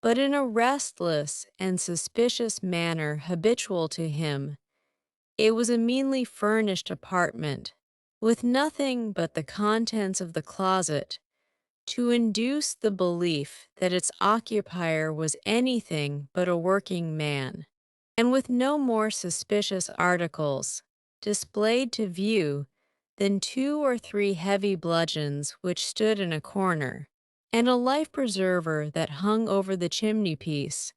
but in a restless and suspicious manner habitual to him. It was a meanly furnished apartment, with nothing but the contents of the closet to induce the belief that its occupier was anything but a working man, and with no more suspicious articles displayed to view than 2 or 3 heavy bludgeons which stood in a corner, and a life-preserver that hung over the chimney-piece.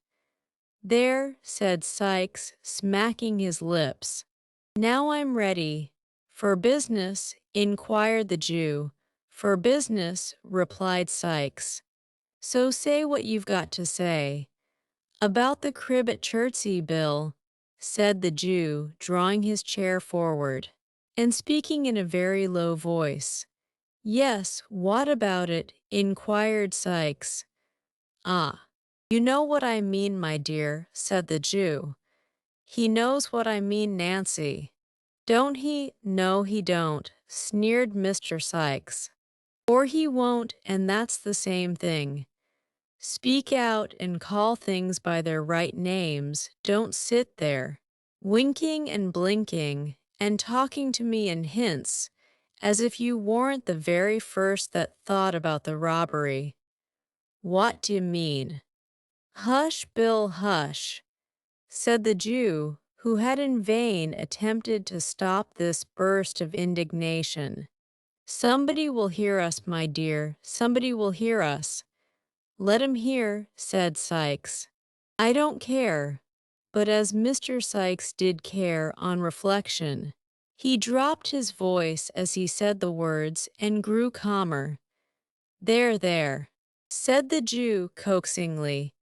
"There," said Sikes, smacking his lips. "Now I'm ready." "For business?" inquired the Jew. "For business," replied Sikes. "So say what you've got to say." "About the crib at Chertsey, Bill," said the Jew, drawing his chair forward, and speaking in a very low voice. "Yes, what about it?" inquired Sikes. "Ah, you know what I mean, my dear," said the Jew. "He knows what I mean, Nancy." "Don't he?" "No, he don't," sneered Mr. Sikes. "Or he won't, and that's the same thing. Speak out and call things by their right names. Don't sit there, winking and blinking, and talking to me in hints, as if you weren't the very first that thought about the robbery." "What d'ye mean?" "Hush, Bill, hush," said the Jew, who had in vain attempted to stop this burst of indignation. "Somebody will hear us, my dear, somebody will hear us." "Let him hear," said Sikes. "I don't care." But as Mr. Sikes did care on reflection, he dropped his voice as he said the words and grew calmer. "There, there," said the Jew coaxingly.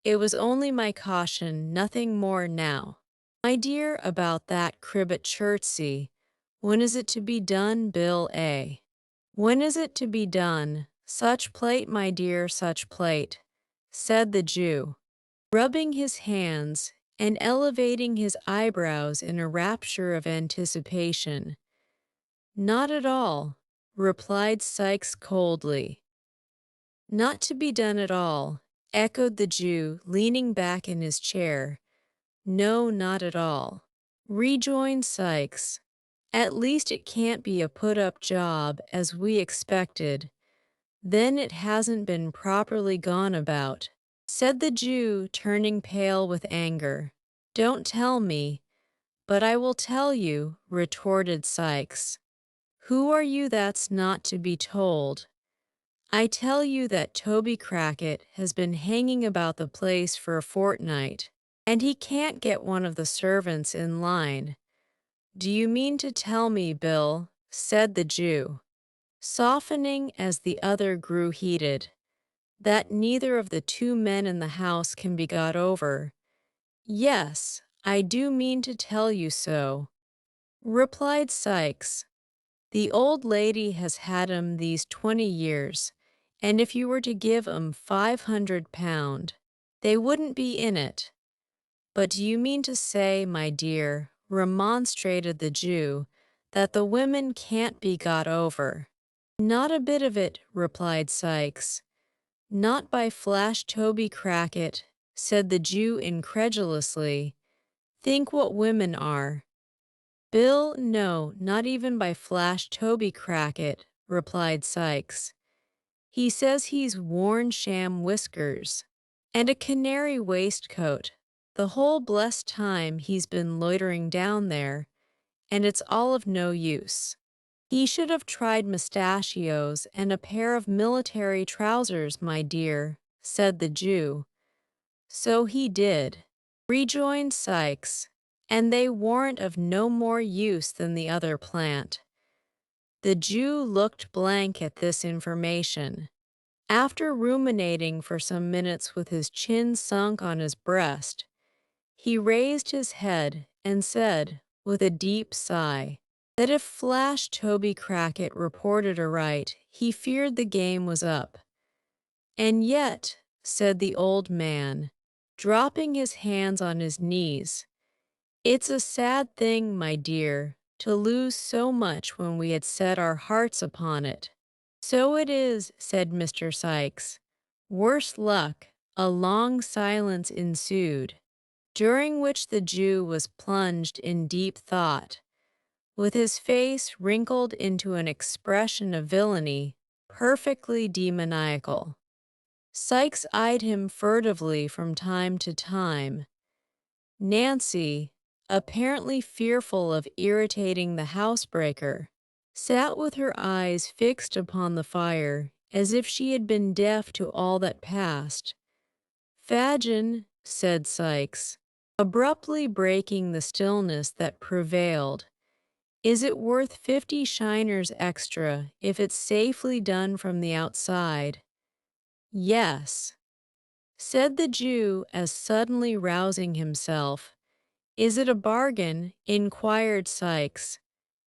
"It was only my caution, nothing more now. My dear, about that crib at Chertsey, when is it to be done, Bill A.? When is it to be done? Such plate, my dear, such plate," said the Jew, rubbing his hands and elevating his eyebrows in a rapture of anticipation. "Not at all," replied Sikes coldly. "Not to be done at all," echoed the Jew, leaning back in his chair. "No, not at all," rejoined Sikes. "At least it can't be a put-up job, as we expected. Then it hasn't been properly gone about," said the Jew, turning pale with anger. "Don't tell me." "But I will tell you," retorted Sikes. "Who are you that's not to be told? I tell you that Toby Crackit has been hanging about the place for a fortnight, and he can't get one of the servants in line." "Do you mean to tell me, Bill," said the Jew, softening as the other grew heated, "that neither of the 2 men in the house can be got over?" "Yes, I do mean to tell you so," replied Sikes. "The old lady has had 'em these 20 years, and if you were to give 'em £500, they wouldn't be in it." "But do you mean to say, my dear," remonstrated the Jew, "that the women can't be got over?" "Not a bit of it," replied Sikes. "Not by Flash Toby Crackit," said the Jew incredulously. "Think what women are." "Bill, no, not even by Flash Toby Crackit," replied Sikes. "He says he's worn sham whiskers and a canary waistcoat the whole blessed time he's been loitering down there, and it's all of no use. He should have tried mustachios and a pair of military trousers, my dear," said the Jew. "So he did," rejoined Sikes, "and they warn't of no more use than the other plant." The Jew looked blank at this information. After ruminating for some minutes with his chin sunk on his breast, he raised his head and said, with a deep sigh, that if Flash Toby Crackit reported aright, he feared the game was up. "And yet," said the old man, dropping his hands on his knees, "it's a sad thing, my dear, to lose so much when we had set our hearts upon it." "So it is," said Mr. Sikes. "Worse luck, A long silence ensued, during which the Jew was plunged in deep thought, with his face wrinkled into an expression of villainy perfectly demoniacal. Sykes eyed him furtively from time to time. Nancy, apparently fearful of irritating the housebreaker, sat with her eyes fixed upon the fire as if she had been deaf to all that passed. "Fagin," said Sykes, abruptly breaking the stillness that prevailed, "is it worth 50 shiners extra if it's safely done from the outside?" "Yes," said the Jew as suddenly rousing himself. "Is it a bargain?" inquired Sykes.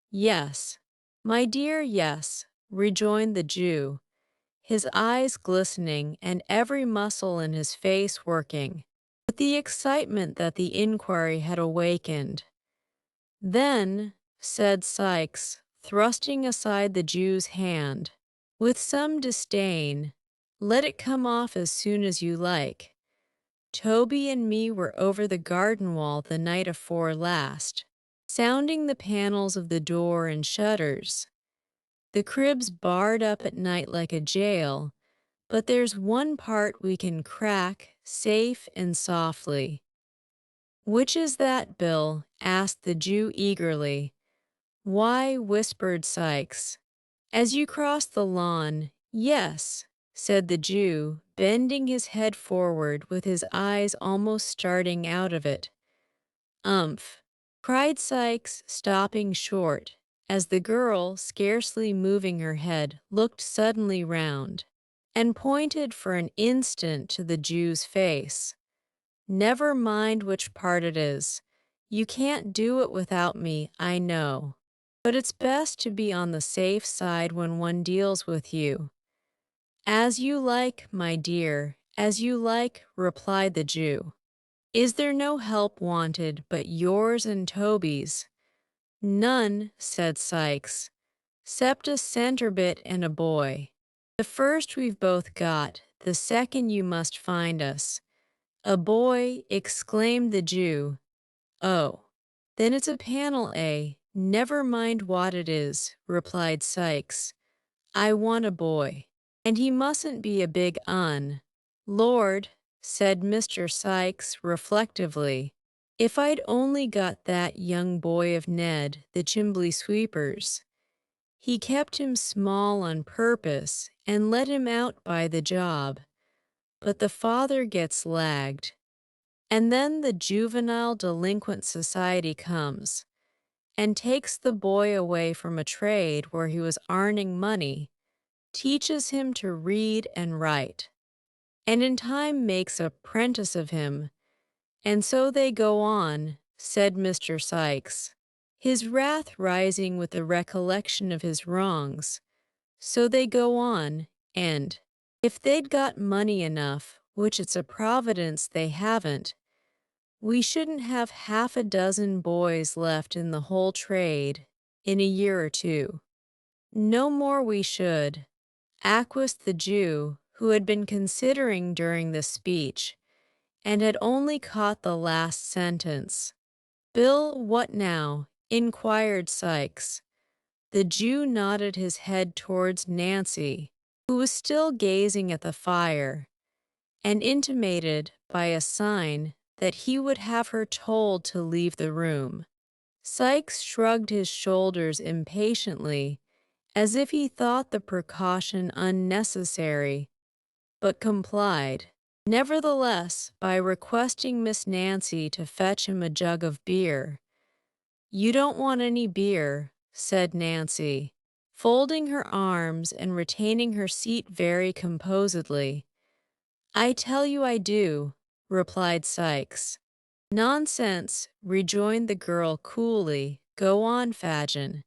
"Yes, my dear, yes," rejoined the Jew, his eyes glistening and every muscle in his face working with the excitement that the inquiry had awakened. "Then," said Sykes, thrusting aside the Jew's hand, with some disdain, "let it come off as soon as you like. Toby and me were over the garden wall the night afore last, sounding the panels of the door and shutters. The crib's barred up at night like a jail, but there's one part we can crack safe and softly." "Which is that, Bill?" asked the Jew eagerly. "Why," whispered Sykes, "as you cross the lawn, yes," said the Jew, bending his head forward with his eyes almost starting out of it. "Umph," cried Sykes, stopping short, as the girl, scarcely moving her head, looked suddenly round, and pointed for an instant to the Jew's face. "Never mind which part it is. You can't do it without me, I know. But it's best to be on the safe side when one deals with you." "As you like, my dear, as you like," replied the Jew. "Is there no help wanted but yours and Toby's?" "None," said Sykes, "'cept a centre-bit and a boy. The first we've both got, the second you must find us." "A boy!" exclaimed the Jew. "Oh, then it's a panel, eh? Never mind what it is," replied Sykes. "I want a boy. And he mustn't be a big un." "Lord," said Mr. Sykes reflectively, "if I'd only got that young boy of Ned, the chimbley sweeper's. He kept him small on purpose and let him out by the job. But the father gets lagged. And then the Juvenile Delinquent Society comes and takes the boy away from a trade where he was earning money, teaches him to read and write, and in time makes a prentice of him. And so they go on," said Mr. Sykes, his wrath rising with the recollection of his wrongs. "So they go on, and, if they'd got money enough, which it's a providence they haven't, we shouldn't have half a dozen boys left in the whole trade in a year or two." "No more we should," acquiesced the Jew, who had been considering during this speech, and had only caught the last sentence. "Bill, what now?" inquired Sykes. The Jew nodded his head towards Nancy, who was still gazing at the fire, and intimated by a sign that he would have her told to leave the room. Sykes shrugged his shoulders impatiently, as if he thought the precaution unnecessary, but complied, nevertheless, by requesting Miss Nancy to fetch him a jug of beer. "You don't want any beer," said Nancy, folding her arms and retaining her seat very composedly. "I tell you I do," replied Sykes. "Nonsense," rejoined the girl coolly. "Go on, Fagin.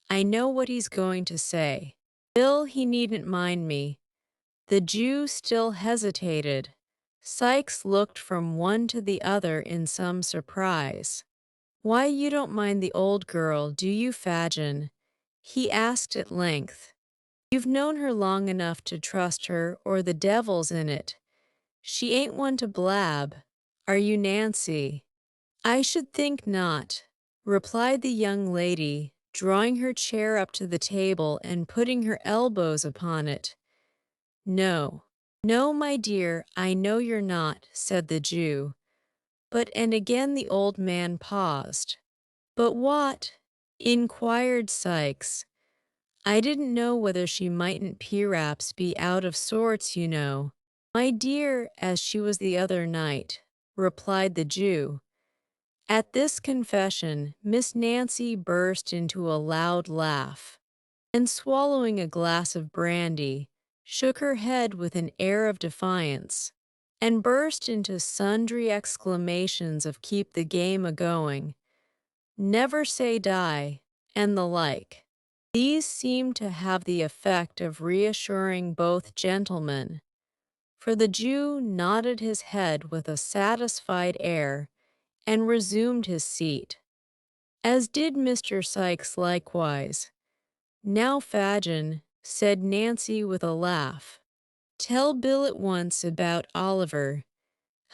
I know what he's going to say. Bill, he needn't mind me." The Jew still hesitated. Sykes looked from one to the other in some surprise. "Why, you don't mind the old girl, do you, Fagin?" he asked at length. "You've known her long enough to trust her, or the devil's in it. She ain't one to blab. Are you Nancy? I should think not, replied the young lady, drawing her chair up to the table and putting her elbows upon it. No, no, my dear, I know you're not, said the Jew. But and again the old man paused. But what? Inquired Sikes. I didn't know whether she mightn't perhaps be out of sorts, you know. My dear, as she was the other night, replied the Jew. At this confession, Miss Nancy burst into a loud laugh, and swallowing a glass of brandy, shook her head with an air of defiance, and burst into sundry exclamations of keep the game a-going, never say die, and the like. These seemed to have the effect of reassuring both gentlemen, for the Jew nodded his head with a satisfied air and resumed his seat, as did Mr. Sikes likewise. Now, Fagin, said Nancy with a laugh, tell Bill at once about Oliver.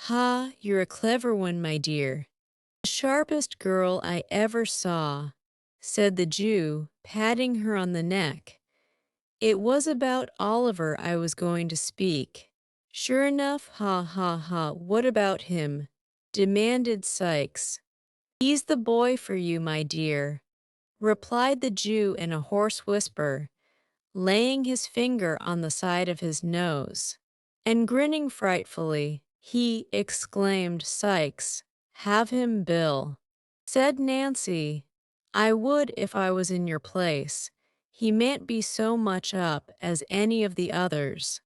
Ha, you're a clever one, my dear. The sharpest girl I ever saw, said the Jew, patting her on the neck. It was about Oliver I was going to speak. Sure enough, ha ha ha, what about him? Demanded Sikes. He's the boy for you, my dear, replied the Jew in a hoarse whisper, laying his finger on the side of his nose. And grinning frightfully, he exclaimed, Sikes, have him, Bill. Said Nancy, I would if I was in your place. He mayn't be so much up as any of the others.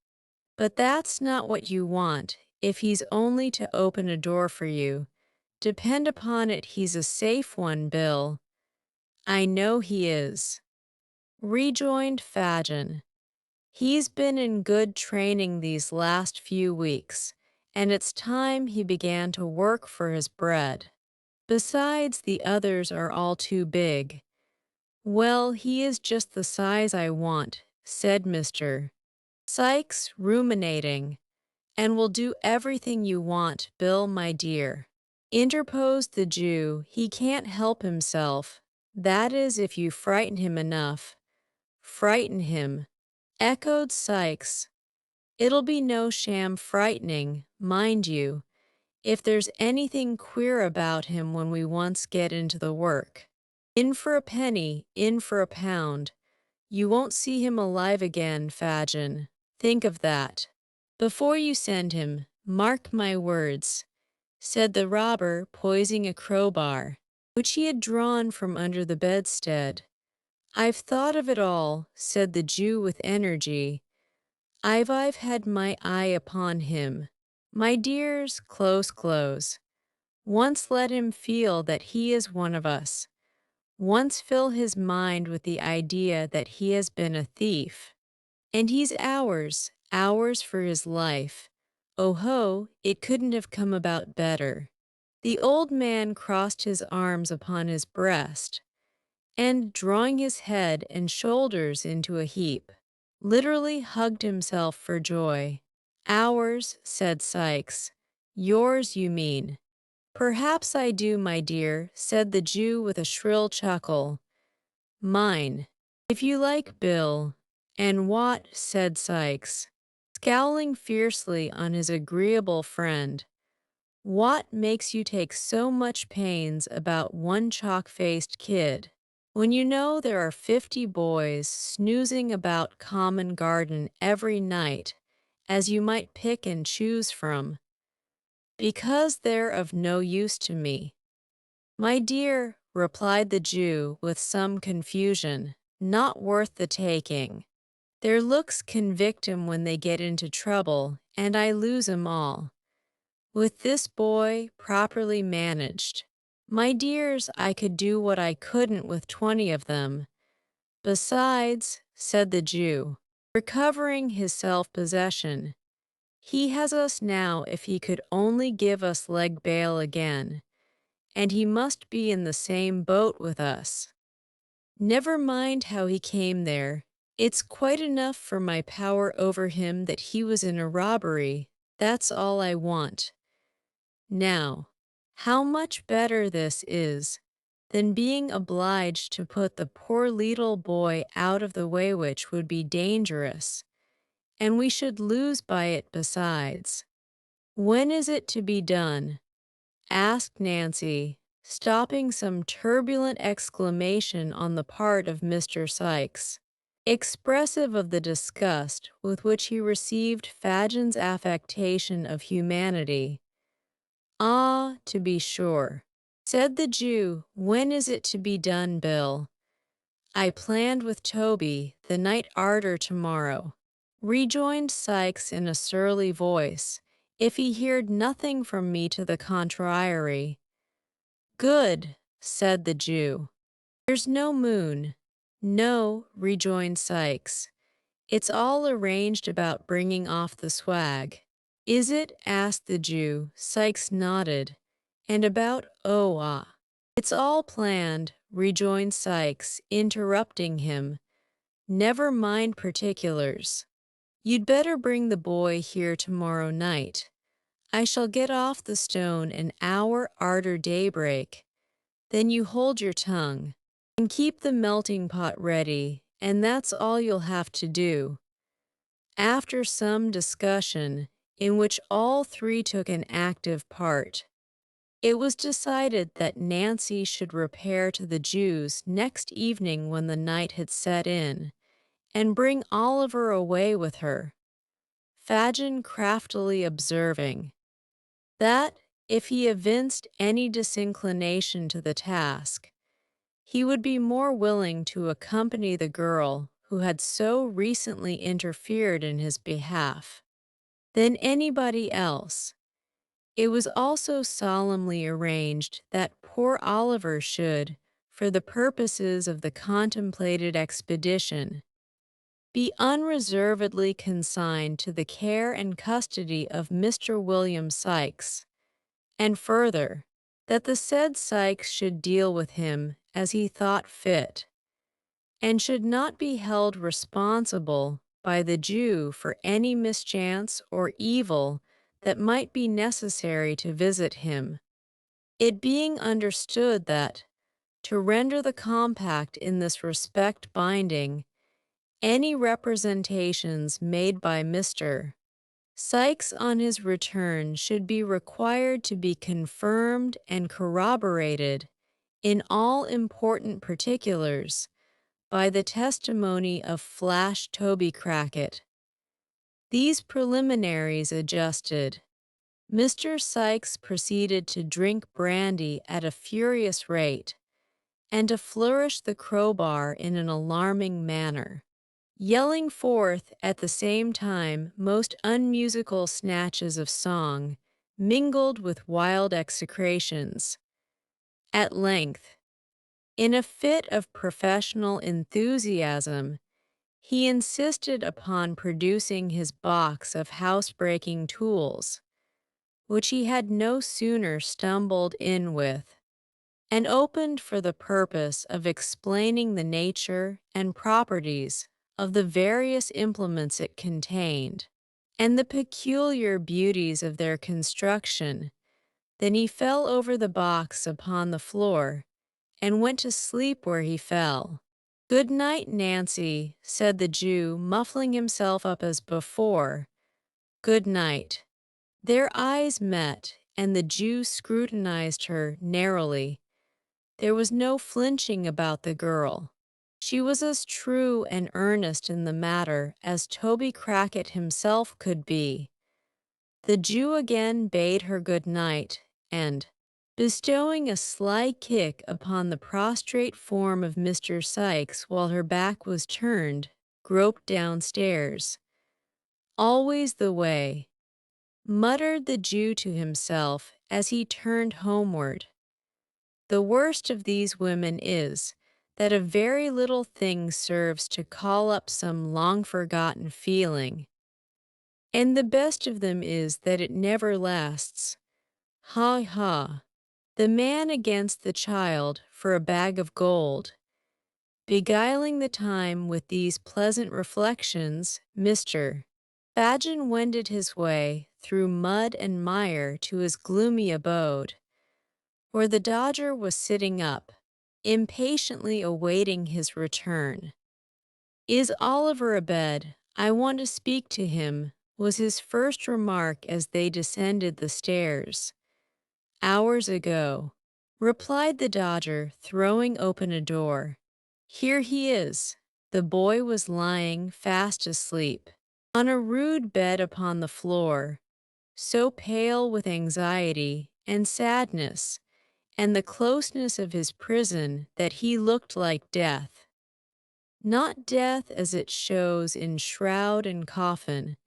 But that's not what you want, if he's only to open a door for you. Depend upon it he's a safe one, Bill. I know he is, rejoined Fagin. He's been in good training these last few weeks, and it's time he began to work for his bread. Besides, the others are all too big. Well, he is just the size I want, said Mr. Sikes, ruminating, and will do everything you want, Bill, my dear. Interposed the Jew, he can't help himself. That is, if you frighten him enough. Frighten him, echoed Sikes. It'll be no sham frightening, mind you, if there's anything queer about him when we once get into the work. In for a penny, in for a pound. You won't see him alive again, Fagin. Think of that. Before you send him, mark my words, said the robber, poising a crowbar, which he had drawn from under the bedstead. I've thought of it all, said the Jew with energy. I've had my eye upon him. My dears, close. Once let him feel that he is one of us. Once fill his mind with the idea that he has been a thief. And he's ours for his life. Oh ho, it couldn't have come about better. The old man crossed his arms upon his breast, and, drawing his head and shoulders into a heap, literally hugged himself for joy. Ours, said Sikes. Yours, you mean. Perhaps I do, my dear, said the Jew with a shrill chuckle. Mine, if you like, Bill. And what, said Sikes, scowling fiercely on his agreeable friend, what makes you take so much pains about one chalk-faced kid, when you know there are 50 boys snoozing about common garden every night, as you might pick and choose from? Because they're of no use to me. My dear, replied the Jew with some confusion, not worth the taking. Their looks convict 'em when they get into trouble, and I lose 'em all. With this boy, properly managed, my dears, I could do what I couldn't with 20 of them. Besides, said the Jew, recovering his self-possession, he has us now if he could only give us leg bail again, and he must be in the same boat with us. Never mind how he came there. It's quite enough for my power over him that he was in a robbery. That's all I want. Now, how much better this is than being obliged to put the poor little boy out of the way, which would be dangerous, and we should lose by it besides. When is it to be done? Asked Nancy, stopping some turbulent exclamation on the part of Mr. Sikes, expressive of the disgust with which he received Fagin's affectation of humanity. Ah, to be sure, said the Jew. When is it to be done, Bill? I planned with Toby the night arter tomorrow, rejoined Sikes in a surly voice, if he heard nothing from me to the contrary. Good, said the Jew. There's no moon. No, rejoined Sikes. It's all arranged about bringing off the swag. Is it? Asked the Jew. Sikes nodded. And about, oh ah. It's all planned, rejoined Sikes, interrupting him. Never mind particulars. You'd better bring the boy here tomorrow night. I shall get off the stone an hour arter daybreak. Then you hold your tongue, and keep the melting pot ready, and that's all you'll have to do. After some discussion, in which all three took an active part, it was decided that Nancy should repair to the Jew's next evening when the night had set in, and bring Oliver away with her, Fagin craftily observing that, if he evinced any disinclination to the task, he would be more willing to accompany the girl who had so recently interfered in his behalf than anybody else. It was also solemnly arranged that poor Oliver should, for the purposes of the contemplated expedition, be unreservedly consigned to the care and custody of Mr. William Sikes, and further, that the said Sikes should deal with him as he thought fit, and should not be held responsible by the Jew for any mischance or evil that might be necessary to visit him, it being understood that, to render the compact in this respect binding, any representations made by Mr. Sikes on his return should be required to be confirmed and corroborated in all important particulars by the testimony of Flash Toby Crackit. These preliminaries adjusted, Mr. Sikes proceeded to drink brandy at a furious rate and to flourish the crowbar in an alarming manner, yelling forth at the same time most unmusical snatches of song, mingled with wild execrations. At length, in a fit of professional enthusiasm, he insisted upon producing his box of housebreaking tools, which he had no sooner stumbled in with, and opened for the purpose of explaining the nature and properties of the various implements it contained, and the peculiar beauties of their construction. Then he fell over the box upon the floor, and went to sleep where he fell. Good night, Nancy, said the Jew, muffling himself up as before. Good night. Their eyes met, and the Jew scrutinized her narrowly. There was no flinching about the girl. She was as true and earnest in the matter as Toby Crackit himself could be. The Jew again bade her good night, and, bestowing a sly kick upon the prostrate form of Mr. Sikes while her back was turned, groped downstairs. Always the way, muttered the Jew to himself as he turned homeward. The worst of these women is that a very little thing serves to call up some long-forgotten feeling, and the best of them is that it never lasts. Ha ha! The man against the child for a bag of gold. Beguiling the time with these pleasant reflections, Mr. Fagin wended his way through mud and mire to his gloomy abode, where the Dodger was sitting up, impatiently awaiting his return. "Is Oliver abed? I want to speak to him," was his first remark as they descended the stairs. "Hours ago," replied the Dodger, throwing open a door. "Here he is." The boy was lying fast asleep on a rude bed upon the floor, so pale with anxiety and sadness and the closeness of his prison that he looked like death. Not death as it shows in shroud and coffin,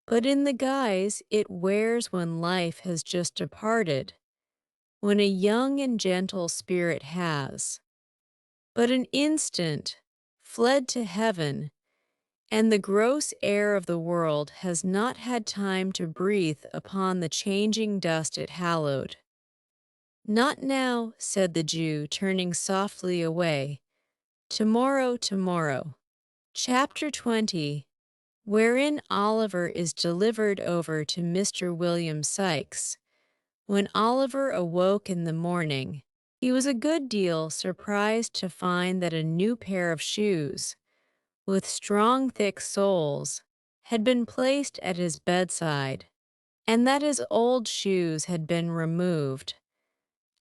but in the guise it wears when life has just departed, when a young and gentle spirit has but an instant fled to heaven, and the gross air of the world has not had time to breathe upon the changing dust it hallowed. "Not now," said the Jew, turning softly away. "Tomorrow, tomorrow." Chapter 20, wherein Oliver is delivered over to Mr. William Sykes. When Oliver awoke in the morning, he was a good deal surprised to find that a new pair of shoes, with strong thick soles, had been placed at his bedside, and that his old shoes had been removed.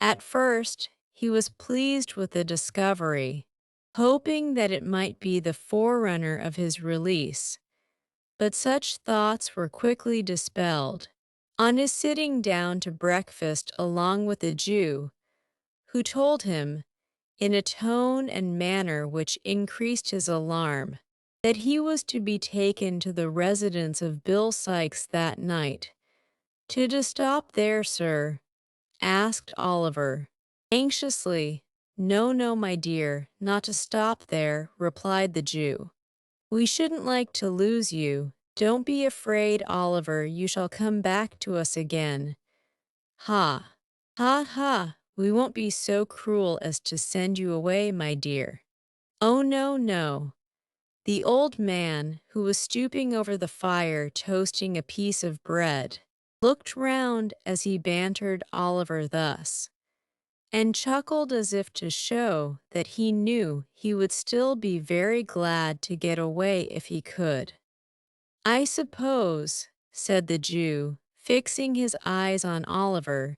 At first, he was pleased with the discovery, hoping that it might be the forerunner of his release, but such thoughts were quickly dispelled on his sitting down to breakfast along with the Jew, who told him, in a tone and manner which increased his alarm, that he was to be taken to the residence of Bill Sykes that night. "To stop there, sir?" asked Oliver, anxiously. "No, no, my dear, not to stop there," replied the Jew. "We shouldn't like to lose you. Don't be afraid, Oliver, you shall come back to us again. Ha! Ha ha! We won't be so cruel as to send you away, my dear." "Oh, no, no." The old man, who was stooping over the fire toasting a piece of bread, looked round as he bantered Oliver thus, and chuckled as if to show that he knew he would still be very glad to get away if he could. "I suppose," said the Jew, fixing his eyes on Oliver,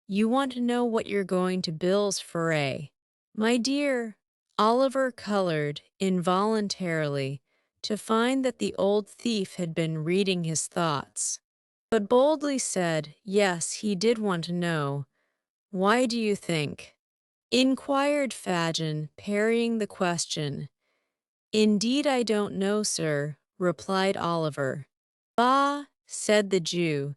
"you want to know what you're going to Bill's foray." "My dear," Oliver colored involuntarily to find that the old thief had been reading his thoughts, but boldly said, yes, he did want to know. "Why do you think?" inquired Fagin, parrying the question. "Indeed I don't know, sir," replied Oliver. "Bah!" said the Jew,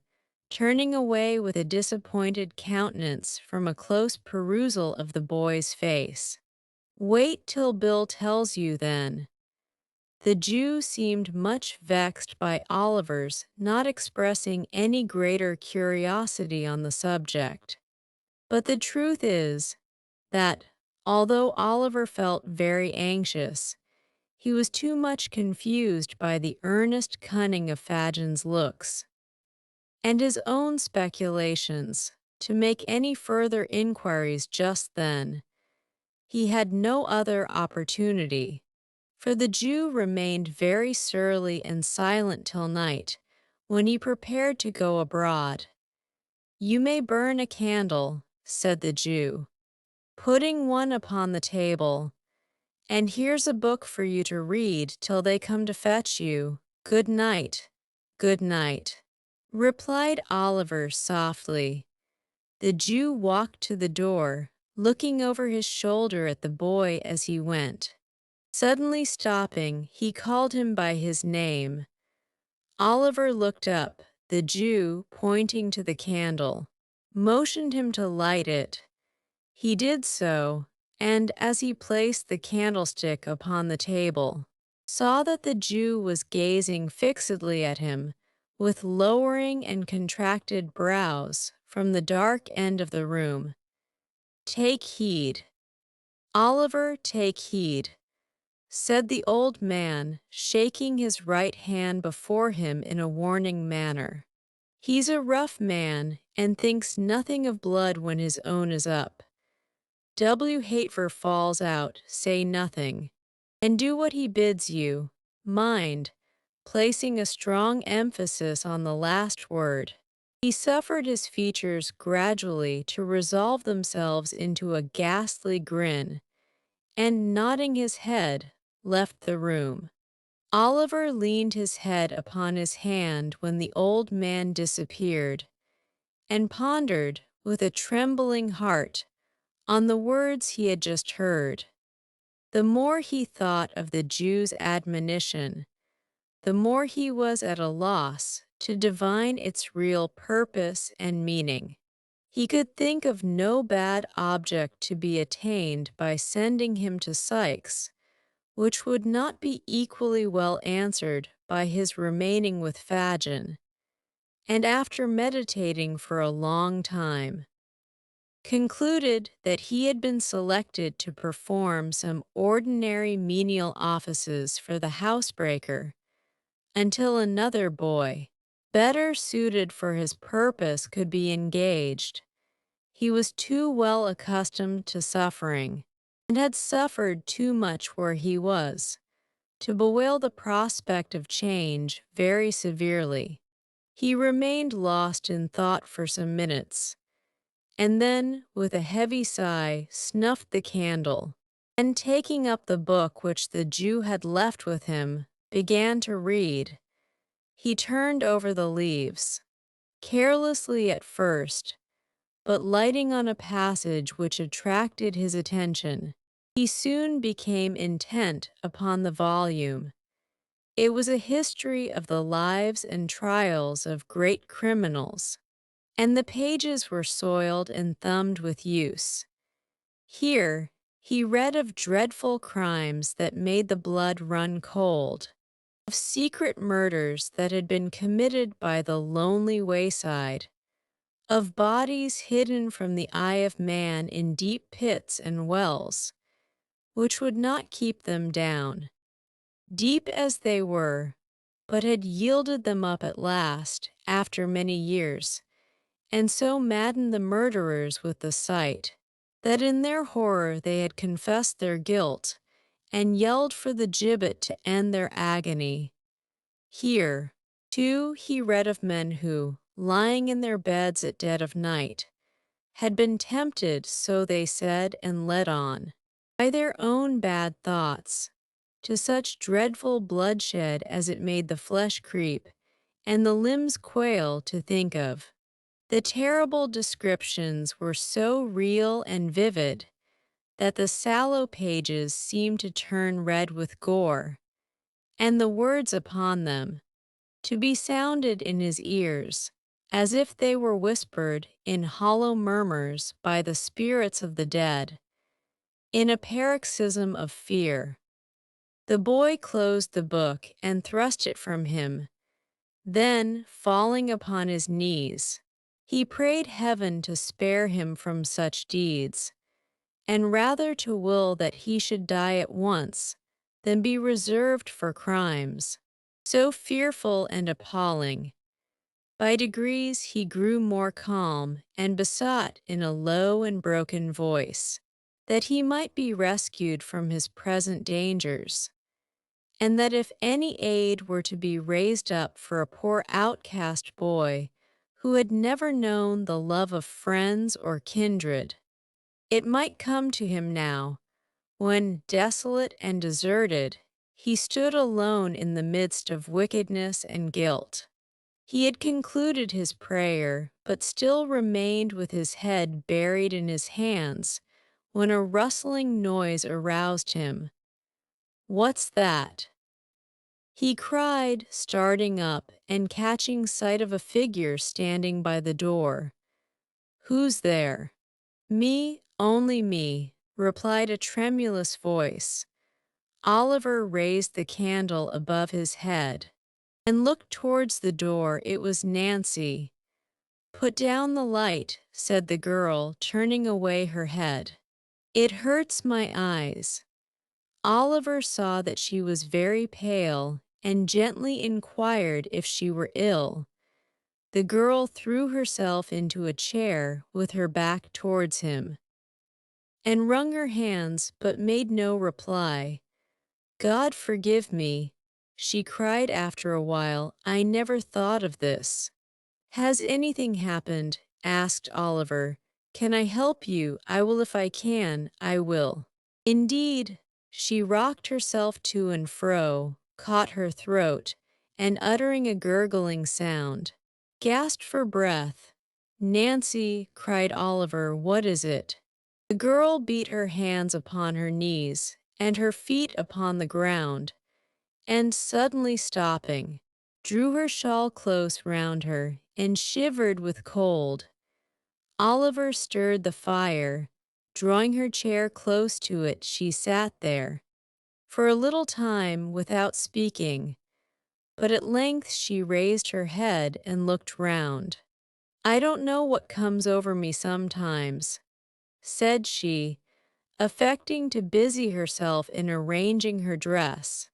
turning away with a disappointed countenance from a close perusal of the boy's face. "Wait till Bill tells you, then." The Jew seemed much vexed by Oliver's not expressing any greater curiosity on the subject. But the truth is that, although Oliver felt very anxious, he was too much confused by the earnest cunning of Fagin's looks and his own speculations to make any further inquiries just then. He had no other opportunity, for the Jew remained very surly and silent till night, when he prepared to go abroad. "You may burn a candle," said the Jew, putting one upon the table, "and here's a book for you to read till they come to fetch you. Good night." "Good night," replied Oliver softly. The Jew walked to the door, looking over his shoulder at the boy as he went. Suddenly stopping, he called him by his name. Oliver looked up. The Jew, pointing to the candle, motioned him to light it. He did so, and as he placed the candlestick upon the table, saw that the Jew was gazing fixedly at him with lowering and contracted brows from the dark end of the room. "Take heed, Oliver, take heed," said the old man, shaking his right hand before him in a warning manner. He's a rough man and thinks nothing of blood when his own is up. W. Hatever falls out, say nothing, and do what he bids you. Mind, placing a strong emphasis on the last word. He suffered his features gradually to resolve themselves into a ghastly grin, and nodding his head, left the room. Oliver leaned his head upon his hand when the old man disappeared, and pondered, with a trembling heart, on the words he had just heard. The more he thought of the Jew's admonition, the more he was at a loss to divine its real purpose and meaning. He could think of no bad object to be attained by sending him to Sykes, which would not be equally well answered by his remaining with Fagin, and after meditating for a long time, concluded that he had been selected to perform some ordinary menial offices for the housebreaker until another boy, better suited for his purpose, could be engaged. He was too well accustomed to suffering, and had suffered too much where he was, to bewail the prospect of change very severely. He remained lost in thought for some minutes, and then, with a heavy sigh, snuffed the candle, and taking up the book which the Jew had left with him, began to read. He turned over the leaves, carelessly at first, but lighting on a passage which attracted his attention, he soon became intent upon the volume. It was a history of the lives and trials of great criminals, and the pages were soiled and thumbed with use. Here he read of dreadful crimes that made the blood run cold, of secret murders that had been committed by the lonely wayside, of bodies hidden from the eye of man in deep pits and wells, which would not keep them down, deep as they were, but had yielded them up at last, after many years, and so maddened the murderers with the sight, that in their horror they had confessed their guilt, and yelled for the gibbet to end their agony. Here, too, he read of men who, lying in their beds at dead of night, had been tempted, so they said and led on, by their own bad thoughts, to such dreadful bloodshed as it made the flesh creep, and the limbs quail to think of. The terrible descriptions were so real and vivid that the sallow pages seemed to turn red with gore, and the words upon them to be sounded in his ears, as if they were whispered in hollow murmurs by the spirits of the dead. In a paroxysm of fear, the boy closed the book and thrust it from him. Then, falling upon his knees, he prayed heaven to spare him from such deeds, and rather to will that he should die at once than be reserved for crimes so fearful and appalling. By degrees he grew more calm, and besought in a low and broken voice that he might be rescued from his present dangers, and that if any aid were to be raised up for a poor outcast boy who had never known the love of friends or kindred, it might come to him now, when, desolate and deserted, he stood alone in the midst of wickedness and guilt. He had concluded his prayer, but still remained with his head buried in his hands, when a rustling noise aroused him. "What's that?" he cried, starting up and catching sight of a figure standing by the door. "Who's there?" "Me, only me," replied a tremulous voice. Oliver raised the candle above his head and looked towards the door. It was Nancy. "Put down the light," said the girl, turning away her head. "It hurts my eyes." Oliver saw that she was very pale and gently inquired if she were ill. The girl threw herself into a chair with her back towards him and wrung her hands but made no reply. "God forgive me," she cried after a while, "I never thought of this." "Has anything happened?" asked Oliver. "Can I help you? I will if I can, I will." Indeed, she rocked herself to and fro, caught her throat, and uttering a gurgling sound, gasped for breath. "Nancy," cried Oliver, "what is it?" The girl beat her hands upon her knees and her feet upon the ground, and suddenly stopping, drew her shawl close round her and shivered with cold. Oliver stirred the fire. Drawing her chair close to it, she sat there for a little time without speaking, but at length she raised her head and looked round. "I don't know what comes over me sometimes," said she, affecting to busy herself in arranging her dress.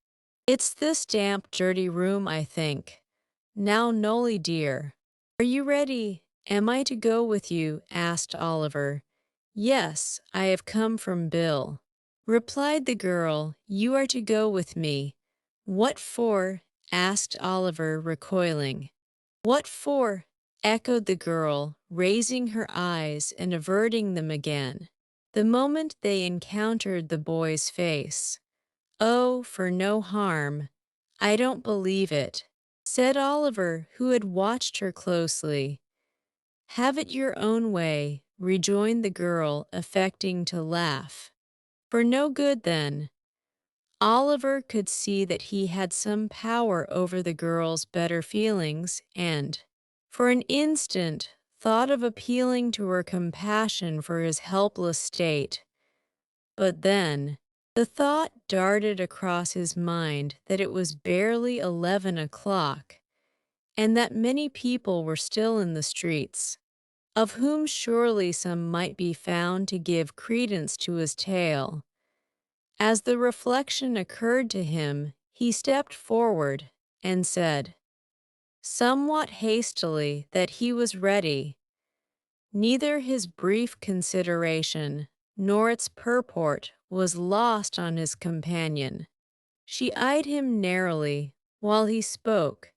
"It's this damp, dirty room, I think. Now, Nolly dear, are you ready? Am I to go with you?" asked Oliver. "Yes, I have come from Bill," replied the girl. "You are to go with me." "What for?" asked Oliver, recoiling. "What for?" echoed the girl, raising her eyes and averting them again, the moment they encountered the boy's face. "Oh, for no harm. I don't believe it," said Oliver, who had watched her closely. "Have it your own way," rejoined the girl, affecting to laugh. "For no good, then." Oliver could see that he had some power over the girl's better feelings and, for an instant, thought of appealing to her compassion for his helpless state. But then, the thought darted across his mind that it was barely 11 o'clock, and that many people were still in the streets, of whom surely some might be found to give credence to his tale. As the reflection occurred to him, he stepped forward and said, somewhat hastily, that he was ready. Neither his brief consideration nor its purport was lost on his companion. She eyed him narrowly while he spoke,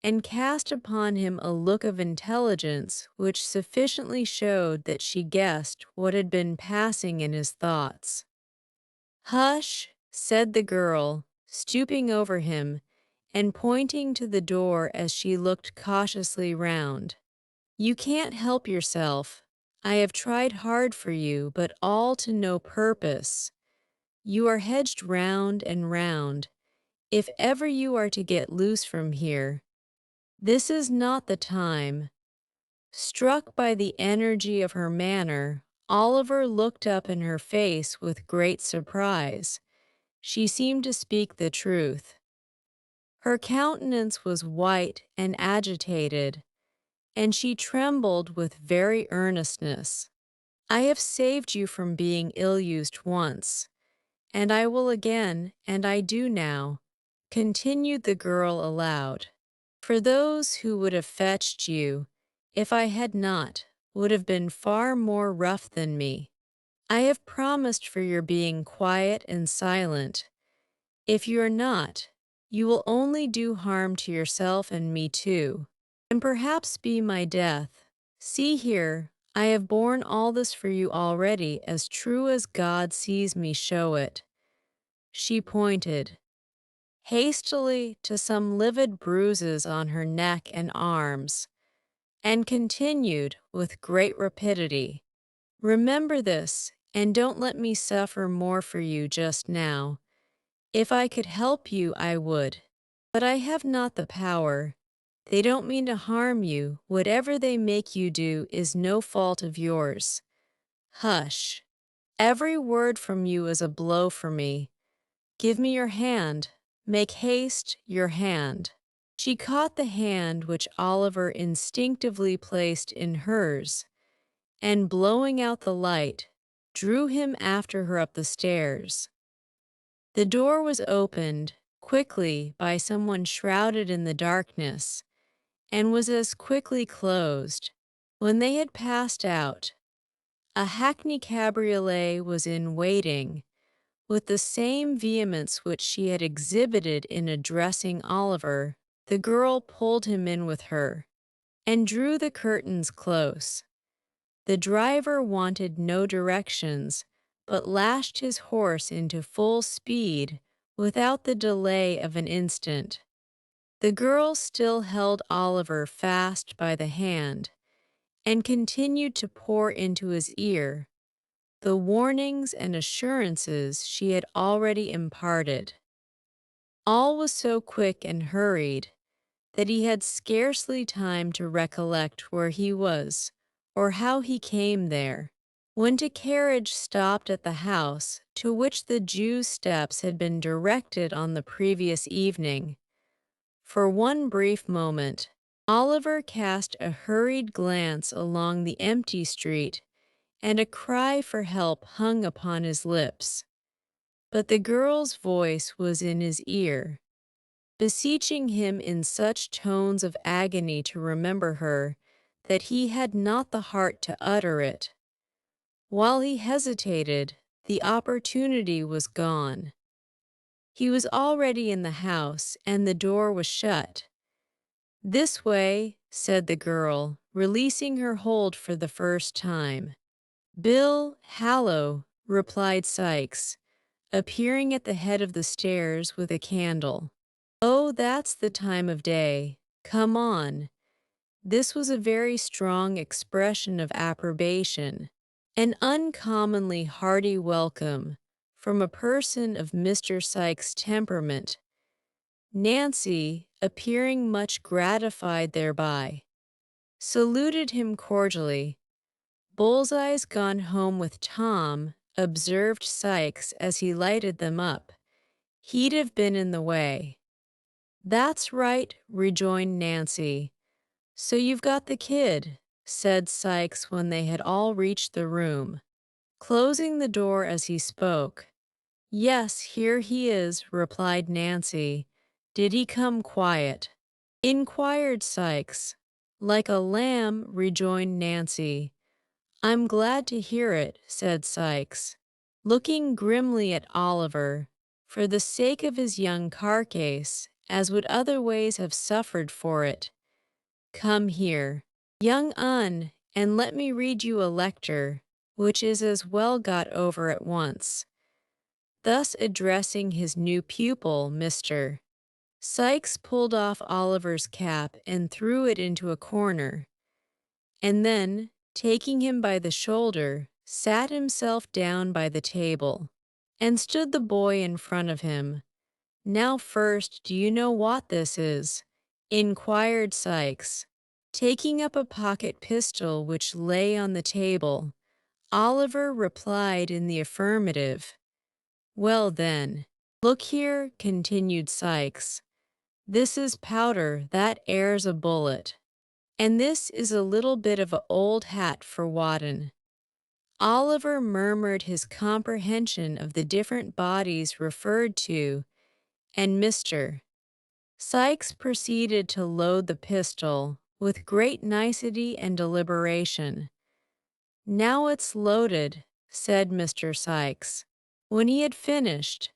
and cast upon him a look of intelligence which sufficiently showed that she guessed what had been passing in his thoughts. "Hush," said the girl, stooping over him and pointing to the door as she looked cautiously round. "You can't help yourself. I have tried hard for you, but all to no purpose. You are hedged round and round. If ever you are to get loose from here, this is not the time." Struck by the energy of her manner, Oliver looked up in her face with great surprise. She seemed to speak the truth. Her countenance was white and agitated, and she trembled with very earnestness. "I have saved you from being ill-used once, and I will again, and I do now," continued the girl aloud. "For those who would have fetched you, if I had not, would have been far more rough than me. I have promised for your being quiet and silent. If you are not, you will only do harm to yourself and me too, and perhaps be my death. See here, I have borne all this for you already, as true as God sees me show it." She pointed hastily to some livid bruises on her neck and arms, and continued with great rapidity, "Remember this, and don't let me suffer more for you just now. If I could help you, I would. But I have not the power. They don't mean to harm you. Whatever they make you do is no fault of yours. Hush. Every word from you is a blow for me. Give me your hand. Make haste, your hand." She caught the hand which Oliver instinctively placed in hers, and blowing out the light, drew him after her up the stairs. The door was opened quickly by someone shrouded in the darkness, and was as quickly closed. When they had passed out, a hackney cabriolet was in waiting. With the same vehemence which she had exhibited in addressing Oliver, the girl pulled him in with her, and drew the curtains close. The driver wanted no directions, but lashed his horse into full speed without the delay of an instant. The girl still held Oliver fast by the hand, and continued to pour into his ear the warnings and assurances she had already imparted. All was so quick and hurried that he had scarcely time to recollect where he was or how he came there. When a carriage stopped at the house to which the Jew's steps had been directed on the previous evening, for one brief moment, Oliver cast a hurried glance along the empty street, and a cry for help hung upon his lips. But the girl's voice was in his ear, beseeching him in such tones of agony to remember her that he had not the heart to utter it. While he hesitated, the opportunity was gone. He was already in the house, and the door was shut. "This way," said the girl, releasing her hold for the first time. "Bill Hallow," replied Sikes, appearing at the head of the stairs with a candle. "Oh, that's the time of day. Come on." This was a very strong expression of approbation, an uncommonly hearty welcome from a person of Mr. Sikes' temperament. Nancy, appearing much gratified thereby, saluted him cordially. "Bullseye's gone home with Tom," observed Sikes as he lighted them up. "He'd have been in the way." "That's right," rejoined Nancy. "So you've got the kid," said Sikes when they had all reached the room, closing the door as he spoke. "Yes, here he is," replied Nancy. "Did he come quiet?" inquired Sikes. "Like a lamb," rejoined Nancy. "I'm glad to hear it," said Sikes, looking grimly at Oliver, for the sake of his young carcase, as would otherways have suffered for it. "Come here, young un, and let me read you a lecture, which is as well got over at once." Thus addressing his new pupil, Mr. Sikes pulled off Oliver's cap and threw it into a corner, and then, taking him by the shoulder, sat himself down by the table, and stood the boy in front of him. "Now first, do you know what this is?" inquired Sikes, taking up a pocket pistol which lay on the table. Oliver replied in the affirmative. "Well then, look here," continued Sikes. "This is powder that airs a bullet, and this is a little bit of a old hat for waddin'." Oliver murmured his comprehension of the different bodies referred to, and Mr. Sikes proceeded to load the pistol with great nicety and deliberation. "Now it's loaded," said Mr. Sikes, when he had finished.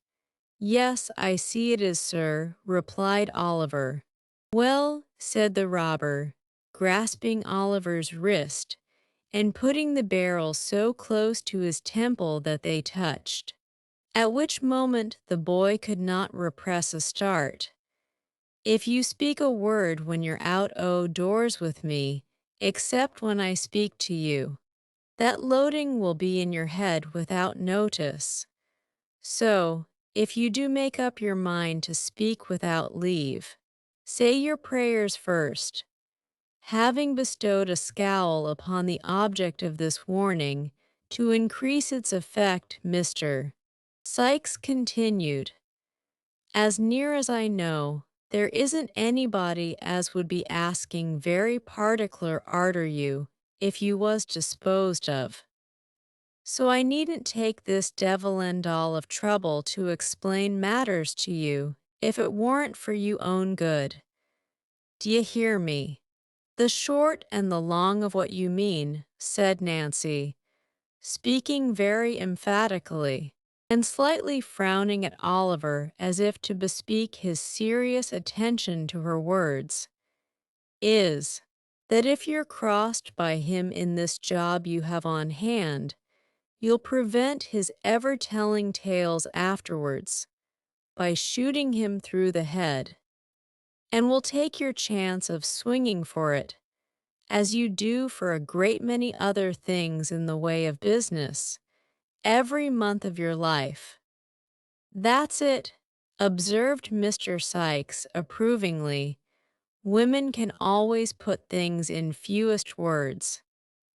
"Yes, I see it is, sir," replied Oliver. "Well," said the robber, grasping Oliver's wrist, and putting the barrel so close to his temple that they touched, at which moment the boy could not repress a start. "If you speak a word when you're out o' doors with me, except when I speak to you, that loading will be in your head without notice. So, if you do make up your mind to speak without leave, say your prayers first." Having bestowed a scowl upon the object of this warning to increase its effect, Mr. Sikes continued, "As near as I know, there isn't anybody as would be asking very particular arter you if you was disposed of." so I needn't take this devil-and-all of trouble to explain matters to you if it weren't for you own good. D'ye hear me? The short and the long of what you mean, said Nancy, speaking very emphatically, and slightly frowning at Oliver as if to bespeak his serious attention to her words, is that if you're crossed by him in this job you have on hand, you'll prevent his ever telling tales afterwards by shooting him through the head, and will take your chance of swinging for it, as you do for a great many other things in the way of business, every month of your life. That's it, observed Mr. Sykes approvingly. Women can always put things in fewest words,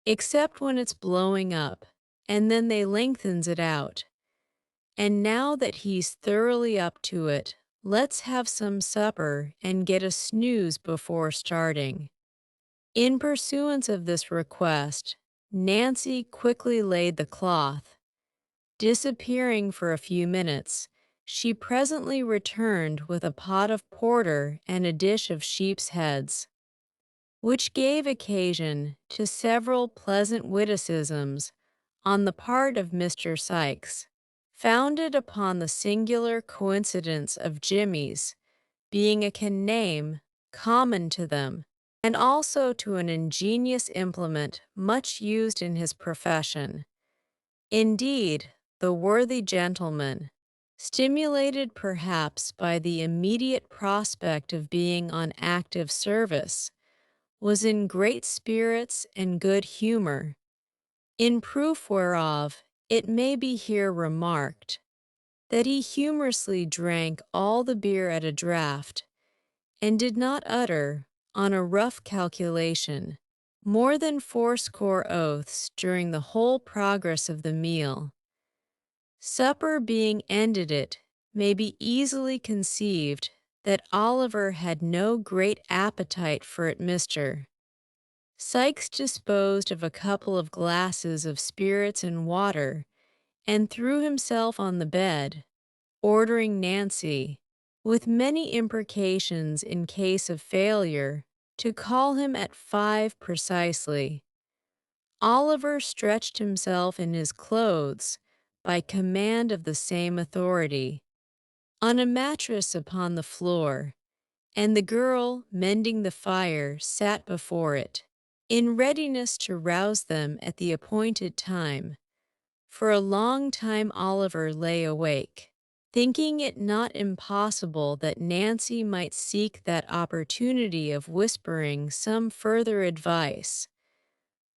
except when it's blowing up, and then they lengthens it out. And now that he's thoroughly up to it, let's have some supper and get a snooze before starting. In pursuance of this request, Nancy quickly laid the cloth. Disappearing for a few minutes, she presently returned with a pot of porter and a dish of sheep's heads, which gave occasion to several pleasant witticisms on the part of Mr. Sykes, founded upon the singular coincidence of Jimmy's being a name common to them, and also to an ingenious implement much used in his profession. Indeed, the worthy gentleman, stimulated perhaps by the immediate prospect of being on active service, was in great spirits and good humor, in proof whereof it may be here remarked that he humorously drank all the beer at a draught, and did not utter, on a rough calculation, more than fourscore oaths during the whole progress of the meal. Supper being ended, it may be easily conceived that Oliver had no great appetite for it. Mr. Sykes disposed of a couple of glasses of spirits and water, and threw himself on the bed, ordering Nancy, with many imprecations in case of failure, to call him at 5 precisely. Oliver stretched himself in his clothes, by command of the same authority, on a mattress upon the floor, and the girl, mending the fire, sat before it, in readiness to rouse them at the appointed time. For a long time Oliver lay awake, thinking it not impossible that Nancy might seek that opportunity of whispering some further advice.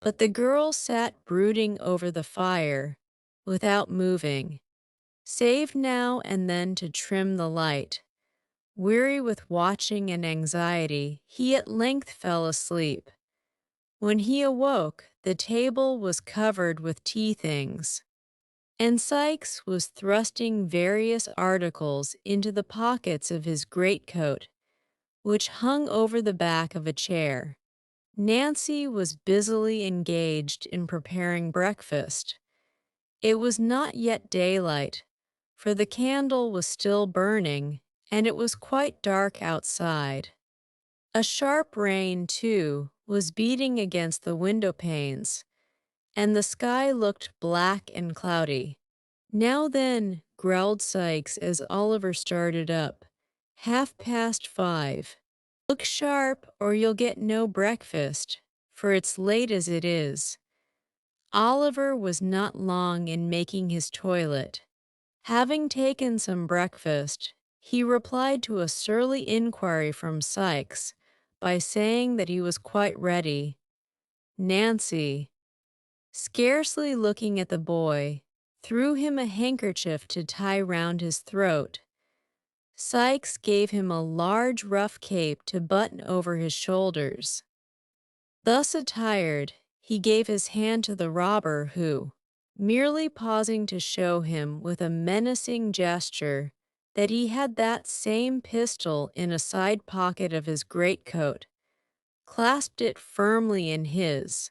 But the girl sat brooding over the fire, without moving, save now and then to trim the light. Weary with watching and anxiety, he at length fell asleep. When he awoke, the table was covered with tea things, and Sykes was thrusting various articles into the pockets of his greatcoat, which hung over the back of a chair. Nancy was busily engaged in preparing breakfast. It was not yet daylight, for the candle was still burning, and it was quite dark outside. A sharp rain, too, was beating against the window panes, and the sky looked black and cloudy. "Now then," growled Sykes as Oliver started up, "5:30. Look sharp, or you'll get no breakfast, for it's late as it is." Oliver was not long in making his toilet. Having taken some breakfast, he replied to a surly inquiry from Sykes by saying that he was quite ready. Nancy, scarcely looking at the boy, threw him a handkerchief to tie round his throat. Sykes gave him a large rough cape to button over his shoulders. Thus attired, he gave his hand to the robber who, merely pausing to show him with a menacing gesture that he had that same pistol in a side pocket of his greatcoat, clasped it firmly in his,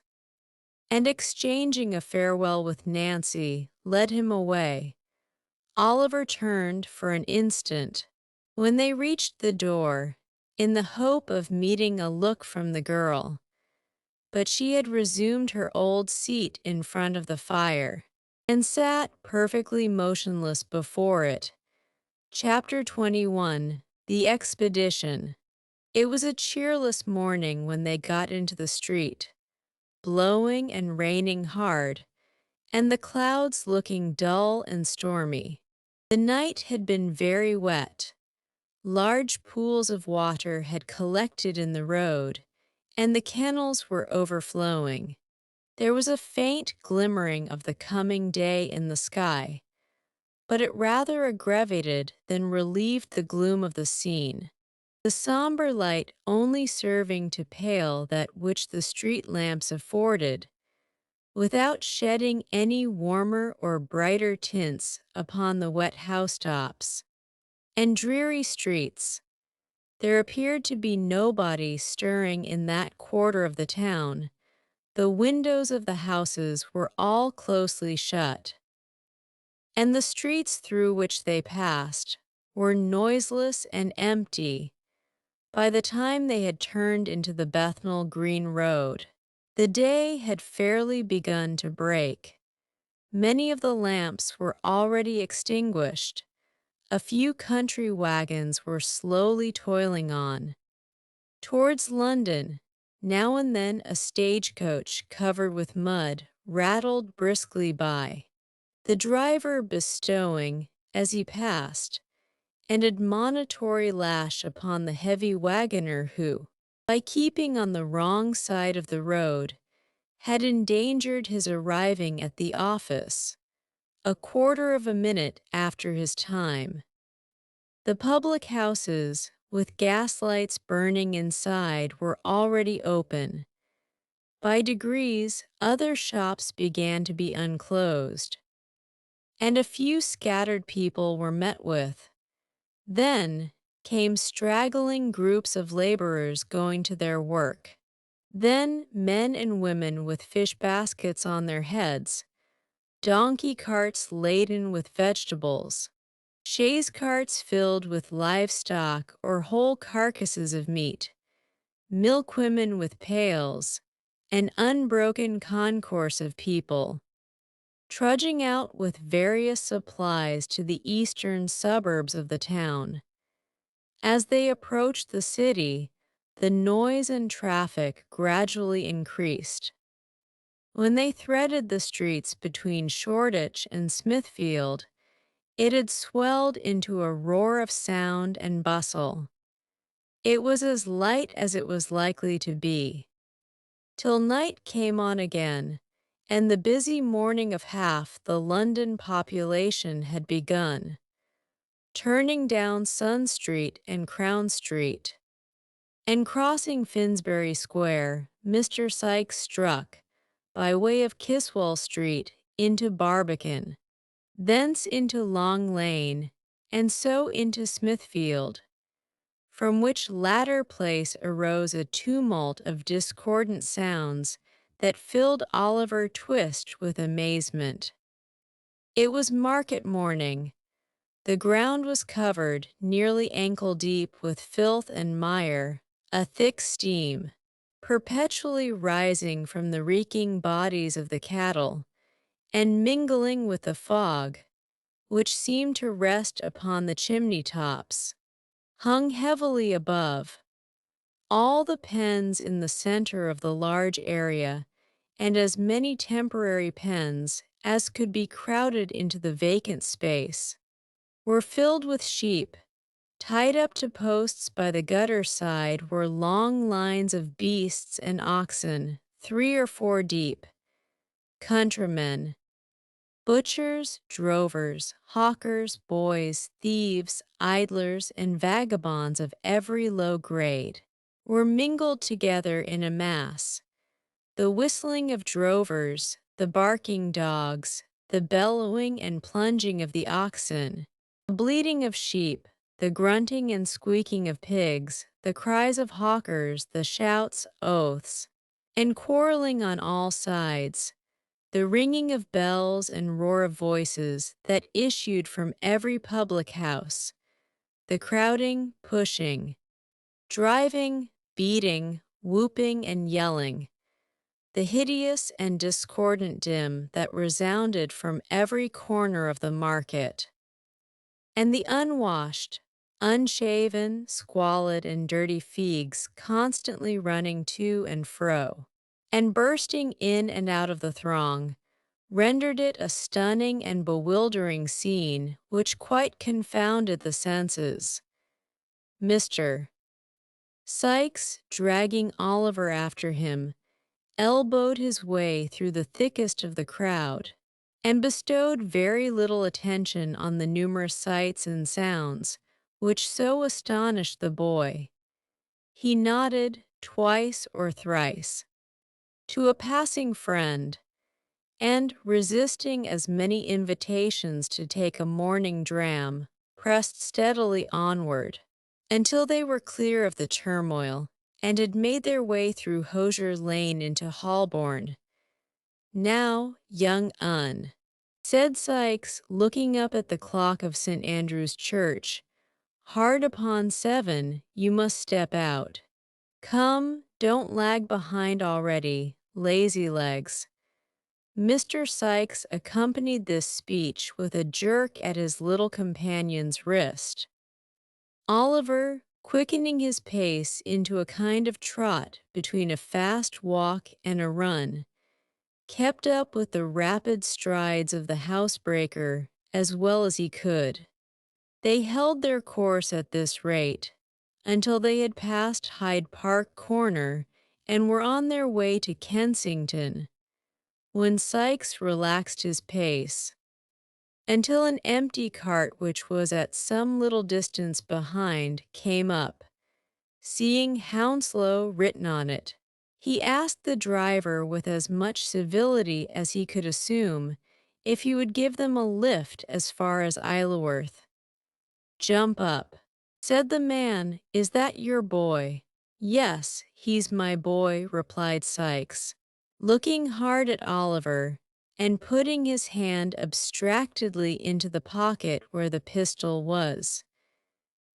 and exchanging a farewell with Nancy, led him away. Oliver turned for an instant when they reached the door, in the hope of meeting a look from the girl, but she had resumed her old seat in front of the fire and sat perfectly motionless before it. Chapter 21. The Expedition. It was a cheerless morning when they got into the street, blowing and raining hard, and the clouds looking dull and stormy. The night had been very wet. Large pools of water had collected in the road, and the kennels were overflowing. There was a faint glimmering of the coming day in the sky, but it rather aggravated than relieved the gloom of the scene, the somber light only serving to pale that which the street lamps afforded, without shedding any warmer or brighter tints upon the wet housetops and dreary streets. There appeared to be nobody stirring in that quarter of the town. The windows of the houses were all closely shut, and the streets through which they passed were noiseless and empty by the time they had turned into the Bethnal Green Road. The day had fairly begun to break. Many of the lamps were already extinguished. A few country wagons were slowly toiling on towards London. Now and then a stagecoach covered with mud rattled briskly by, the driver bestowing, as he passed, an admonitory lash upon the heavy wagoner who, by keeping on the wrong side of the road, had endangered his arriving at the office a quarter of a minute after his time. The public houses, with gas lights burning inside, were already open. By degrees, other shops began to be unclosed, and a few scattered people were met with. Then came straggling groups of laborers going to their work. Then men and women with fish baskets on their heads, donkey carts laden with vegetables, chaise carts filled with livestock or whole carcasses of meat, milkwomen with pails, an unbroken concourse of people, trudging out with various supplies to the eastern suburbs of the town. As they approached the city, the noise and traffic gradually increased. When they threaded the streets between Shoreditch and Smithfield, it had swelled into a roar of sound and bustle. It was as light as it was likely to be, till night came on again, and the busy morning of half the London population had begun, turning down Sun Street and Crown Street, and crossing Finsbury Square. Mr. Sykes struck, by way of Kiswell Street, into Barbican, thence into Long Lane, and so into Smithfield, from which latter place arose a tumult of discordant sounds that filled Oliver Twist with amazement. It was market morning. The ground was covered, nearly ankle deep, with filth and mire, a thick steam, perpetually rising from the reeking bodies of the cattle, and mingling with the fog, which seemed to rest upon the chimney tops, hung heavily above. All the pens in the center of the large area, and as many temporary pens as could be crowded into the vacant space, were filled with sheep. Tied up to posts by the gutter side were long lines of beasts and oxen, 3 or 4 deep. Countrymen, butchers, drovers, hawkers, boys, thieves, idlers, and vagabonds of every low grade were mingled together in a mass. The whistling of drovers, the barking dogs, the bellowing and plunging of the oxen, the bleating of sheep, the grunting and squeaking of pigs, the cries of hawkers, the shouts, oaths, and quarreling on all sides, the ringing of bells and roar of voices that issued from every public house, the crowding, pushing, driving, beating, whooping, and yelling, the hideous and discordant din that resounded from every corner of the market, and the unwashed, unshaven, squalid, and dirty feegs constantly running to and fro, and bursting in and out of the throng, rendered it a stunning and bewildering scene which quite confounded the senses. Mr. Sikes, dragging Oliver after him, elbowed his way through the thickest of the crowd, and bestowed very little attention on the numerous sights and sounds which so astonished the boy. He nodded twice or thrice to a passing friend, and, resisting as many invitations to take a morning dram, pressed steadily onward, until they were clear of the turmoil, and had made their way through Hosier's Lane into Holborn. "Now, young Un," said Sikes, looking up at the clock of St. Andrew's Church, "hard upon 7, you must step out. Come, don't lag behind already, lazy legs." Mr. Sikes accompanied this speech with a jerk at his little companion's wrist. Oliver, quickening his pace into a kind of trot between a fast walk and a run, kept up with the rapid strides of the housebreaker as well as he could. They held their course at this rate until they had passed Hyde Park Corner and were on their way to Kensington, when Sikes relaxed his pace, until an empty cart which was at some little distance behind came up. Seeing Hounslow written on it, he asked the driver with as much civility as he could assume if he would give them a lift as far as Isleworth. "Jump up," said the man. "Is that your boy?" "Yes, he's my boy," replied Sikes, looking hard at Oliver, and putting his hand abstractedly into the pocket where the pistol was.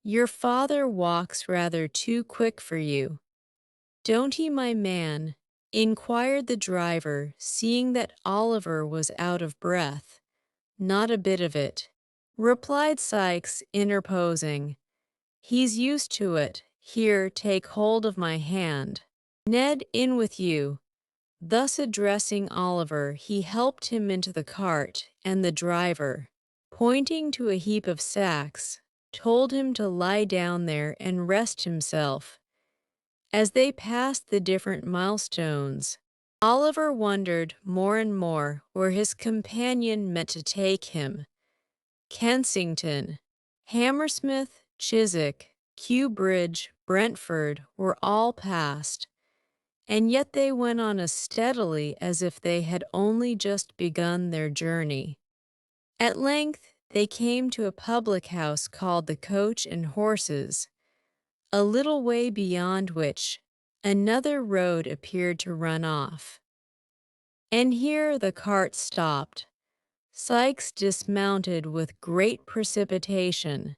"Your father walks rather too quick for you, don't he, my man?" inquired the driver, seeing that Oliver was out of breath. "Not a bit of it," replied Sikes, interposing. "He's used to it. Here, take hold of my hand. Ned, in with you." Thus addressing Oliver, he helped him into the cart, and the driver, pointing to a heap of sacks, told him to lie down there and rest himself. As they passed the different milestones, Oliver wondered more and more where his companion meant to take him. Kensington, Hammersmith, Chiswick, Kew Bridge, Brentford were all passed, and yet they went on as steadily as if they had only just begun their journey. At length they came to a public house called the Coach and Horses, a little way beyond which another road appeared to run off. And here the cart stopped. Sikes dismounted with great precipitation,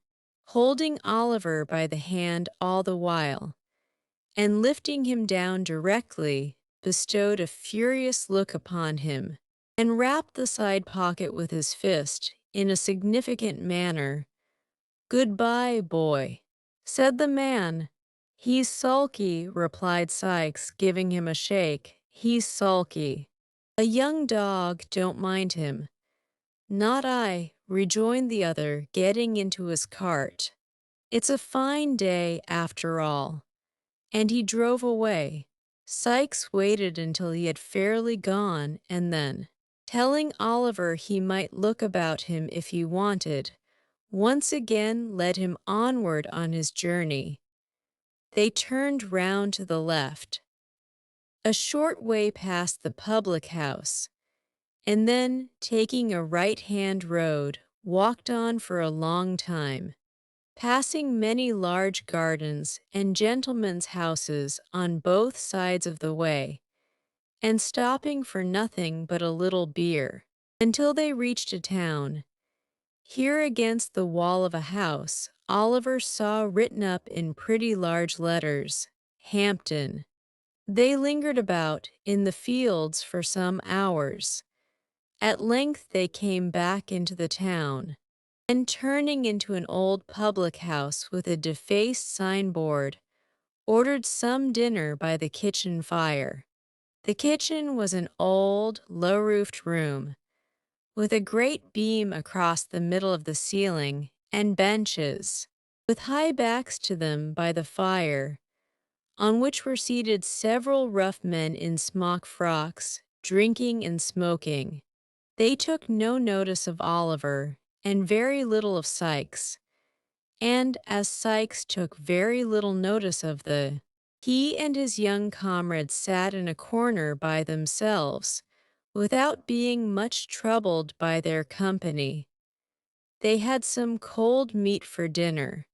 holding Oliver by the hand all the while, and lifting him down directly, bestowed a furious look upon him, and rapped the side pocket with his fist in a significant manner. "Good-bye, boy," said the man. "He's sulky," replied Sikes, giving him a shake. "He's sulky. A young dog, don't mind him." "Not I," rejoined the other, getting into his cart. "It's a fine day, after all." And he drove away. Sikes waited until he had fairly gone, and then, telling Oliver he might look about him if he wanted, once again led him onward on his journey. They turned round to the left, a short way past the public house, and then, taking a right-hand road, walked on for a long time, passing many large gardens and gentlemen's houses on both sides of the way, and stopping for nothing but a little beer, until they reached a town. Here against the wall of a house, Oliver saw written up in pretty large letters, Hampton. They lingered about in the fields for some hours. At length they came back into the town, and turning into an old public house with a defaced signboard, ordered some dinner by the kitchen fire. The kitchen was an old, low-roofed room, with a great beam across the middle of the ceiling, and benches, with high backs to them by the fire, on which were seated several rough men in smock frocks, drinking and smoking. They took no notice of Oliver, and very little of Sikes, and as Sikes took very little notice of he and his young comrade sat in a corner by themselves, without being much troubled by their company. They had some cold meat for dinner,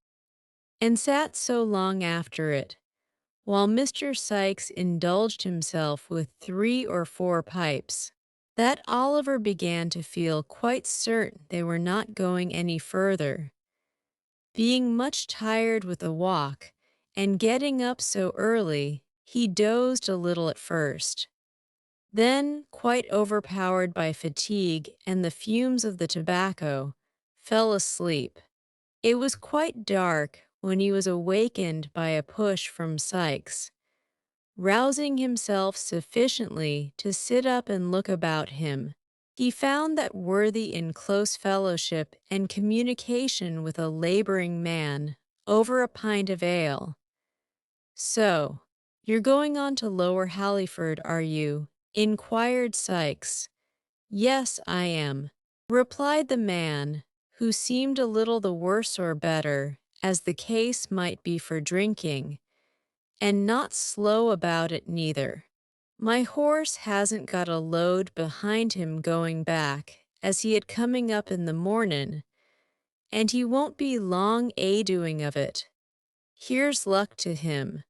and sat so long after it, while Mr. Sikes indulged himself with 3 or 4 pipes, that Oliver began to feel quite certain they were not going any further. Being much tired with the walk, and getting up so early, he dozed a little at first. Then, quite overpowered by fatigue and the fumes of the tobacco, fell asleep. It was quite dark when he was awakened by a push from Sikes. Rousing himself sufficiently to sit up and look about him, he found that worthy in close fellowship and communication with a laboring man over a pint of ale. "So, you're going on to Lower Halliford, are you?" inquired Sikes. "Yes, I am," replied the man, who seemed a little the worse or better, as the case might be for drinking, and not slow about it neither. "My horse hasn't got a load behind him going back, as he had coming up in the mornin', and he won't be long a-doing of it. Here's luck to him.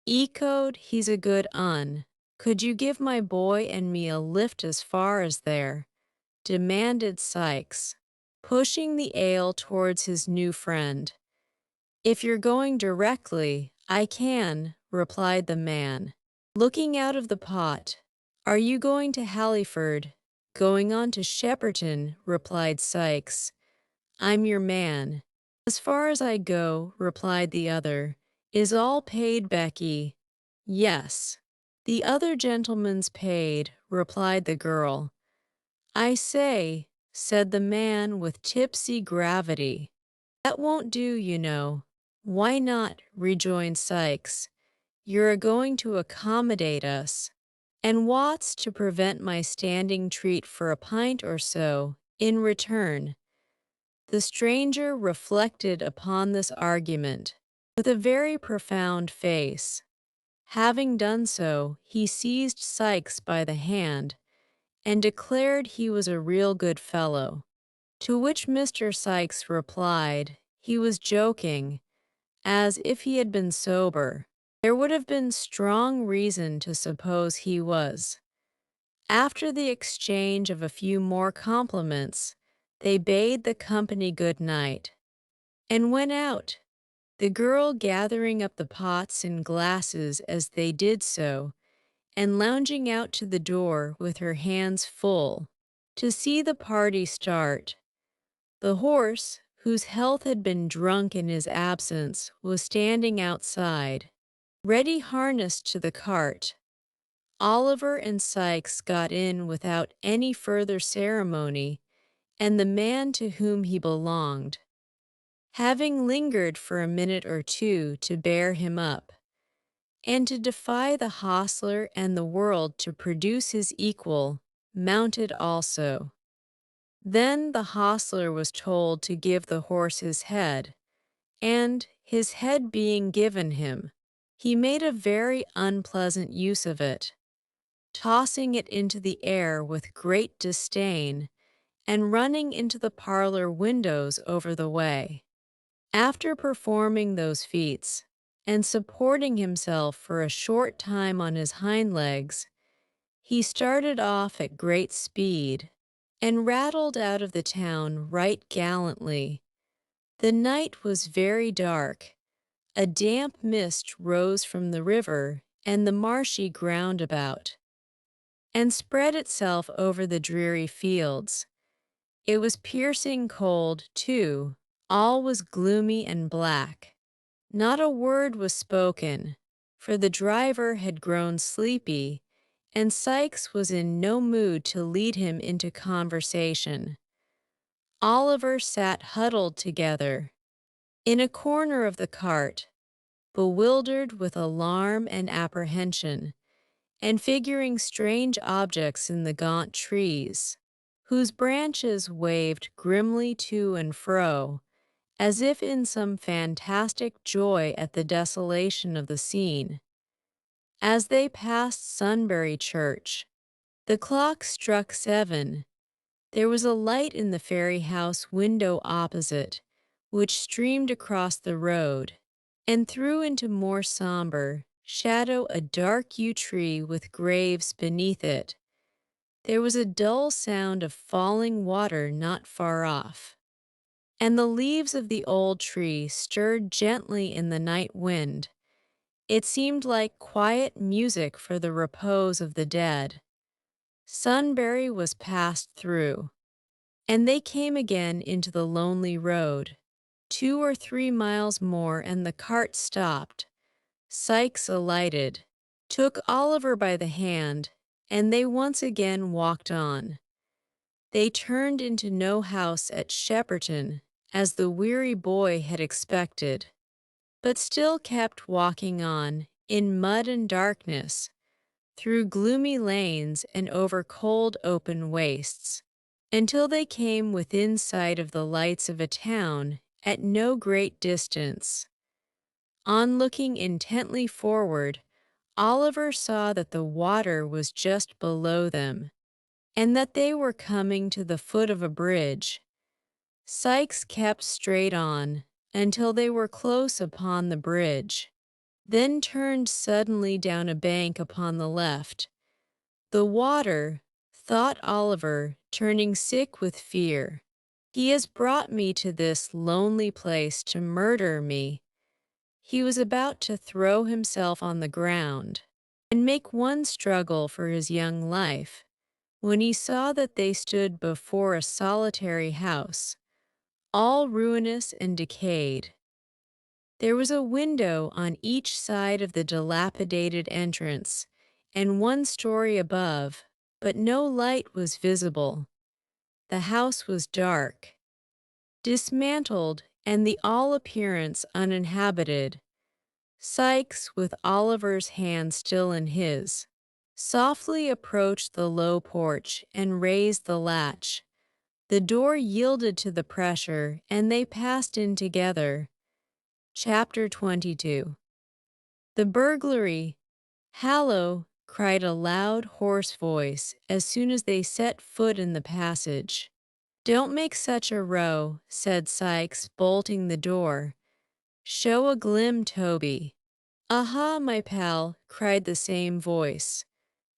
Ecode, he's a good un. Could you give my boy and me a lift as far as there?" demanded Sikes, pushing the ale towards his new friend. "If you're going directly, I can," replied the man, looking out of the pot. "Are you going to Halliford?" "Going on to Shepperton," replied Sikes. "I'm your man." "As far as I go," replied the other. "Is all paid, Becky?" "Yes." "The other gentleman's paid," replied the girl. "I say," said the man with tipsy gravity, "that won't do, you know." "Why not?" rejoined Sikes. "You're a-going to accommodate us, and what's to prevent my standing treat for a pint or so in return?" The stranger reflected upon this argument with a very profound face. Having done so, he seized Sikes by the hand and declared he was a real good fellow, to which Mr. Sikes replied he was joking, as if he had been sober. There would have been strong reason to suppose he was. After the exchange of a few more compliments, they bade the company good night, and went out, the girl gathering up the pots and glasses as they did so, and lounging out to the door with her hands full, to see the party start. The horse, whose health had been drunk in his absence, was standing outside, ready harnessed to the cart. Oliver and Sikes got in without any further ceremony, and the man to whom he belonged, having lingered for a minute or two to bear him up, and to defy the hostler and the world to produce his equal, mounted also. Then the hostler was told to give the horse his head, and, his head being given him, he made a very unpleasant use of it, tossing it into the air with great disdain, and running into the parlor windows over the way. After performing those feats, and supporting himself for a short time on his hind legs, He started off at great speed and rattled out of the town right gallantly. The night was very dark. A damp mist rose from the river and the marshy ground about, and spread itself over the dreary fields. It was piercing cold, too. All was gloomy and black. Not a word was spoken, for the driver had grown sleepy, and Sykes was in no mood to lead him into conversation. Oliver sat huddled together in a corner of the cart, bewildered with alarm and apprehension, and figuring strange objects in the gaunt trees, whose branches waved grimly to and fro, as if in some fantastic joy at the desolation of the scene. As they passed Sunbury Church, the clock struck 7. There was a light in the ferry house window opposite, which streamed across the road, and threw into more somber shadow a dark yew tree with graves beneath it. There was a dull sound of falling water not far off, and the leaves of the old tree stirred gently in the night wind. It seemed like quiet music for the repose of the dead. Sunbury was passed through, and they came again into the lonely road. 2 or 3 miles more and the cart stopped. Sykes alighted, took Oliver by the hand, and they once again walked on. They turned into no house at Shepperton, as the weary boy had expected, but still kept walking on, in mud and darkness, through gloomy lanes and over cold open wastes, until they came within sight of the lights of a town at no great distance. On looking intently forward, Oliver saw that the water was just below them, and that they were coming to the foot of a bridge. Sykes kept straight on until they were close upon the bridge, then turned suddenly down a bank upon the left. The water, thought Oliver, turning sick with fear. He has brought me to this lonely place to murder me. He was about to throw himself on the ground and make one struggle for his young life, when he saw that they stood before a solitary house, all ruinous and decayed. There was a window on each side of the dilapidated entrance, and one story above, but no light was visible. The house was dark, dismantled, and the all appearance uninhabited. Sykes, with Oliver's hand still in his, softly approached the low porch and raised the latch. The door yielded to the pressure, and they passed in together. Chapter 22. The burglary. "Hallo!" cried a loud, hoarse voice as soon as they set foot in the passage. "Don't make such a row," said Sykes, bolting the door. "Show a glim, Toby." "Aha, my pal," cried the same voice.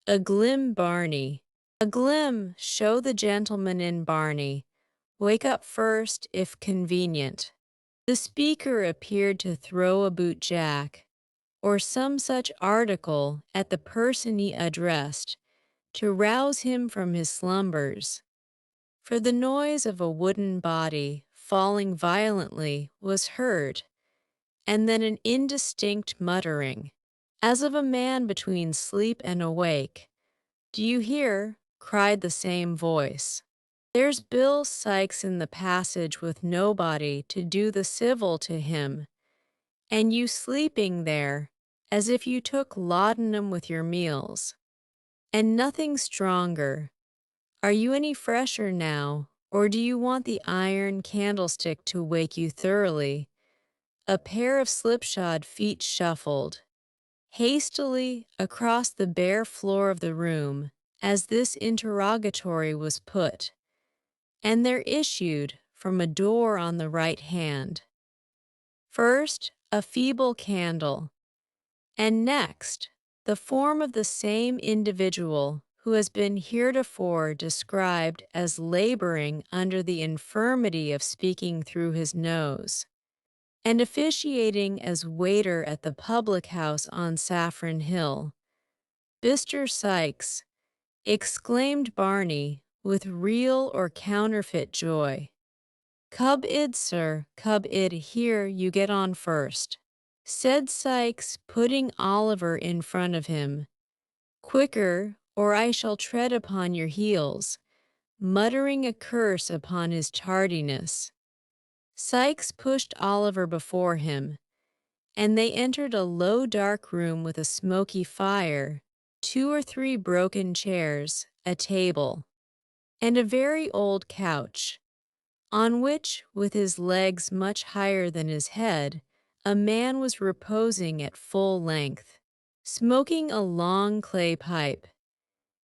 "A glim, Barney." "A glim, show the gentleman in, Barney. Wake up first, if convenient." The speaker appeared to throw a boot-jack, or some such article, at the person he addressed, to rouse him from his slumbers. For the noise of a wooden body falling violently was heard, and then an indistinct muttering, as of a man between sleep and awake. "Do you hear?" cried the same voice. "There's Bill Sykes in the passage with nobody to do the civil to him, and you sleeping there, as if you took laudanum with your meals, and nothing stronger. Are you any fresher now, or do you want the iron candlestick to wake you thoroughly?" A pair of slipshod feet shuffled hastily across the bare floor of the room as this interrogatory was put, and there issued from a door on the right hand, first a feeble candle, and next the form of the same individual who has been heretofore described as laboring under the infirmity of speaking through his nose, and officiating as waiter at the public house on Saffron Hill. "Mr. Sykes," exclaimed Barney, with real or counterfeit joy. "Cub id, sir, cub id, here you get on first," said Sykes, putting Oliver in front of him. "Quicker, or I shall tread upon your heels," muttering a curse upon his tardiness. Sykes pushed Oliver before him, and they entered a low dark room with a smoky fire, 2 or 3 broken chairs, a table, and a very old couch, on which, with his legs much higher than his head, a man was reposing at full length, smoking a long clay pipe.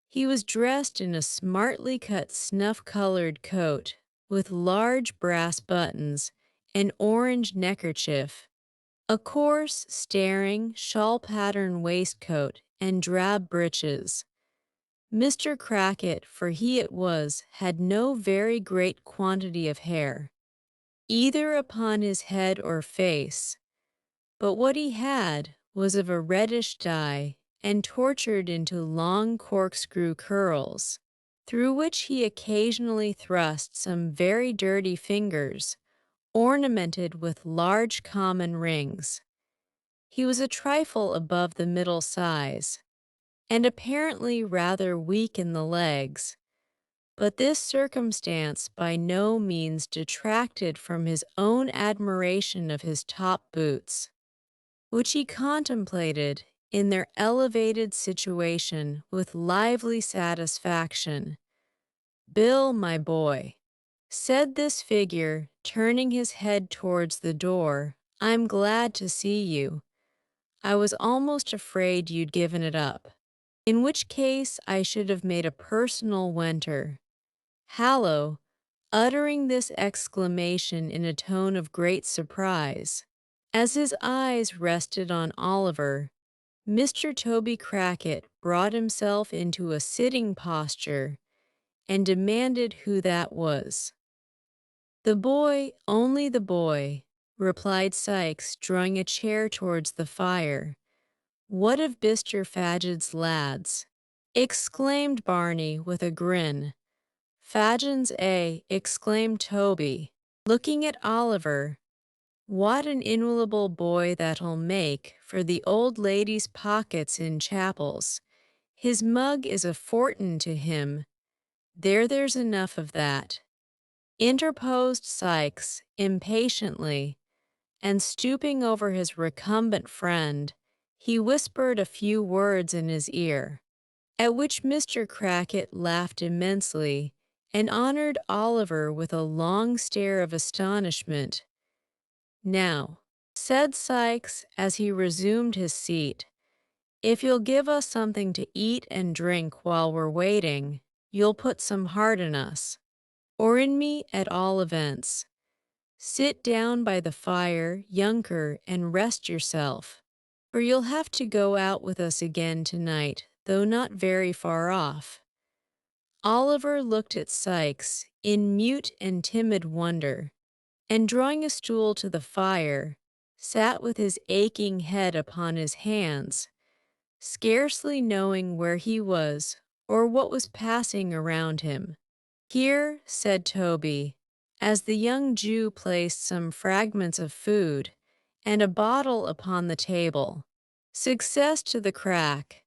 He was dressed in a smartly cut snuff-colored coat, with large brass buttons, an orange neckerchief, a coarse, staring, shawl-pattern waistcoat, and drab breeches. Mr. Crackit, for he it was, had no very great quantity of hair, either upon his head or face, but what he had was of a reddish dye, and tortured into long corkscrew curls, through which he occasionally thrust some very dirty fingers, ornamented with large common rings. He was a trifle above the middle size, and apparently rather weak in the legs, but this circumstance by no means detracted from his own admiration of his top boots, which he contemplated in their elevated situation with lively satisfaction. "Bill, my boy," said this figure, turning his head towards the door, "I'm glad to see you. I was almost afraid you'd given it up, in which case I should have made a personal wenter." Hallo, uttering this exclamation in a tone of great surprise, as his eyes rested on Oliver, Mr. Toby Crackit brought himself into a sitting posture and demanded who that was. "The boy, only the boy," replied Sykes, drawing a chair towards the fire. "What of Mr. Fadget's lads?" exclaimed Barney with a grin. "Fadgens, eh?" exclaimed Toby, looking at Oliver. "What an inwalable boy that'll make for the old lady's pockets in chapels. His mug is a fortin to him. There's enough of that," interposed Sykes, impatiently, and stooping over his recumbent friend, he whispered a few words in his ear, at which Mr. Crackit laughed immensely, and honored Oliver with a long stare of astonishment. "Now," said Sykes as he resumed his seat, "if you'll give us something to eat and drink while we're waiting, you'll put some heart in us, or in me at all events. Sit down by the fire, younker, and rest yourself, for you'll have to go out with us again tonight, though not very far off." Oliver looked at Sykes in mute and timid wonder, and drawing a stool to the fire, sat with his aching head upon his hands, scarcely knowing where he was or what was passing around him. "Here," said Toby, as the young Jew placed some fragments of food and a bottle upon the table. "Success to the crack."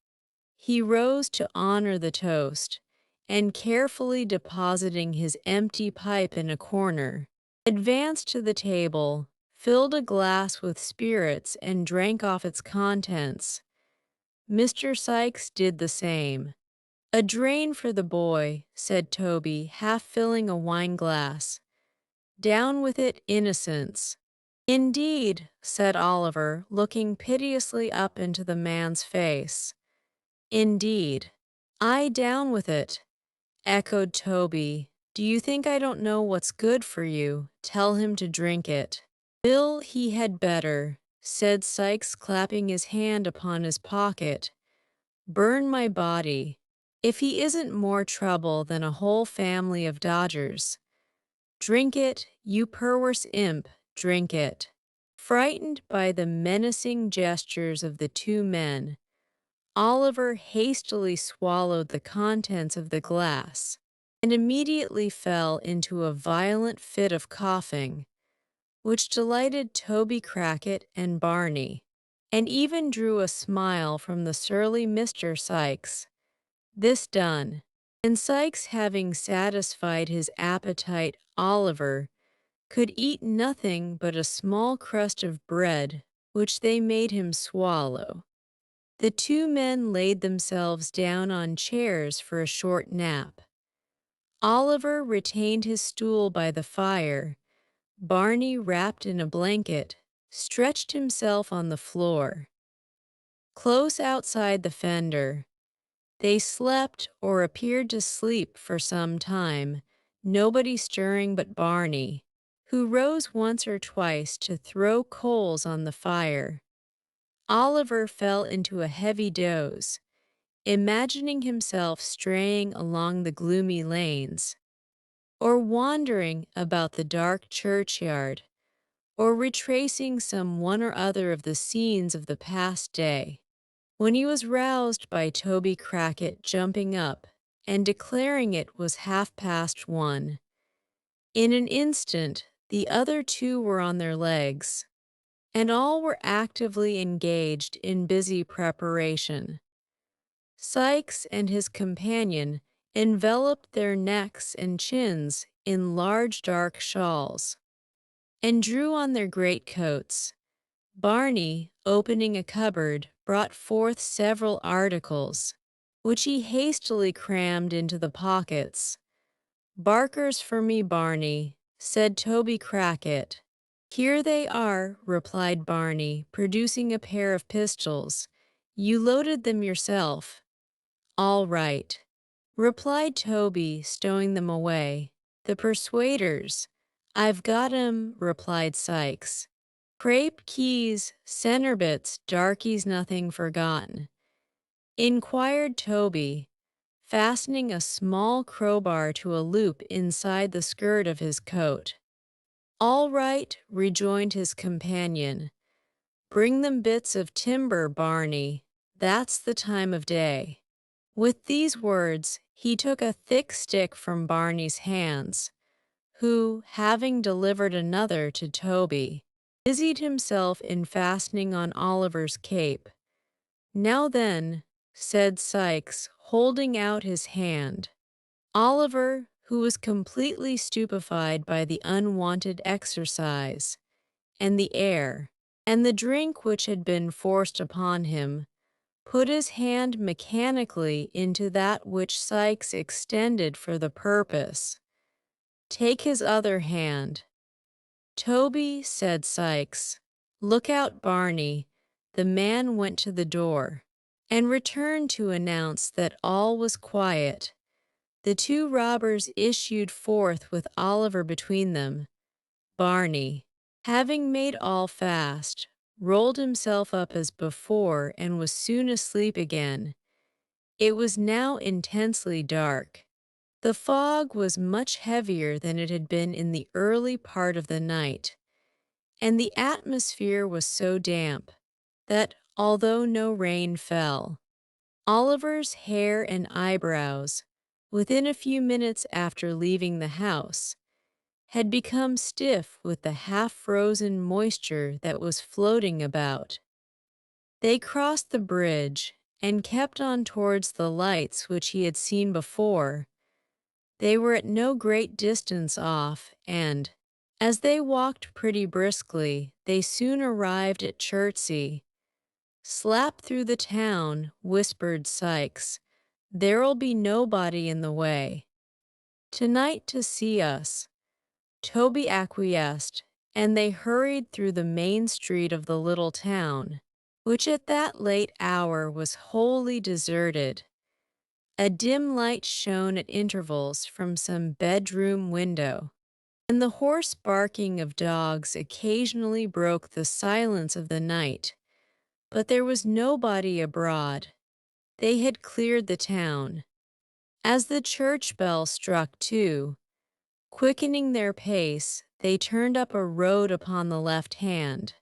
He rose to honor the toast, and carefully depositing his empty pipe in a corner, advanced to the table, filled a glass with spirits, and drank off its contents. Mr. Sykes did the same. "A drain for the boy," said Toby, half filling a wine-glass. "Down with it, innocence." "Indeed," said Oliver, looking piteously up into the man's face. "Indeed." "Aye, down with it," echoed Toby. "Do you think I don't know what's good for you? Tell him to drink it." "Bill, he had better," said Sykes, clapping his hand upon his pocket. "Burn my body. If he isn't more trouble than a whole family of dodgers, drink it, you perverse imp, drink it. Frightened by the menacing gestures of the two men, Oliver hastily swallowed the contents of the glass and immediately fell into a violent fit of coughing, which delighted Toby Crackit and Barney, and even drew a smile from the surly Mr. Sikes. This done, and Sikes having satisfied his appetite, Oliver could eat nothing but a small crust of bread, which they made him swallow. The two men laid themselves down on chairs for a short nap. Oliver retained his stool by the fire. Barney, wrapped in a blanket, stretched himself on the floor. Close outside the fender, they slept or appeared to sleep for some time, nobody stirring but Barney, who rose once or twice to throw coals on the fire. Oliver fell into a heavy doze, imagining himself straying along the gloomy lanes, or wandering about the dark churchyard, or retracing some one or other of the scenes of the past day, when he was roused by Toby Crackit jumping up and declaring it was 1:30. In an instant, the other two were on their legs, and all were actively engaged in busy preparation. Sikes and his companion enveloped their necks and chins in large dark shawls, and drew on their greatcoats. Barney, opening a cupboard, brought forth several articles, which he hastily crammed into the pockets. "Barkers for me, Barney," said Toby Crackit. "Here they are," replied Barney, producing a pair of pistols. "You loaded them yourself." "All right," replied Toby, stowing them away. "The persuaders." "I've got 'em," replied Sikes. "Crape keys, centerbits, darkies, nothing forgotten?" inquired Toby, fastening a small crowbar to a loop inside the skirt of his coat. "All right," rejoined his companion. "Bring them bits of timber, Barney. That's the time of day." With these words, he took a thick stick from Barney's hands, who, having delivered another to Toby, busied himself in fastening on Oliver's cape. "Now then," said Sikes, holding out his hand. Oliver, who was completely stupefied by the unwonted exercise, and the air, and the drink which had been forced upon him, put his hand mechanically into that which Sikes extended for the purpose. "Take his other hand." "Toby," said Sikes, "look out, Barney." The man went to the door, and returned to announce that all was quiet. The two robbers issued forth with Oliver between them. Barney, having made all fast, rolled himself up as before and was soon asleep again. It was now intensely dark. The fog was much heavier than it had been in the early part of the night, and the atmosphere was so damp that, although no rain fell, Oliver's hair and eyebrows, within a few minutes after leaving the house, had become stiff with the half-frozen moisture that was floating about. They crossed the bridge and kept on towards the lights which he had seen before. They were at no great distance off, and, as they walked pretty briskly, they soon arrived at Chertsey. "Slap through the town," whispered Sikes. "There'll be nobody in the way." "Tonight to see us," Toby acquiesced, and they hurried through the main street of the little town, which at that late hour was wholly deserted. A dim light shone at intervals from some bedroom window, and the hoarse barking of dogs occasionally broke the silence of the night. But there was nobody abroad. They had cleared the town. As the church bell struck 2, quickening their pace, they turned up a road upon the left hand.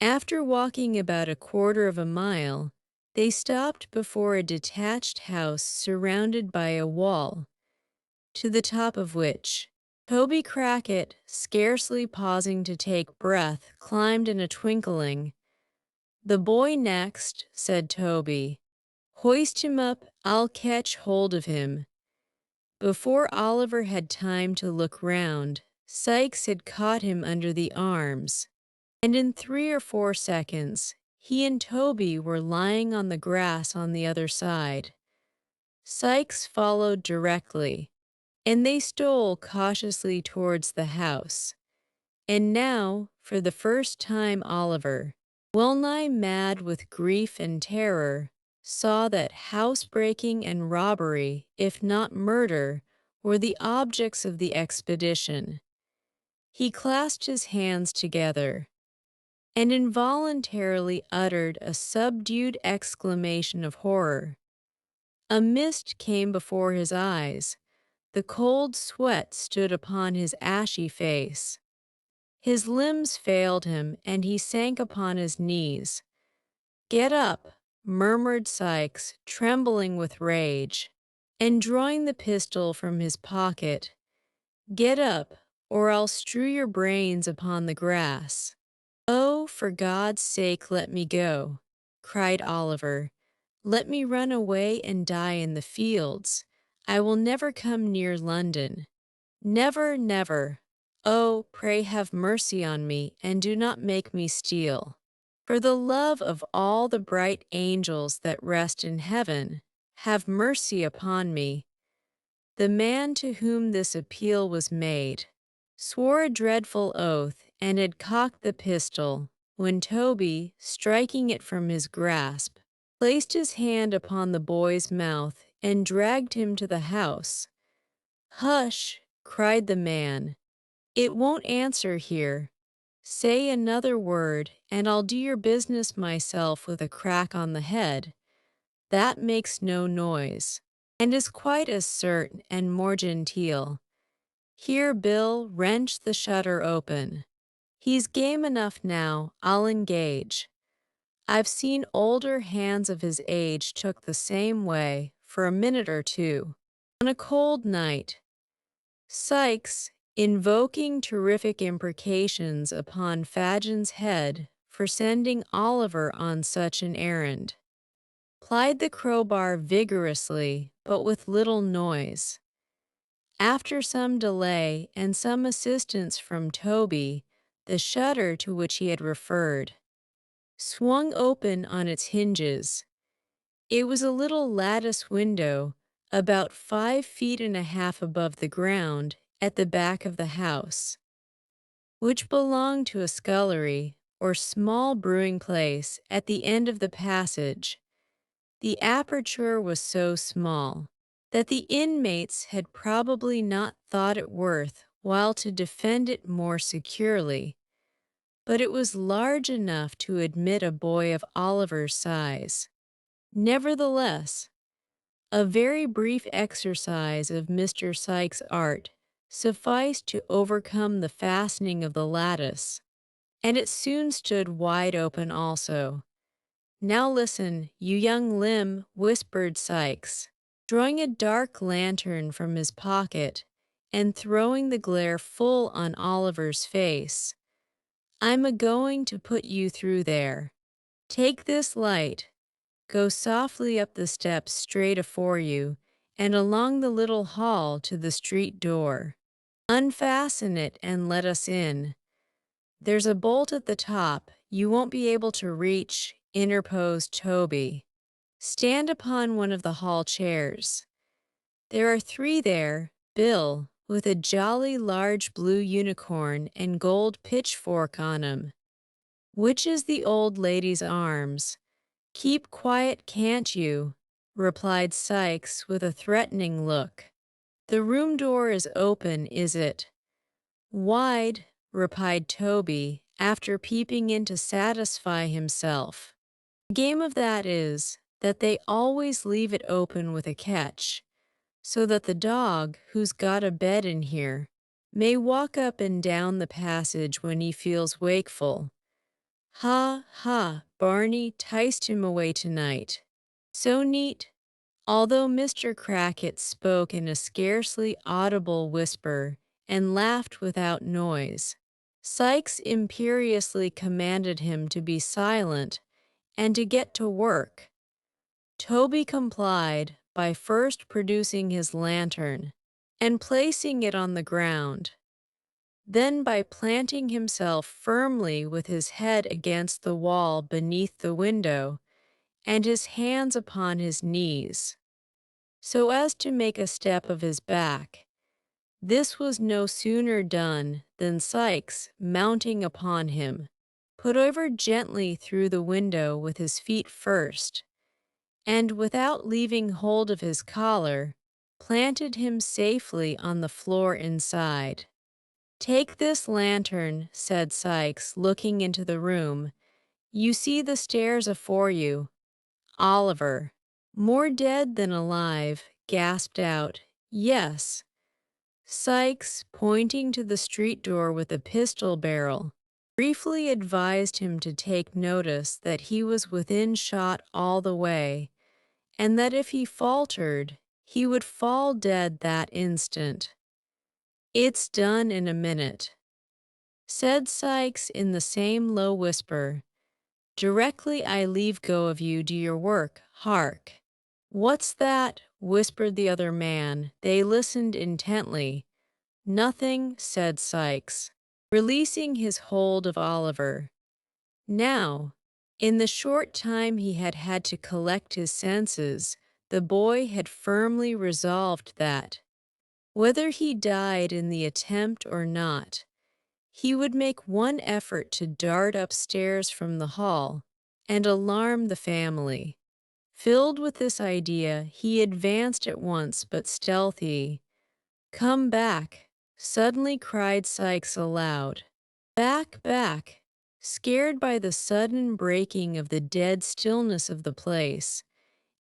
After walking about a quarter of a mile, they stopped before a detached house surrounded by a wall, to the top of which Toby Crackit, scarcely pausing to take breath, climbed in a twinkling. "The boy next," said Toby. "Hoist him up, I'll catch hold of him." Before Oliver had time to look round, Sikes had caught him under the arms, and in 3 or 4 seconds he and Toby were lying on the grass on the other side. Sikes followed directly, and they stole cautiously towards the house. And now, for the first time, Oliver, well-nigh mad with grief and terror, saw that housebreaking and robbery, if not murder, were the objects of the expedition. He clasped his hands together, and involuntarily uttered a subdued exclamation of horror. A mist came before his eyes. The cold sweat stood upon his ashy face. His limbs failed him, and he sank upon his knees. "Get up," murmured Sikes, trembling with rage, and drawing the pistol from his pocket. "Get up, or I'll strew your brains upon the grass." "Oh, for God's sake, let me go," cried Oliver. "Let me run away and die in the fields. I will never come near London. Never, never. Oh, pray have mercy on me, and do not make me steal. For the love of all the bright angels that rest in heaven, have mercy upon me." The man to whom this appeal was made swore a dreadful oath and had cocked the pistol, when Toby, striking it from his grasp, placed his hand upon the boy's mouth and dragged him to the house. "Hush!" cried the man. "It won't answer here. Say another word, and I'll do your business myself with a crack on the head. That makes no noise, and is quite as certain and more genteel. Here, Bill, wrench the shutter open. He's game enough now, I'll engage. I've seen older hands of his age took the same way, for a minute or two, on a cold night." Sikes, invoking terrific imprecations upon Fagin's head for sending Oliver on such an errand, plied the crowbar vigorously but with little noise. After some delay and some assistance from Toby, the shutter to which he had referred swung open on its hinges. It was a little lattice window about 5 feet and a half above the ground at the back of the house, which belonged to a scullery or small brewing place at the end of the passage. The aperture was so small that the inmates had probably not thought it worth while to defend it more securely, but it was large enough to admit a boy of Oliver's size. Nevertheless, a very brief exercise of Mr. Sikes' art sufficed to overcome the fastening of the lattice, and it soon stood wide open also. "Now listen, you young limb," whispered Sikes, drawing a dark lantern from his pocket and throwing the glare full on Oliver's face. "I'm a-going to put you through there. Take this light. Go softly up the steps straight afore you, and along the little hall to the street door. Unfasten it and let us in. There's a bolt at the top you won't be able to reach," interposed Toby. "Stand upon one of the hall chairs. There are 3 there, Bill, with a jolly large blue unicorn and gold pitchfork on 'em. Which is the old lady's arms? Keep quiet, can't you?" replied Sikes with a threatening look. "The room door is open, is it?" "Wide," replied Toby, after peeping in to satisfy himself. "The game of that is, that they always leave it open with a catch. so that the dog, who's got a bed in here, may walk up and down the passage when he feels wakeful. Ha, ha, Barney 'ticed him away tonight. So neat. Although Mr. Crackit spoke in a scarcely audible whisper and laughed without noise, Sikes imperiously commanded him to be silent and to get to work. Toby complied by first producing his lantern and placing it on the ground, then by planting himself firmly with his head against the wall beneath the window and his hands upon his knees, so as to make a step of his back. This was no sooner done than Sikes, mounting upon him, put over gently through the window with his feet first, and without leaving hold of his collar, planted him safely on the floor inside. "Take this lantern," said Sikes, looking into the room. "You see the stairs afore you." Oliver, more dead than alive, gasped out, "Yes." Sikes, pointing to the street door with a pistol barrel, briefly advised him to take notice that he was within shot all the way, and that if he faltered, he would fall dead that instant. "It's done in a minute," said Sikes in the same low whisper. "Directly I leave go of you, do your work. Hark!" "What's that?" whispered the other man. They listened intently. "Nothing," said Sikes, releasing his hold of Oliver. Now, in the short time he had had to collect his senses, the boy had firmly resolved that, whether he died in the attempt or not, he would make one effort to dart upstairs from the hall and alarm the family. Filled with this idea, he advanced at once, but stealthy. "Come back," suddenly cried Sikes aloud. "Back, back," scared by the sudden breaking of the dead stillness of the place,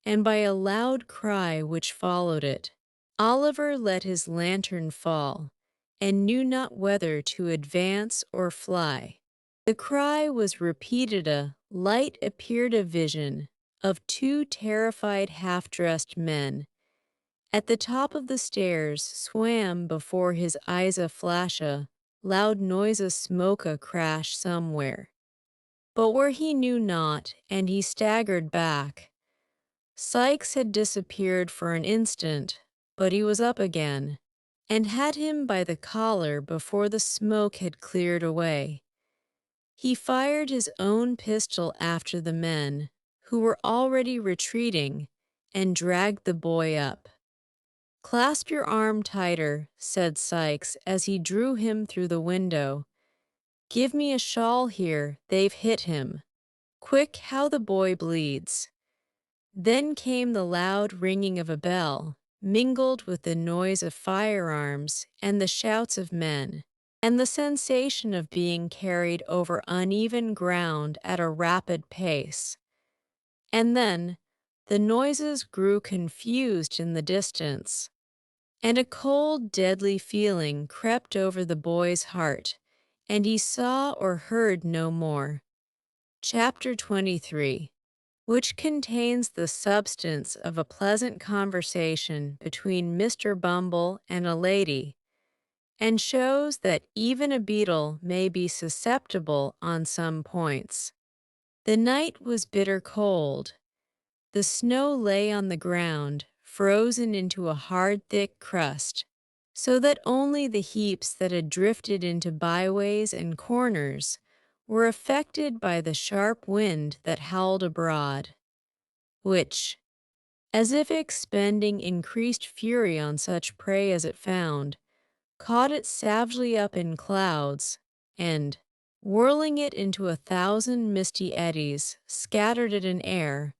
and by a loud cry which followed it. Oliver let his lantern fall, and knew not whether to advance or fly. The cry was repeated. A light appeared, a vision of two terrified half-dressed men. At the top of the stairs swam before his eyes a flash, a loud noise, a smoke, a crash somewhere, but where he knew not, and he staggered back. Sikes had disappeared for an instant, but he was up again, and had him by the collar before the smoke had cleared away. He fired his own pistol after the men, who were already retreating, and dragged the boy up. "Clasp your arm tighter," said Sikes as he drew him through the window. "Give me a shawl here, they've hit him. Quick, how the boy bleeds." Then came the loud ringing of a bell, mingled with the noise of firearms and the shouts of men, and the sensation of being carried over uneven ground at a rapid pace. And then the noises grew confused in the distance, and a cold, deadly feeling crept over the boy's heart, and he saw or heard no more. Chapter 23, which contains the substance of a pleasant conversation between Mr. Bumble and a lady, and shows that even a beetle may be susceptible on some points. The night was bitter cold. The snow lay on the ground, frozen into a hard, thick crust, so that only the heaps that had drifted into byways and corners were affected by the sharp wind that howled abroad, which, as if expending increased fury on such prey as it found, caught it savagely up in clouds, and, whirling it into 1,000 misty eddies, scattered it in air.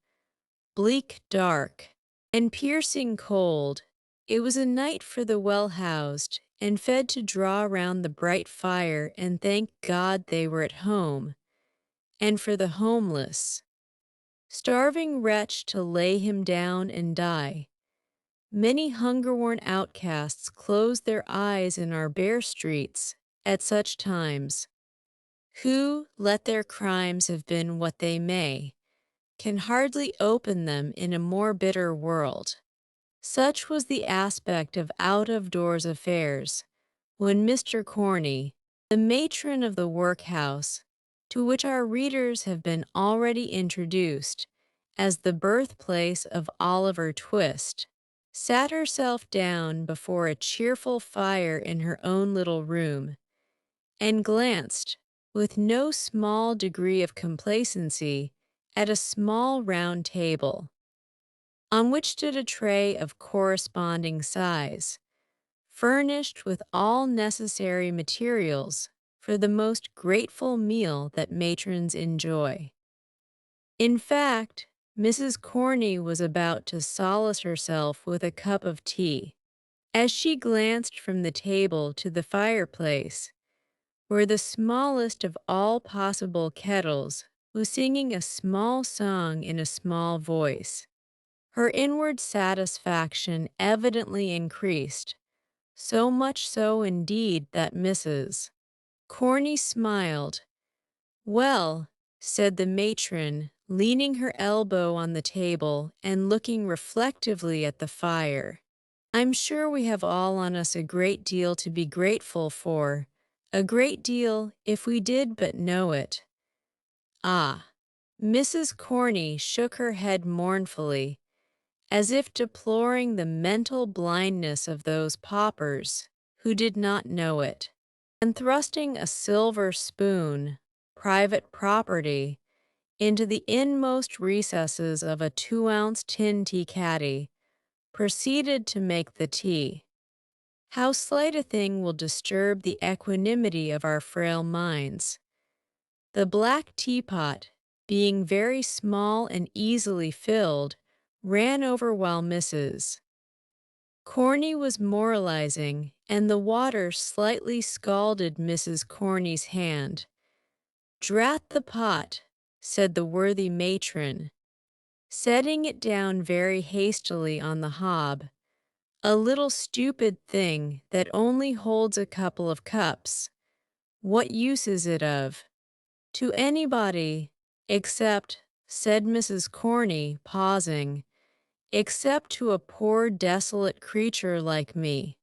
Bleak, dark, and piercing cold, it was a night for the well-housed and fed to draw round the bright fire and thank God they were at home, and for the homeless, starving wretch to lay him down and die. Many hunger-worn outcasts close their eyes in our bare streets at such times, who, let their crimes have been what they may, can hardly open them in a more bitter world. Such was the aspect of out-of-doors affairs when Mr. Corney, the matron of the workhouse, to which our readers have been already introduced as the birthplace of Oliver Twist, sat herself down before a cheerful fire in her own little room, and glanced, with no small degree of complacency, at a small round table, on which stood a tray of corresponding size, furnished with all necessary materials for the most grateful meal that matrons enjoy. In fact, Mrs. Corney was about to solace herself with a cup of tea, as she glanced from the table to the fireplace, where the smallest of all possible kettles was singing a small song in a small voice. Her inward satisfaction evidently increased, so much so indeed that Mrs. Corney smiled. "Well," said the matron, leaning her elbow on the table and looking reflectively at the fire, "I'm sure we have all on us a great deal to be grateful for, a great deal if we did but know it." Ah! Mrs. Corney shook her head mournfully, as if deploring the mental blindness of those paupers who did not know it, and thrusting a silver spoon, private property, into the inmost recesses of a 2-ounce tin tea-caddy, proceeded to make the tea. How slight a thing will disturb the equanimity of our frail minds! The black teapot, being very small and easily filled, ran over while Mrs. Corney was moralizing, and the water slightly scalded Mrs. Corney's hand. "Drat the pot," said the worthy matron, setting it down very hastily on the hob. "A little stupid thing that only holds a couple of cups. What use is it of? To anybody, except," said Mrs. Corney, pausing, "except to a poor desolate creature like me.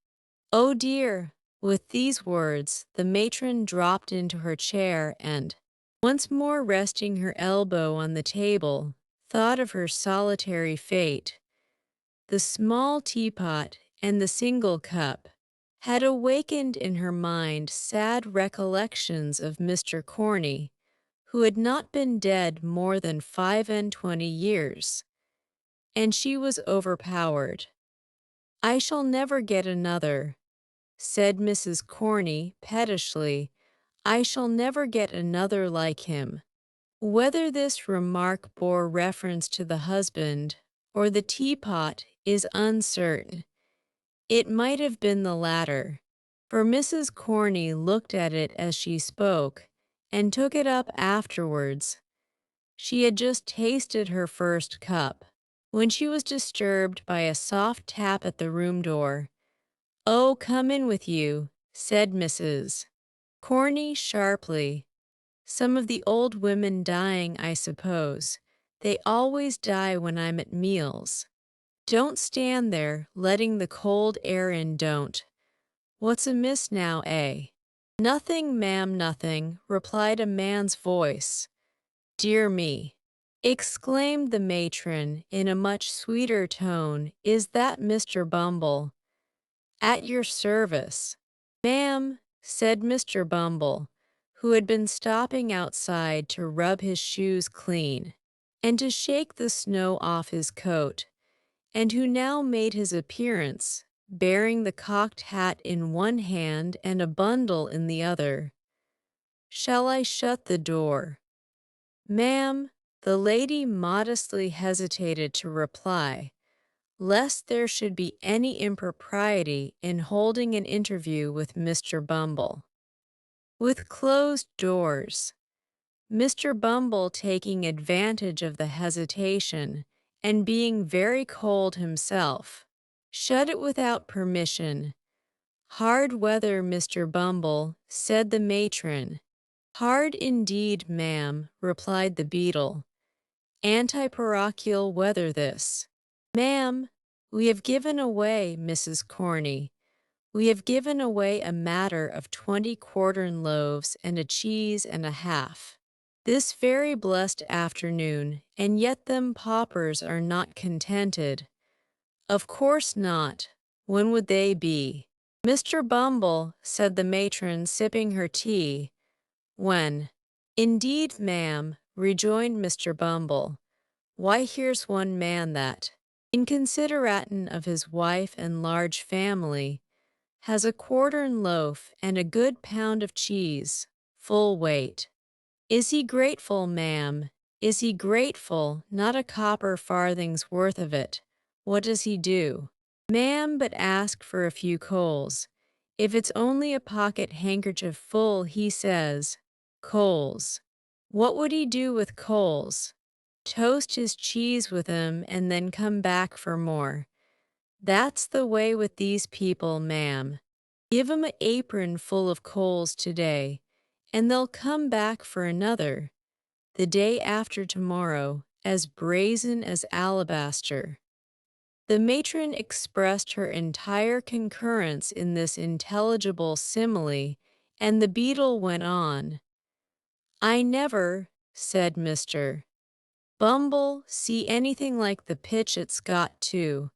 Oh dear!" With these words, the matron dropped into her chair and, once more resting her elbow on the table, thought of her solitary fate. The small teapot and the single cup had awakened in her mind sad recollections of Mr. Corney, who had not been dead more than 25 years, and she was overpowered. "I shall never get another," said Mrs. Corney pettishly. "I shall never get another like him." Whether this remark bore reference to the husband or the teapot is uncertain. It might have been the latter, for Mrs. Corney looked at it as she spoke and took it up afterwards. She had just tasted her first cup, when she was disturbed by a soft tap at the room door. "Oh, come in with you," said Mrs. Corney sharply. "Some of the old women dying, I suppose. They always die when I'm at meals. Don't stand there, letting the cold air in, don't. What's amiss now, eh?" "Nothing, ma'am, nothing," replied a man's voice. "Dear me!" exclaimed the matron in a much sweeter tone, "is that Mr. Bumble?" "At your service, ma'am," said Mr. Bumble, who had been stopping outside to rub his shoes clean and to shake the snow off his coat, and who now made his appearance, bearing the cocked hat in one hand and a bundle in the other. "Shall I shut the door?" "Ma'am," the lady modestly hesitated to reply, lest there should be any impropriety in holding an interview with Mr. Bumble. With closed doors, Mr. Bumble, taking advantage of the hesitation, and being very cold himself, Shut it without permission. Hard weather, Mr. Bumble, said the matron. Hard indeed, ma'am, replied the beetle. Anti-parochial weather this. Ma'am, we have given away, Mrs. Corney. We have given away a matter of 20 quartern loaves and a cheese and a half. This very blessed afternoon, and yet them paupers are not contented. Of course not. When would they be? Mr. Bumble, said the matron, sipping her tea. When? Indeed, ma'am, rejoined Mr. Bumble. Why, here's one man that, in consideratin of his wife and large family, has a quartern loaf and a good pound of cheese, full weight. Is he grateful, ma'am? Is he grateful? Not a copper farthing's worth of it. What does he do? Ma'am, but ask for a few coals. If it's only a pocket handkerchief full, he says, coals. What would he do with coals? Toast his cheese with 'em and then come back for more. That's the way with these people, ma'am. Give 'em an apron full of coals today, and they'll come back for another, the day after tomorrow, as brazen as alabaster. The matron expressed her entire concurrence in this intelligible simile, and the beetle went on. I never, said Mr. Bumble, see anything like the pitch it's got to.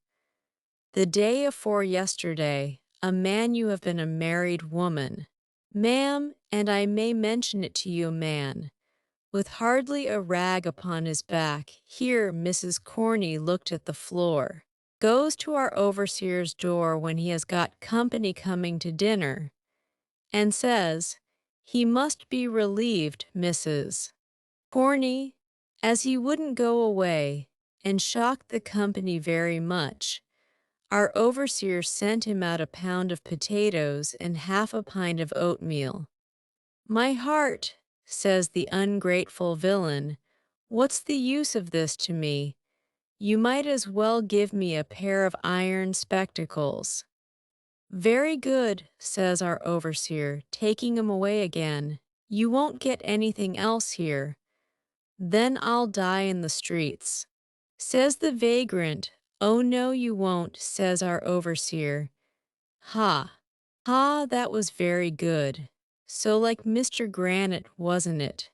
The day afore yesterday, a man you have been a married woman, ma'am, and I may mention it to you, a man, with hardly a rag upon his back. Here Mrs. Corney looked at the floor. Goes to our overseer's door when he has got company coming to dinner, and says, he must be relieved, Mrs. Corney, as he wouldn't go away, and shocked the company very much. Our overseer sent him out a pound of potatoes and half a pint of oatmeal. My heart, says the ungrateful villain, what's the use of this to me? You might as well give me a pair of iron spectacles. Very good, says our overseer, taking him away again. You won't get anything else here. Then I'll die in the streets. Says the vagrant, oh no you won't, says our overseer. Ha! Ha, that was very good. So like Mr. Granite, wasn't it?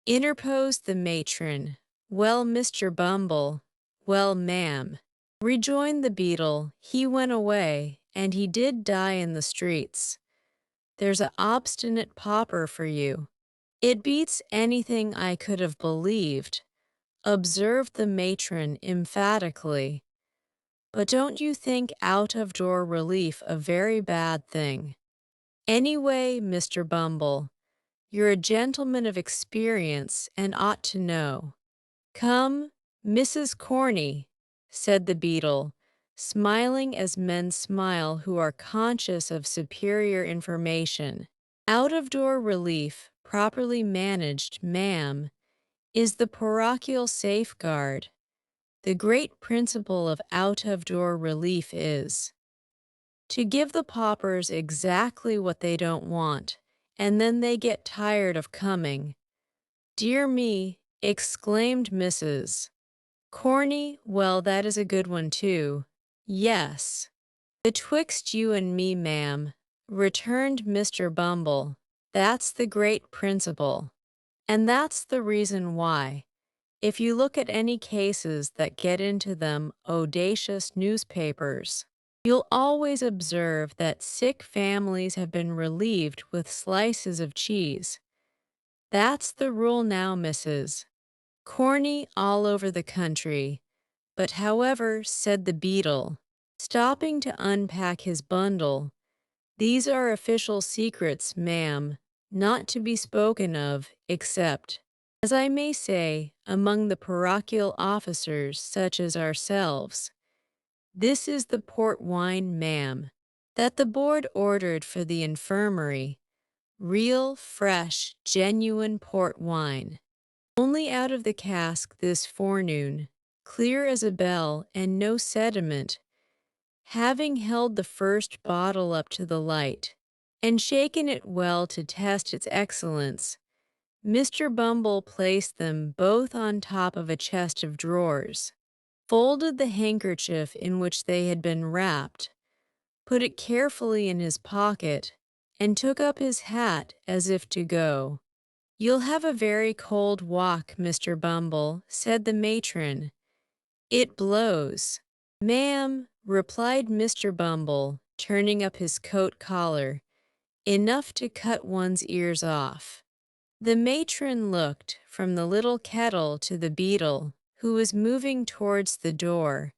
Interposed the matron. Well, Mr. Bumble. Well, ma'am. Rejoined the beetle. He went away, and he did die in the streets. There's a obstinate pauper for you. It beats anything I could have believed, observed the matron emphatically. But don't you think out-of-door relief a very bad thing? Anyway, Mr. Bumble, you're a gentleman of experience and ought to know. Come, Mrs. Corney, said the beetle, smiling as men smile who are conscious of superior information. Out-of-door relief, properly managed, ma'am, is the parochial safeguard. The great principle of out-of-door relief is to give the paupers exactly what they don't want, and then they get tired of coming. Dear me, exclaimed Mrs. Corney, well, that is a good one too. Yes. Betwixt you and me, ma'am, returned Mr. Bumble, that's the great principle. And that's the reason why, if you look at any cases that get into them audacious newspapers, you'll always observe that sick families have been relieved with slices of cheese. That's the rule now, Mrs. Corney, all over the country. But however, said the beetle, stopping to unpack his bundle, these are official secrets, ma'am, not to be spoken of, except, as I may say, among the parochial officers such as ourselves. This is the port wine, ma'am, that the board ordered for the infirmary. Real, fresh, genuine port wine. Only out of the cask this forenoon, clear as a bell and no sediment. Having held the first bottle up to the light and shaken it well to test its excellence, Mr. Bumble placed them both on top of a chest of drawers, folded the handkerchief in which they had been wrapped, put it carefully in his pocket, and took up his hat as if to go. "You'll have a very cold walk, Mr. Bumble," said the matron. "It blows." "Ma'am," replied Mr. Bumble, turning up his coat collar, "enough to cut one's ears off." The matron looked from the little kettle to the beetle, who was moving towards the door,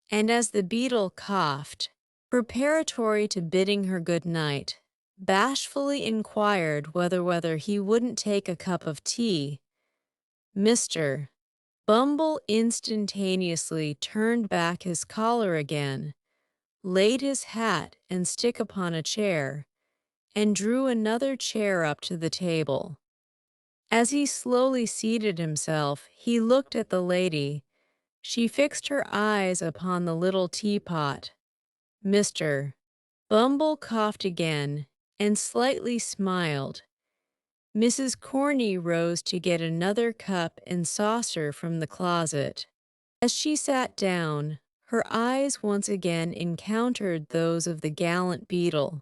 and as the beetle coughed, preparatory to bidding her good night, bashfully inquired whether he wouldn't take a cup of tea. Mr. Bumble instantaneously turned back his collar again, laid his hat and stick upon a chair, and drew another chair up to the table. As he slowly seated himself, he looked at the lady. She fixed her eyes upon the little teapot. Mr. Bumble coughed again and slightly smiled. Mrs. Corney rose to get another cup and saucer from the closet. As she sat down, her eyes once again encountered those of the gallant beetle.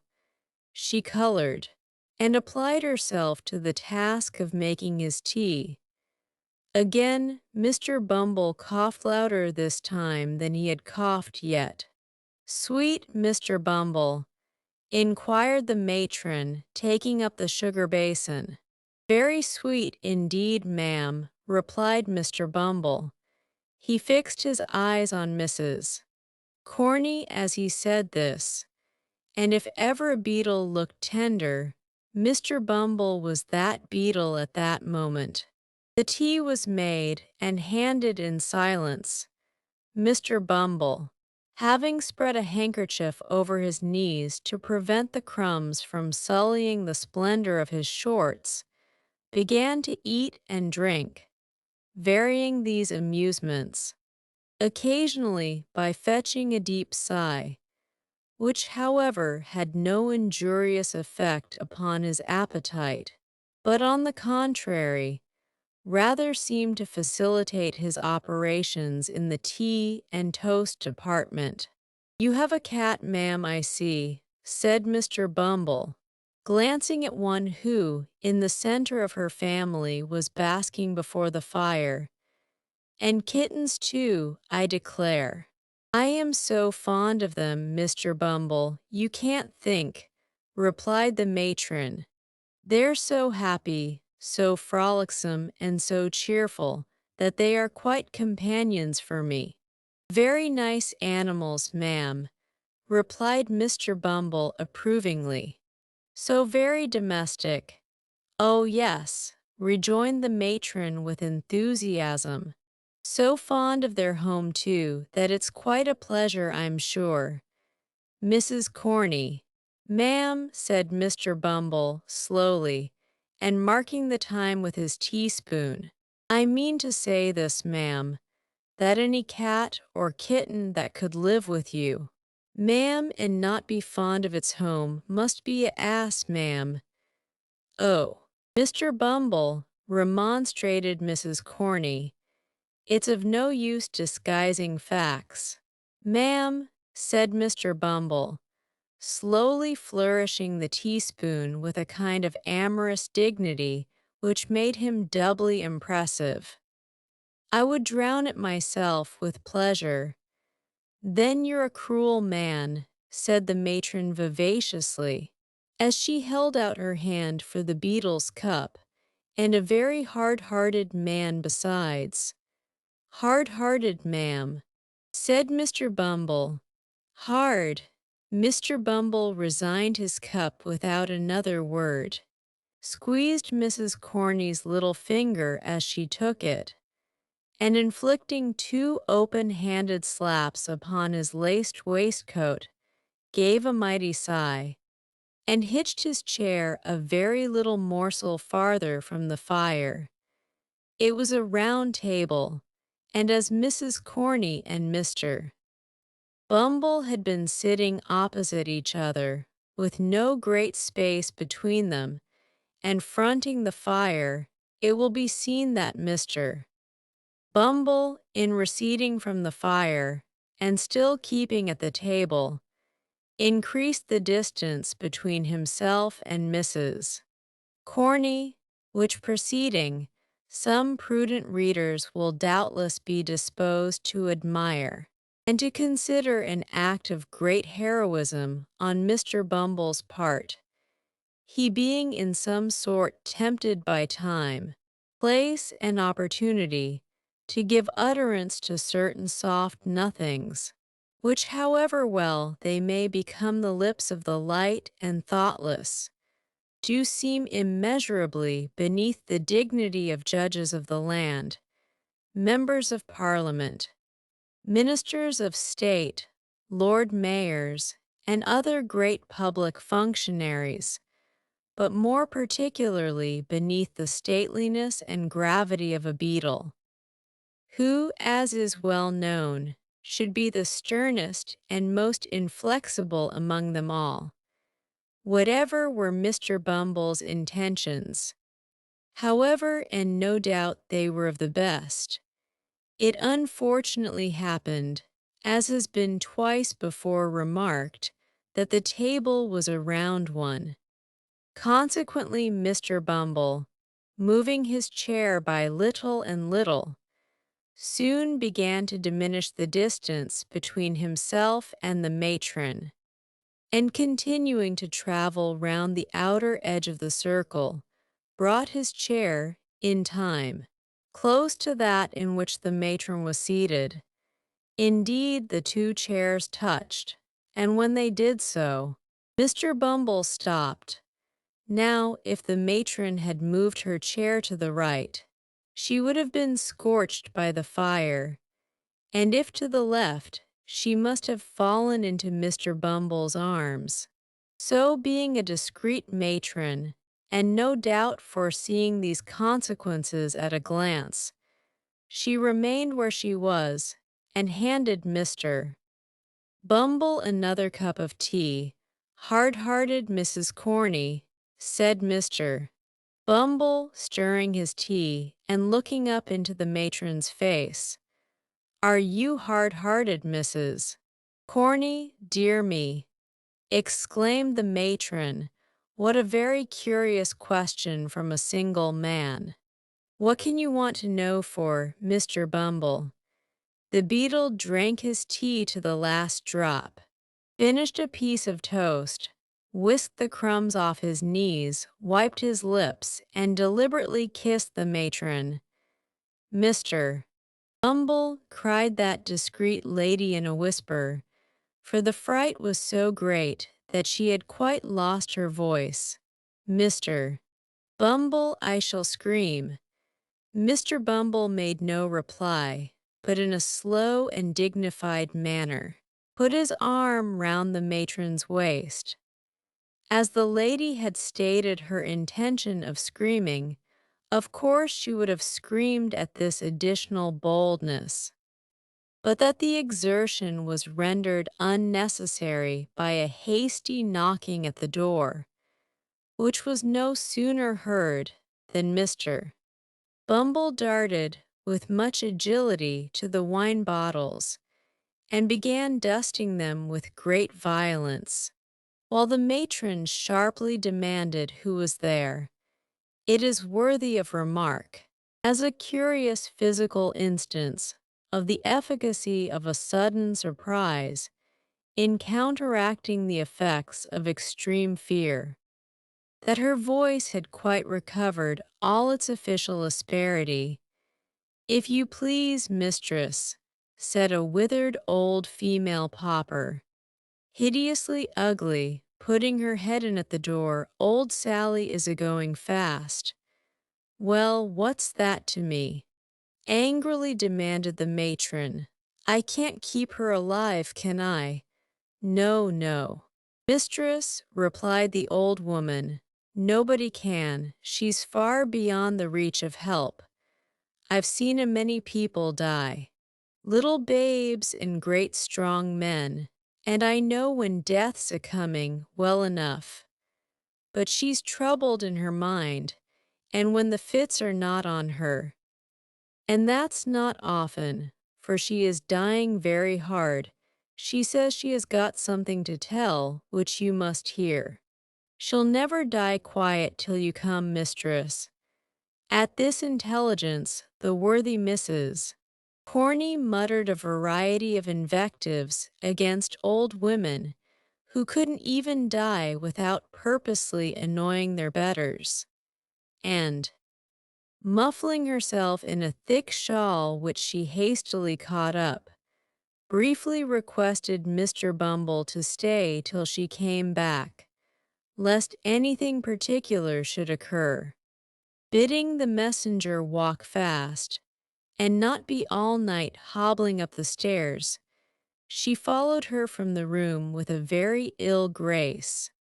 She colored and applied herself to the task of making his tea. Again, Mr. Bumble coughed louder this time than he had coughed yet. "Sweet Mr. Bumble?" inquired the matron, taking up the sugar basin. "Very sweet indeed, ma'am," replied Mr. Bumble. He fixed his eyes on Mrs. Corney as he said this, and if ever a beetle looked tender, Mr. Bumble was that beetle at that moment. The tea was made and handed in silence. Mr. Bumble, having spread a handkerchief over his knees to prevent the crumbs from sullying the splendor of his shorts, began to eat and drink, varying these amusements occasionally by fetching a deep sigh, which, however, had no injurious effect upon his appetite, but on the contrary, rather seemed to facilitate his operations in the tea and toast department. "You have a cat, ma'am, I see," said Mr. Bumble, glancing at one who, in the center of her family, was basking before the fire. "And kittens, too, I declare." "I am so fond of them, Mr. Bumble, you can't think," replied the matron. "They're so happy, so frolicsome, and so cheerful, that they are quite companions for me." "Very nice animals, ma'am," replied Mr. Bumble approvingly. "So very domestic." "Oh, yes," rejoined the matron with enthusiasm. "So fond of their home, too, that it's quite a pleasure, I'm sure." "Mrs. Corney." "Ma'am," said Mr. Bumble, slowly, and marking the time with his teaspoon, "I mean to say this, ma'am, that any cat or kitten that could live with you, ma'am, and not be fond of its home must be a ass, ma'am." "Oh, Mr. Bumble," remonstrated Mrs. Corney, "it's of no use disguising facts." "Ma'am," said Mr. Bumble, slowly flourishing the teaspoon with a kind of amorous dignity which made him doubly impressive, "I would drown it myself with pleasure." "Then you're a cruel man," said the matron vivaciously, as she held out her hand for the beetle's cup, "and a very hard-hearted man besides." "Hard-hearted, ma'am," said Mr. Bumble. "Hard." Mr. Bumble resigned his cup without another word, squeezed Mrs. Corney's little finger as she took it, and inflicting two open-handed slaps upon his laced waistcoat, gave a mighty sigh, and hitched his chair a very little morsel farther from the fire. It was a round table, and as Mrs. Corney and Mr. Bumble had been sitting opposite each other, with no great space between them, and fronting the fire. It will be seen that Mr. Bumble, in receding from the fire, and still keeping at the table, increased the distance between himself and Mrs. Corney, which proceeding, some prudent readers will doubtless be disposed to admire, and to consider an act of great heroism on Mr. Bumble's part, he being in some sort tempted by time, place, and opportunity to give utterance to certain soft nothings, which, however well they may become the lips of the light and thoughtless, do seem immeasurably beneath the dignity of judges of the land, members of Parliament, ministers of state, Lord Mayors, and other great public functionaries, but more particularly beneath the stateliness and gravity of a beadle, who, as is well known, should be the sternest and most inflexible among them all, whatever were Mr. Bumble's intentions. However, and no doubt they were of the best, it unfortunately happened, as has been twice before remarked, that the table was a round one. Consequently, Mr. Bumble, moving his chair by little and little, soon began to diminish the distance between himself and the matron, and continuing to travel round the outer edge of the circle, brought his chair, in time, close to that in which the matron was seated. Indeed, the two chairs touched, and when they did so, Mr. Bumble stopped. Now, if the matron had moved her chair to the right, she would have been scorched by the fire, and if to the left, she must have fallen into Mr. Bumble's arms. So, being a discreet matron, and no doubt foreseeing these consequences at a glance, she remained where she was, and handed Mr. Bumble another cup of tea. Hard-hearted Mrs. Corney, said Mr. Bumble, stirring his tea and looking up into the matron's face. Are you hard-hearted, Mrs. Corney, dear me? Exclaimed the matron. What a very curious question from a single man. What can you want to know for, Mr. Bumble? The beadle drank his tea to the last drop, finished a piece of toast, whisked the crumbs off his knees, wiped his lips, and deliberately kissed the matron. Mr. Bumble, cried that discreet lady in a whisper, for the fright was so great that she had quite lost her voice. Mr. Bumble, I shall scream. Mr. Bumble made no reply, but in a slow and dignified manner, put his arm round the matron's waist. As the lady had stated her intention of screaming, of course she would have screamed at this additional boldness, but that the exertion was rendered unnecessary by a hasty knocking at the door, which was no sooner heard than Mr. Bumble darted with much agility to the wine bottles, and began dusting them with great violence, while the matron sharply demanded who was there. It is worthy of remark, as a curious physical instance of the efficacy of a sudden surprise in counteracting the effects of extreme fear, that her voice had quite recovered all its official asperity. If you please, mistress, said a withered old female pauper, hideously ugly, putting her head in at the door, old Sally is a-going fast. Well, what's that to me? Angrily demanded the matron. I can't keep her alive, can I? No, no. Mistress, replied the old woman, nobody can. She's far beyond the reach of help. I've seen a many people die. little babes and great strong men, and I know when death's a-coming well enough. But she's troubled in her mind, and when the fits are not on her, and that's not often, for she is dying very hard, she says she has got something to tell which you must hear. She'll never die quiet till you come, mistress. At this intelligence, the worthy Mrs. Corney muttered a variety of invectives against old women who couldn't even die without purposely annoying their betters, and, muffling herself in a thick shawl which she hastily caught up, briefly requested Mr. Bumble to stay till she came back, lest anything particular should occur, bidding the messenger walk fast, and not be all night hobbling up the stairs. She followed her from the room with a very ill grace,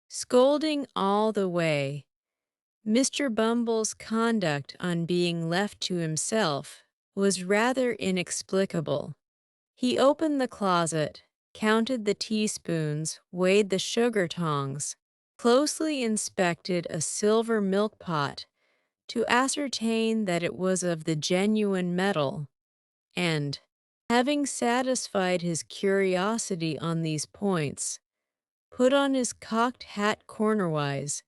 scolding all the way. Mr. Bumble's conduct on being left to himself was rather inexplicable. He opened the closet, counted the teaspoons, weighed the sugar tongs, closely inspected a silver milk pot to ascertain that it was of the genuine metal, and, having satisfied his curiosity on these points, put on his cocked hat cornerwise,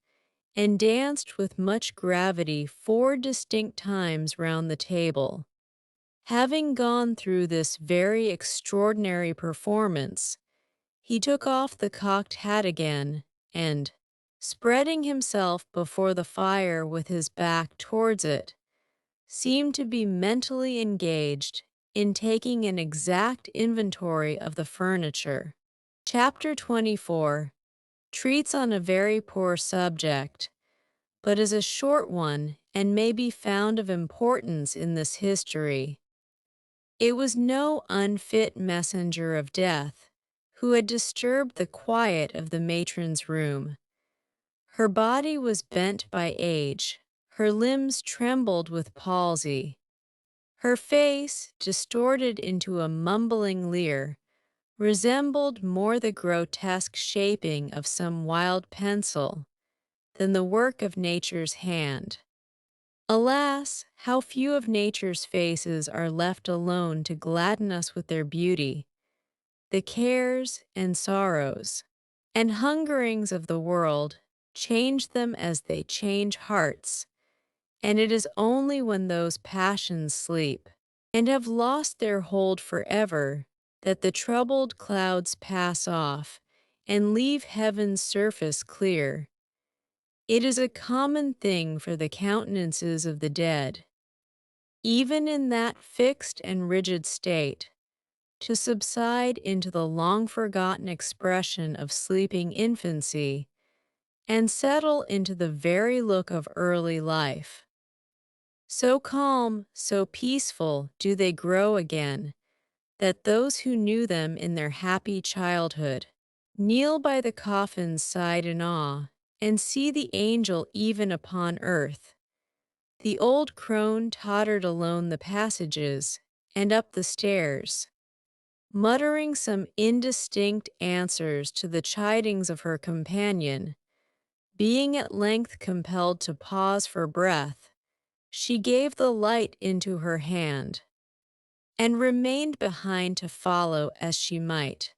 and danced with much gravity 4 distinct times round the table. Having gone through this very extraordinary performance, he took off the cocked hat again, and, spreading himself before the fire with his back towards it, seemed to be mentally engaged in taking an exact inventory of the furniture. Chapter 24 treats on a very poor subject, but is a short one and may be found of importance in this history. It was no unfit messenger of death who had disturbed the quiet of the matron's room. Her body was bent by age, her limbs trembled with palsy, her face, distorted into a mumbling leer, resembled more the grotesque shaping of some wild pencil than the work of nature's hand. Alas, how few of nature's faces are left alone to gladden us with their beauty! The cares and sorrows and hungerings of the world change them as they change hearts, and it is only when those passions sleep and have lost their hold forever that the troubled clouds pass off and leave heaven's surface clear. It is a common thing for the countenances of the dead, even in that fixed and rigid state, to subside into the long-forgotten expression of sleeping infancy and settle into the very look of early life. So calm, so peaceful do they grow again, that those who knew them in their happy childhood kneel by the coffin's side in awe and see the angel even upon earth. The old crone tottered alone the passages and up the stairs, muttering some indistinct answers to the chidings of her companion. Being at length compelled to pause for breath, she gave the light into her hand, and remained behind to follow as she might,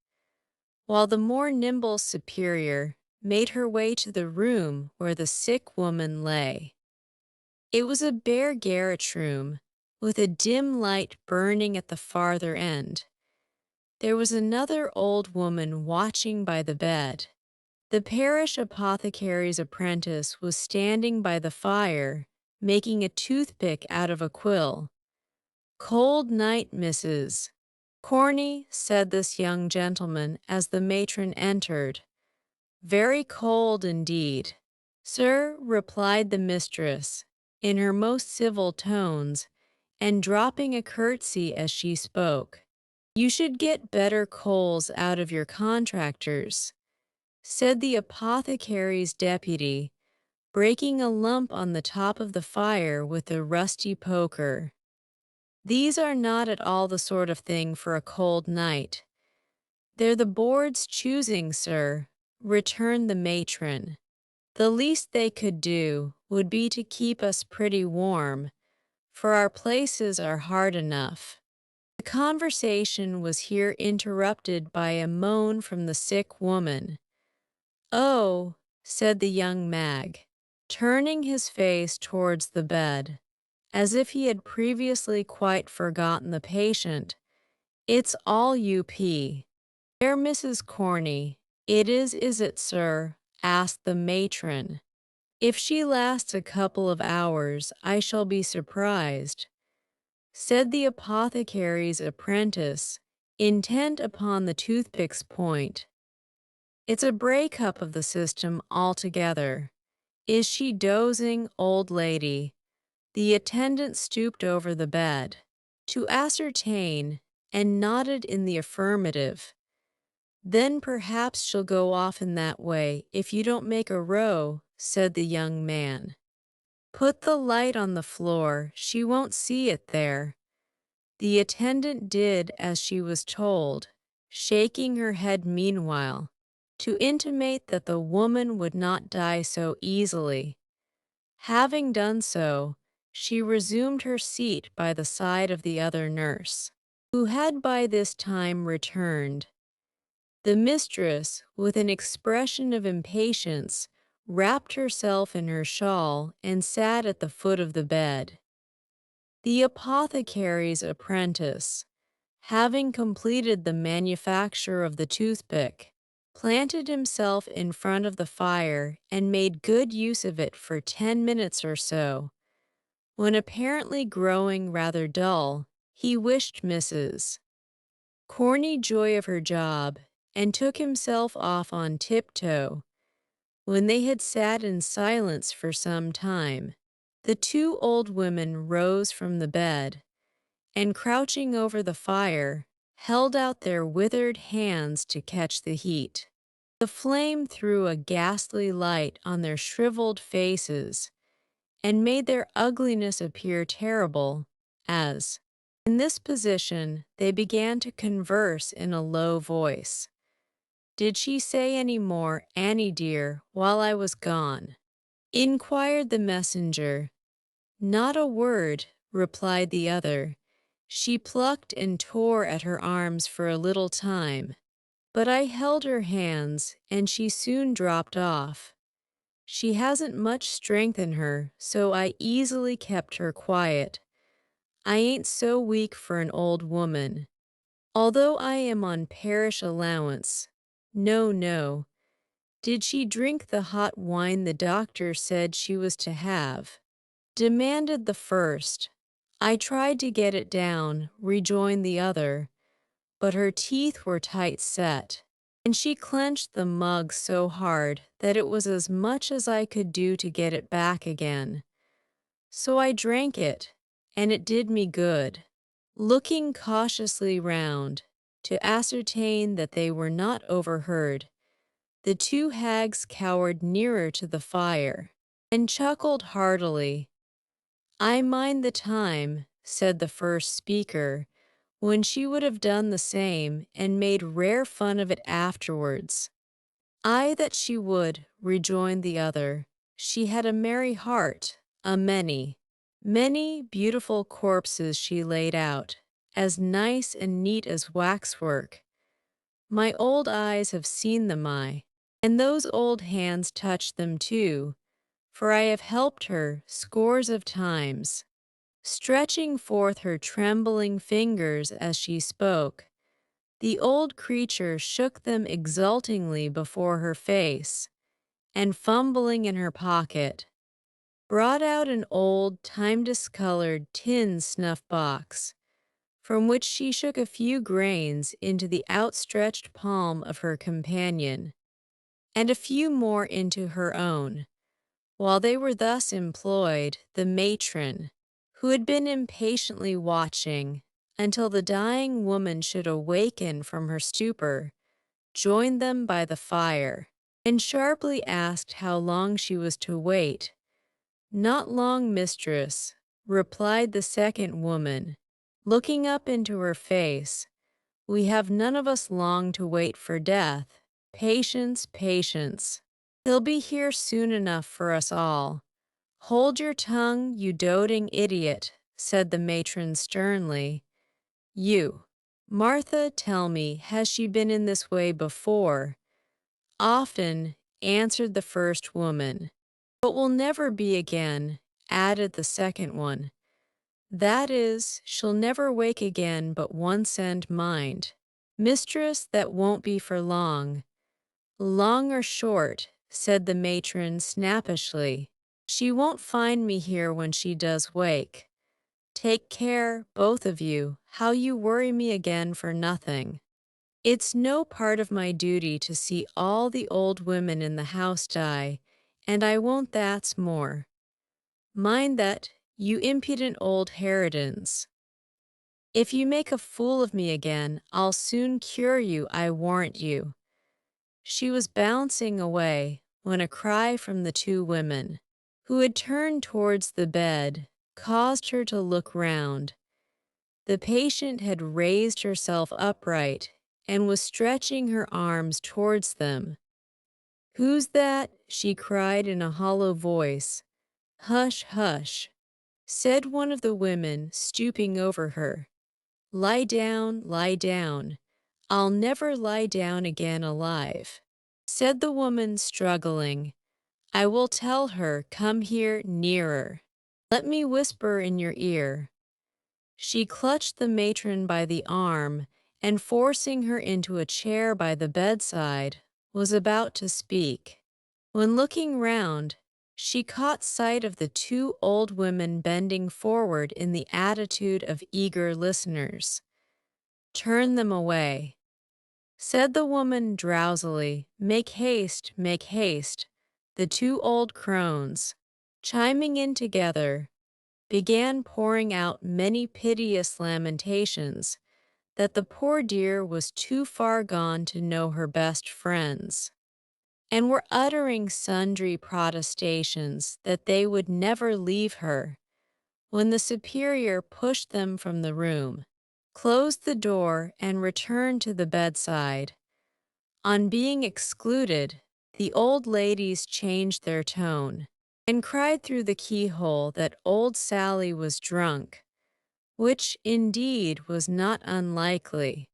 while the more nimble superior made her way to the room where the sick woman lay. It was a bare garret room, with a dim light burning at the farther end. There was another old woman watching by the bed. The parish apothecary's apprentice was standing by the fire, making a toothpick out of a quill. "Cold night, Mrs. Corney," said this young gentleman as the matron entered. "Very cold indeed." "Sir," replied the mistress, in her most civil tones, and dropping a curtsy as she spoke, "you should get better coals out of your contractors," said the apothecary's deputy, breaking a lump on the top of the fire with a rusty poker. These are not at all the sort of thing for a cold night. They're the board's choosing, sir, returned the matron. The least they could do would be to keep us pretty warm, for our places are hard enough. The conversation was here interrupted by a moan from the sick woman. "Oh," said the young mag, turning his face towards the bed, as if he had previously quite forgotten the patient. "It's all U.P. There, Mrs. Corney. It is it, sir?" asked the matron. "If she lasts a couple of hours, I shall be surprised," said the apothecary's apprentice, intent upon the toothpick's point. "It's a break-up of the system altogether. Is she dozing, old lady?" The attendant stooped over the bed to ascertain and nodded in the affirmative. "Then perhaps she'll go off in that way if you don't make a row," said the young man. "Put the light on the floor, she won't see it there." The attendant did as she was told, shaking her head meanwhile, to intimate that the woman would not die so easily. Having done so, she resumed her seat by the side of the other nurse, who had by this time returned. The mistress, with an expression of impatience, wrapped herself in her shawl and sat at the foot of the bed. The apothecary's apprentice, having completed the manufacture of the toothpick, planted himself in front of the fire and made good use of it for 10 minutes or so, when apparently growing rather dull, he wished Mrs. Corney joy of her job, and took himself off on tiptoe. When they had sat in silence for some time, the two old women rose from the bed, and crouching over the fire, held out their withered hands to catch the heat. The flame threw a ghastly light on their shriveled faces, and made their ugliness appear terrible, as, in this position, they began to converse in a low voice. "Did she say any more, Annie dear, while I was gone?" inquired the messenger. "Not a word," replied the other. "She plucked and tore at her arms for a little time, but I held her hands, and she soon dropped off. She hasn't much strength in her, so I easily kept her quiet. I ain't so weak for an old woman, although I am on parish allowance. No, no. Did she drink the hot wine the doctor said she was to have?" demanded the first. "I tried to get it down," rejoined the other, "but her teeth were tight set, and she clenched the mug so hard that it was as much as I could do to get it back again. So I drank it, and it did me good." Looking cautiously round, to ascertain that they were not overheard, the two hags cowered nearer to the fire, and chuckled heartily. "I mind the time," said the first speaker, "when she would have done the same, and made rare fun of it afterwards." "Ay, that she would," rejoined the other. "She had a merry heart, a many, many beautiful corpses she laid out, as nice and neat as waxwork. My old eyes have seen them, and those old hands touched them too, for I have helped her scores of times." Stretching forth her trembling fingers as she spoke, the old creature shook them exultingly before her face, and fumbling in her pocket, brought out an old, time-discolored tin snuff-box, from which she shook a few grains into the outstretched palm of her companion, and a few more into her own. While they were thus employed, the matron, who had been impatiently watching until the dying woman should awaken from her stupor, joined them by the fire, and sharply asked how long she was to wait. "Not long, mistress," replied the second woman. looking up into her face. We have none of us long to wait for death. Patience, patience. He'll be here soon enough for us all. Hold your tongue, you doting idiot, said the matron sternly. You. Martha, tell me, has she been in this way before? Often, answered the first woman. But will never be again, added the second one. That is, she'll never wake again but once and mind. Mistress, that won't be for long. Long or short, said the matron snappishly. She won't find me here when she does wake. Take care, both of you, how you worry me again for nothing. It's no part of my duty to see all the old women in the house die, and I won't that's more. Mind that, you impudent old harridans. If you make a fool of me again, I'll soon cure you, I warrant you. She was bouncing away when a cry from the two women, who had turned towards the bed, caused her to look round. The patient had raised herself upright and was stretching her arms towards them. Who's that? She cried in a hollow voice. Hush, hush, said one of the women, stooping over her. Lie down, lie down. I'll never lie down again alive, said the woman, struggling. I will tell her, come here nearer. Let me whisper in your ear. She clutched the matron by the arm and, forcing her into a chair by the bedside, was about to speak. When looking round, she caught sight of the two old women bending forward in the attitude of eager listeners. Turn them away, said the woman drowsily. Make haste, make haste. The two old crones, chiming in together, began pouring out many piteous lamentations that the poor dear was too far gone to know her best friends, and were uttering sundry protestations that they would never leave her, when the superior pushed them from the room, closed the door, and returned to the bedside. On being excluded, the old ladies changed their tone, and cried through the keyhole that old Sally was drunk, which indeed was not unlikely,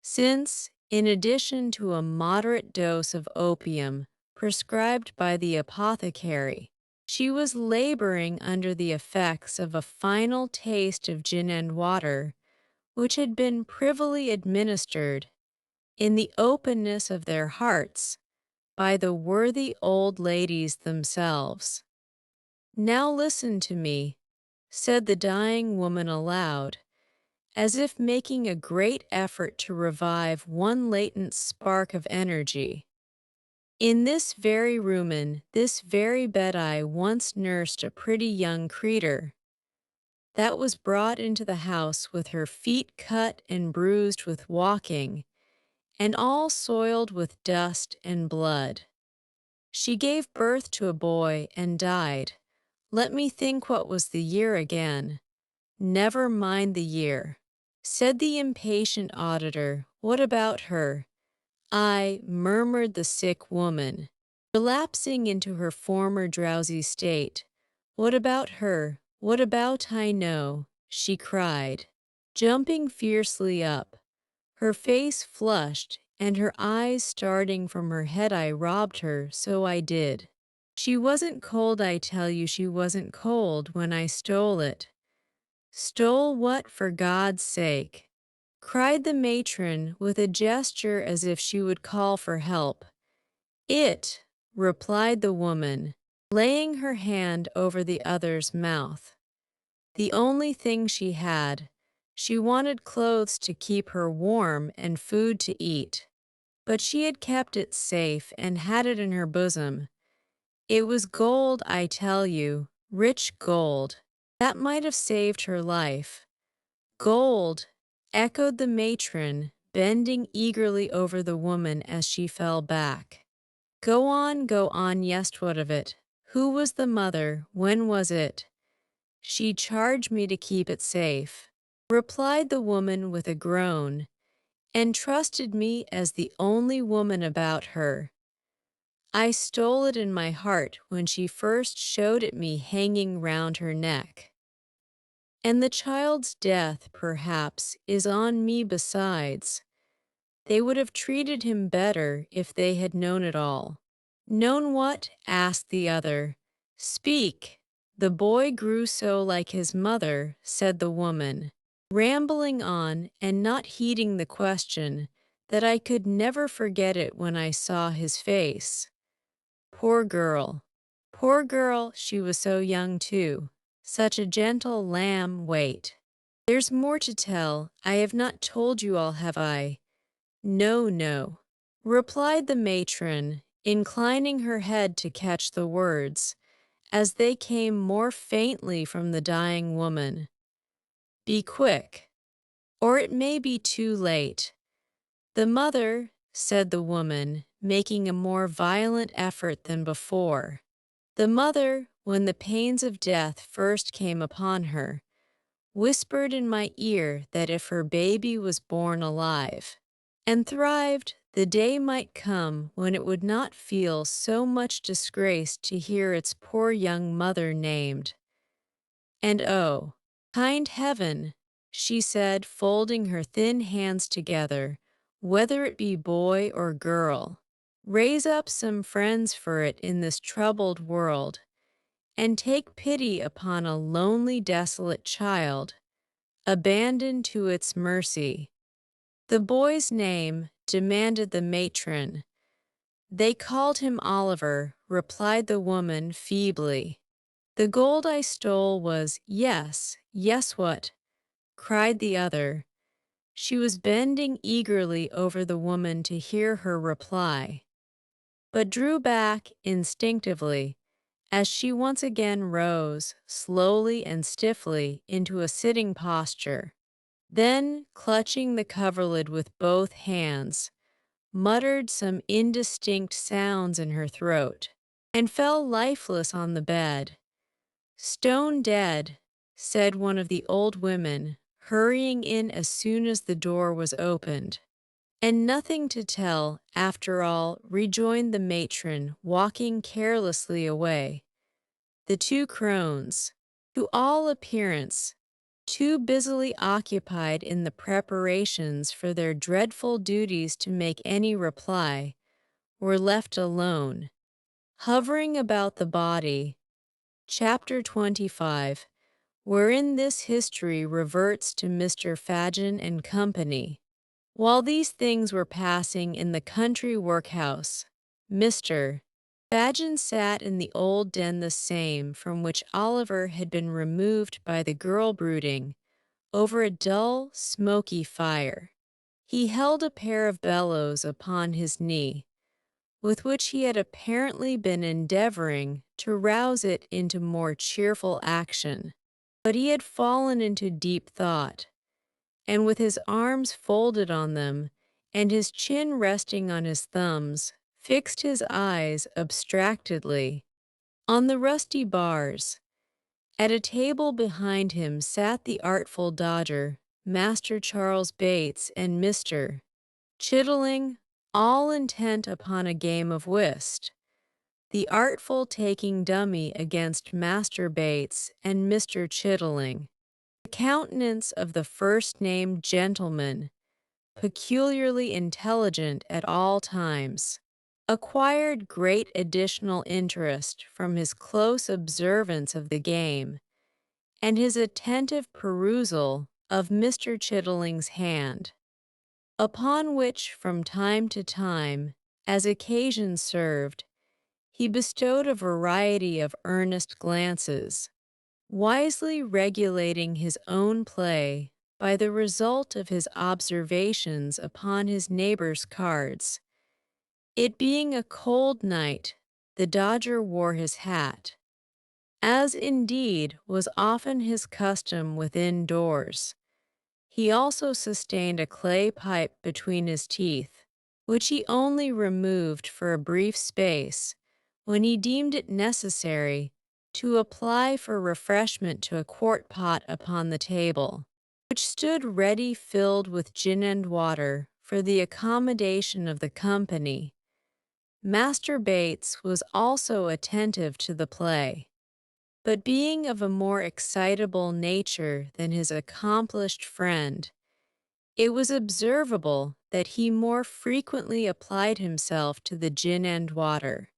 since, in addition to a moderate dose of opium prescribed by the apothecary, she was laboring under the effects of a final taste of gin and water, which had been privily administered, in the openness of their hearts, by the worthy old ladies themselves. Now listen to me, said the dying woman aloud, as if making a great effort to revive one latent spark of energy. In this very room, in this very bed, I once nursed a pretty young creetur that was brought into the house with her feet cut and bruised with walking, and all soiled with dust and blood. She gave birth to a boy and died. Let me think what was the year again. Never mind the year, said the impatient auditor. What about her? I, murmured the sick woman, relapsing into her former drowsy state. What about her? What about I know? She cried, jumping fiercely up, her face flushed and her eyes starting from her head. I robbed her, so I did. She wasn't cold, I tell you, she wasn't cold when I stole it. Stole what, for God's sake? Cried the matron with a gesture as if she would call for help. It, replied the woman, laying her hand over the other's mouth. The only thing she had. She wanted clothes to keep her warm and food to eat, but she had kept it safe and had it in her bosom. It was gold, I tell you, rich gold. That might have saved her life. Gold, echoed the matron, bending eagerly over the woman as she fell back. Go on, yes, what of it? Who was the mother? When was it? She charged me to keep it safe. replied the woman with a groan, and trusted me as the only woman about her. I stole it in my heart when she first showed it me hanging round her neck. And the child's death, perhaps, is on me besides. They would have treated him better if they had known it all. Known what? Asked the other. Speak. The boy grew so like his mother, said the woman, rambling on and not heeding the question, that I could never forget it when I saw his face. Poor girl. Poor girl, she was so young too. Such a gentle lamb. Wait. There's more to tell. I have not told you all, have I? No, no, replied the matron, inclining her head to catch the words, as they came more faintly from the dying woman. Be quick, or it may be too late. The mother, said the woman, making a more violent effort than before. The mother, when the pains of death first came upon her, whispered in my ear that if her baby was born alive and thrived, the day might come when it would not feel so much disgrace to hear its poor young mother named. And oh, kind heaven, she said, folding her thin hands together, whether it be boy or girl, raise up some friends for it in this troubled world, and take pity upon a lonely, desolate child, abandoned to its mercy. The boy's name, demanded the matron. They called him Oliver, replied the woman feebly. The gold I stole was, yes, yes, what? Cried the other. She was bending eagerly over the woman to hear her reply, but drew back instinctively as she once again rose, slowly and stiffly, into a sitting posture. Then, clutching the coverlid with both hands, muttered some indistinct sounds in her throat, and fell lifeless on the bed. Stone dead, said one of the old women, hurrying in as soon as the door was opened. And nothing to tell, after all, rejoined the matron, walking carelessly away. The two crones, to all appearance, too busily occupied in the preparations for their dreadful duties to make any reply, were left alone, hovering about the body. Chapter 25, wherein this history reverts to Mr. Fagin and Company. While these things were passing in the country workhouse, Mr. Fagin sat in the old den the same from which Oliver had been removed by the girl brooding over a dull, smoky fire. He held a pair of bellows upon his knee, with which he had apparently been endeavoring to rouse it into more cheerful action. But he had fallen into deep thought, and with his arms folded on them, and his chin resting on his thumbs, fixed his eyes abstractedly on the rusty bars. At a table behind him sat the artful Dodger, Master Charles Bates, and Mr. Chitterling, all intent upon a game of whist, the artful taking dummy against Master Bates and Mr. Chitterling. The countenance of the first-named gentleman, peculiarly intelligent at all times, acquired great additional interest from his close observance of the game and his attentive perusal of Mr. Chitterling's hand, upon which from time to time, as occasion served, he bestowed a variety of earnest glances, wisely regulating his own play by the result of his observations upon his neighbor's cards. It being a cold night, the Dodger wore his hat, as indeed was often his custom within doors. He also sustained a clay pipe between his teeth, which he only removed for a brief space when he deemed it necessary to apply for refreshment to a quart pot upon the table. which stood ready filled with gin and water for the accommodation of the company. Master Bates was also attentive to the play, but being of a more excitable nature than his accomplished friend, it was observable that he more frequently applied himself to the gin and water,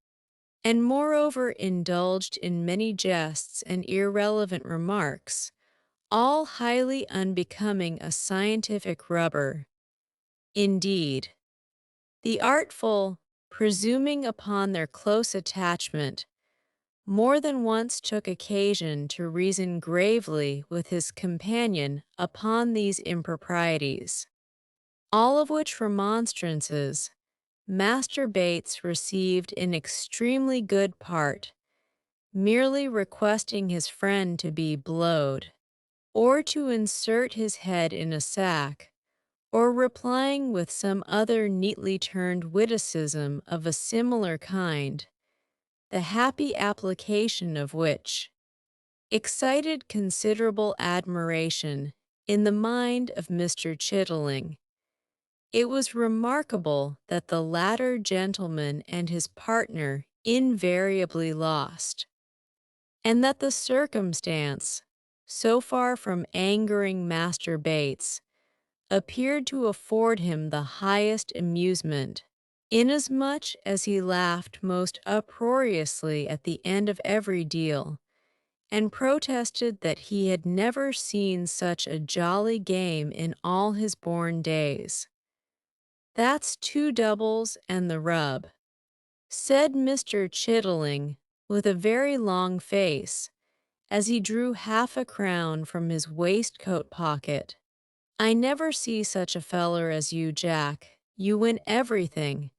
and moreover indulged in many jests and irrelevant remarks, all highly unbecoming a scientific rubber. Indeed, the artful, presuming upon their close attachment, more than once took occasion to reason gravely with his companion upon these improprieties, all of which remonstrances Master Bates received in extremely good part, merely requesting his friend to be blowed, or to insert his head in a sack, or replying with some other neatly turned witticism of a similar kind, the happy application of which excited considerable admiration in the mind of Mr. Chitterling. It was remarkable that the latter gentleman and his partner invariably lost, and that the circumstance, so far from angering Master Bates, appeared to afford him the highest amusement, inasmuch as he laughed most uproariously at the end of every deal, and protested that he had never seen such a jolly game in all his born days. "That's two doubles and the rub," said Mr. Chitterling, with a very long face, as he drew half a crown from his waistcoat pocket. "I never see such a feller as you, Jack. You win everything,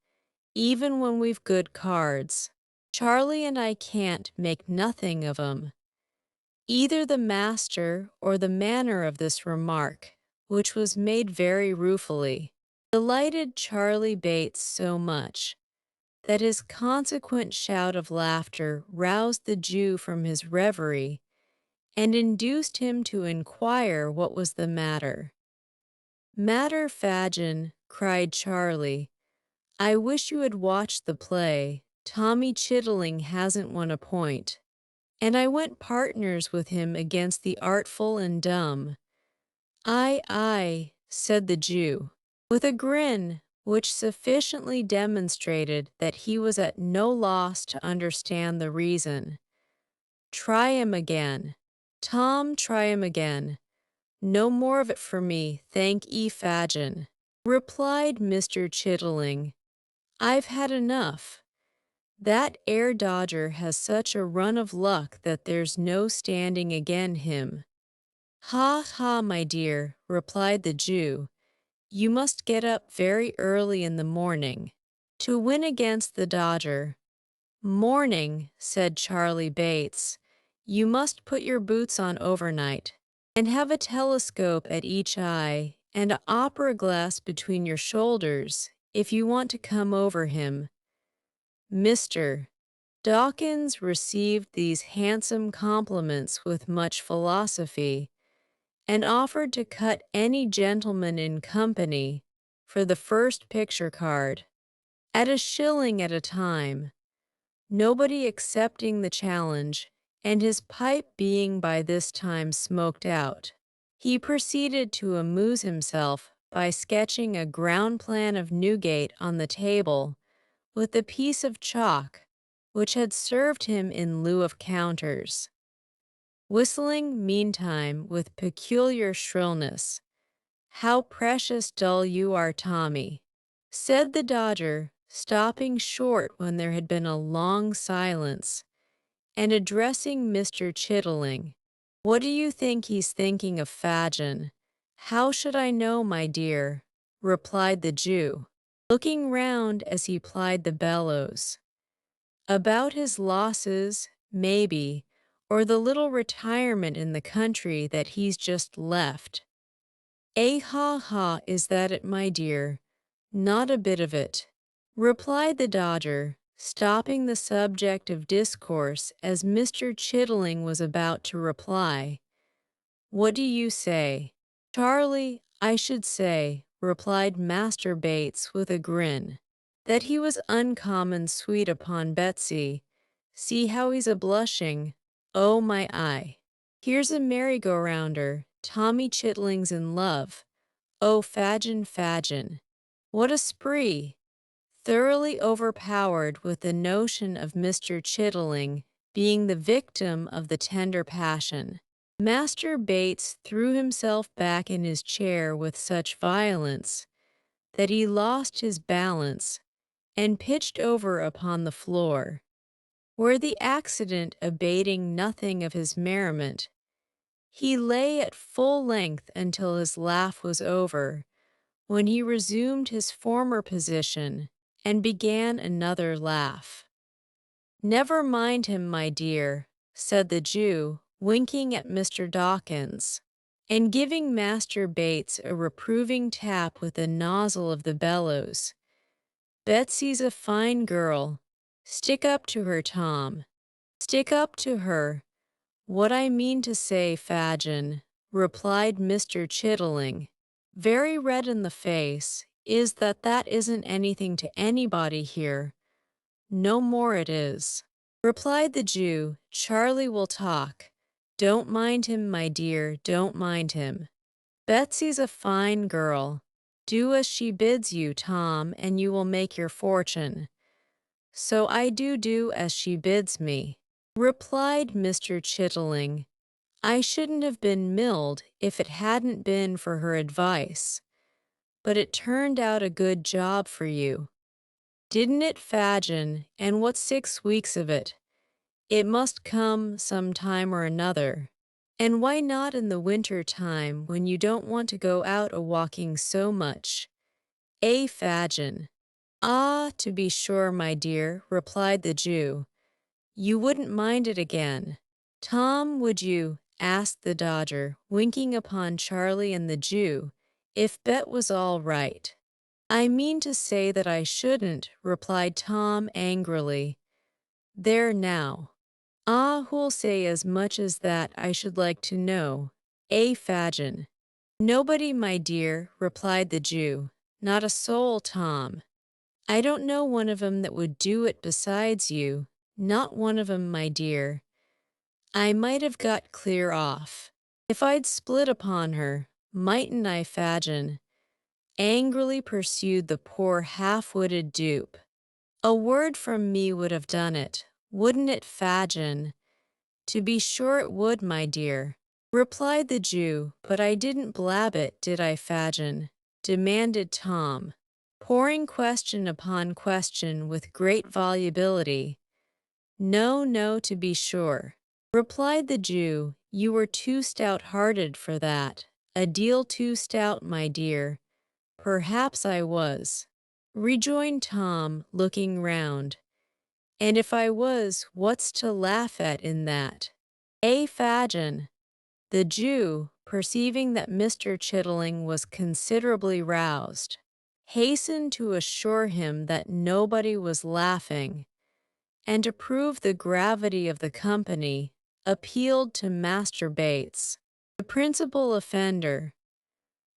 even when we've good cards. Charlie and I can't make nothing of 'em." Either the master or the manner of this remark, which was made very ruefully, delighted Charlie Bates so much that his consequent shout of laughter roused the Jew from his reverie and induced him to inquire what was the matter. "Matter, Fagin," cried Charlie. "I wish you had watched the play. Tommy Chitterling hasn't won a point, and I went partners with him against the Artful and Dumb." "Aye, aye," said the Jew, with a grin which sufficiently demonstrated that he was at no loss to understand the reason. "Try him again, Tom, try him again. No more of it for me, thank 'ee, Fagin," replied Mr. Chitterling. "I've had enough. That 'ere dodger has such a run of luck that there's no standing again him." "Ha, ha, my dear," replied the Jew, "you must get up very early in the morning to win against the dodger." "Morning," said Charlie Bates. "You must put your boots on overnight, and have a telescope at each eye and an opera glass between your shoulders if you want to come over him." Mr. Dawkins received these handsome compliments with much philosophy, and offered to cut any gentleman in company for the first picture card at a shilling at a time, nobody accepting the challenge, and his pipe being by this time smoked out. He proceeded to amuse himself by sketching a ground plan of Newgate on the table with a piece of chalk which had served him in lieu of counters, whistling meantime with peculiar shrillness. "How precious dull you are, Tommy," said the Dodger, stopping short when there had been a long silence, and addressing Mr. Chitterling. "What do you think he's thinking of, Fagin?" "How should I know, my dear?" replied the Jew, looking round as he plied the bellows. "About his losses, maybe, or the little retirement in the country that he's just left." "Eh, ha, ha, is that it, my dear?" "Not a bit of it," replied the Dodger, stopping the subject of discourse as Mr. Chitterling was about to reply. "What do you say?" Charlie, I should say, replied Master Bates with a grin, that he was uncommon sweet upon Betsy. See how he's a blushing. Oh my eye. Here's a merry-go-rounder. Tommy Chitling's in love. Oh, Fagin, Fagin. What a spree! Thoroughly overpowered with the notion of Mr. Chittling being the victim of the tender passion, Master Bates threw himself back in his chair with such violence that he lost his balance and pitched over upon the floor, where the accident abating nothing of his merriment, he lay at full length until his laugh was over, when he resumed his former position and began another laugh. "Never mind him, my dear," said the Jew, winking at Mr. Dawkins, and giving Master Bates a reproving tap with the nozzle of the bellows. "Betsy's a fine girl. Stick up to her, Tom. Stick up to her." "What I mean to say, Fagin," replied Mr. Chittling, very red in the face, "is that isn't anything to anybody here. No more it is," replied the Jew. "Charlie will talk. Don't mind him, my dear, don't mind him. Betsy's a fine girl. Do as she bids you, Tom, and you will make your fortune." "So I do as she bids me," replied Mr. Chittling. "I shouldn't have been milled if it hadn't been for her advice. But it turned out a good job for you. Didn't it, Fagin? And what's 6 weeks of it? It must come some time or another. And why not in the winter time when you don't want to go out a-walking so much? Eh, Fagin?" "Ah, to be sure, my dear," replied the Jew. "You wouldn't mind it again, Tom, would you?" asked the Dodger, winking upon Charlie and the Jew, "if Bet was all right." "I mean to say that I shouldn't," replied Tom angrily. "There now." "Ah, who'll say as much as that, I should like to know? Eh, Fagin?" "Nobody, my dear," replied the Jew. "Not a soul, Tom. I don't know one of 'em that would do it besides you. Not one of 'em, my dear. I might have got clear off, if I'd split upon her, mightn't I, Fagin?" angrily pursued the poor half-witted dupe. "A word from me would have done it, wouldn't it, Fagin?" "To be sure it would, my dear," replied the Jew. "But I didn't blab it, did I, Fagin?" demanded Tom, pouring question upon question with great volubility. "No, no, to be sure," replied the Jew. "You were too stout-hearted for that, a deal too stout, my dear." "Perhaps I was," rejoined Tom, looking round. "And if I was, what's to laugh at in that? Eh, Fagin?" The Jew, perceiving that Mr. Chittling was considerably roused, hastened to assure him that nobody was laughing, and to prove the gravity of the company, appealed to Master Bates, the principal offender.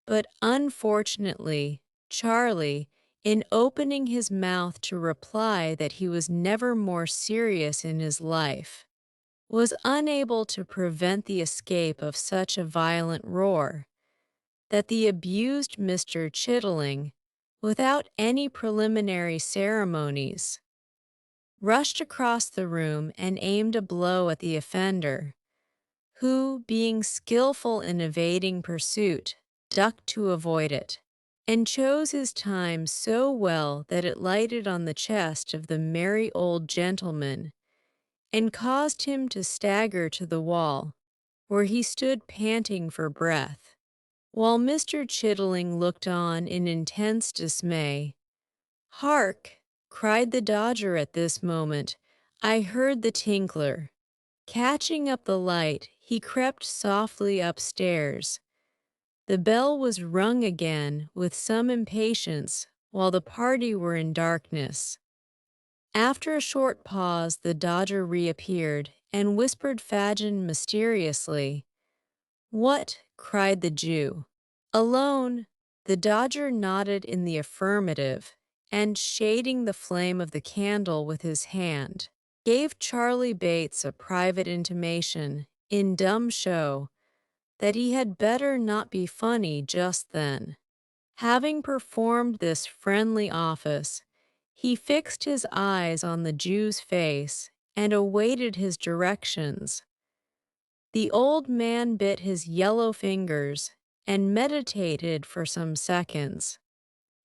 But unfortunately, Charlie, in opening his mouth to reply that he was never more serious in his life, was unable to prevent the escape of such a violent roar, that the abused Mr. Chittling, without any preliminary ceremonies, rushed across the room and aimed a blow at the offender, who, being skillful in evading pursuit, ducked to avoid it, and chose his time so well that it lighted on the chest of the merry old gentleman, and caused him to stagger to the wall, where he stood panting for breath, while Mr. Chittling looked on in intense dismay. "Hark!" cried the Dodger at this moment. "I heard the tinkler." Catching up the light, he crept softly upstairs. The bell was rung again with some impatience while the party were in darkness. After a short pause, the Dodger reappeared and whispered Fagin mysteriously. "What?" cried the Jew. Alone, the Dodger nodded in the affirmative and, shading the flame of the candle with his hand, gave Charlie Bates a private intimation, in dumb show, that he had better not be funny just then. Having performed this friendly office, he fixed his eyes on the Jew's face and awaited his directions. The old man bit his yellow fingers and meditated for some seconds,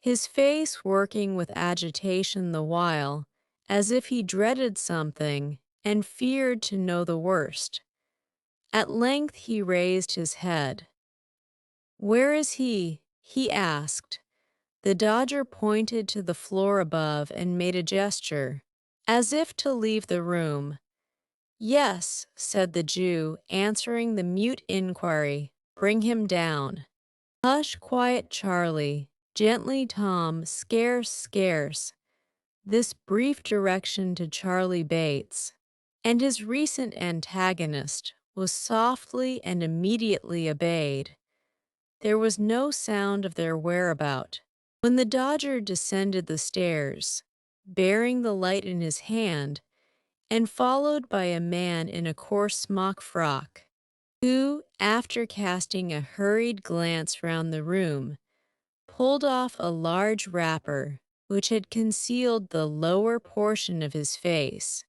his face working with agitation the while, as if he dreaded something and feared to know the worst. At length he raised his head. "Where is he?" he asked. The Dodger pointed to the floor above and made a gesture, as if to leave the room. "Yes," said the Jew, answering the mute inquiry, "bring him down." "Hush, quiet, Charlie. Gently, Tom, scarce, scarce." This brief direction to Charlie Bates and his recent antagonist was softly and immediately obeyed. There was no sound of their whereabout. When the Dodger descended the stairs, bearing the light in his hand, and followed by a man in a coarse smock frock, who, after casting a hurried glance round the room, pulled off a large wrapper which had concealed the lower portion of his face,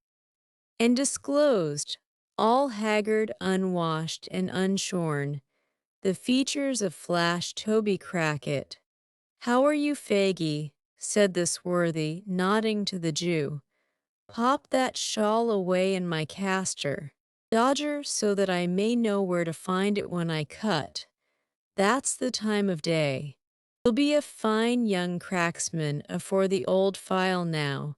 and disclosed, all haggard, unwashed, and unshorn, the features of Flash Toby Crackit. "How are you, Faggy?" said this worthy, nodding to the Jew. "Pop that shawl away in my castor, Dodger, so that I may know where to find it when I cut. That's the time of day. You'll be a fine young cracksman afore the old file now."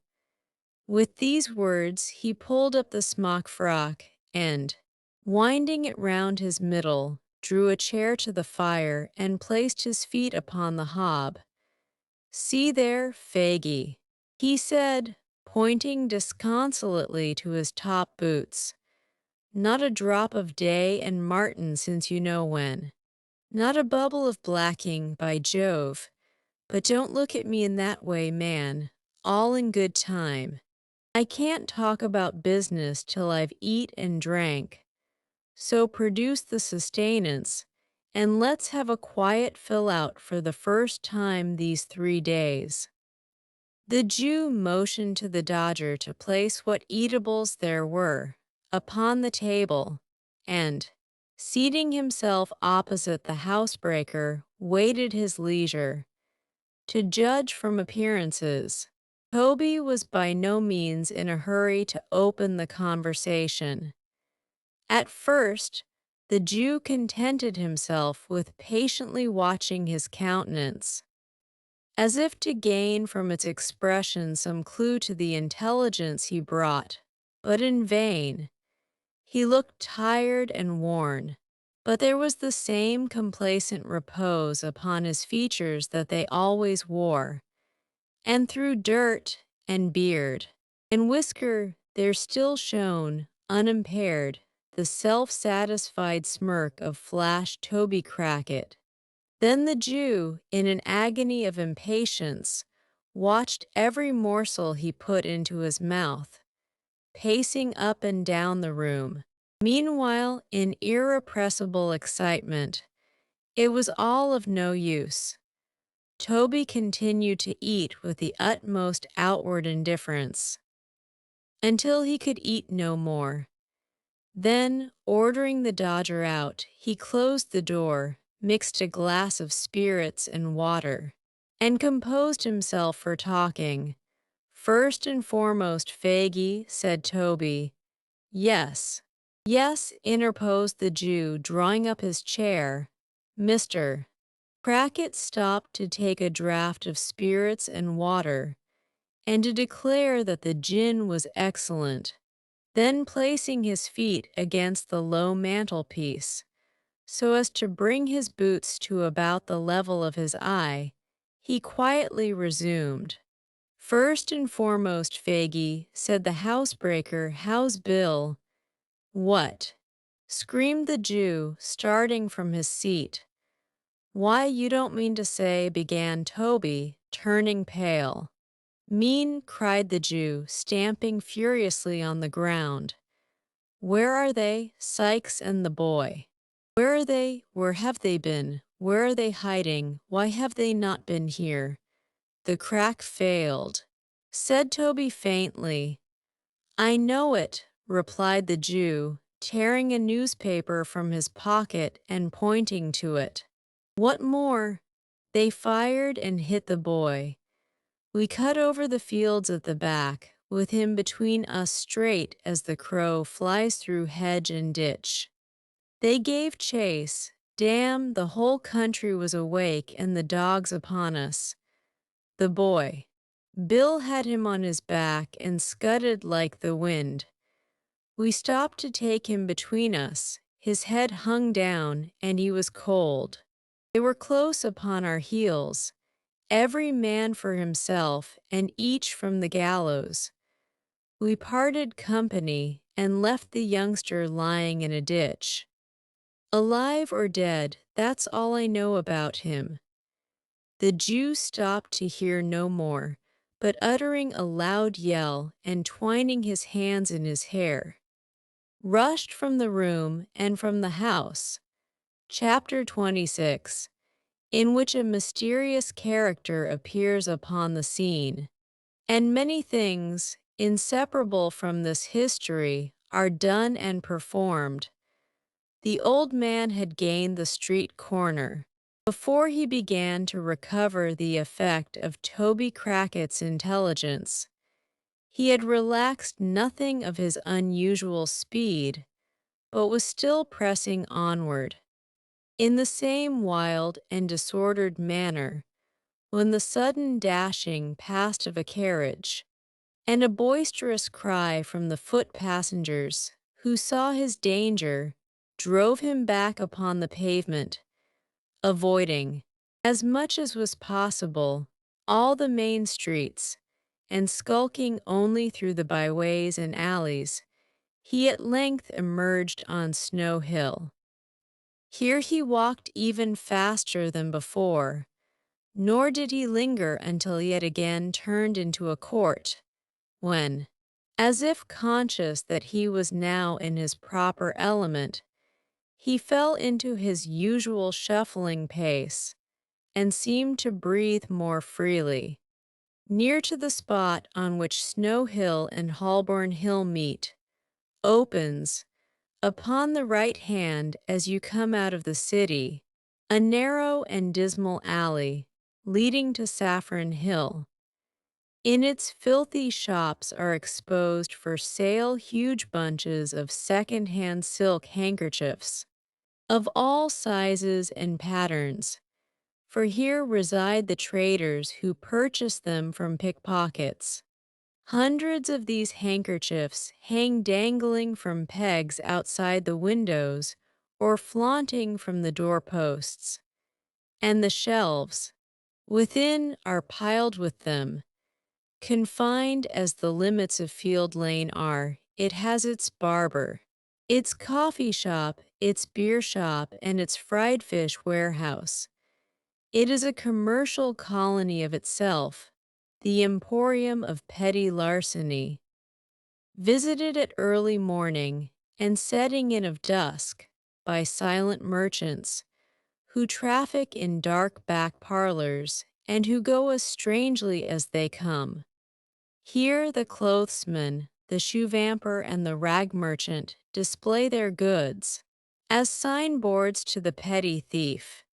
With these words he pulled up the smock frock and, winding it round his middle, drew a chair to the fire and placed his feet upon the hob. "See there, Faggy," he said, pointing disconsolately to his top boots. "Not a drop of day and martin since you know when. Not a bubble of blacking, by Jove. But don't look at me in that way, man. All in good time. I can't talk about business till I've eat and drank. So produce the sustenance, and let's have a quiet fill out for the first time these 3 days." The Jew motioned to the Dodger to place what eatables there were upon the table, and, seating himself opposite the housebreaker, waited his leisure. To judge from appearances, Toby was by no means in a hurry to open the conversation. At first, the Jew contented himself with patiently watching his countenance, as if to gain from its expression some clue to the intelligence he brought, but in vain. He looked tired and worn, but there was the same complacent repose upon his features that they always wore, and through dirt and beard and whisker there still shone, unimpaired, the self-satisfied smirk of Flash Toby Crackit. Then the Jew, in an agony of impatience, watched every morsel he put into his mouth, pacing up and down the room. Meanwhile, in irrepressible excitement, it was all of no use. Toby continued to eat with the utmost outward indifference, until he could eat no more. Then, ordering the Dodger out, he closed the door, mixed a glass of spirits and water, and composed himself for talking. "First and foremost, Faggy," said Toby. "Yes, yes," interposed the Jew, drawing up his chair. "Mr. Crackit stopped to take a draught of spirits and water, and to declare that the gin was excellent. Then, placing his feet against the low mantelpiece, so as to bring his boots to about the level of his eye, he quietly resumed. "First and foremost, Faggy," said the housebreaker, "how's Bill?" "What?" screamed the Jew, starting from his seat. "Why, you don't mean to say," began Toby, turning pale. "Mean," cried the Jew, stamping furiously on the ground. "Where are they, Sykes and the boy? Where are they? Where have they been? Where are they hiding? Why have they not been here?" The crack failed. Said Toby faintly. "I know it," replied the Jew, tearing a newspaper from his pocket and pointing to it. "What more? They fired and hit the boy. We cut over the fields at the back, with him between us straight as the crow flies through hedge and ditch. They gave chase. Damn, the whole country was awake and the dogs upon us. The boy. Bill had him on his back and scudded like the wind. We stopped to take him between us. His head hung down, and he was cold. They were close upon our heels, every man for himself, and each from the gallows. We parted company and left the youngster lying in a ditch. Alive or dead, that's all I know about him." The Jew stopped to hear no more, but uttering a loud yell and twining his hands in his hair, rushed from the room and from the house. Chapter 26, in which a mysterious character appears upon the scene, and many things, inseparable from this history, are done and performed. The old man had gained the street corner before he began to recover the effect of Toby Crackett's intelligence. He had relaxed nothing of his unusual speed, but was still pressing onward, in the same wild and disordered manner, when the sudden dashing past of a carriage, and a boisterous cry from the foot passengers, who saw his danger, drove him back upon the pavement, avoiding, as much as was possible, all the main streets, and skulking only through the byways and alleys. He at length emerged on Snow Hill. Here he walked even faster than before, nor did he linger until he had again turned into a court, when, as if conscious that he was now in his proper element, he fell into his usual shuffling pace, and seemed to breathe more freely. Near to the spot on which Snow Hill and Holborn Hill meet, opens, upon the right hand as you come out of the city, a narrow and dismal alley, leading to Saffron Hill. In its filthy shops are exposed for sale huge bunches of second-hand silk handkerchiefs, of all sizes and patterns, for here reside the traders who purchase them from pickpockets. Hundreds of these handkerchiefs hang dangling from pegs outside the windows or flaunting from the doorposts, and the shelves within are piled with them. Confined as the limits of Field Lane are, it has its barber, its coffee shop, its beer shop, and its fried fish warehouse. It is a commercial colony of itself, the emporium of petty larceny. Visited at early morning and setting in of dusk by silent merchants who traffic in dark back parlors and who go as strangely as they come. Here the clothesman, the shoe vamper, and the rag merchant display their goods as signboards to the petty thief.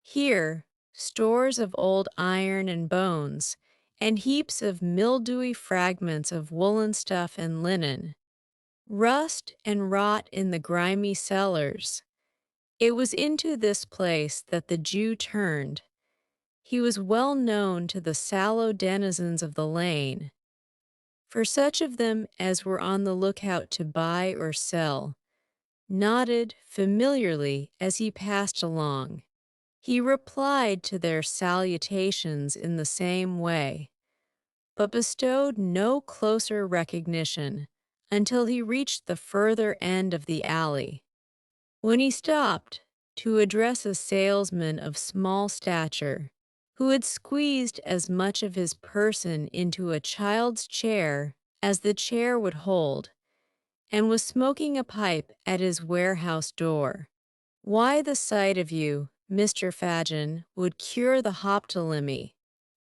Here, stores of old iron and bones, and heaps of mildewy fragments of woolen stuff and linen, rust and rot in the grimy cellars. It was into this place that the Jew turned. He was well known to the sallow denizens of the lane, for such of them as were on the lookout to buy or sell, nodded familiarly as he passed along. He replied to their salutations in the same way, but bestowed no closer recognition until he reached the further end of the alley, when he stopped, to address a salesman of small stature, who had squeezed as much of his person into a child's chair as the chair would hold, and was smoking a pipe at his warehouse door. "Why, the sight of you, Mr. Fagin, would cure the hoptalimy,"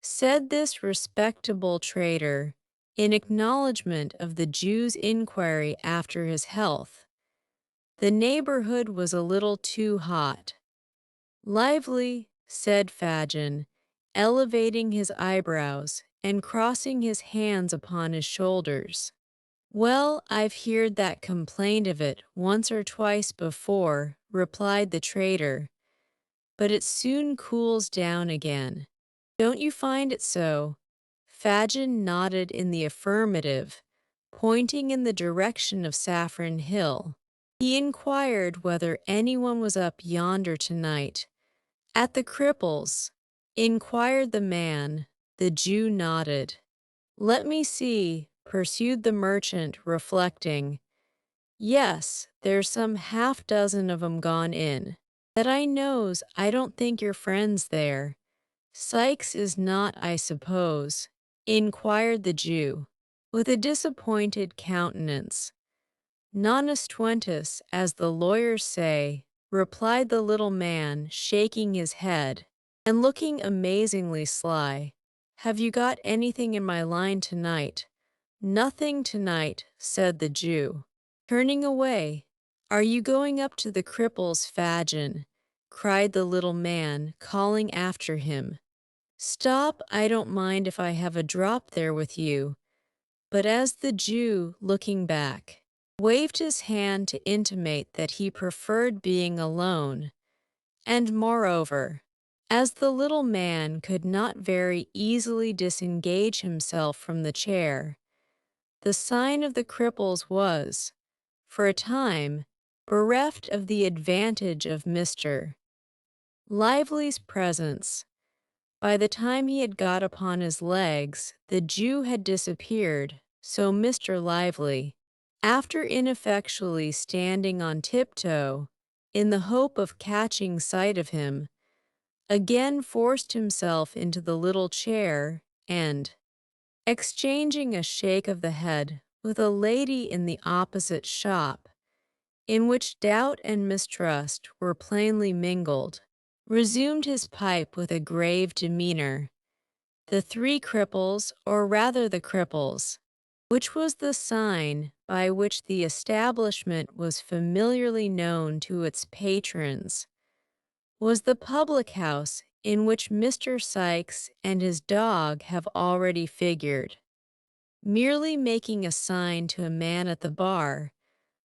said this respectable trader, in acknowledgment of the Jew's inquiry after his health. The neighborhood was a little too hot. "Lively," said Fagin, elevating his eyebrows and crossing his hands upon his shoulders. "Well, I've heard that complained of it once or twice before," replied the trader, "but it soon cools down again. Don't you find it so?" Fagin nodded in the affirmative, pointing in the direction of Saffron Hill. He inquired whether anyone was up yonder tonight. "At the Cripples?" inquired the man. The Jew nodded. "Let me see," pursued the merchant, reflecting. "Yes, there's some half-dozen of 'em gone in. That I knows. I don't think your friend's there. Sykes is not, I suppose?" inquired the Jew, with a disappointed countenance. "Non estuentus, as the lawyers say," replied the little man, shaking his head, and looking amazingly sly. "Have you got anything in my line tonight?" "Nothing tonight," said the Jew, turning away. "Are you going up to the Cripples, Fagin?" cried the little man, calling after him. "Stop, I don't mind if I have a drop there with you." But as the Jew, looking back, waved his hand to intimate that he preferred being alone, and moreover, as the little man could not very easily disengage himself from the chair, the sign of the Cripples was, for a time, bereft of the advantage of Mr. Lively's presence. By the time he had got upon his legs, the Jew had disappeared, so Mr. Lively, after ineffectually standing on tiptoe, in the hope of catching sight of him, again forced himself into the little chair and, exchanging a shake of the head with a lady in the opposite shop, in which doubt and mistrust were plainly mingled, resumed his pipe with a grave demeanor. The Three Cripples, or rather the Cripples, which was the sign by which the establishment was familiarly known to its patrons, was the public house in which Mr. Sykes and his dog have already figured. Merely making a sign to a man at the bar,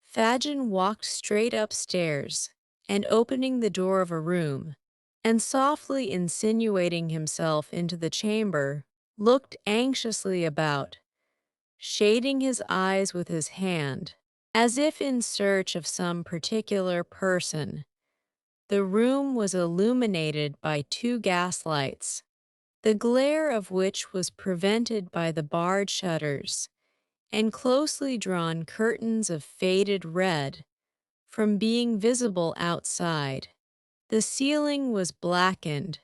Fagin walked straight upstairs, and opening the door of a room, and softly insinuating himself into the chamber, looked anxiously about, shading his eyes with his hand, as if in search of some particular person. The room was illuminated by two gaslights, the glare of which was prevented by the barred shutters and closely drawn curtains of faded red from being visible outside. The ceiling was blackened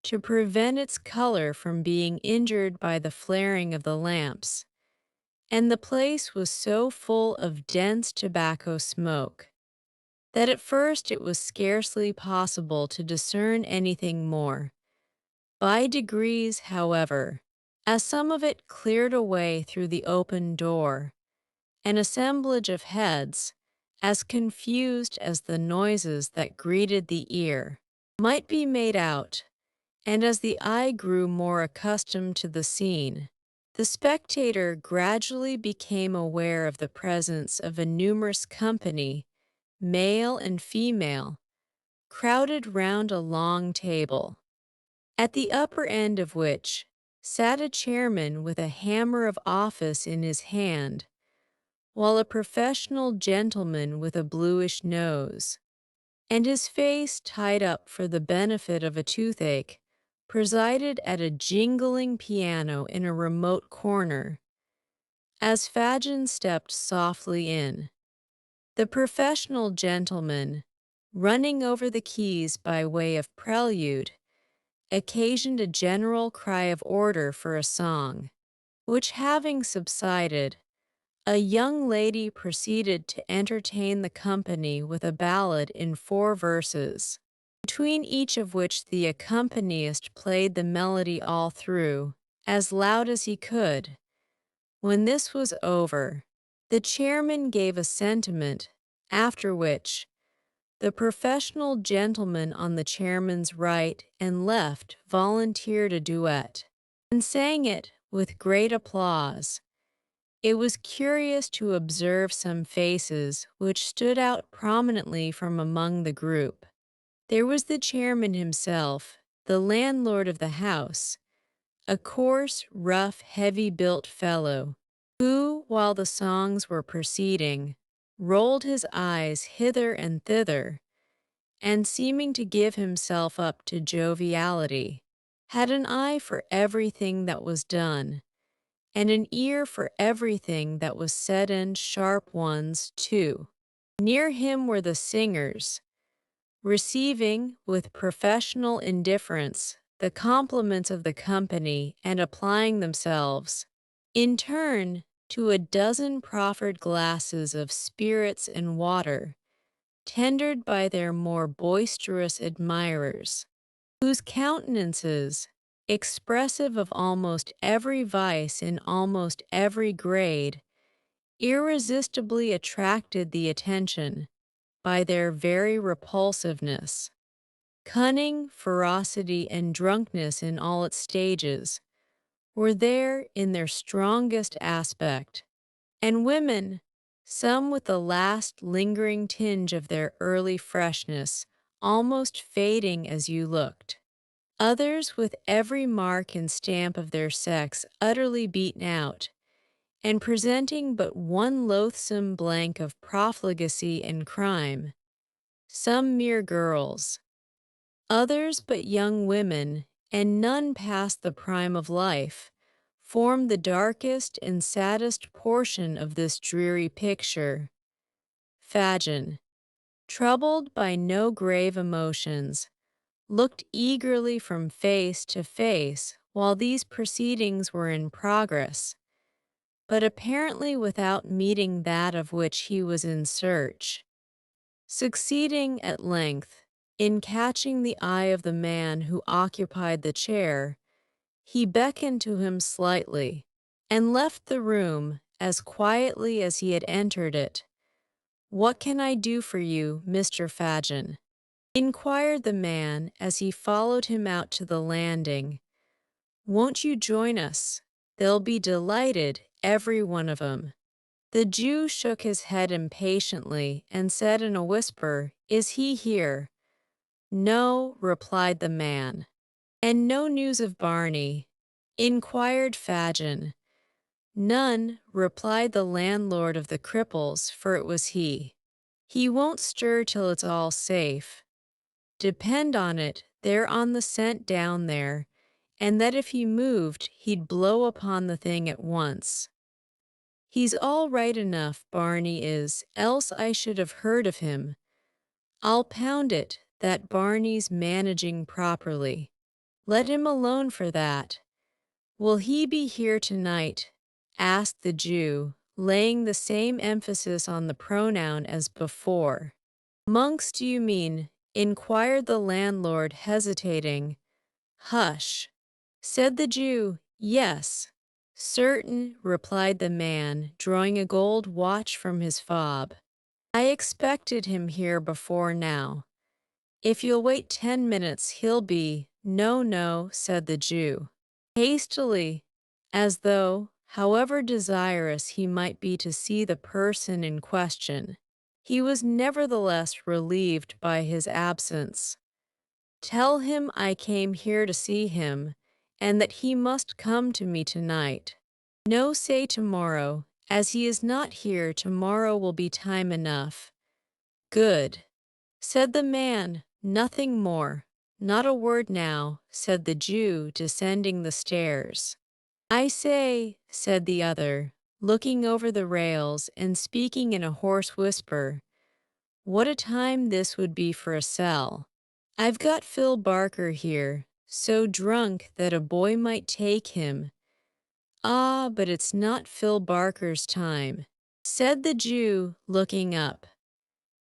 to prevent its color from being injured by the flaring of the lamps, and the place was so full of dense tobacco smoke that at first it was scarcely possible to discern anything more. By degrees, however, as some of it cleared away through the open door, an assemblage of heads, as confused as the noises that greeted the ear, might be made out, and as the eye grew more accustomed to the scene, the spectator gradually became aware of the presence of a numerous company, male and female, crowded round a long table, at the upper end of which sat a chairman with a hammer of office in his hand, while a professional gentleman with a bluish nose, and his face tied up for the benefit of a toothache, presided at a jingling piano in a remote corner. As Fagin stepped softly in, the professional gentleman, running over the keys by way of prelude, occasioned a general cry of order for a song, which having subsided, a young lady proceeded to entertain the company with a ballad in 4 verses, between each of which the accompanist played the melody all through, as loud as he could. When this was over, the chairman gave a sentiment, after which the professional gentleman on the chairman's right and left volunteered a duet, and sang it with great applause. It was curious to observe some faces which stood out prominently from among the group. There was the chairman himself, the landlord of the house, a coarse, rough, heavy-built fellow, who, while the songs were proceeding, rolled his eyes hither and thither, and seeming to give himself up to joviality, had an eye for everything that was done, and an ear for everything that was said, and sharp ones, too. Near him were the singers, receiving, with professional indifference, the compliments of the company and applying themselves, in turn, to a dozen proffered glasses of spirits and water, tendered by their more boisterous admirers, whose countenances, expressive of almost every vice in almost every grade, irresistibly attracted the attention by their very repulsiveness. Cunning, ferocity, and drunkenness in all its stages were there in their strongest aspect, and women, some with the last lingering tinge of their early freshness, almost fading as you looked. Others with every mark and stamp of their sex utterly beaten out, and presenting but one loathsome blank of profligacy and crime. Some mere girls, others but young women, and none past the prime of life, formed the darkest and saddest portion of this dreary picture. Fagin, troubled by no grave emotions, looked eagerly from face to face while these proceedings were in progress, but apparently without meeting that of which he was in search. Succeeding, at length, in catching the eye of the man who occupied the chair, he beckoned to him slightly, and left the room as quietly as he had entered it. "What can I do for you, Mr. Fagin?" inquired the man as he followed him out to the landing. "Won't you join us? They'll be delighted, every one of 'em." The Jew shook his head impatiently and said in a whisper, "Is he here?" "No," replied the man. "And no news of Barney?" inquired Fagin. "None," replied the landlord of the Cripples, for it was he. "He won't stir till it's all safe. Depend on it, they're on the scent down there, and that if he moved, he'd blow upon the thing at once. He's all right enough, Barney is, else I should have heard of him. I'll pound it, that Barney's managing properly. Let him alone for that." "Will he be here tonight?" asked the Jew, laying the same emphasis on the pronoun as before. "Monks, do you mean?" inquired the landlord, hesitating. "Hush," said the Jew. "Yes." "Certain," replied the man, drawing a gold watch from his fob. "I expected him here before now. If you'll wait 10 minutes, he'll be—" "No, no," said the Jew, hastily, as though, however desirous he might be to see the person in question, he was nevertheless relieved by his absence. "Tell him I came here to see him, and that he must come to me tonight. No, say tomorrow. As he is not here, tomorrow will be time enough." "Good," said the man, "nothing more." "Not a word now," said the Jew, descending the stairs. "I say," said the other, looking over the rails and speaking in a hoarse whisper, What a time this would be for a cell. I've got Phil Barker here, so drunk that a boy might take him. Ah, but it's not Phil Barker's time, said the Jew, looking up.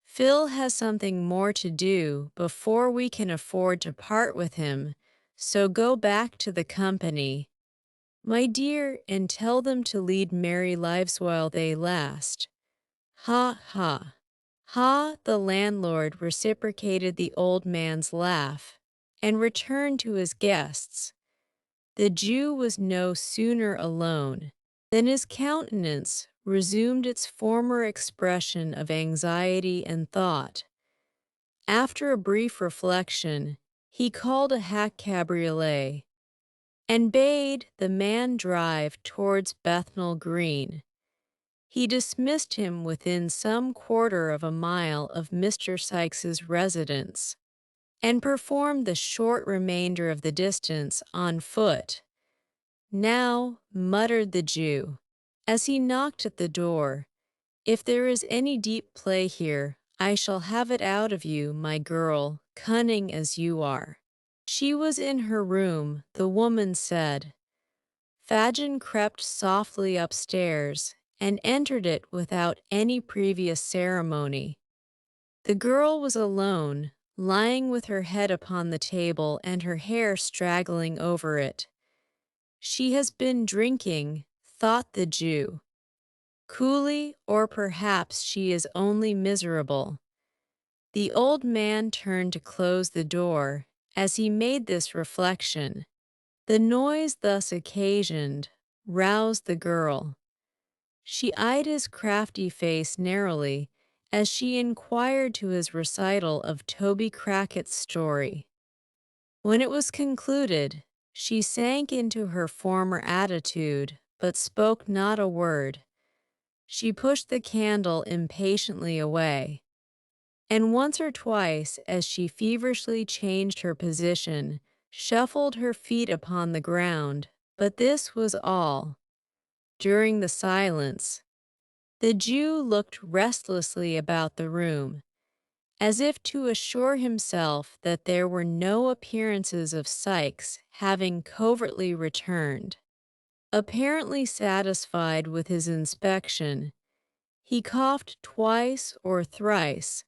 Phil has something more to do before we can afford to part with him, so go back to the company, my dear, and tell them to lead merry lives while they last. Ha, ha. Ha, the landlord reciprocated the old man's laugh and returned to his guests. The Jew was no sooner alone than his countenance resumed its former expression of anxiety and thought. After a brief reflection, he called a hack cabriolet and bade the man drive towards Bethnal Green. He dismissed him within some quarter of a mile of Mr. Sykes's residence, and performed the short remainder of the distance on foot. Now, muttered the Jew, as he knocked at the door, if there is any deep play here, I shall have it out of you, my girl, cunning as you are. She was in her room, the woman said. Fagin crept softly upstairs and entered it without any previous ceremony. The girl was alone, lying with her head upon the table and her hair straggling over it. She has been drinking, thought the Jew. Coolly, or perhaps she is only miserable. The old man turned to close the door as he made this reflection. The noise thus occasioned roused the girl. She eyed his crafty face narrowly as she inquired to his recital of Toby Crackett's story. When it was concluded, she sank into her former attitude, but spoke not a word. She pushed the candle impatiently away, and once or twice, as she feverishly changed her position, shuffled her feet upon the ground, but this was all. During the silence, the Jew looked restlessly about the room, as if to assure himself that there were no appearances of Sykes having covertly returned. Apparently satisfied with his inspection, he coughed twice or thrice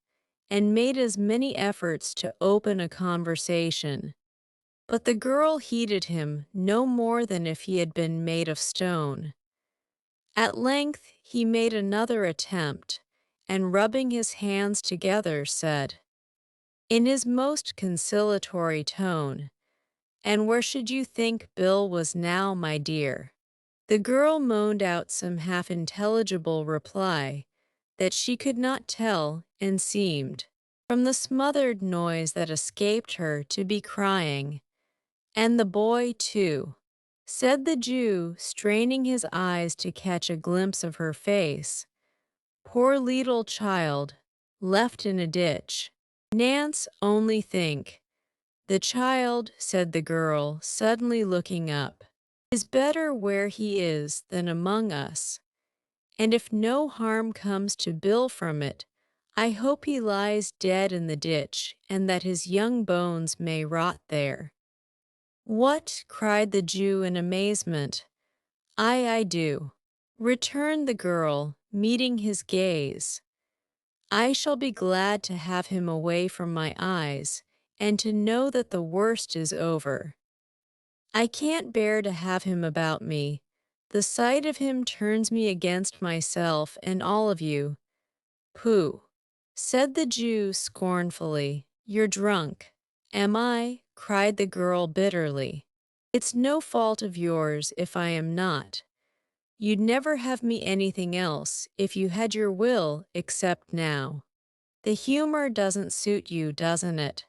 and made as many efforts to open a conversation. But the girl heeded him no more than if he had been made of stone. At length he made another attempt, and rubbing his hands together, said, in his most conciliatory tone, "And where should you think Bill was now, my dear?" The girl moaned out some half-intelligible reply that she could not tell, and seemed, from the smothered noise that escaped her, to be crying. "And the boy, too," said the Jew, straining his eyes to catch a glimpse of her face. "Poor leetle child, left in a ditch. Nance, only think." "The child," said the girl, suddenly looking up, "is better where he is than among us. And if no harm comes to Bill from it, I hope he lies dead in the ditch, and that his young bones may rot there." "What?" cried the Jew in amazement. I do," returned the girl, meeting his gaze. "I shall be glad to have him away from my eyes, and to know that the worst is over. I can't bear to have him about me. The sight of him turns me against myself and all of you." "Pooh," said the Jew scornfully, "you're drunk." "Am I?" cried the girl bitterly. "It's no fault of yours if I am not. You'd never have me anything else if you had your will, except now. The humor doesn't suit you, doesn't it?"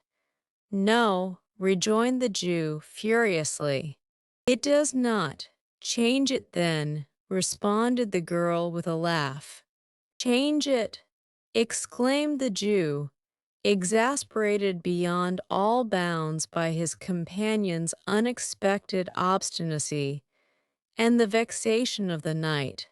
"No," rejoined the Jew furiously. "It does not. Change it then," responded the girl with a laugh. "Change it!" exclaimed the Jew, exasperated beyond all bounds by his companion's unexpected obstinacy and the vexation of the night.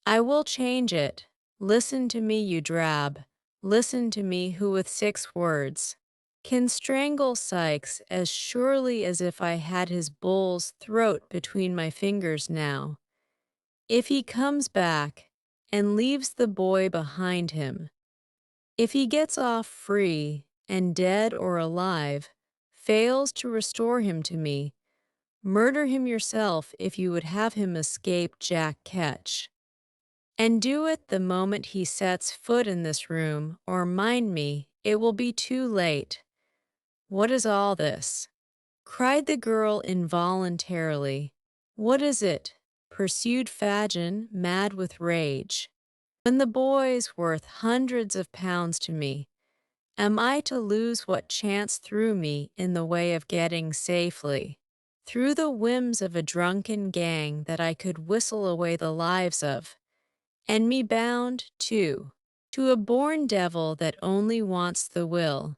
"I will change it. Listen to me, you drab. listen to me who with 6 words can strangle Sykes as surely as if I had his bull's throat between my fingers now. If he comes back and leaves the boy behind him, if he gets off free and dead or alive, fails to restore him to me, murder him yourself if you would have him escape Jack Ketch. And do it the moment he sets foot in this room, or mind me, it will be too late. What is all this? Cried the girl involuntarily. What is it? Pursued Fagin, mad with rage. When the boy's worth hundreds of pounds to me, am I to lose what chance threw me in the way of getting safely, through the whims of a drunken gang that I could whistle away the lives of, and me bound, too, to a born devil that only wants the will,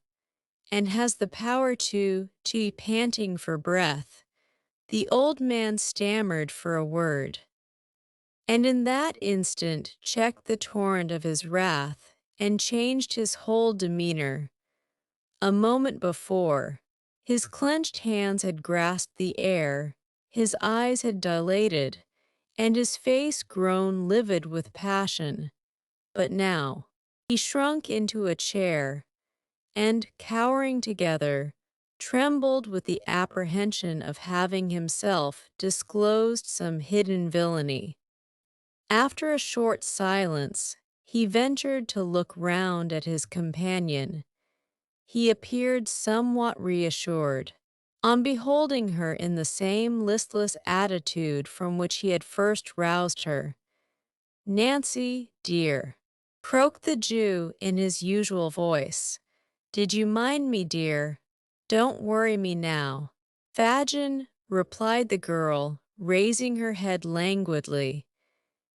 and has the power to be panting for breath? The old man stammered for a word, and in that instant checked the torrent of his wrath and changed his whole demeanor. A moment before, his clenched hands had grasped the air, his eyes had dilated, and his face grown livid with passion. But now, he shrunk into a chair, and, cowering together, trembled with the apprehension of having himself disclosed some hidden villainy. After a short silence, he ventured to look round at his companion. He appeared somewhat reassured, on beholding her in the same listless attitude from which he had first roused her. "Nancy, dear," croaked the Jew in his usual voice, "did you mind me, dear? Don't worry me now." "Fagin," replied the girl, raising her head languidly,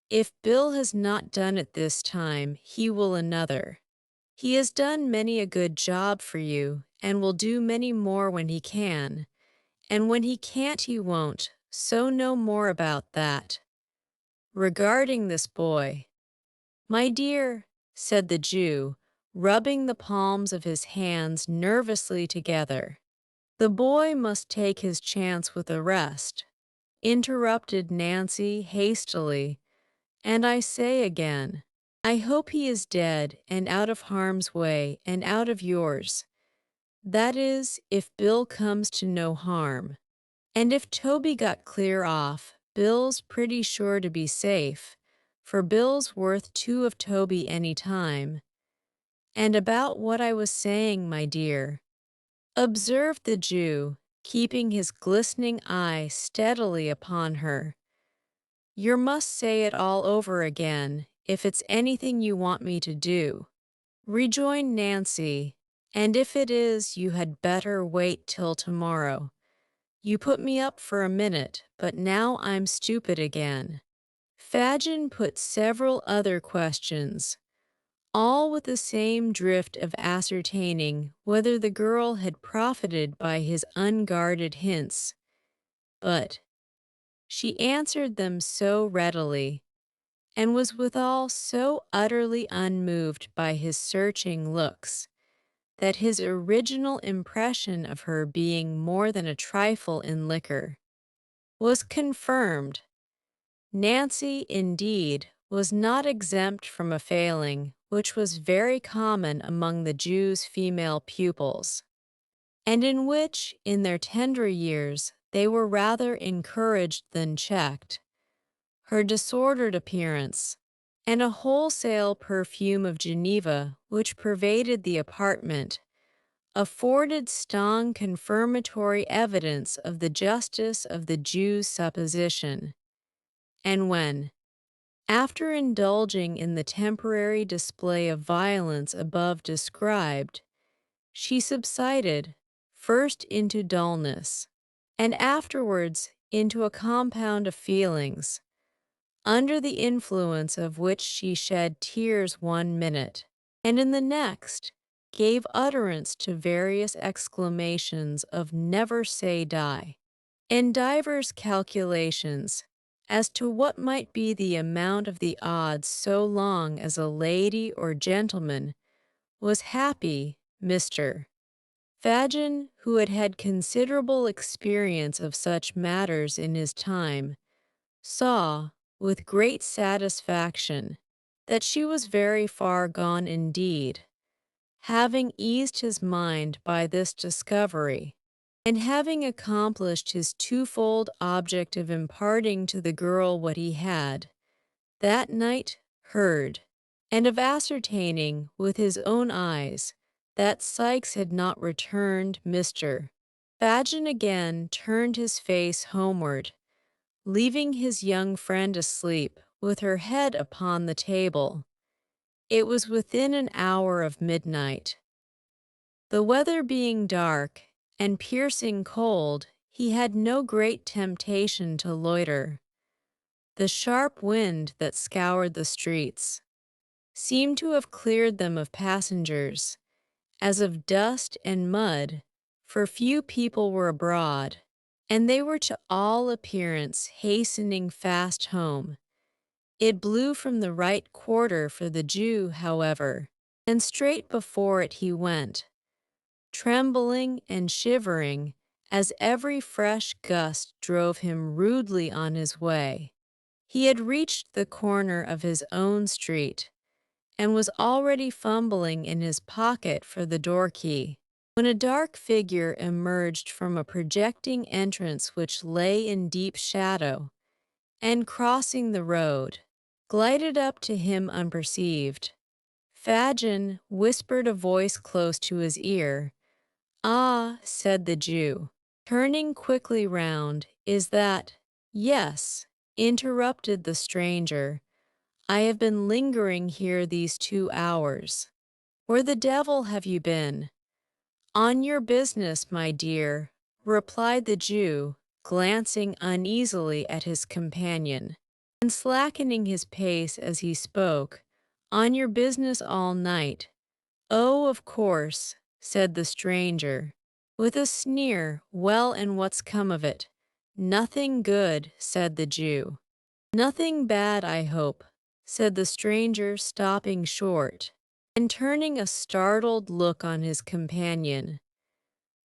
"if Bill has not done it this time, he will another. He has done many a good job for you, and will do many more when he can, and when he can't he won't, so no more about that. Regarding this boy, my dear," said the Jew, rubbing the palms of his hands nervously together. "The boy must take his chance with the rest," interrupted Nancy hastily, "and I say again, I hope he is dead and out of harm's way and out of yours. That is, if Bill comes to no harm. And if Toby got clear off, Bill's pretty sure to be safe, for Bill's worth 2 of Toby any time. And about what I was saying, my dear," observed the Jew, keeping his glistening eye steadily upon her, "you must say it all over again, if it's anything you want me to do," rejoined Nancy, "and if it is, you had better wait till tomorrow. You put me up for a minute, but now I'm stupid again." Fagin put several other questions, all with the same drift of ascertaining whether the girl had profited by his unguarded hints, but she answered them so readily, and was withal so utterly unmoved by his searching looks, that his original impression of her being more than a trifle in liquor was confirmed. Nancy, indeed, was not exempt from a failing which was very common among the Jew's female pupils, and in which, in their tender years, they were rather encouraged than checked. Her disordered appearance, and a wholesale perfume of Geneva which pervaded the apartment, afforded strong confirmatory evidence of the justice of the Jew's supposition. And when, after indulging in the temporary display of violence above described, she subsided, first into dullness, and afterwards into a compound of feelings, under the influence of which she shed tears one minute, and in the next gave utterance to various exclamations of "never say die," and divers calculations as to what might be the amount of the odds so long as a lady or gentleman was happy, Mr. Fagin, who had had considerable experience of such matters in his time, saw, with great satisfaction, that she was very far gone indeed. Having eased his mind by this discovery, and having accomplished his twofold object of imparting to the girl what he had, that night, heard, and of ascertaining with his own eyes that Sikes had not returned, Mr. Fagin again turned his face homeward, leaving his young friend asleep with her head upon the table. It was within an hour of midnight. The weather being dark and piercing cold, he had no great temptation to loiter. The sharp wind that scoured the streets seemed to have cleared them of passengers, as of dust and mud, for few people were abroad, and they were to all appearance hastening fast home. It blew from the right quarter for the Jew, however, and straight before it he went, trembling and shivering as every fresh gust drove him rudely on his way. He had reached the corner of his own street, and was already fumbling in his pocket for the door key, when a dark figure emerged from a projecting entrance which lay in deep shadow, and crossing the road, glided up to him unperceived. Fagin whispered a voice close to his ear. "Ah," said the Jew, turning quickly round, "is that—" "Yes," interrupted the stranger. "I have been lingering here these 2 hours. Where the devil have you been?" "On your business, my dear," replied the Jew, glancing uneasily at his companion, and slackening his pace as he spoke. "On your business all night." "Oh, of course," said the stranger, with a sneer. "Well, and what's come of it?" "Nothing good," said the Jew. "Nothing bad, I hope," said the stranger, stopping short, and turning a startled look on his companion.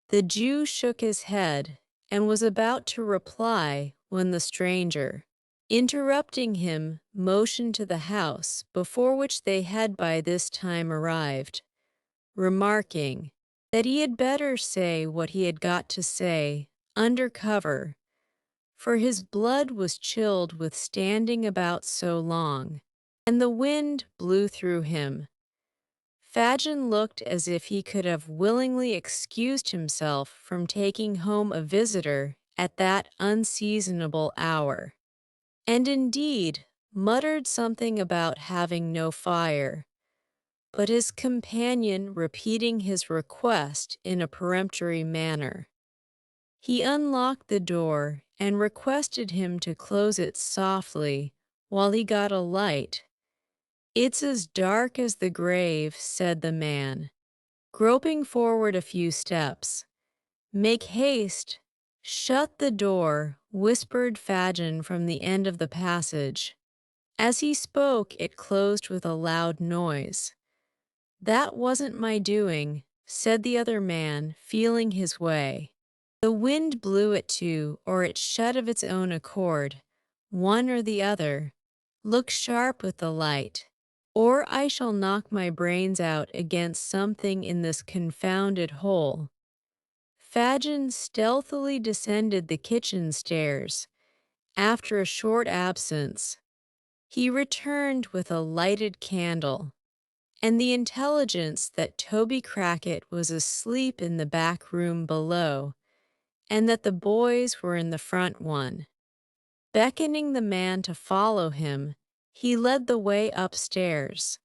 The Jew shook his head, and was about to reply, when the stranger, interrupting him, motioned to the house before which they had by this time arrived, remarking that he had better say what he had got to say under cover, for his blood was chilled with standing about so long, and the wind blew through him. Fagin looked as if he could have willingly excused himself from taking home a visitor at that unseasonable hour, and indeed muttered something about having no fire, but his companion repeating his request in a peremptory manner, he unlocked the door and requested him to close it softly while he got a light. "It's as dark as the grave," said the man, groping forward a few steps. "Make haste." "Shut the door," whispered Fagin from the end of the passage. As he spoke, it closed with a loud noise. "That wasn't my doing," said the other man, feeling his way. "The wind blew it to, or it shut of its own accord, one or the other. Look sharp with the light, or I shall knock my brains out against something in this confounded hole." Fagin stealthily descended the kitchen stairs. After a short absence, he returned with a lighted candle, and the intelligence that Toby Crackit was asleep in the back room below, and that the boys were in the front one. Beckoning the man to follow him, he led the way upstairs.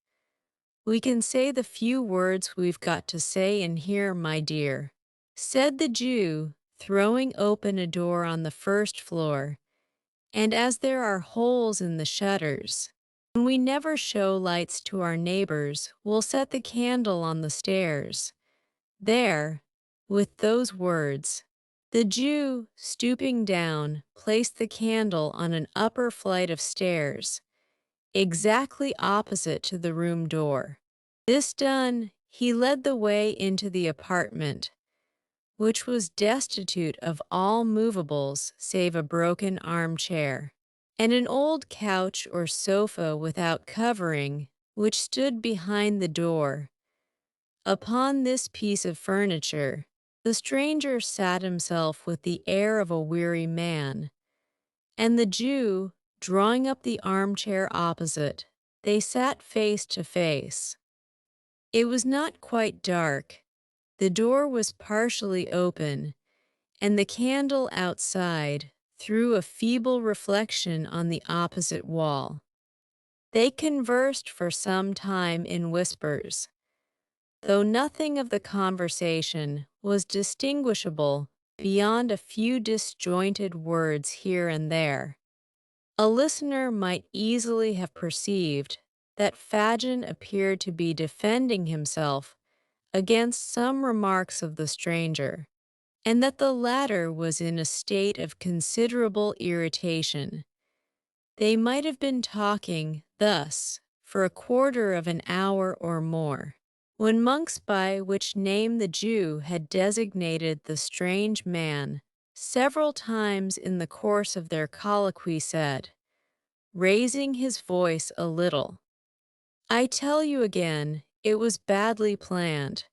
"We can say the few words we've got to say in here, my dear," said the Jew, throwing open a door on the first floor, "and as there are holes in the shutters, and we never show lights to our neighbors, we'll set the candle on the stairs. There." With those words, the Jew, stooping down, placed the candle on an upper flight of stairs, exactly opposite to the room door. This done, He led the way into the apartment, which was destitute of all movables save a broken armchair and an old couch or sofa without covering, which stood behind the door. Upon this piece of furniture, the stranger sat himself with the air of a weary man, and the Jew, drawing up the armchair opposite, they sat face to face. It was not quite dark. The door was partially open, and the candle outside threw a feeble reflection on the opposite wall. They conversed for some time in whispers, though nothing of the conversation was distinguishable beyond a few disjointed words here and there. A listener might easily have perceived that Fagin appeared to be defending himself against some remarks of the stranger, and that the latter was in a state of considerable irritation. They might have been talking thus for a quarter of an hour or more, when monks by which name the Jew had designated the strange man several times in the course of their colloquy said, raising his voice a little, "I tell you again, it was badly planned.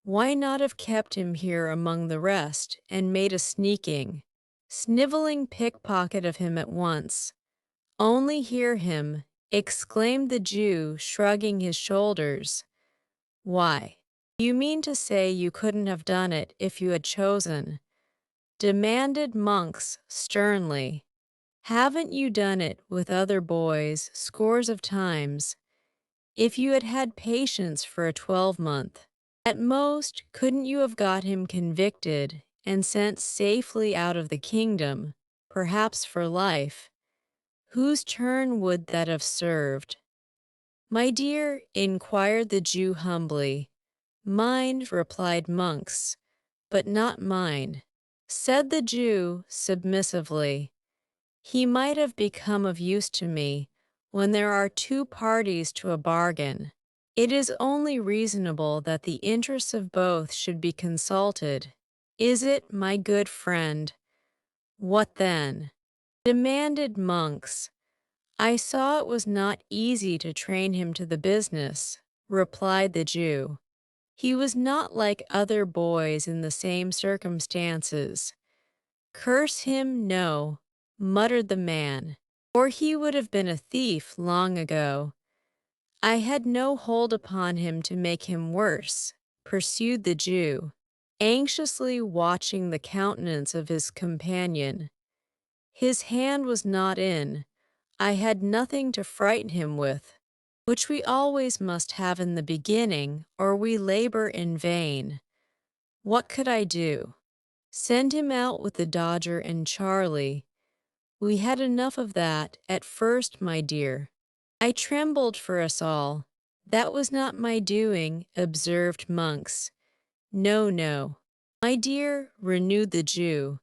Why not have kept him here among the rest and made a sneaking, sniveling pickpocket of him at once? Only hear him," exclaimed the Jew, shrugging his shoulders. "Why, you mean to say you couldn't have done it if you had chosen?" demanded Monks sternly. "Haven't you done it with other boys scores of times? If you had had patience for a 12-month, at most, couldn't you have got him convicted and sent safely out of the kingdom, perhaps for life? Whose turn would that have served?" "My dear," inquired the Jew humbly. "Mine," replied Monks. "But not mine," said the Jew submissively. "He might have become of use to me when there are two parties to a bargain. It is only reasonable that the interests of both should be consulted. Is it, my good friend?" "What then?" demanded Monks. "I saw it was not easy to train him to the business," replied the Jew. "He was not like other boys in the same circumstances." "Curse him, no," muttered the man, "or he would have been a thief long ago." "I had no hold upon him to make him worse," pursued the Jew, anxiously watching the countenance of his companion. "His hand was not in. I had nothing to frighten him with, which we always must have in the beginning, or we labor in vain. What could I do? Send him out with the Dodger and Charlie. We had enough of that at first, my dear. I trembled for us all. That was not my doing," observed Monks. "No, no, my dear," renewed the Jew.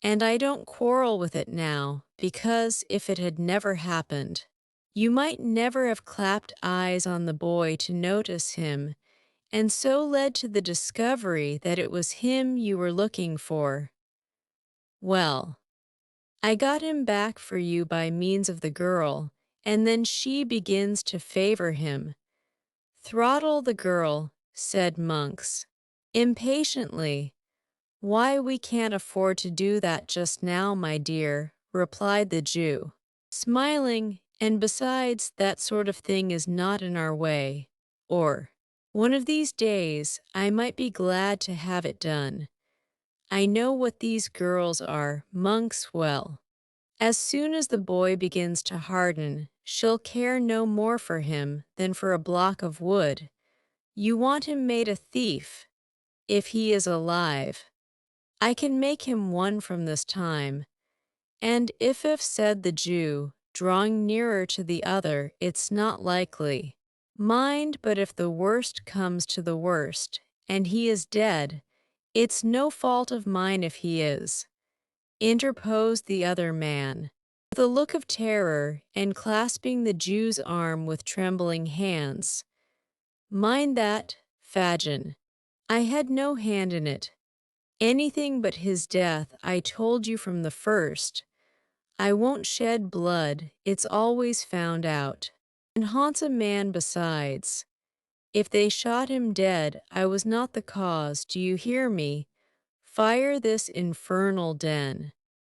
"And I don't quarrel with it now, because if it had never happened, you might never have clapped eyes on the boy to notice him, and so led to the discovery that it was him you were looking for. Well, I got him back for you by means of the girl, and then she begins to favor him." "Throttle the girl," said Monks, impatiently. "Why, we can't afford to do that just now, my dear," replied the Jew, smiling, "and besides, that sort of thing is not in our way. Or, one of these days, I might be glad to have it done. I know what these girls are, Monks, well. As soon as the boy begins to harden, she'll care no more for him than for a block of wood. You want him made a thief, if he is alive. I can make him one from this time. And if said the Jew, drawing nearer to the other, "it's not likely. Mind, but if the worst comes to the worst, and he is dead, it's no fault of mine if he is," interposed the other man, with a look of terror, and clasping the Jew's arm with trembling hands. Mind that, Fagin. I had no hand in it. Anything but his death, I told you from the first. I won't shed blood, it's always found out. And haunts a man besides. If they shot him dead, I was not the cause, do you hear me? Fire this infernal den.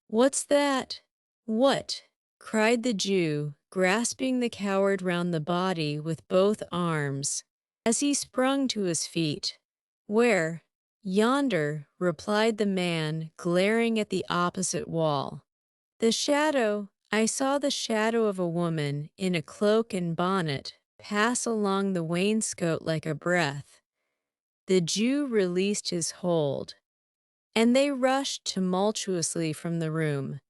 What's that? What? Cried the Jew, grasping the coward round the body with both arms, as he sprung to his feet. Where? Yonder, replied the man, glaring at the opposite wall. The shadow, I saw the shadow of a woman in a cloak and bonnet pass along the wainscot like a breath. The Jew released his hold, and they rushed tumultuously from the room.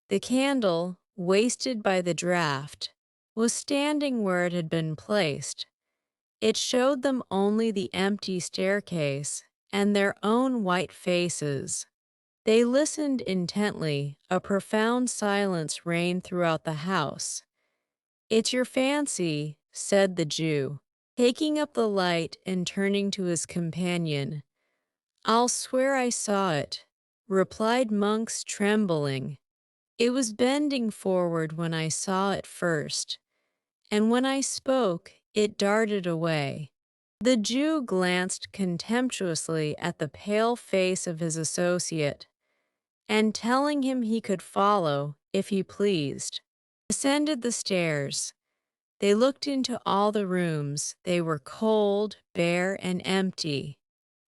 The candle, wasted by the draught, was standing where it had been placed. It showed them only the empty staircase and their own white faces. They listened intently. A profound silence reigned throughout the house. "It's your fancy," said the Jew, taking up the light and turning to his companion. "I'll swear I saw it," replied Monks, trembling. "It was bending forward when I saw it first, and when I spoke, it darted away." The Jew glanced contemptuously at the pale face of his associate, and telling him he could follow, if he pleased, ascended the stairs. They looked into all the rooms. They were cold, bare, and empty.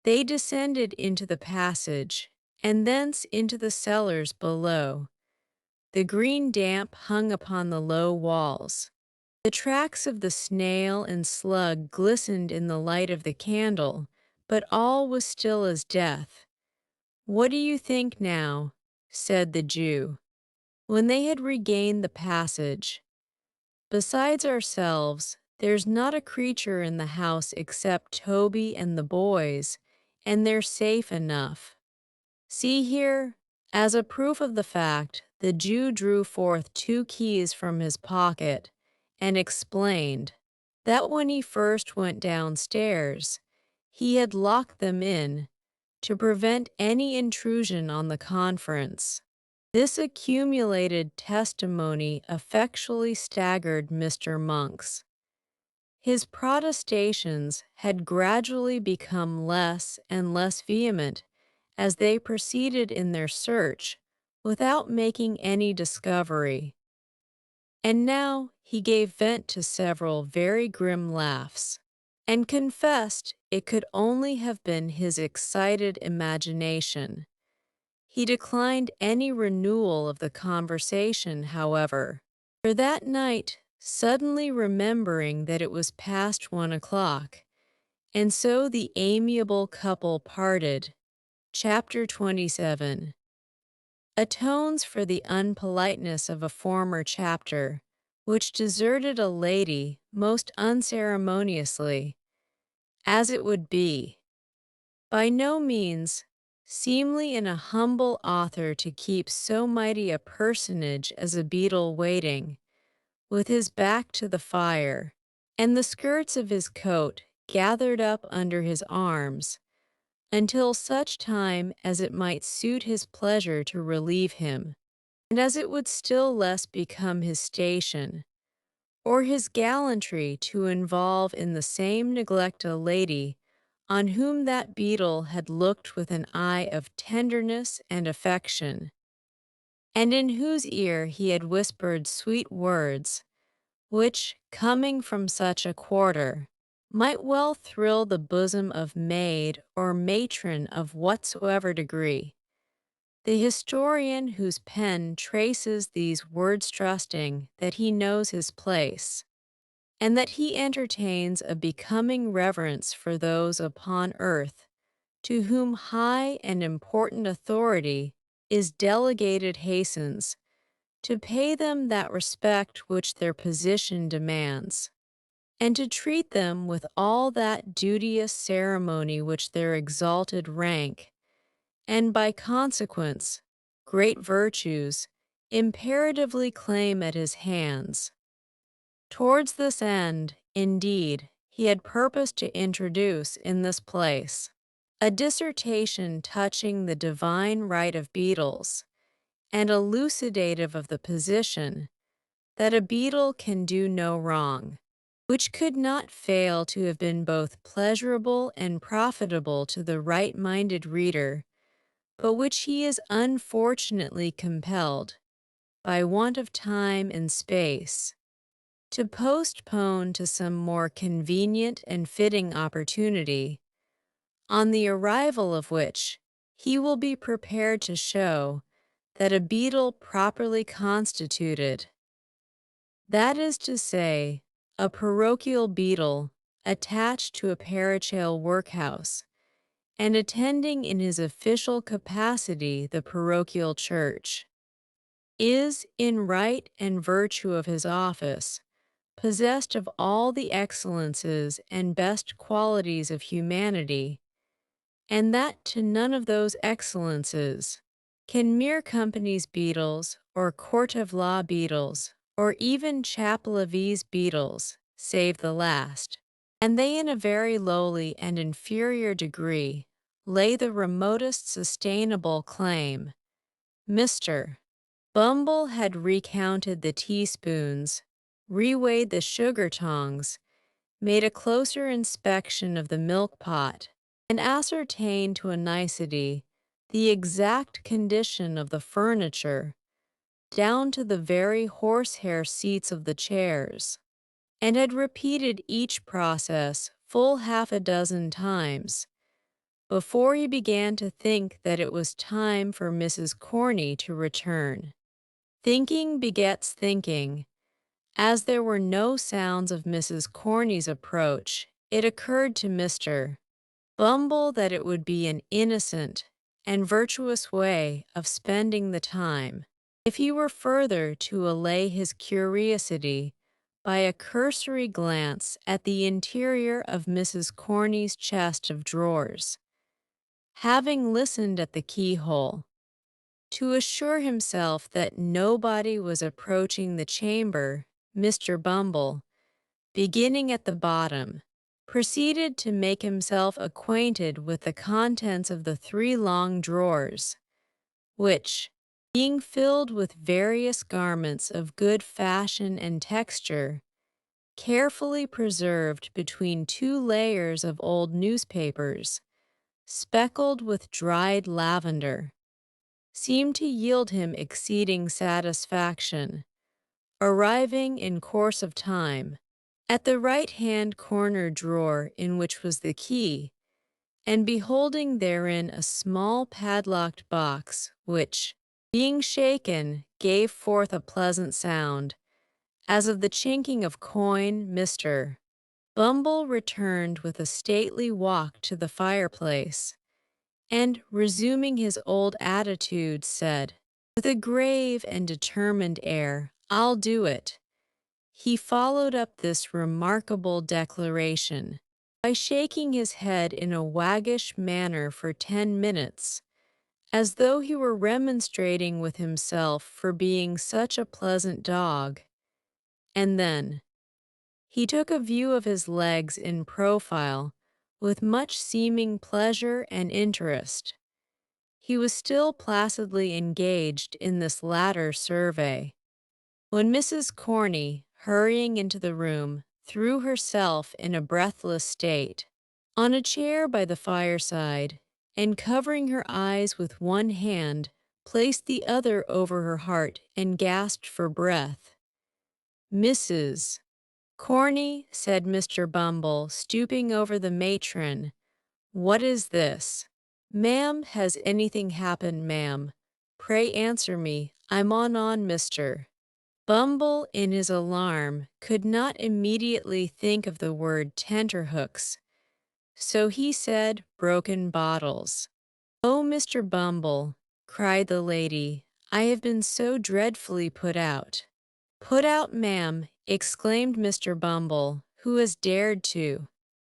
They descended into the passage, and thence into the cellars below. The green damp hung upon the low walls. The tracks of the snail and slug glistened in the light of the candle, but all was still as death. "What do you think now?" said the Jew, when they had regained the passage. "Besides ourselves, there's not a creature in the house except Toby and the boys, and they're safe enough. See here." As a proof of the fact, the Jew drew forth 2 keys from his pocket and explained that when he first went downstairs, he had locked them in to prevent any intrusion on the conference. This accumulated testimony effectually staggered Mr. Monks. His protestations had gradually become less and less vehement as they proceeded in their search without making any discovery. And now he gave vent to several very grim laughs, and confessed it could only have been his excited imagination. He declined any renewal of the conversation, however, for that night, suddenly remembering that it was past 1 o'clock, and so the amiable couple parted. Chapter 27 atones for the unpoliteness of a former chapter, which deserted a lady most unceremoniously, as it would be. By no means seemly in a humble author to keep so mighty a personage as a beadle waiting, with his back to the fire, and the skirts of his coat gathered up under his arms, until such time as it might suit his pleasure to relieve him, and as it would still less become his station, or his gallantry to involve in the same neglect a lady on whom that beadle had looked with an eye of tenderness and affection, and in whose ear he had whispered sweet words, which, coming from such a quarter, might well thrill the bosom of maid or matron of whatsoever degree. The historian whose pen traces these words trusting that he knows his place, and that he entertains a becoming reverence for those upon earth to whom high and important authority is delegated, hastens to pay them that respect which their position demands, and to treat them with all that duteous ceremony which their exalted rank, and by consequence great virtues, imperatively claim at his hands. Towards this end, indeed, he had purposed to introduce in this place. A dissertation touching the divine right of beetles, and elucidative of the position that a beetle can do no wrong, which could not fail to have been both pleasurable and profitable to the right-minded reader, but which he is unfortunately compelled, by want of time and space, to postpone to some more convenient and fitting opportunity, on the arrival of which he will be prepared to show that a beetle properly constituted, that is to say, a parochial beetle attached to a parochial workhouse, and attending in his official capacity the parochial church, is, in right and virtue of his office, possessed of all the excellences and best qualities of humanity, and that to none of those excellences can mere company's beetles, or court of law beetles, or even chapel of ease beetles, save the last, and they in a very lowly and inferior degree, lay the remotest sustainable claim. Mr. Bumble had recounted the teaspoons, reweighed the sugar tongs, made a closer inspection of the milk pot, and ascertained to a nicety the exact condition of the furniture, down to the very horsehair seats of the chairs, and had repeated each process full half a dozen times, before he began to think that it was time for Mrs. Corney to return. Thinking begets thinking. As there were no sounds of Mrs. Corney's approach, it occurred to Mr. Bumble that it would be an innocent and virtuous way of spending the time, if he were further to allay his curiosity by a cursory glance at the interior of Mrs. Corney's chest of drawers. Having listened at the keyhole, to assure himself that nobody was approaching the chamber, Mr. Bumble, beginning at the bottom, proceeded to make himself acquainted with the contents of the 3 long drawers, which, being filled with various garments of good fashion and texture, carefully preserved between 2 layers of old newspapers, speckled with dried lavender, seemed to yield him exceeding satisfaction, arriving in course of time at the right-hand corner drawer in which was the key, and beholding therein a small padlocked box which, being shaken, gave forth a pleasant sound, as of the chinking of coin. Mr. Bumble returned with a stately walk to the fireplace, and, resuming his old attitude, said, with a grave and determined air, "I'll do it." He followed up this remarkable declaration by shaking his head in a waggish manner for 10 minutes, as though he were remonstrating with himself for being such a pleasant dog, and then he took a view of his legs in profile with much seeming pleasure and interest. He was still placidly engaged in this latter survey, when Mrs. Corney, hurrying into the room, threw herself in a breathless state on a chair by the fireside, and covering her eyes with one hand, placed the other over her heart and gasped for breath. "Mrs. Corney," said Mr. Bumble, stooping over the matron, "what is this?" "Ma'am, has anything happened, ma'am? Pray answer me. I'm on Mr. Bumble, in his alarm, could not immediately think of the word tenterhooks, so he said broken bottles. "Oh, Mr. Bumble," cried the lady, "I have been so dreadfully put out." "Put out, ma'am," exclaimed Mr. Bumble, "who has dared to—"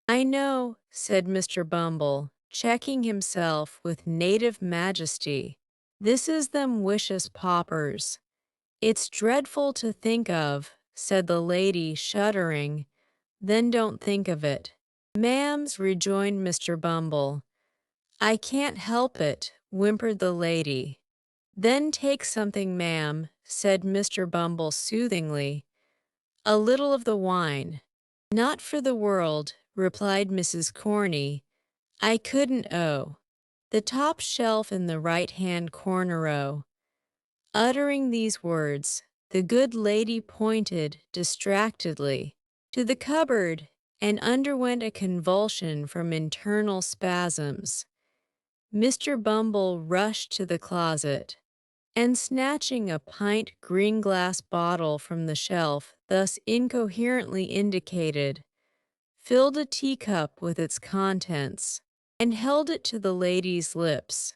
"I know," said Mr. Bumble, checking himself with native majesty. "This is them wicious paupers. It's dreadful to think of," said the lady, shuddering, then don't think of it. Ma'ams, rejoined Mr. Bumble. I can't help it, whimpered the lady. Then take something, ma'am, said Mr. Bumble soothingly. A little of the wine. Not for the world, replied Mrs. Corney. I couldn't the top shelf in the right-hand corner. Uttering these words, the good lady pointed distractedly to the cupboard and underwent a convulsion from internal spasms. Mr. Bumble rushed to the closet, and snatching a pint green-glass bottle from the shelf thus incoherently indicated, filled a teacup with its contents, and held it to the lady's lips.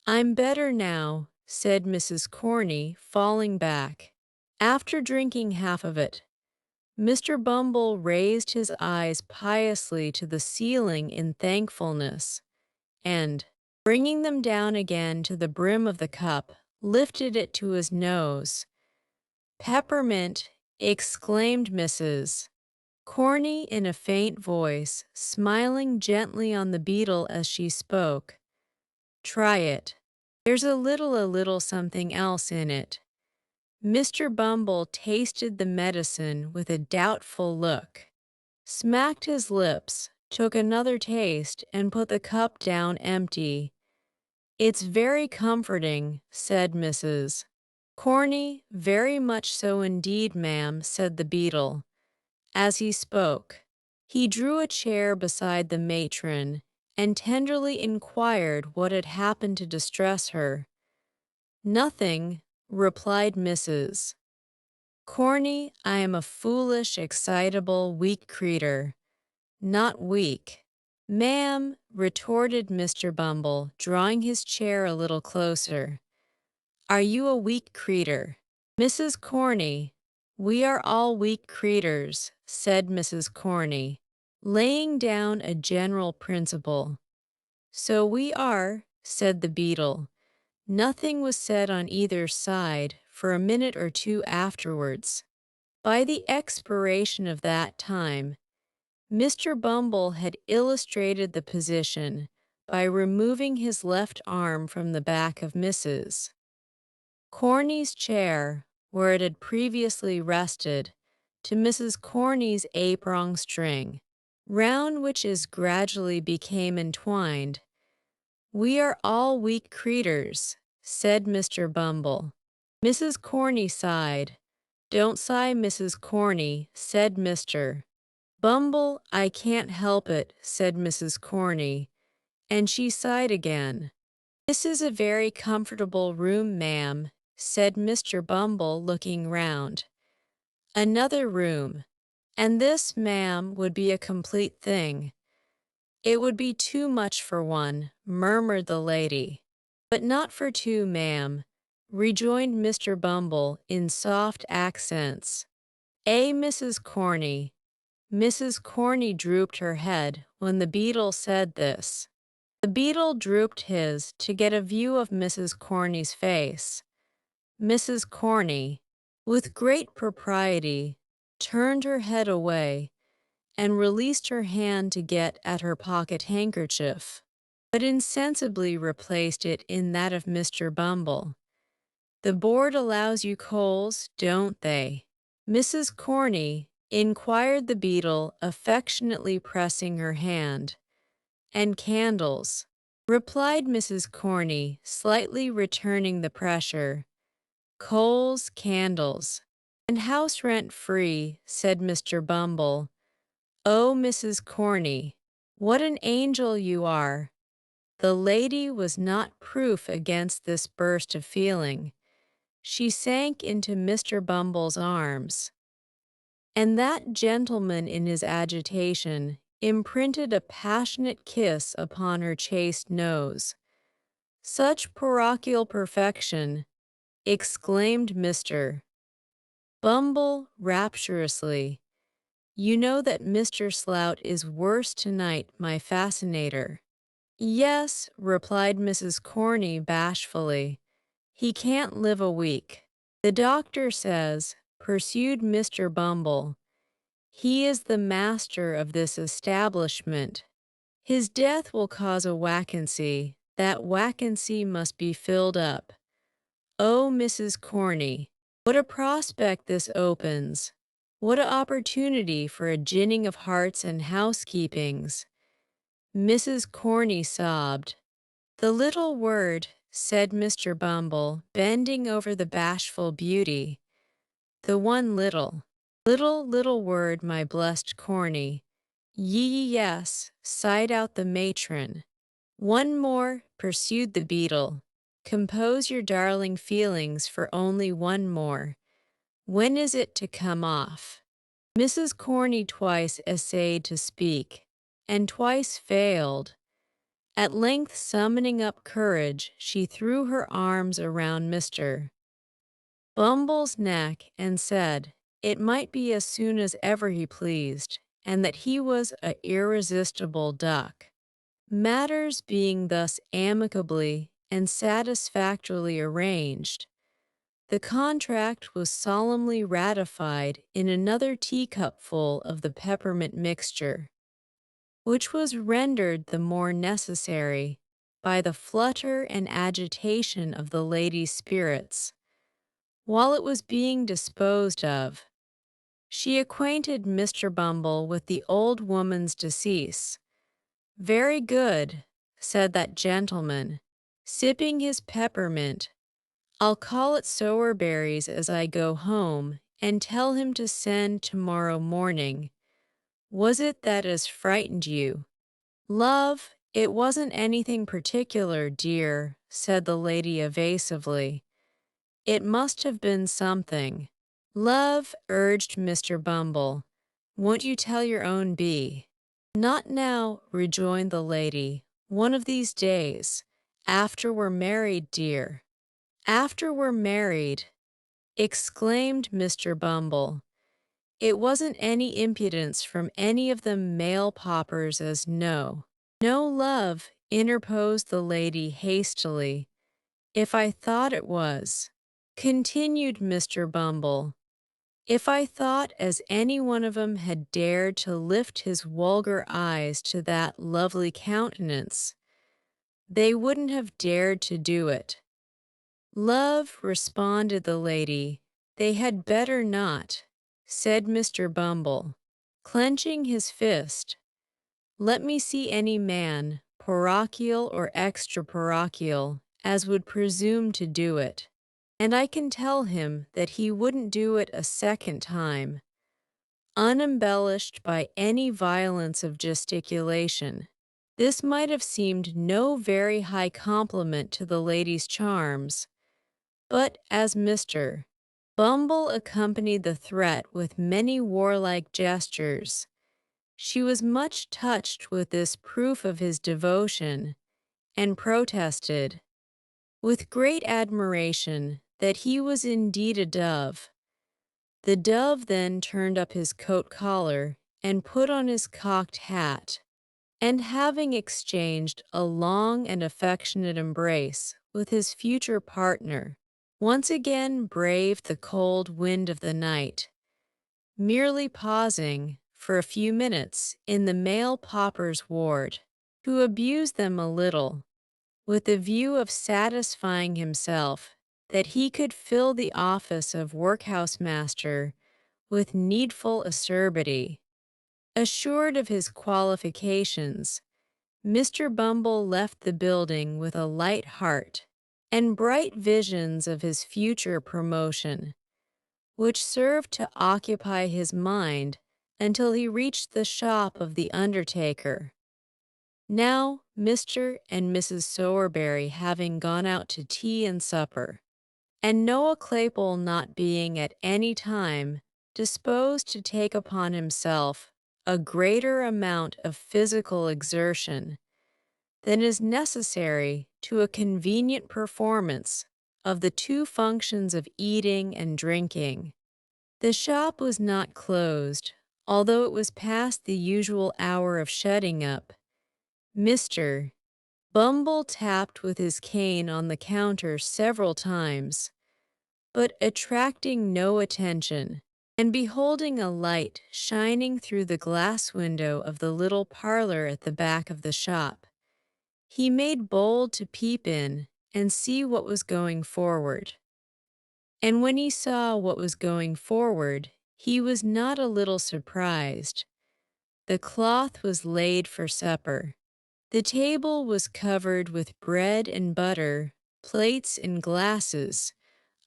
I'm better now, said Mrs. Corney, falling back. After drinking half of it, Mr. Bumble raised his eyes piously to the ceiling in thankfulness, and, bringing them down again to the brim of the cup, lifted it to his nose. Peppermint, exclaimed Mrs. Corney in a faint voice, smiling gently on the beetle as she spoke. Try it. There's a little something else in it. Mr. Bumble tasted the medicine with a doubtful look, smacked his lips, took another taste, and put the cup down empty. It's very comforting, said Mrs. Corney. Very much so indeed, ma'am, said the beetle. As he spoke, he drew a chair beside the matron and tenderly inquired what had happened to distress her. Nothing, replied Mrs. Corney. I am a foolish, excitable, weak creature. Not weak, ma'am, retorted Mr. Bumble, drawing his chair a little closer. Are you a weak creature? Mrs. Corney. We are all weak creatures, said Mrs. Corney, laying down a general principle. So we are, said the beetle. Nothing was said on either side for a minute or two afterwards. By the expiration of that time, Mr. Bumble had illustrated the position by removing his left arm from the back of Mrs. Corney's chair, where it had previously rested, to Mrs. Corney's apron string, round which it gradually became entwined. We are all weak creatures, said Mr. Bumble. Mrs. Corney sighed. Don't sigh, Mrs. Corney, said Mr. Bumble. I can't help it, said Mrs. Corney, and she sighed again. This is a very comfortable room, ma'am, said Mr. Bumble, looking round. Another room, and this, ma'am, would be a complete thing. It would be too much for one, murmured the lady. But not for two, ma'am, rejoined Mr. Bumble in soft accents. Mrs. Corney. Mrs. Corney drooped her head when the beetle said this. The beetle drooped his to get a view of Mrs. Corney's face. Mrs. Corney, with great propriety, turned her head away and released her hand to get at her pocket handkerchief, but insensibly replaced it in that of Mr. Bumble. The board allows you coals, don't they? Mrs. Corney, inquired the beetle, affectionately pressing her hand. And candles, replied Mrs. Corney, slightly returning the pressure. Coals, candles, and house rent free, said Mr. Bumble. Oh, Mrs. Corney, what an angel you are! The lady was not proof against this burst of feeling. She sank into Mr. Bumble's arms, and that gentleman in his agitation imprinted a passionate kiss upon her chaste nose. Such parochial perfection, exclaimed Mr. Bumble rapturously. You know that Mr. Slout is worse tonight, my fascinator. Yes, replied Mrs. Corney bashfully. He can't live a week. The doctor says, pursued Mr. Bumble, He is the master of this establishment. His death will cause a vacancy. That vacancy must be filled up. Oh, Mrs. Corney, what a prospect this opens! What an opportunity for a ginning of hearts and housekeepings! Mrs. Corney sobbed. The little word, said Mr. Bumble, bending over the bashful beauty. The one little word, my blessed Corney. Yes, sighed out the matron. One more, pursued the beadle. Compose your darling feelings for only one more. When is it to come off? Mrs. Corney twice essayed to speak, and twice failed. At length, summoning up courage, she threw her arms around Mr. Bumble's neck and said it might be as soon as ever he pleased, and that he was a irresistible duck. Matters being thus amicably and satisfactorily arranged, the contract was solemnly ratified in another teacupful of the peppermint mixture, which was rendered the more necessary by the flutter and agitation of the lady's spirits. While it was being disposed of, she acquainted Mr. Bumble with the old woman's decease. Very good, said that gentleman, sipping his peppermint. I'll call at Sowerberry's as I go home and tell him to send tomorrow morning. Was it that has frightened you? Love, it wasn't anything particular, dear, said the lady evasively. It must have been something. Love, urged Mr. Bumble. Won't you tell your own bee? Not now, rejoined the lady. One of these days. After we're married, dear. After we're married, exclaimed Mr. Bumble. It wasn't any impudence from any of them male paupers as no. No, love, interposed the lady hastily. If I thought it was, continued Mr. Bumble, if I thought as any one of 'em had dared to lift his vulgar eyes to that lovely countenance, they wouldn't have dared to do it. Love, responded the lady, they had better not, said Mr. Bumble, clenching his fist. Let me see any man, parochial or extra-parochial, as would presume to do it, and I can tell him that he wouldn't do it a second time, unembellished by any violence of gesticulation. This might have seemed no very high compliment to the lady's charms, but as Mr. Bumble accompanied the threat with many warlike gestures, she was much touched with this proof of his devotion, and protested, with great admiration, that he was indeed a dove. The dove then turned up his coat collar and put on his cocked hat, and having exchanged a long and affectionate embrace with his future partner, once again braved the cold wind of the night, merely pausing for a few minutes in the male paupers' ward to abuse them a little, with the view of satisfying himself that he could fill the office of workhouse master with needful acerbity. Assured of his qualifications, Mr. Bumble left the building with a light heart and bright visions of his future promotion, which served to occupy his mind until he reached the shop of the undertaker. Now, Mr. and Mrs. Sowerberry having gone out to tea and supper, and Noah Claypole not being at any time disposed to take upon himself a greater amount of physical exertion than is necessary to a convenient performance of the two functions of eating and drinking, the shop was not closed, although it was past the usual hour of shutting up. Mr. Bumble tapped with his cane on the counter several times, but attracting no attention, and beholding a light shining through the glass window of the little parlor at the back of the shop, he made bold to peep in and see what was going forward. And when he saw what was going forward, he was not a little surprised. The cloth was laid for supper. The table was covered with bread and butter, plates and glasses,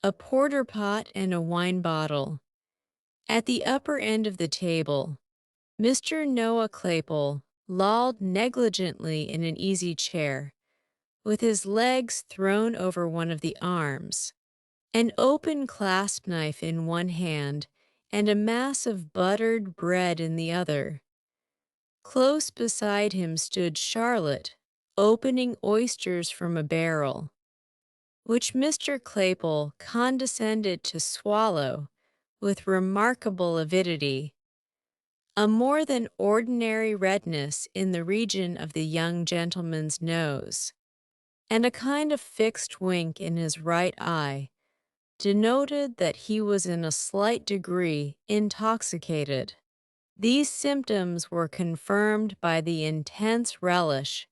a porter pot and a wine bottle. At the upper end of the table, Mr. Noah Claypole lolled negligently in an easy chair, with his legs thrown over one of the arms, an open clasp knife in one hand and a mass of buttered bread in the other. Close beside him stood Charlotte, opening oysters from a barrel, which Mr. Claypole condescended to swallow with remarkable avidity. A more than ordinary redness in the region of the young gentleman's nose, and a kind of fixed wink in his right eye, denoted that he was in a slight degree intoxicated. These symptoms were confirmed by the intense relish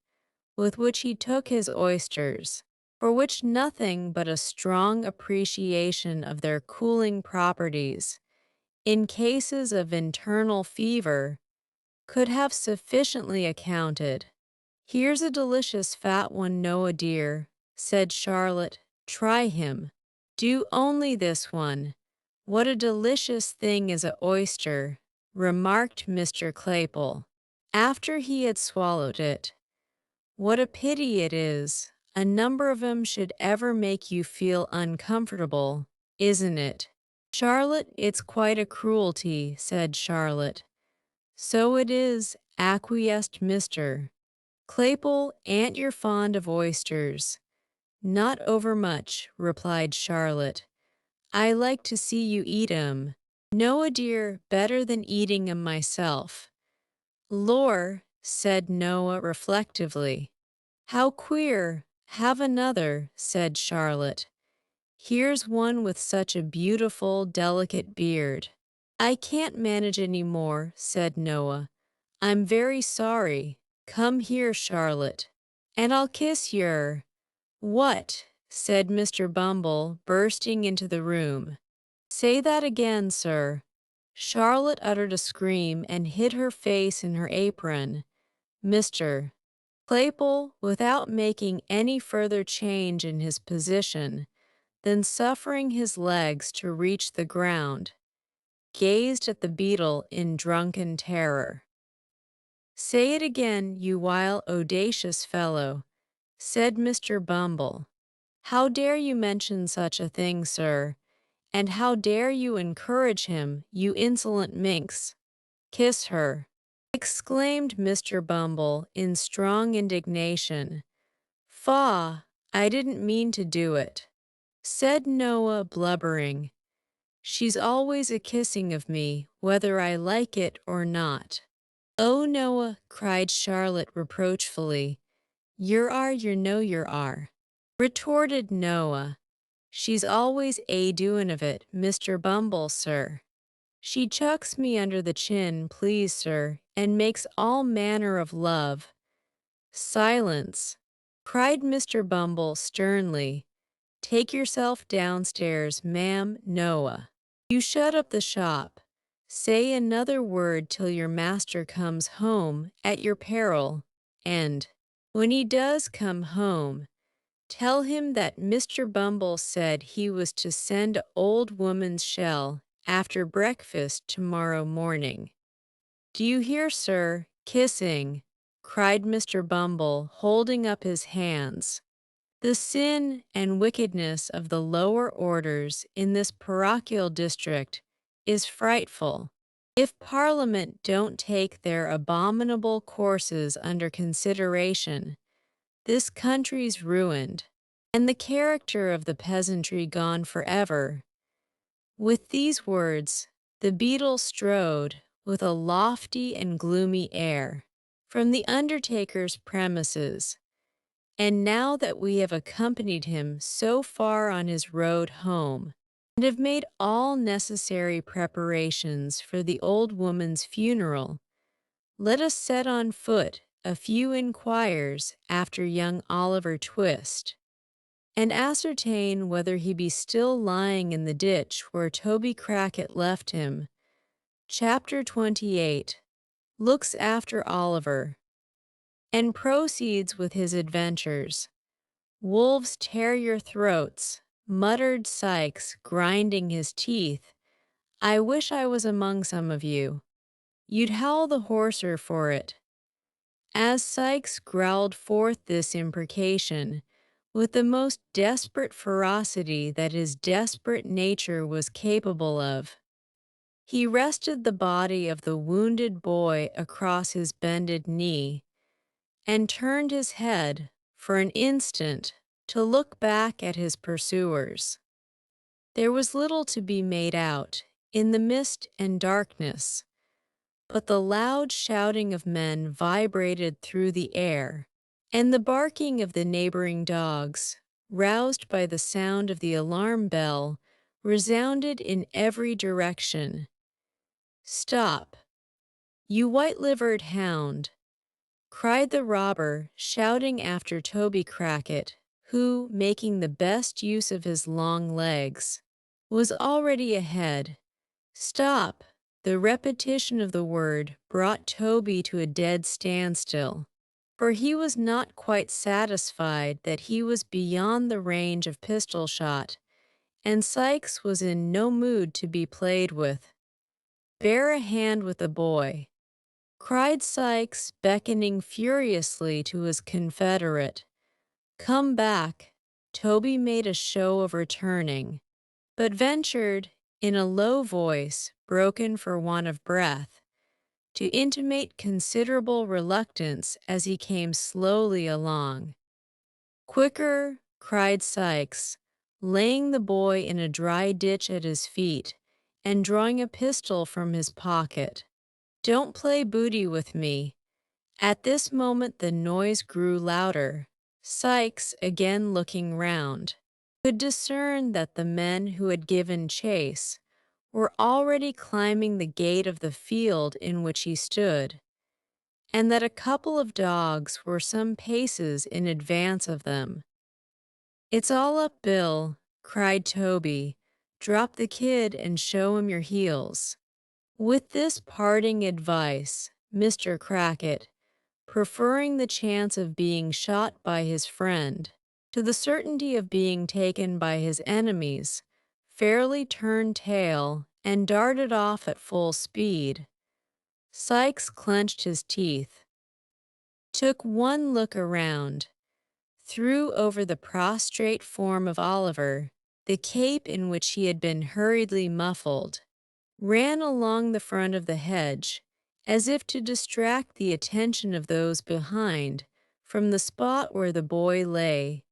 with which he took his oysters, for which nothing but a strong appreciation of their cooling properties, in cases of internal fever, could have sufficiently accounted. "Here's a delicious fat one, Noah dear," said Charlotte. "Try him. Do only this one. What a delicious thing is a oyster," remarked Mr. Claypole, after he had swallowed it. "What a pity it is a number of 'em should ever make you feel uncomfortable, isn't it?" "Charlotte, it's quite a cruelty," said Charlotte. "So it is," acquiesced Mr. Claypole. "Aunt, you're fond of oysters." "Not overmuch," replied Charlotte. "I like to see you eat 'em. Noah dear, better than eating 'em myself." "Lor," said Noah reflectively. "How queer. Have another," said Charlotte. "Here's one with such a beautiful, delicate beard." "I can't manage any more," said Noah. "I'm very sorry. Come here, Charlotte, and I'll kiss yer." "What?" said Mr. Bumble, bursting into the room. "Say that again, sir." Charlotte uttered a scream and hid her face in her apron. Mr. Claypole, without making any further change in his position than suffering his legs to reach the ground, gazed at the beetle in drunken terror. "Say it again, you wild, audacious fellow," said Mr. Bumble. "How dare you mention such a thing, sir? And how dare you encourage him, you insolent minx?" "Kiss her," exclaimed Mr. Bumble in strong indignation. "Faugh! I didn't mean to do it," said Noah, blubbering. "She's always a kissing of me, whether I like it or not." "Oh, Noah," cried Charlotte reproachfully. "You know you are," retorted Noah. "She's always a doin' of it, Mr. Bumble, sir. She chucks me under the chin, please, sir, and makes all manner of love." "Silence!" cried Mr. Bumble sternly. "Take yourself downstairs, ma'am. Noah, you shut up the shop. Say another word till your master comes home at your peril, and, when he does come home, tell him that Mr. Bumble said he was to send old woman's shell after breakfast tomorrow morning. Do you hear, sir? Kissing," cried Mr. Bumble, holding up his hands. "The sin and wickedness of the lower orders in this parochial district is frightful. If Parliament don't take their abominable courses under consideration, this country's ruined, and the character of the peasantry gone forever." With these words, the beadle strode, with a lofty and gloomy air, from the undertaker's premises. And now that we have accompanied him so far on his road home, and have made all necessary preparations for the old woman's funeral. Let us set on foot a few inquires after young Oliver Twist, and ascertain whether he be still lying in the ditch where Toby Crackit left him. Chapter 28 looks after Oliver, and proceeds with his adventures. Wolves tear your throats, muttered Sikes, grinding his teeth. I wish I was among some of you. You'd howl the hoarser for it. As Sikes growled forth this imprecation, with the most desperate ferocity that his desperate nature was capable of, he rested the body of the wounded boy across his bended knee, and turned his head, for an instant, to look back at his pursuers. There was little to be made out, in the mist and darkness, but the loud shouting of men vibrated through the air, and the barking of the neighboring dogs, roused by the sound of the alarm bell, resounded in every direction. Stop, you white-livered hound, cried the robber, shouting after Toby Crackit, who, making the best use of his long legs, was already ahead. Stop! The repetition of the word brought Toby to a dead standstill, for he was not quite satisfied that he was beyond the range of pistol shot, and Sikes was in no mood to be played with. Bear a hand with the boy, cried Sikes, beckoning furiously to his confederate. Come back. Toby made a show of returning, but ventured, in a low voice, broken for want of breath, to intimate considerable reluctance as he came slowly along. Quicker, cried Sikes, laying the boy in a dry ditch at his feet, and drawing a pistol from his pocket. Don't play booty with me. At this moment the noise grew louder. Sikes, again looking round, could discern that the men who had given chase were already climbing the gate of the field in which he stood, and that a couple of dogs were some paces in advance of them. It's all up, Bill, cried Toby. Drop the kid and show him your heels. With this parting advice, Mr. Crackit, preferring the chance of being shot by his friend to the certainty of being taken by his enemies, fairly turned tail and darted off at full speed. Sikes clenched his teeth, took one look around, threw over the prostrate form of Oliver the cape in which he had been hurriedly muffled, ran along the front of the hedge, as if to distract the attention of those behind from the spot where the boy lay,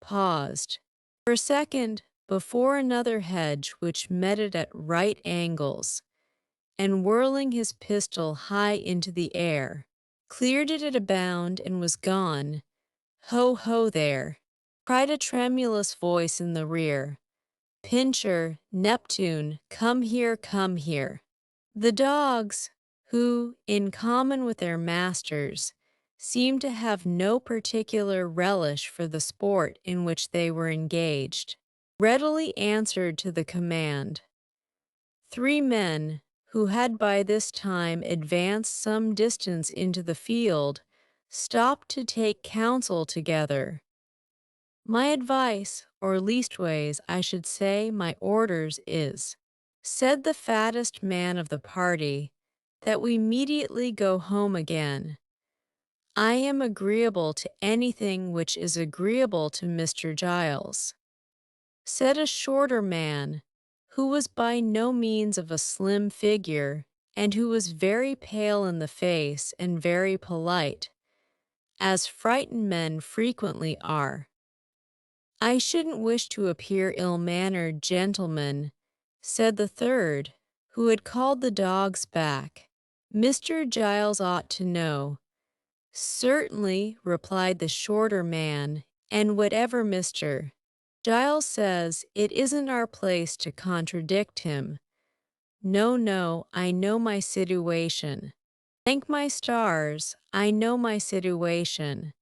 paused for a second before another hedge which met it at right angles, and whirling his pistol high into the air, cleared it at a bound and was gone. Ho, ho there, cried a tremulous voice in the rear. Pincher, Neptune, come here, come here. The dogs, who, in common with their masters, seemed to have no particular relish for the sport in which they were engaged, readily answered to the command. 3 men, who had by this time advanced some distance into the field, stopped to take counsel together. My advice, or leastways I should say my orders is, said the fattest man of the party, that we immediately go home again. I am agreeable to anything which is agreeable to Mr. Giles, said a shorter man, who was by no means of a slim figure, and who was very pale in the face and very polite, as frightened men frequently are. I shouldn't wish to appear ill-mannered, gentlemen, said the third, who had called the dogs back. Mr. Giles ought to know. Certainly, replied the shorter man, and whatever Mr. Giles says it isn't our place to contradict him. No, no, I know my situation. Thank my stars, I know my situation.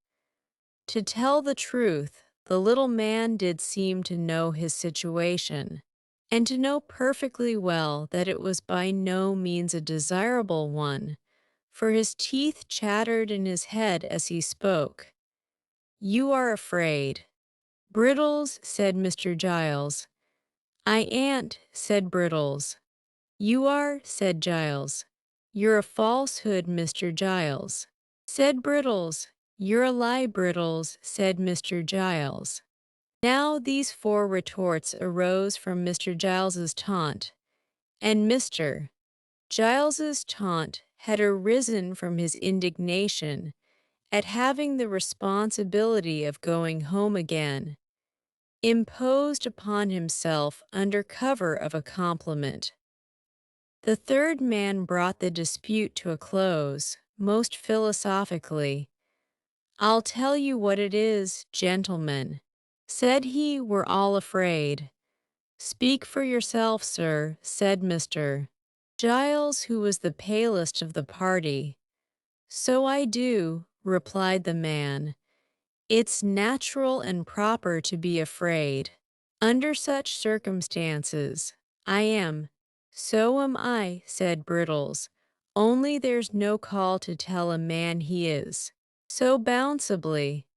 To tell the truth, the little man did seem to know his situation, and to know perfectly well that it was by no means a desirable one, for his teeth chattered in his head as he spoke. You are afraid. Brittles, said Mr. Giles. I ain't, said Brittles. You are, said Giles. You're a falsehood, Mr. Giles. Said Brittles. You're a lie, Brittles, said Mr. Giles. Now these four retorts arose from Mr. Giles's taunt, and Mr. Giles's taunt had arisen from his indignation at having the responsibility of going home again imposed upon himself under cover of a compliment. The third man brought the dispute to a close, most philosophically. I'll tell you what it is, gentlemen, said he, we're all afraid. Speak for yourself, sir, said Mr. Giles, who was the palest of the party. So I do, replied the man. It's natural and proper to be afraid. Under such circumstances, I am. So am I, said Brittles. Only there's no call to tell a man he is. So bounceably.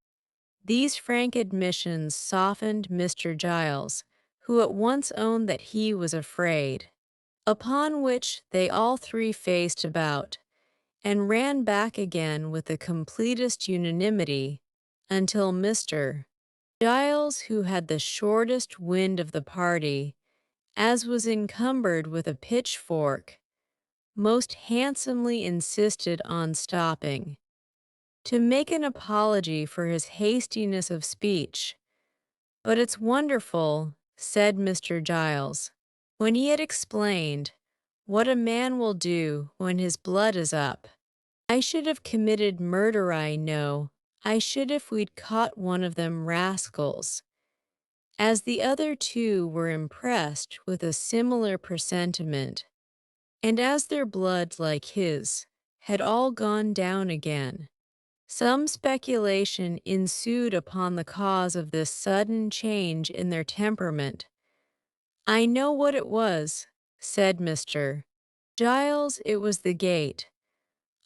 These frank admissions softened Mr. Giles, who at once owned that he was afraid. Upon which they all three faced about, and ran back again with the completest unanimity, until Mr. Giles, who had the shortest wind of the party, as was encumbered with a pitchfork, most handsomely insisted on stopping, to make an apology for his hastiness of speech. But it's wonderful, said Mr. Giles, when he had explained what a man will do when his blood is up. I should have committed murder, I know. I should if we'd caught one of them rascals. As the other two were impressed with a similar presentiment, and as their blood, like his, had all gone down again, some speculation ensued upon the cause of this sudden change in their temperament. I know what it was, said Mr. Giles, it was the gate.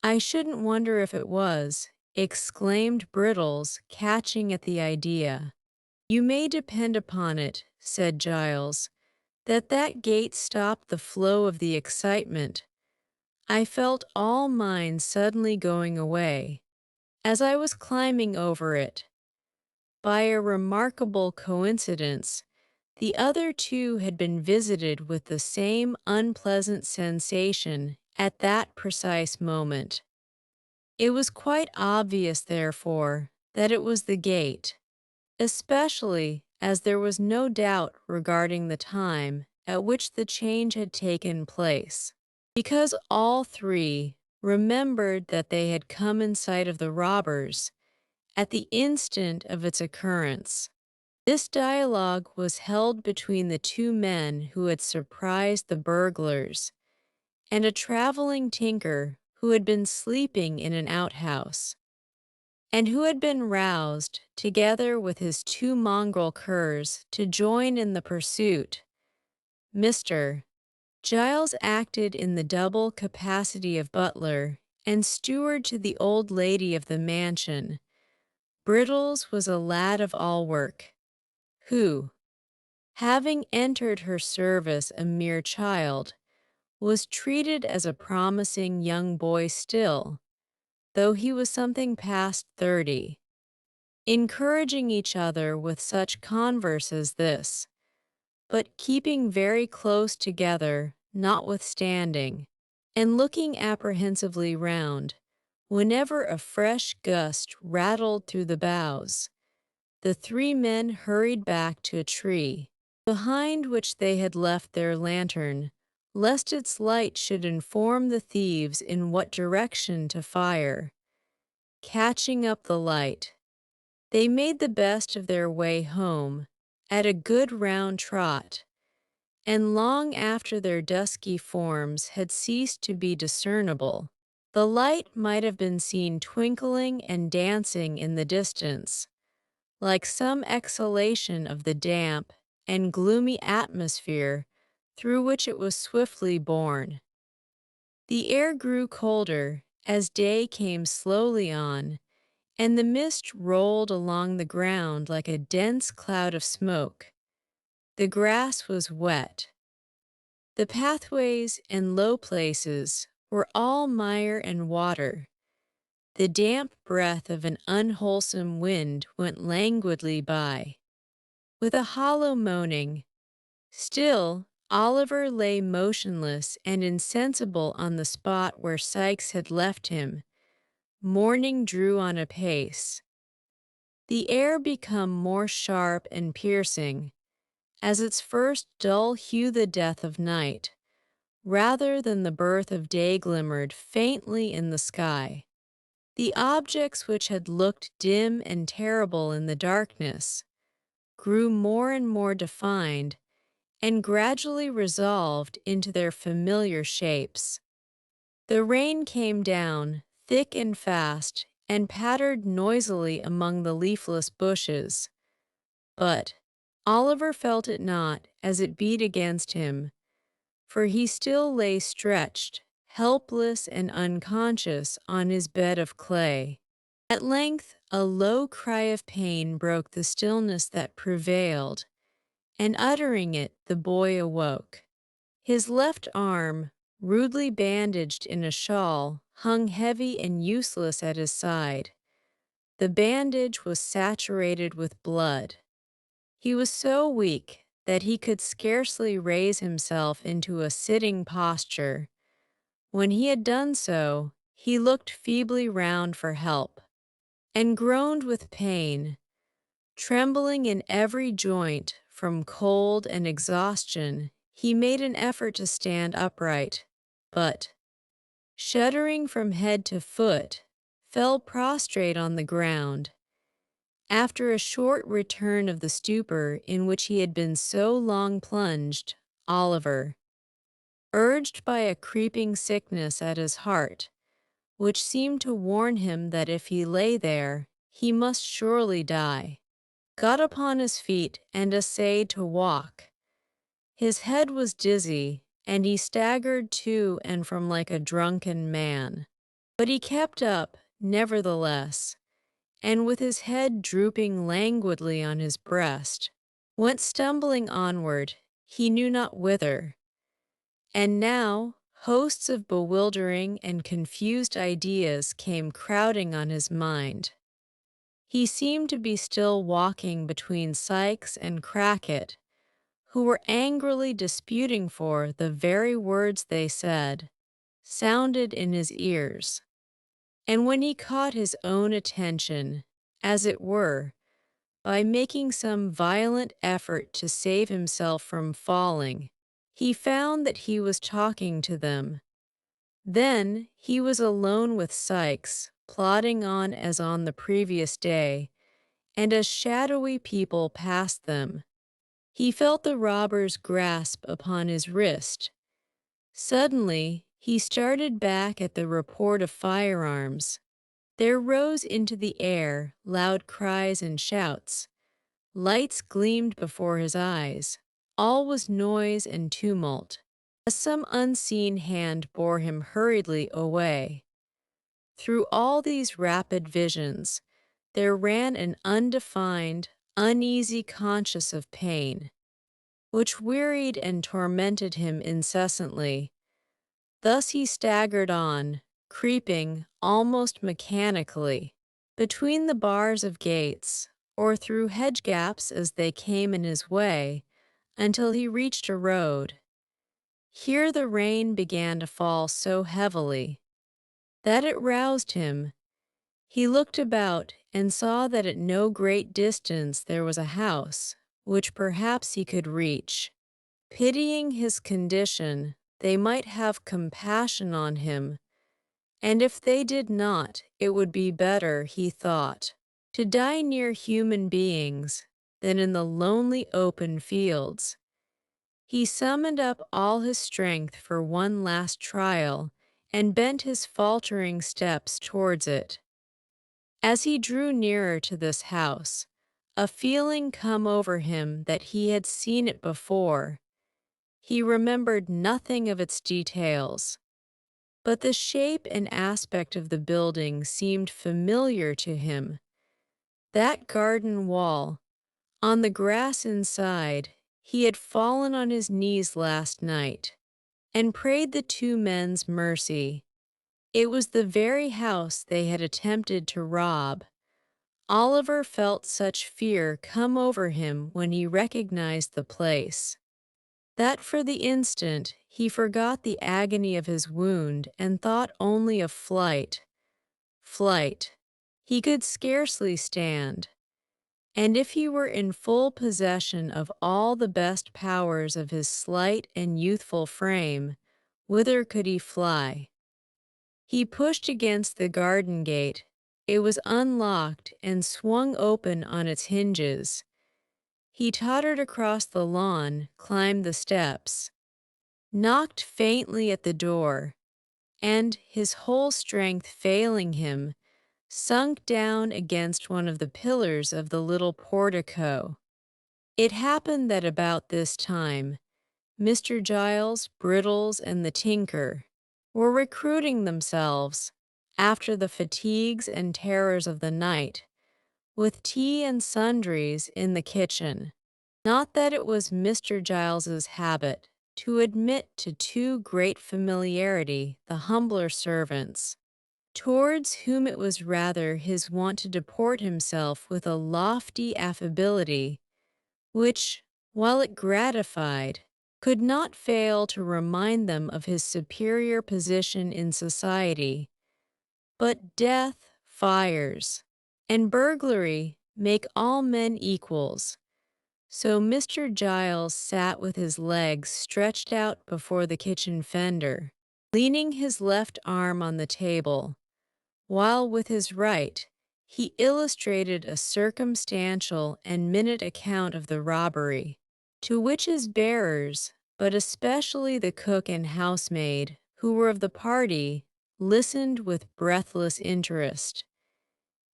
I shouldn't wonder if it was, exclaimed Brittles, catching at the idea. You may depend upon it, said Giles, that that gate stopped the flow of the excitement. I felt all mine suddenly going away, as I was climbing over it. By a remarkable coincidence, the other two had been visited with the same unpleasant sensation at that precise moment. It was quite obvious, therefore, that it was the gate, especially as there was no doubt regarding the time at which the change had taken place, because all three remembered that they had come in sight of the robbers at the instant of its occurrence. This dialogue was held between the two men who had surprised the burglars and a traveling tinker who had been sleeping in an outhouse, and who had been roused, together with his two mongrel curs, to join in the pursuit. Mr. Giles acted in the double capacity of butler and steward to the old lady of the mansion. Brittles was a lad of all work, who, having entered her service a mere child, was treated as a promising young boy still, though he was something past 30, encouraging each other with such converse as this, but keeping very close together notwithstanding, and looking apprehensively round whenever a fresh gust rattled through the boughs. The three men hurried back to a tree, behind which they had left their lantern, lest its light should inform the thieves in what direction to fire. Catching up the light, they made the best of their way home, at a good round trot, and long after their dusky forms had ceased to be discernible, the light might have been seen twinkling and dancing in the distance, like some exhalation of the damp and gloomy atmosphere through which it was swiftly borne. The air grew colder as day came slowly on, and the mist rolled along the ground like a dense cloud of smoke. The grass was wet. The pathways and low places were all mire and water. The damp breath of an unwholesome wind went languidly by, with a hollow moaning. Still, Oliver lay motionless and insensible on the spot where Sikes had left him. Morning drew on apace. The air became more sharp and piercing, as its first dull hue the death of night, rather than the birth of day glimmered faintly in the sky. The objects which had looked dim and terrible in the darkness grew more and more defined and gradually resolved into their familiar shapes. The rain came down, thick and fast, and pattered noisily among the leafless bushes. But Oliver felt it not as it beat against him, for he still lay stretched, helpless and unconscious on his bed of clay. At length a low cry of pain broke the stillness that prevailed, and uttering it the boy awoke. His left arm, rudely bandaged in a shawl, hung heavy and useless at his side. The bandage was saturated with blood. He was so weak that he could scarcely raise himself into a sitting posture. When he had done so, he looked feebly round for help, and groaned with pain. Trembling in every joint from cold and exhaustion, he made an effort to stand upright, but, shuddering from head to foot, fell prostrate on the ground. After a short return of the stupor in which he had been so long plunged, Oliver, urged by a creeping sickness at his heart, which seemed to warn him that if he lay there, he must surely die, got upon his feet and essayed to walk. His head was dizzy, and he staggered to and from like a drunken man. But he kept up, nevertheless, and with his head drooping languidly on his breast, went stumbling onward, he knew not whither. And now hosts of bewildering and confused ideas came crowding on his mind. He seemed to be still walking between Sikes and Crackit, who were angrily disputing for the very words they said, sounded in his ears. And when he caught his own attention, as it were, by making some violent effort to save himself from falling, he found that he was talking to them. Then he was alone with Sikes, plodding on as on the previous day, and as shadowy people passed them, he felt the robber's grasp upon his wrist. Suddenly, he started back at the report of firearms. There rose into the air loud cries and shouts. Lights gleamed before his eyes. All was noise and tumult, as some unseen hand bore him hurriedly away. Through all these rapid visions, there ran an undefined, uneasy conscience of pain, which wearied and tormented him incessantly. Thus he staggered on, creeping, almost mechanically, between the bars of gates, or through hedge gaps as they came in his way, until he reached a road. Here the rain began to fall so heavily that it roused him. He looked about and saw that at no great distance there was a house, which perhaps he could reach. Pitying his condition, they might have compassion on him, and if they did not, it would be better, he thought, to die near human beings than in the lonely open fields. He summoned up all his strength for one last trial and bent his faltering steps towards it. As he drew nearer to this house, a feeling come over him that he had seen it before. He remembered nothing of its details, but the shape and aspect of the building seemed familiar to him. That garden wall, on the grass inside, he had fallen on his knees last night and prayed the two men's mercy. It was the very house they had attempted to rob. Oliver felt such fear come over him when he recognized the place, that for the instant he forgot the agony of his wound and thought only of flight. Flight. He could scarcely stand. And if he were in full possession of all the best powers of his slight and youthful frame, whither could he fly? He pushed against the garden gate. It was unlocked and swung open on its hinges. He tottered across the lawn, climbed the steps, knocked faintly at the door, and, his whole strength failing him, sunk down against one of the pillars of the little portico. It happened that about this time, Mr. Giles, Brittles, and the tinker were recruiting themselves, after the fatigues and terrors of the night, with tea and sundries in the kitchen. Not that it was Mr. Giles's habit to admit to too great familiarity the humbler servants, towards whom it was rather his wont to deport himself with a lofty affability, which, while it gratified, could not fail to remind them of his superior position in society. But death, fires, and burglary make all men equals. So Mr. Giles sat with his legs stretched out before the kitchen fender, leaning his left arm on the table, while with his right he illustrated a circumstantial and minute account of the robbery, to which his bearers, but especially the cook and housemaid, who were of the party, listened with breathless interest.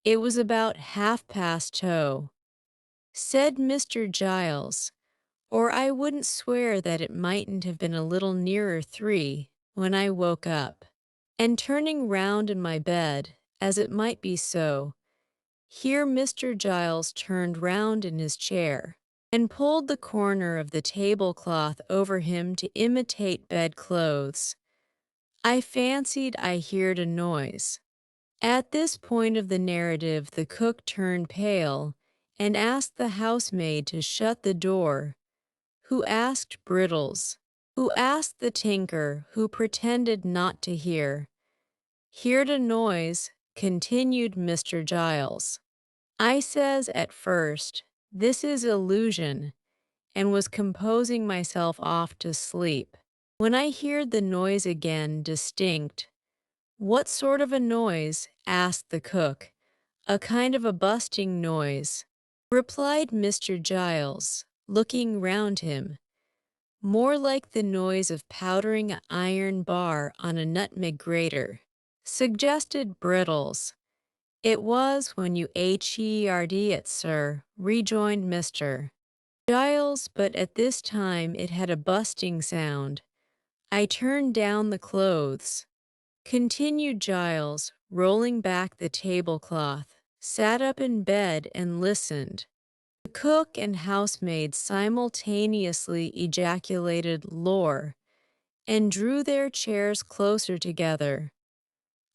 It was about 2:30. Said Mr. Giles, or I wouldn't swear that it mightn't have been a little nearer 3 when I woke up, and turning round in my bed, as it might be so, here Mr. Giles turned round in his chair, and pulled the corner of the tablecloth over him to imitate bedclothes. I fancied I heard a noise. At this point of the narrative the cook turned pale, and asked the housemaid to shut the door, who asked Brittles, who asked the tinker, who pretended not to hear. Heard a noise, continued Mr. Giles. I says at first, this is illusion, and was composing myself off to sleep, when I heard the noise again distinct. What sort of a noise? Asked the cook. A kind of a busting noise, replied Mr. Giles, looking round him. More like the noise of powdering an iron bar on a nutmeg grater, suggested Brittles. It was when you heard it, sir, rejoined Mr. Giles, but at this time it had a busting sound. I turned down the clothes, continued Giles, rolling back the tablecloth, sat up in bed and listened. The cook and housemaid simultaneously ejaculated "Lor!" and drew their chairs closer together.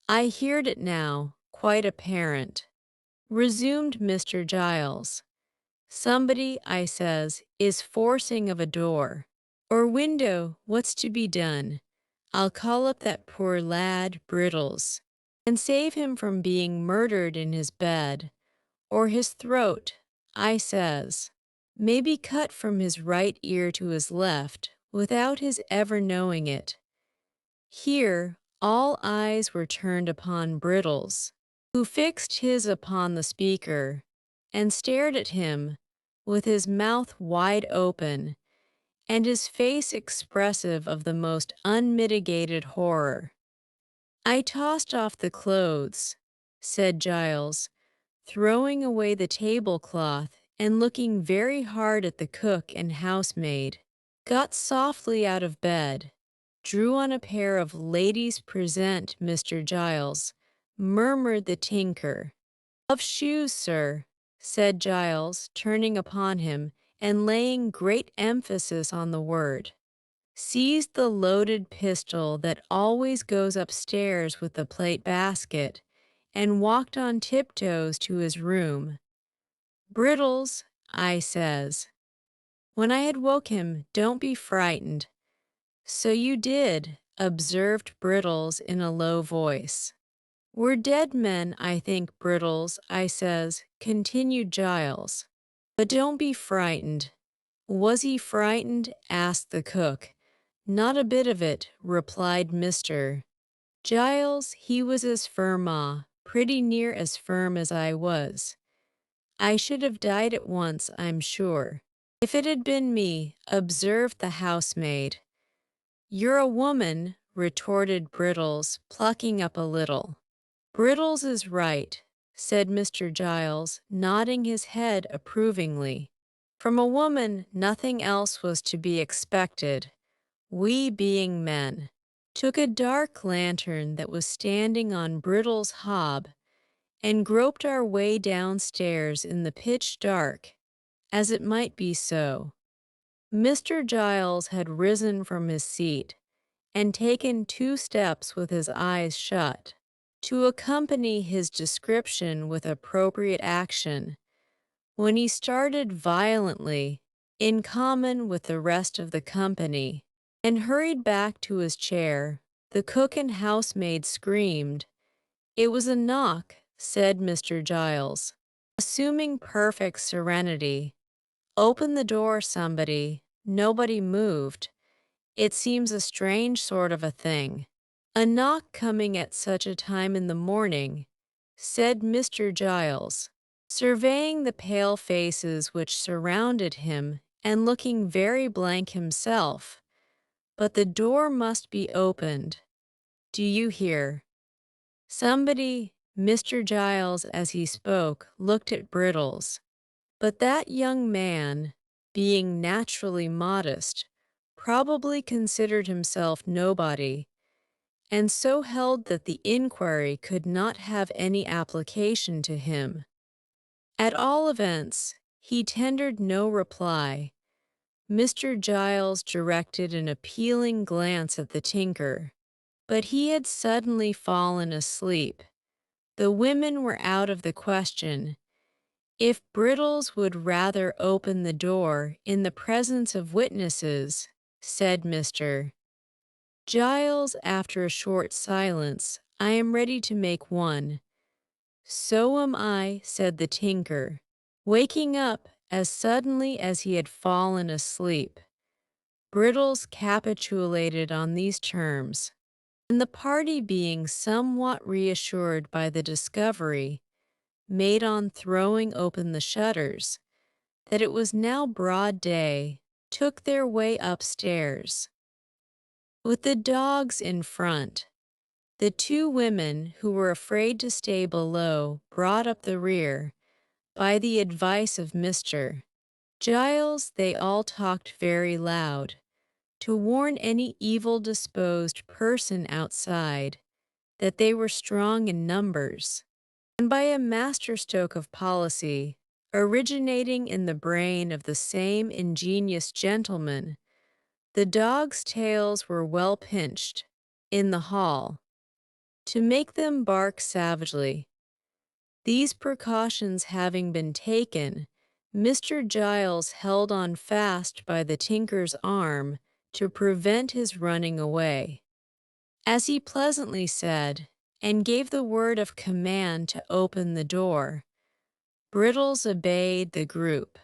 I heard it now, quite apparent, resumed Mr. Giles. Somebody, I says, is forcing of a door or window. What's to be done? I'll call up that poor lad, Brittles, and save him from being murdered in his bed, or his throat, I says, may be cut from his right ear to his left without his ever knowing it. Here all eyes were turned upon Brittles, who fixed his upon the speaker, and stared at him, with his mouth wide open and his face expressive of the most unmitigated horror. "I tossed off the clothes," said Giles, throwing away the tablecloth and looking very hard at the cook and housemaid. "Got softly out of bed, drew on a pair of ladies' present, Mr. Giles," murmured the tinker. "Of shoes, sir," said Giles, turning upon him and laying great emphasis on the word. "Seized the loaded pistol that always goes upstairs with the plate basket, and walked on tiptoes to his room. 'Brittles,' I says. When I had woke him, 'Don't be frightened.' 'So you did,' observed Brittles in a low voice. 'We're dead men, I think, Brittles,' I says," continued Giles. "But don't be frightened." "Was he frightened?" asked the cook. "Not a bit of it," replied Mr. Giles. "He was as firm, pretty near as firm as I was. I should have died at once, I'm sure, if it had been me," observed the housemaid. "You're a woman," retorted Brittles, plucking up a little. "Brittles is right," said Mr. Giles, nodding his head approvingly. From a woman nothing else was to be expected. We, being men, took a dark lantern that was standing on Brittle's hob and groped our way downstairs in the pitch dark, as it might be so. Mr. Giles had risen from his seat and taken 2 steps with his eyes shut, to accompany his description with appropriate action, when he started violently, in common with the rest of the company, and hurried back to his chair. The cook and housemaid screamed. "It was a knock," said Mr. Giles, assuming perfect serenity. "Open the door, somebody." Nobody moved. "It seems a strange sort of a thing. A knock coming at such a time in the morning," said Mr. Giles, surveying the pale faces which surrounded him and looking very blank himself. "But the door must be opened. Do you hear? Somebody—" Mr. Giles, as he spoke, looked at Brittles. But that young man, being naturally modest, probably considered himself nobody, and so held that the inquiry could not have any application to him. At all events, he tendered no reply. Mr. Giles directed an appealing glance at the tinker, but he had suddenly fallen asleep. The women were out of the question. If Brittles would rather open the door in the presence of witnesses, said Mr. Giles after a short silence, "I am ready to make one." "So am I," said the tinker, waking up as suddenly as he had fallen asleep. Brittles capitulated on these terms, and the party, being somewhat reassured by the discovery made on throwing open the shutters that it was now broad day, took their way upstairs. With the dogs in front, the 2 women who were afraid to stay below brought up the rear. By the advice of Mr. Giles, they all talked very loud, to warn any evil-disposed person outside that they were strong in numbers, and by a masterstroke of policy, originating in the brain of the same ingenious gentleman, the dogs' tails were well pinched, in the hall, to make them bark savagely. These precautions having been taken, Mr. Giles held on fast by the tinker's arm to prevent his running away. As he pleasantly said, and gave the word of command to open the door, Brittles obeyed the group,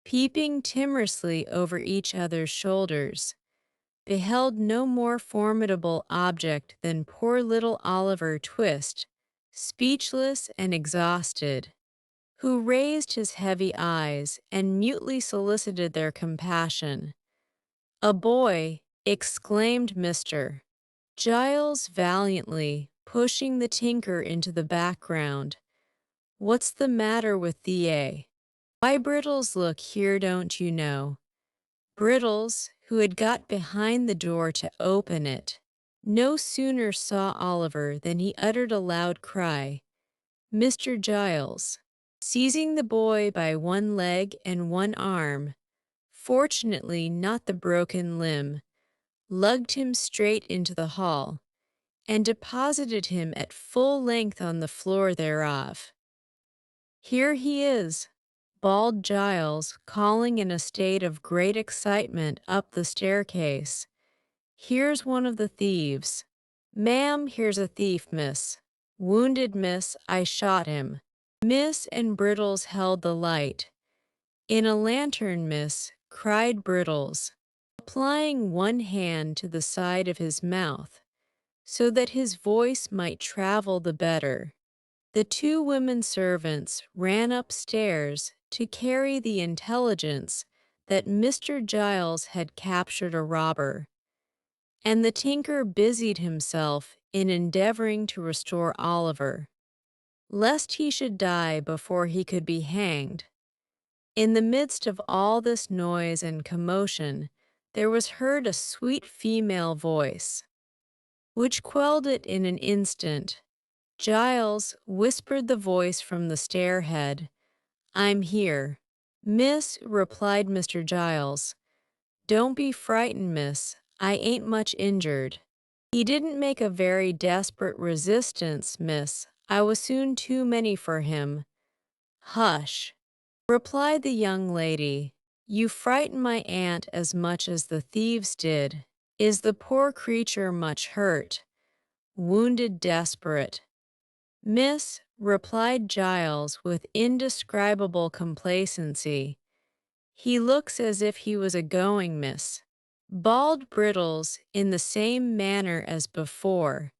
peeping timorously over each other's shoulders, beheld no more formidable object than poor little Oliver Twist, speechless and exhausted, who raised his heavy eyes and mutely solicited their compassion. "A boy!" exclaimed Mr. Giles valiantly, pushing the tinker into the background. "What's the matter with thee, eh? Why, Brittles, look here, don't you know?" Brittles, who had got behind the door to open it, no sooner saw Oliver than he uttered a loud cry. Mr. Giles, seizing the boy by one leg and one arm, fortunately not the broken limb, lugged him straight into the hall, and deposited him at full length on the floor thereof. "Here he is," bawled Giles, calling in a state of great excitement up the staircase. "Here's one of the thieves. Ma'am, here's a thief, miss. Wounded, miss, I shot him." Miss and Brittles held the light. "In a lantern, miss," cried Brittles, applying one hand to the side of his mouth, so that his voice might travel the better. The two women servants ran upstairs to carry the intelligence that Mr. Giles had captured a robber, and the tinker busied himself in endeavoring to restore Oliver, lest he should die before he could be hanged. In the midst of all this noise and commotion, there was heard a sweet female voice, which quelled it in an instant. "Giles," whispered the voice from the stairhead, "I'm here." "Miss," replied Mr. Giles, "don't be frightened, miss. I ain't much injured. He didn't make a very desperate resistance, miss. I was soon too many for him." "Hush," replied the young lady. "You frighten my aunt as much as the thieves did. Is the poor creature much hurt?" "Wounded desperate." "Miss," replied Giles with indescribable complacency, "he looks as if he was a-going, miss." Bawled Brittles in the same manner as before.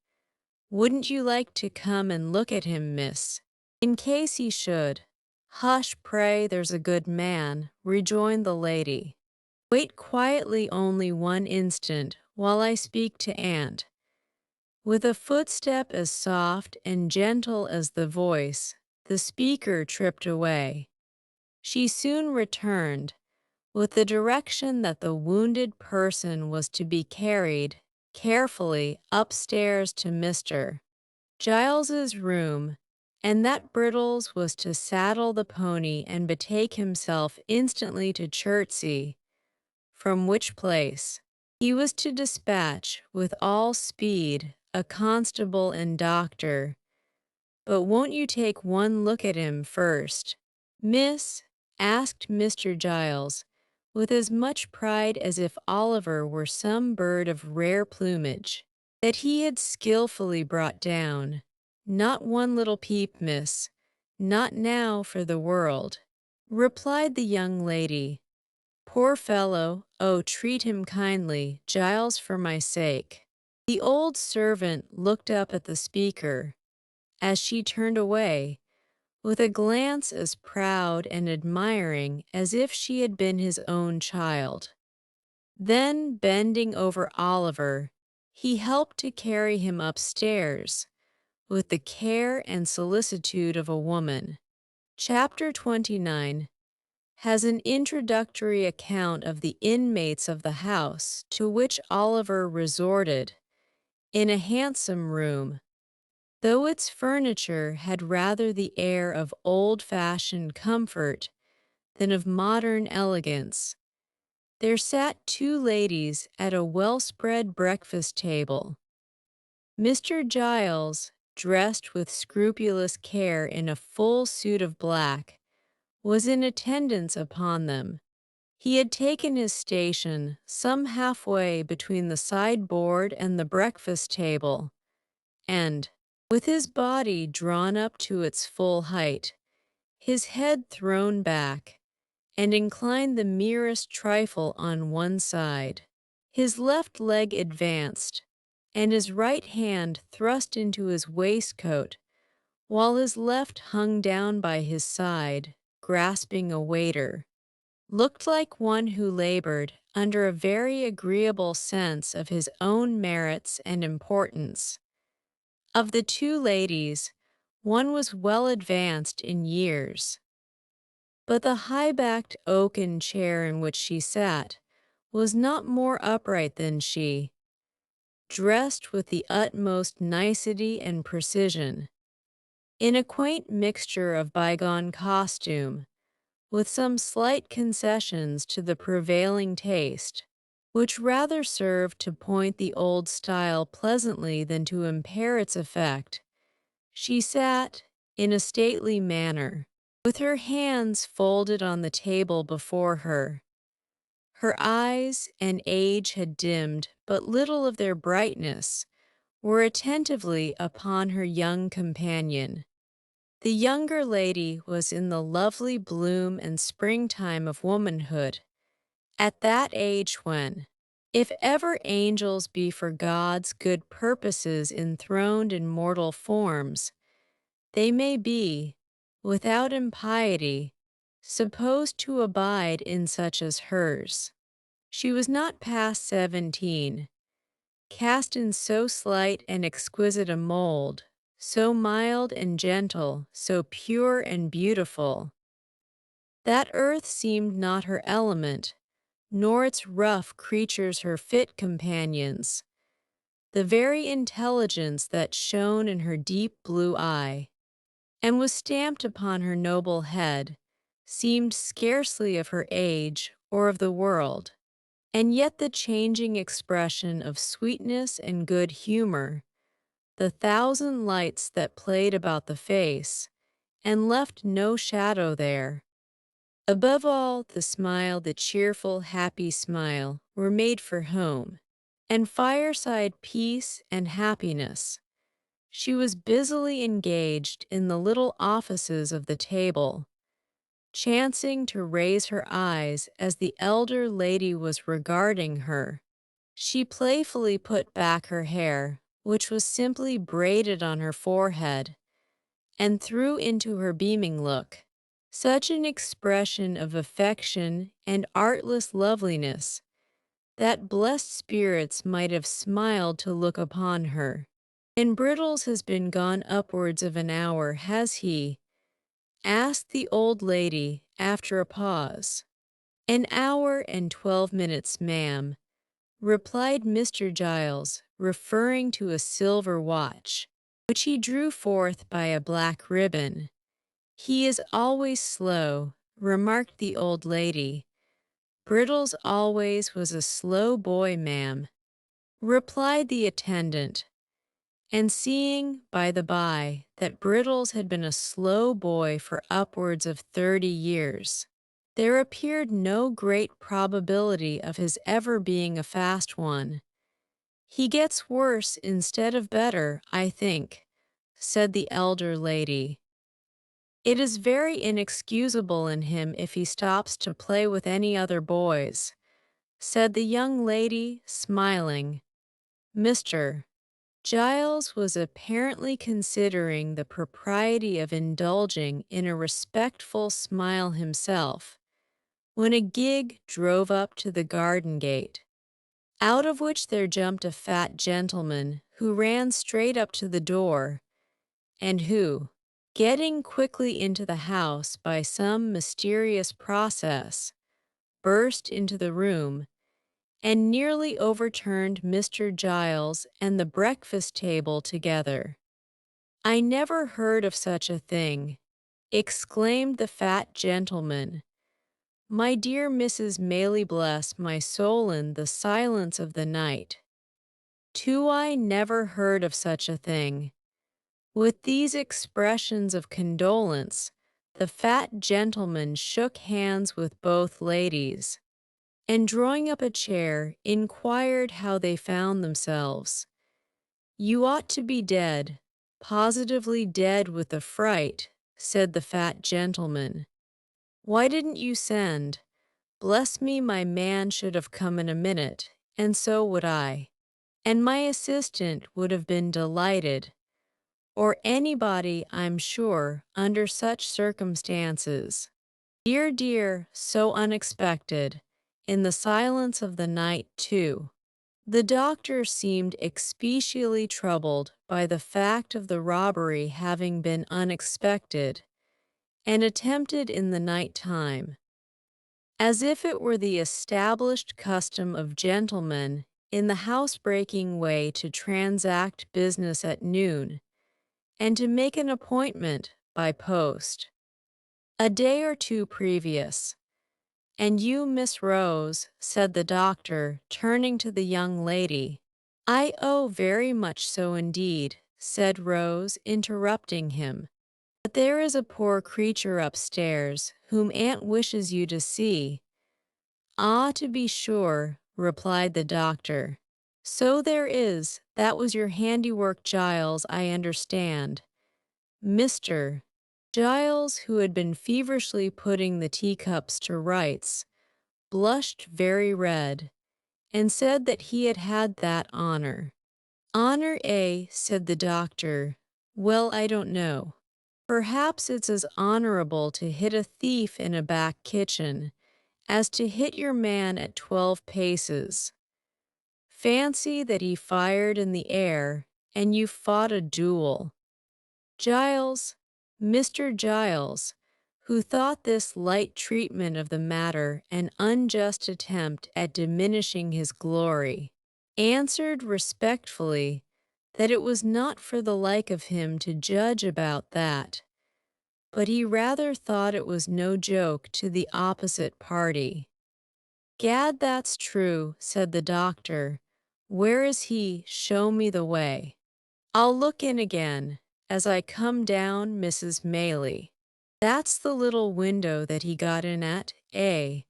"Wouldn't you like to come and look at him, miss, in case he should?" "Hush, pray, there's a good man," rejoined the lady. "Wait quietly only one instant while I speak to aunt." With a footstep as soft and gentle as the voice, the speaker tripped away. She soon returned, with the direction that the wounded person was to be carried carefully upstairs to Mr. Giles's room, and that Brittles was to saddle the pony and betake himself instantly to Chertsey, from which place he was to dispatch with all speed a constable and doctor. "But won't you take one look at him first, miss?" asked Mr. Giles, with as much pride as if Oliver were some bird of rare plumage that he had skilfully brought down. "Not one little peep, miss. Not now for the world," replied the young lady. "Poor fellow, oh, treat him kindly, Giles, for my sake." The old servant looked up at the speaker, as she turned away, with a glance as proud and admiring as if she had been his own child. Then, bending over Oliver, he helped to carry him upstairs, with the care and solicitude of a woman. Chapter 29 has an introductory account of the inmates of the house to which Oliver resorted, in a handsome room, though its furniture had rather the air of old-fashioned comfort than of modern elegance. There sat two ladies at a well-spread breakfast table. Mr. Giles, dressed with scrupulous care in a full suit of black, was in attendance upon them. He had taken his station some halfway between the sideboard and the breakfast table, and, with his body drawn up to its full height, his head thrown back, and inclined the merest trifle on one side, his left leg advanced, and his right hand thrust into his waistcoat, while his left hung down by his side, grasping a waiter, looked like one who labored under a very agreeable sense of his own merits and importance. Of the two ladies, one was well advanced in years, but the high-backed oaken chair in which she sat was not more upright than she, dressed with the utmost nicety and precision, in a quaint mixture of bygone costume, with some slight concessions to the prevailing taste, which rather served to point the old style pleasantly than to impair its effect. She sat, in a stately manner, with her hands folded on the table before her. Her eyes, and age had dimmed but little of their brightness, were attentively upon her young companion. The younger lady was in the lovely bloom and springtime of womanhood, at that age when, if ever angels be for God's good purposes enthroned in mortal forms, they may be, without impiety, supposed to abide in such as hers. She was not past 17, cast in so slight and exquisite a mold, so mild and gentle, so pure and beautiful, that earth seemed not her element, nor its rough creatures her fit companions. The very intelligence that shone in her deep blue eye, and was stamped upon her noble head, seemed scarcely of her age or of the world, and yet the changing expression of sweetness and good humor, the thousand lights that played about the face, and left no shadow there, above all, the smile, the cheerful, happy smile, were made for home, and fireside peace and happiness. She was busily engaged in the little offices of the table, chancing to raise her eyes as the elder lady was regarding her. She playfully put back her hair, which was simply braided on her forehead, and threw into her beaming look such an expression of affection and artless loveliness that blessed spirits might have smiled to look upon her. "And Brittles has been gone upwards of an hour, has he?" asked the old lady after a pause. "An hour and 12 minutes, ma'am," replied Mr. Giles, referring to a silver watch, which he drew forth by a black ribbon. "He is always slow," remarked the old lady. "Brittles always was a slow boy, ma'am," replied the attendant. And seeing, by the by, that Brittles had been a slow boy for upwards of 30 years, there appeared no great probability of his ever being a fast one. "He gets worse instead of better, I think," said the elder lady. "It is very inexcusable in him if he stops to play with any other boys," said the young lady, smiling. Mr. Giles was apparently considering the propriety of indulging in a respectful smile himself, when a gig drove up to the garden gate, out of which there jumped a fat gentleman who ran straight up to the door, and who, getting quickly into the house by some mysterious process, burst into the room and nearly overturned Mr. Giles and the breakfast table together. "I never heard of such a thing," exclaimed the fat gentleman. "My dear Mrs. Maylie, bless my soul in the silence of the night, too, I never heard of such a thing." With these expressions of condolence, the fat gentleman shook hands with both ladies, and drawing up a chair, inquired how they found themselves. "You ought to be dead, positively dead with the fright," said the fat gentleman. "Why didn't you send? Bless me, my man should have come in a minute, and so would I. And my assistant would have been delighted. or anybody, I'm sure, under such circumstances. Dear, dear, so unexpected. In the silence of the night, too. The doctor seemed especially troubled by the fact of the robbery having been unexpected and attempted in the night time, as if it were the established custom of gentlemen in the housebreaking way to transact business at noon and to make an appointment by post a day or two previous. And you, Miss Rose, said the doctor, turning to the young lady. I oh, very much so indeed, said Rose, interrupting him. But there is a poor creature upstairs whom Aunt wishes you to see. Ah, to be sure, replied the doctor. So there is. That was your handiwork, Giles, I understand. Mr. Giles, who had been feverishly putting the teacups to rights, blushed very red, and said that he had had that honor. Honor, eh? Said the doctor. Well, I don't know. Perhaps it's as honorable to hit a thief in a back kitchen as to hit your man at 12 paces. Fancy that he fired in the air, and you fought a duel. Giles, Mr. Giles, who thought this light treatment of the matter an unjust attempt at diminishing his glory, answered respectfully that it was not for the like of him to judge about that, but he rather thought it was no joke to the opposite party. Gad, that's true, said the doctor. Where is he? Show me the way. I'll look in again. As I come down, Mrs. Maylie. That's the little window that he got in at, eh?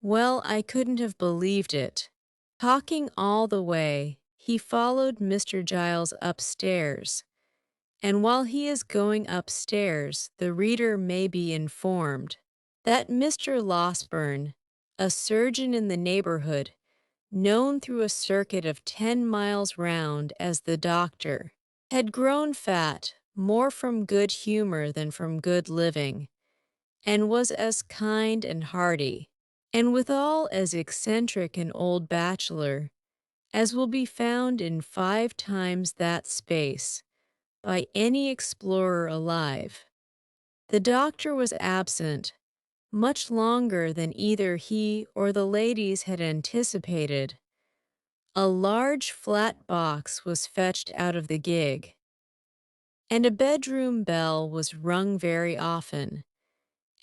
Well, I couldn't have believed it. Talking all the way, he followed Mr. Giles upstairs, and while he is going upstairs, the reader may be informed that Mr. Losberne, a surgeon in the neighborhood, known through a circuit of 10 miles round as the doctor, had grown fat more from good humor than from good living, and was as kind and hearty, and withal as eccentric an old bachelor as will be found in 5 times that space by any explorer alive. The doctor was absent much longer than either he or the ladies had anticipated. A large flat box was fetched out of the gig, and a bedroom bell was rung very often,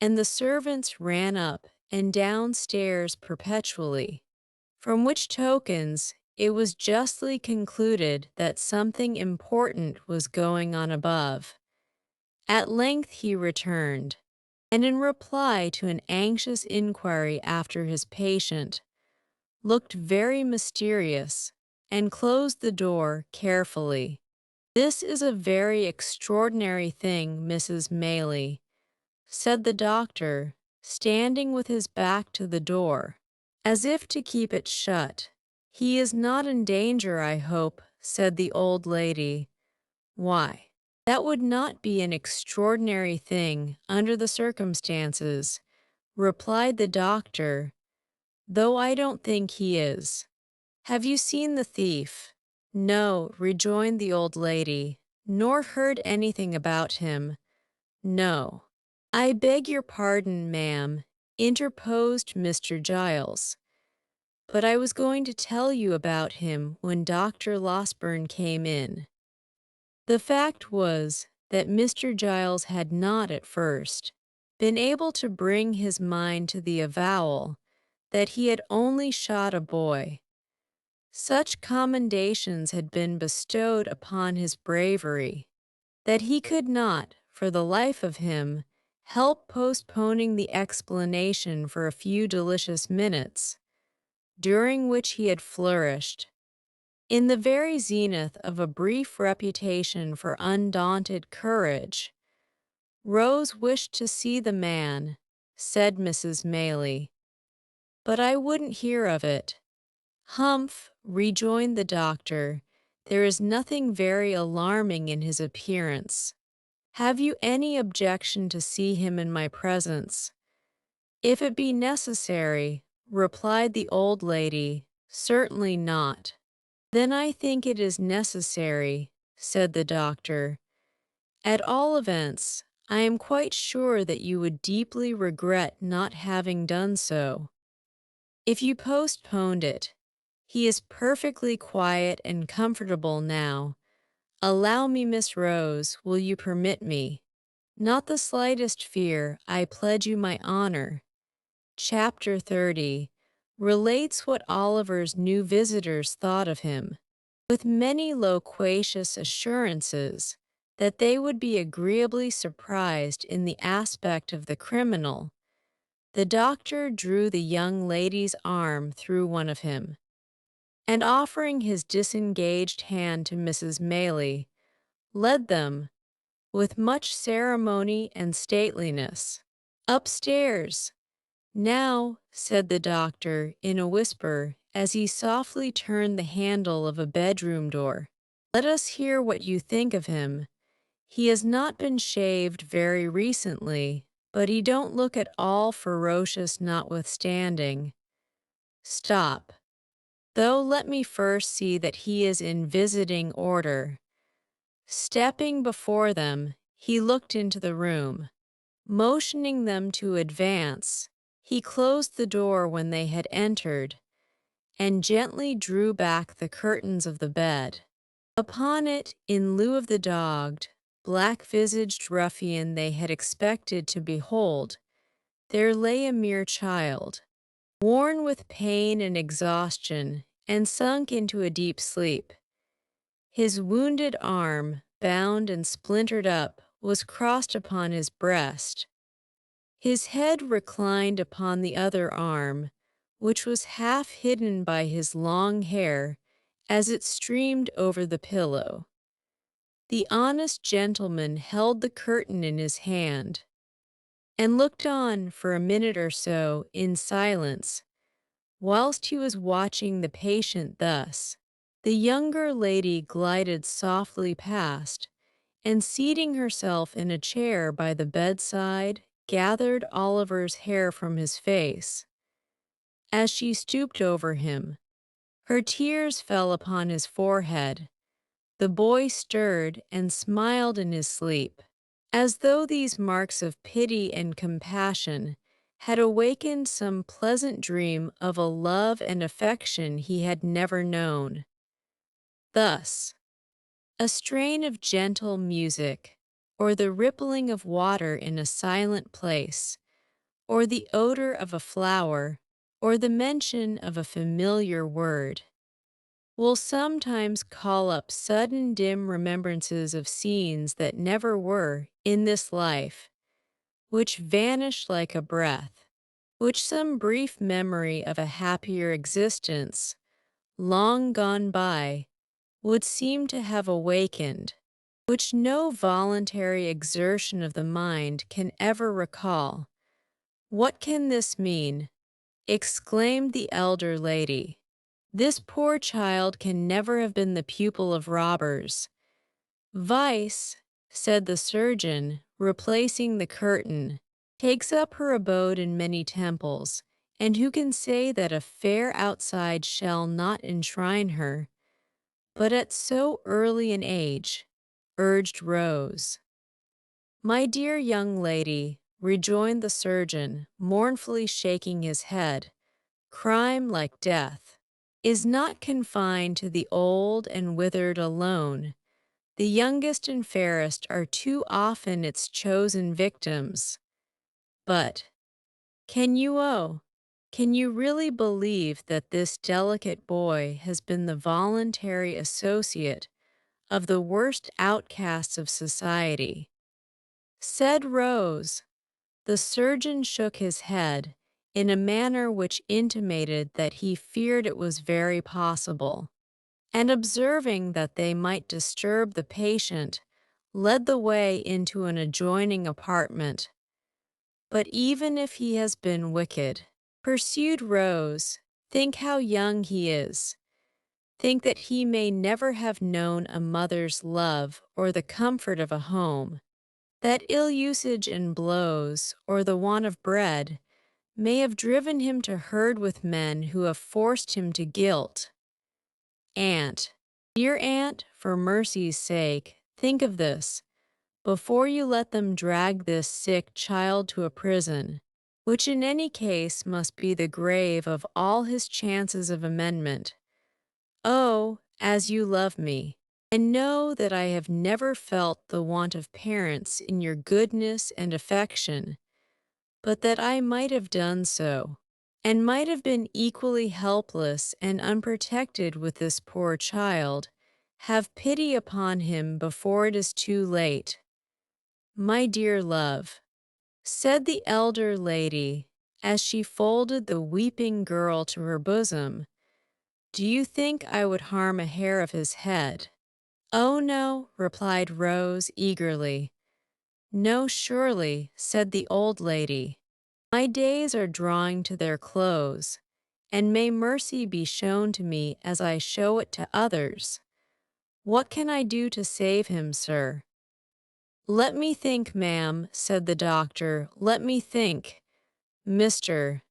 and the servants ran up and down stairs perpetually, from which tokens it was justly concluded that something important was going on above. At length he returned, and in reply to an anxious inquiry after his patient, looked very mysterious, and closed the door carefully. This is a very extraordinary thing, Mrs. Maylie, said the doctor, standing with his back to the door, as if to keep it shut. He is not in danger, I hope, said the old lady. Why, that would not be an extraordinary thing under the circumstances, replied the doctor, though I don't think he is. Have you seen the thief? No, rejoined the old lady, nor heard anything about him. No. I beg your pardon, ma'am, interposed Mr. Giles, but I was going to tell you about him when Dr. Losberne came in. The fact was that Mr. Giles had not at first been able to bring his mind to the avowal that he had only shot a boy. Such commendations had been bestowed upon his bravery that he could not, for the life of him, help postponing the explanation for a few delicious minutes, during which he had flourished, in the very zenith of a brief reputation for undaunted courage. Rose wished to see the man, said Mrs. Maylie, but I wouldn't hear of it. Humph, rejoined the doctor, There is nothing very alarming in his appearance. Have you any objection to see him in my presence? If it be necessary, replied the old lady, certainly not. Then I think it is necessary, said the doctor. At all events, I am quite sure that you would deeply regret not having done so. If you postponed it, he is perfectly quiet and comfortable now. Allow me, Miss Rose, will you permit me? Not the slightest fear, I pledge you my honor. Chapter 30 relates what Oliver's new visitors thought of him, with many loquacious assurances that they would be agreeably surprised in the aspect of the criminal. The doctor drew the young lady's arm through one of him, and offering his disengaged hand to Mrs. Maylie, led them, with much ceremony and stateliness, upstairs. Now, said the doctor in a whisper as he softly turned the handle of a bedroom door, let us hear what you think of him. He has not been shaved very recently, but he don't look at all ferocious notwithstanding. Stop. Though let me first see that he is in visiting order. Stepping before them, he looked into the room. Motioning them to advance, he closed the door when they had entered, and gently drew back the curtains of the bed. Upon it, in lieu of the dogged, black-visaged ruffian they had expected to behold, there lay a mere child, worn with pain and exhaustion, and sunk into a deep sleep. His wounded arm, bound and splintered up, was crossed upon his breast. His head reclined upon the other arm, which was half hidden by his long hair as it streamed over the pillow. The honest gentleman held the curtain in his hand, and looked on for a minute or so in silence. Whilst he was watching the patient thus, the younger lady glided softly past, and seating herself in a chair by the bedside, gathered Oliver's hair from his face. As she stooped over him, her tears fell upon his forehead. The boy stirred and smiled in his sleep, as though these marks of pity and compassion had awakened some pleasant dream of a love and affection he had never known. Thus, a strain of gentle music, or the rippling of water in a silent place, or the odor of a flower, or the mention of a familiar word, will sometimes call up sudden dim remembrances of scenes that never were in this life, which vanish like a breath, which some brief memory of a happier existence, long gone by, would seem to have awakened, which no voluntary exertion of the mind can ever recall. What can this mean? Exclaimed the elder lady. This poor child can never have been the pupil of robbers. Vice, said the surgeon, replacing the curtain, takes up her abode in many temples, and who can say that a fair outside shall not enshrine her? But at so early an age, urged Rose. My dear young lady, rejoined the surgeon, mournfully shaking his head, crime, like death, is not confined to the old and withered alone. The youngest and fairest are too often its chosen victims. But, can you really believe that this delicate boy has been the voluntary associate of the worst outcasts of society? Said Rose. The surgeon shook his head in a manner which intimated that he feared it was very possible, and observing that they might disturb the patient, led the way into an adjoining apartment. But even if he has been wicked, pursued Rose, think how young he is. think that he may never have known a mother's love or the comfort of a home, that ill usage and blows, or the want of bread, may have driven him to herd with men who have forced him to guilt. Aunt, dear aunt, for mercy's sake, think of this, before you let them drag this sick child to a prison, which in any case must be the grave of all his chances of amendment. Oh, as you love me, and know that I have never felt the want of parents in your goodness and affection, but that I might have done so, and might have been equally helpless and unprotected with this poor child, have pity upon him before it is too late. My dear love, said the elder lady, as she folded the weeping girl to her bosom, do you think I would harm a hair of his head? Oh, no, replied Rose eagerly. No, surely, said the old lady. My days are drawing to their close, and may mercy be shown to me as I show it to others. What can I do to save him, sir? Let me think, ma'am, said the doctor. Let me think. Mr.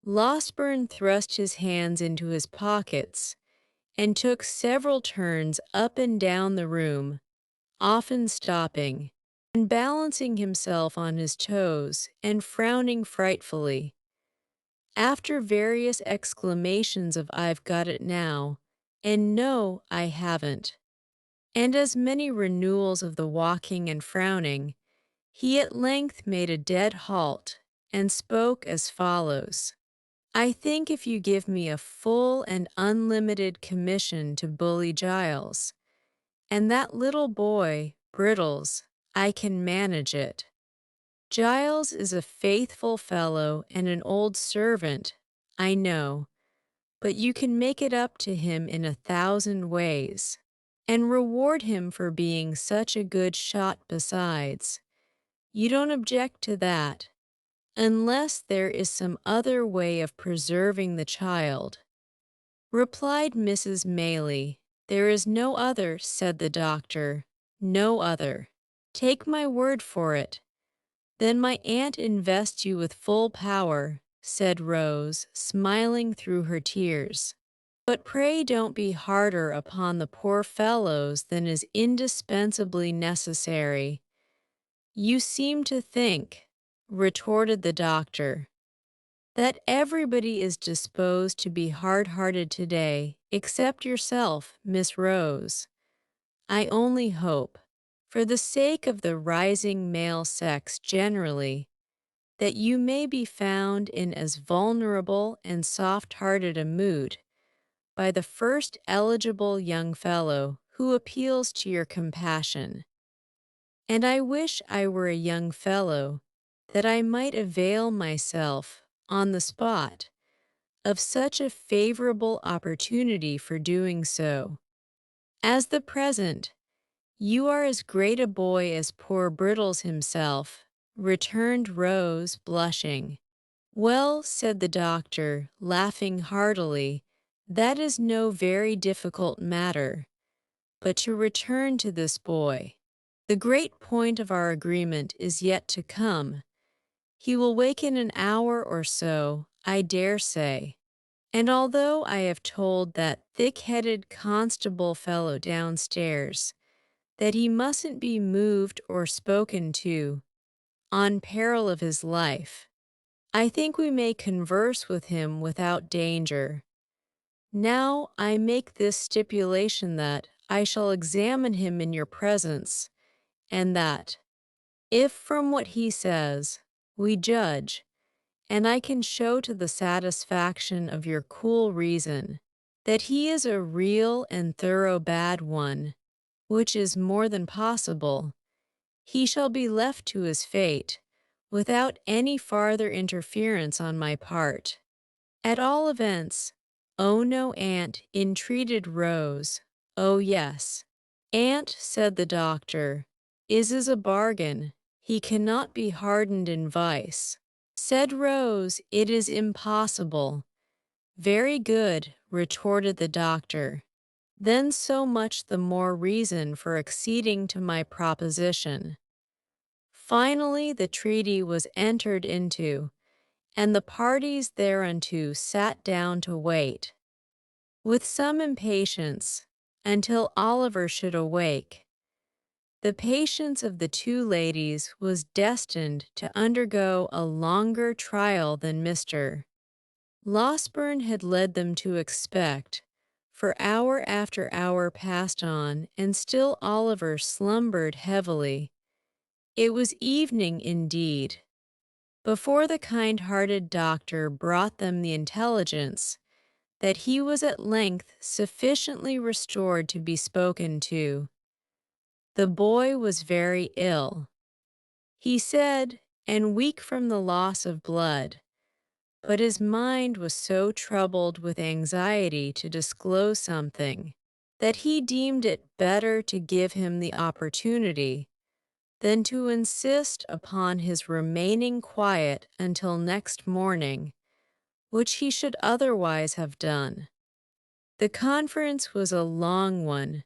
Losberne thrust his hands into his pockets and took several turns up and down the room, often stopping and balancing himself on his toes and frowning frightfully. After various exclamations of I've got it now, and no, I haven't, and as many renewals of the walking and frowning, he at length made a dead halt and spoke as follows. I think if you give me a full and unlimited commission to bully Giles, and that little boy, Brittles, I can manage it. Giles is a faithful fellow and an old servant, I know, but you can make it up to him in 1,000 ways, and reward him for being such a good shot besides. You don't object to that, unless there is some other way of preserving the child. Replied Mrs. Maylie, there is no other, said the doctor, no other. Take my word for it. Then my aunt invests you with full power, said Rose, smiling through her tears. But pray don't be harder upon the poor fellows than is indispensably necessary. You seem to think, retorted the doctor, that everybody is disposed to be hard-hearted today, except yourself, Miss Rose. I only hope, for the sake of the rising male sex generally, that you may be found in as vulnerable and soft-hearted a mood by the first eligible young fellow who appeals to your compassion. And I wish I were a young fellow, that I might avail myself, on the spot, of such a favorable opportunity for doing so. As the present, you are as great a boy as poor Brittles himself, returned Rose, blushing. Well, said the doctor, laughing heartily, that is no very difficult matter. But to return to this boy, the great point of our agreement is yet to come. He will wake in an hour or so, I dare say. And although I have told that thick-headed constable fellow downstairs that he mustn't be moved or spoken to, on peril of his life, I think we may converse with him without danger. Now I make this stipulation that I shall examine him in your presence, and that, if from what he says, we judge, and I can show to the satisfaction of your cool reason that he is a real and thorough bad one, which is more than possible, he shall be left to his fate, without any farther interference on my part. At all events, oh no, aunt, entreated Rose. Oh yes. Aunt, said the doctor, is a bargain. He cannot be hardened in vice. Said Rose, it is impossible. Very good, retorted the doctor. then so much the more reason for acceding to my proposition. Finally, the treaty was entered into, and the parties thereunto sat down to wait, with some impatience, until Oliver should awake. The patience of the two ladies was destined to undergo a longer trial than Mr. Losberne had led them to expect, for hour after hour passed on, and still Oliver slumbered heavily. It was evening indeed, before the kind-hearted doctor brought them the intelligence that he was at length sufficiently restored to be spoken to. The boy was very ill, he said, and weak from the loss of blood, but his mind was so troubled with anxiety to disclose something that he deemed it better to give him the opportunity than to insist upon his remaining quiet until next morning, which he should otherwise have done. The conference was a long one.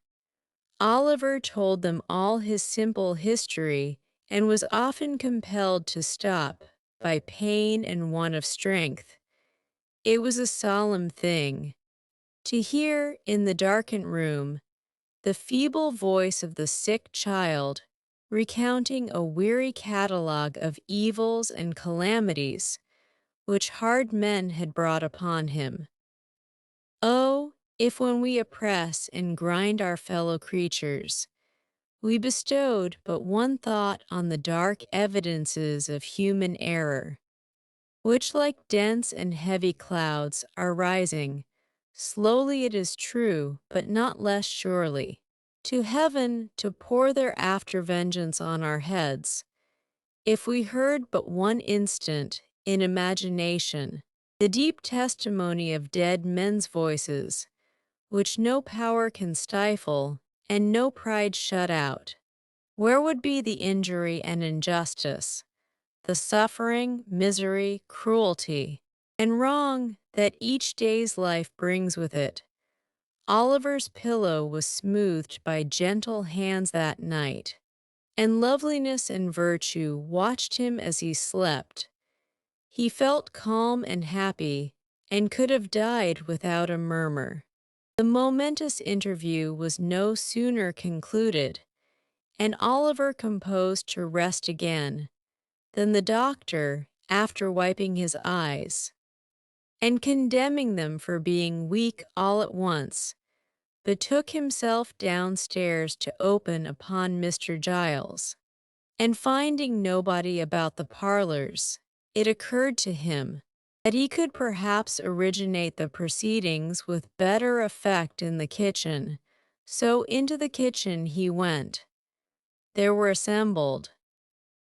Oliver told them all his simple history and was often compelled to stop by pain and want of strength. It was a solemn thing to hear in the darkened room the feeble voice of the sick child recounting a weary catalogue of evils and calamities which hard men had brought upon him. Oh, if when we oppress and grind our fellow creatures, we bestowed but one thought on the dark evidences of human error, which like dense and heavy clouds are rising, slowly it is true, but not less surely, to heaven to pour their after vengeance on our heads, if we heard but one instant, in imagination, the deep testimony of dead men's voices, which no power can stifle, and no pride shut out, where would be the injury and injustice, the suffering, misery, cruelty, and wrong that each day's life brings with it? Oliver's pillow was smoothed by gentle hands that night, and loveliness and virtue watched him as he slept. He felt calm and happy, and could have died without a murmur. The momentous interview was no sooner concluded, and Oliver composed to rest again, than the doctor, after wiping his eyes, and condemning them for being weak all at once, betook himself downstairs to open upon Mr. Giles, and finding nobody about the parlors, it occurred to him that he could perhaps originate the proceedings with better effect in the kitchen, so into the kitchen he went. There were assembled,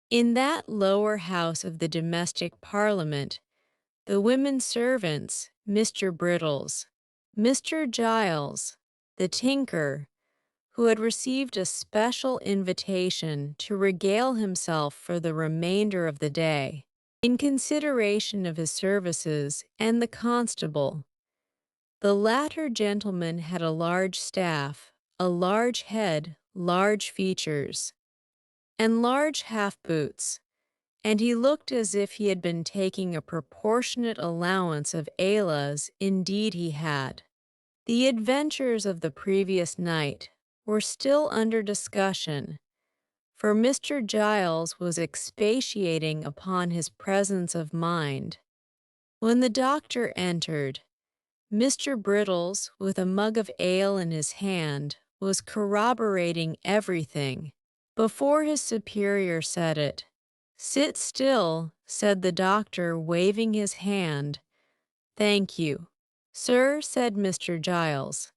in that lower house of the domestic parliament, the women servants, Mr. Brittles, Mr. Giles, the tinker, who had received a special invitation to regale himself for the remainder of the day, in consideration of his services, and the constable. The latter gentleman had a large staff, a large head, large features, and large half-boots, and he looked as if he had been taking a proportionate allowance of Ayla's. Indeed he had. The adventures of the previous night were still under discussion, for Mr. Giles was expatiating upon his presence of mind. When the doctor entered, Mr. Brittles, with a mug of ale in his hand, was corroborating everything before his superior said it. "Sit still," said the doctor, waving his hand. "Thank you, sir," said Mr. Giles.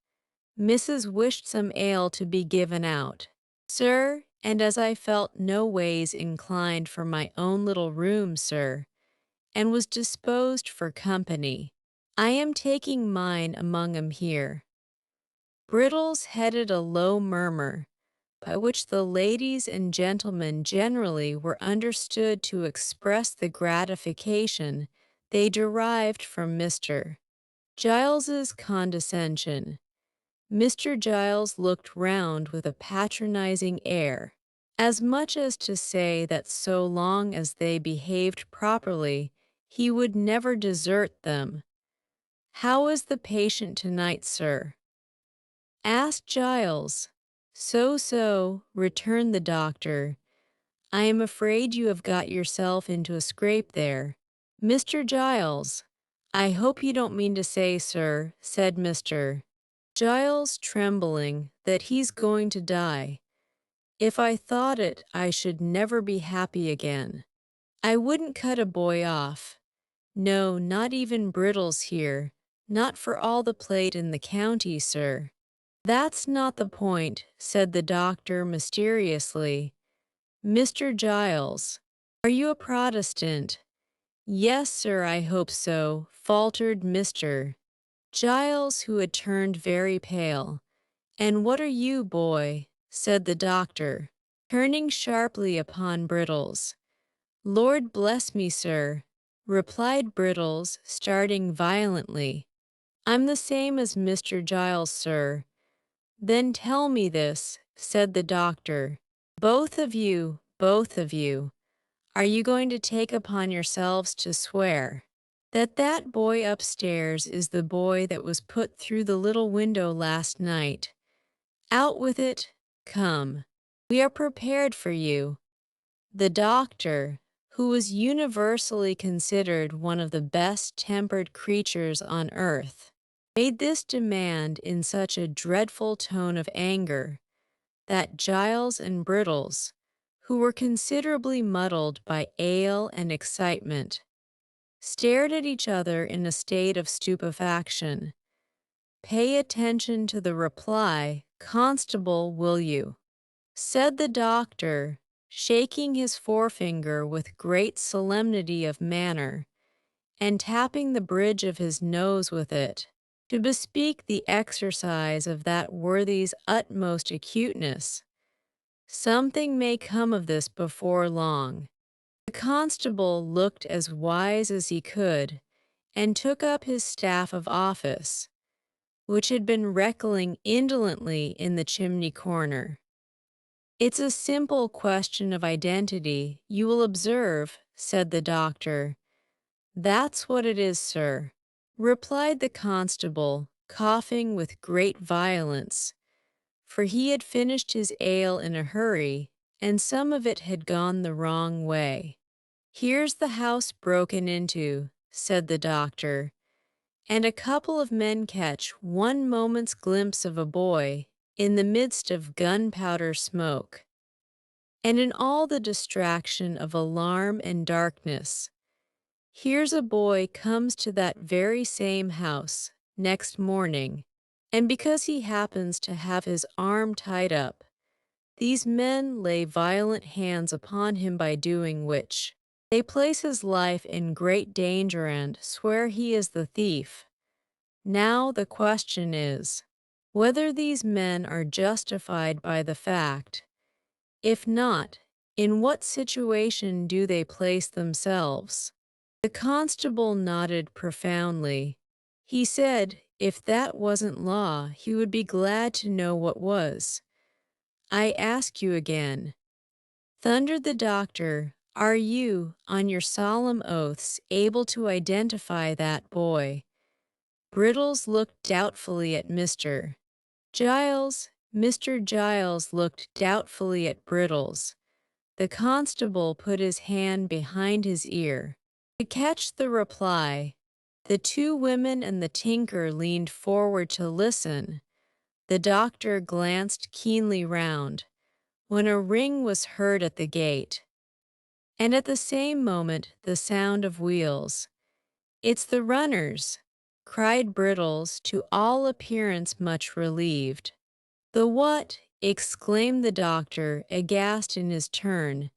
"Mrs. wished some ale to be given out, sir, and as I felt no ways inclined for my own little room, sir, and was disposed for company, I am taking mine among 'em here." Brittles headed a low murmur, by which the ladies and gentlemen generally were understood to express the gratification they derived from Mr. Giles's condescension. Mr. Giles looked round with a patronizing air, as much as to say that so long as they behaved properly, he would never desert them. "How is the patient tonight, sir?" asked Giles. "So," returned the doctor. "I am afraid you have got yourself into a scrape there." "Mr. Giles, I hope you don't mean to say, sir," said Mr. Giles, trembling, "that he's going to die. If I thought it, I should never be happy again. I wouldn't cut a boy off. No, not even Brittles here, not for all the plate in the county, sir." "That's not the point," said the doctor mysteriously. "Mr. Giles, are you a Protestant?" "Yes, sir, I hope so," faltered Mr. Giles, who had turned very pale. "And what are you, boy?" said the doctor, turning sharply upon Brittles. "Lord bless me, sir," replied Brittles, starting violently. "I'm the same as Mr. Giles, sir." "Then tell me this," said the doctor. Both of you, are you going to take upon yourselves to swear that that boy upstairs is the boy that was put through the little window last night? Out with it, come. We are prepared for you." The doctor, who was universally considered one of the best-tempered creatures on earth, made this demand in such a dreadful tone of anger that Giles and Brittles, who were considerably muddled by ale and excitement, stared at each other in a state of stupefaction. "Pay attention to the reply, constable, will you?" said the doctor, shaking his forefinger with great solemnity of manner, and tapping the bridge of his nose with it, to bespeak the exercise of that worthy's utmost acuteness. "Something may come of this before long." The constable looked as wise as he could, and took up his staff of office, which had been wriggling indolently in the chimney corner. "It's a simple question of identity, you will observe," said the doctor. "That's what it is, sir," replied the constable, coughing with great violence, for he had finished his ale in a hurry, and some of it had gone the wrong way. "Here's the house broken into," said the doctor, "and a couple of men catch one moment's glimpse of a boy in the midst of gunpowder smoke, and in all the distraction of alarm and darkness. Here's a boy comes to that very same house next morning, and because he happens to have his arm tied up, these men lay violent hands upon him, by doing which they place his life in great danger and swear he is the thief. Now the question is, whether these men are justified by the fact. If not, in what situation do they place themselves?" The constable nodded profoundly. He said if that wasn't law, he would be glad to know what was. "I ask you again," thundered the doctor, "are you, on your solemn oaths, able to identify that boy?" Brittles looked doubtfully at Mr. Giles. Mr. Giles looked doubtfully at Brittles. The constable put his hand behind his ear to catch the reply. The two women and the tinker leaned forward to listen. The doctor glanced keenly round, when a ring was heard at the gate, and at the same moment the sound of wheels. "It's the runners," cried Brittles, to all appearance much relieved. "The what?" exclaimed the doctor, aghast in his turn.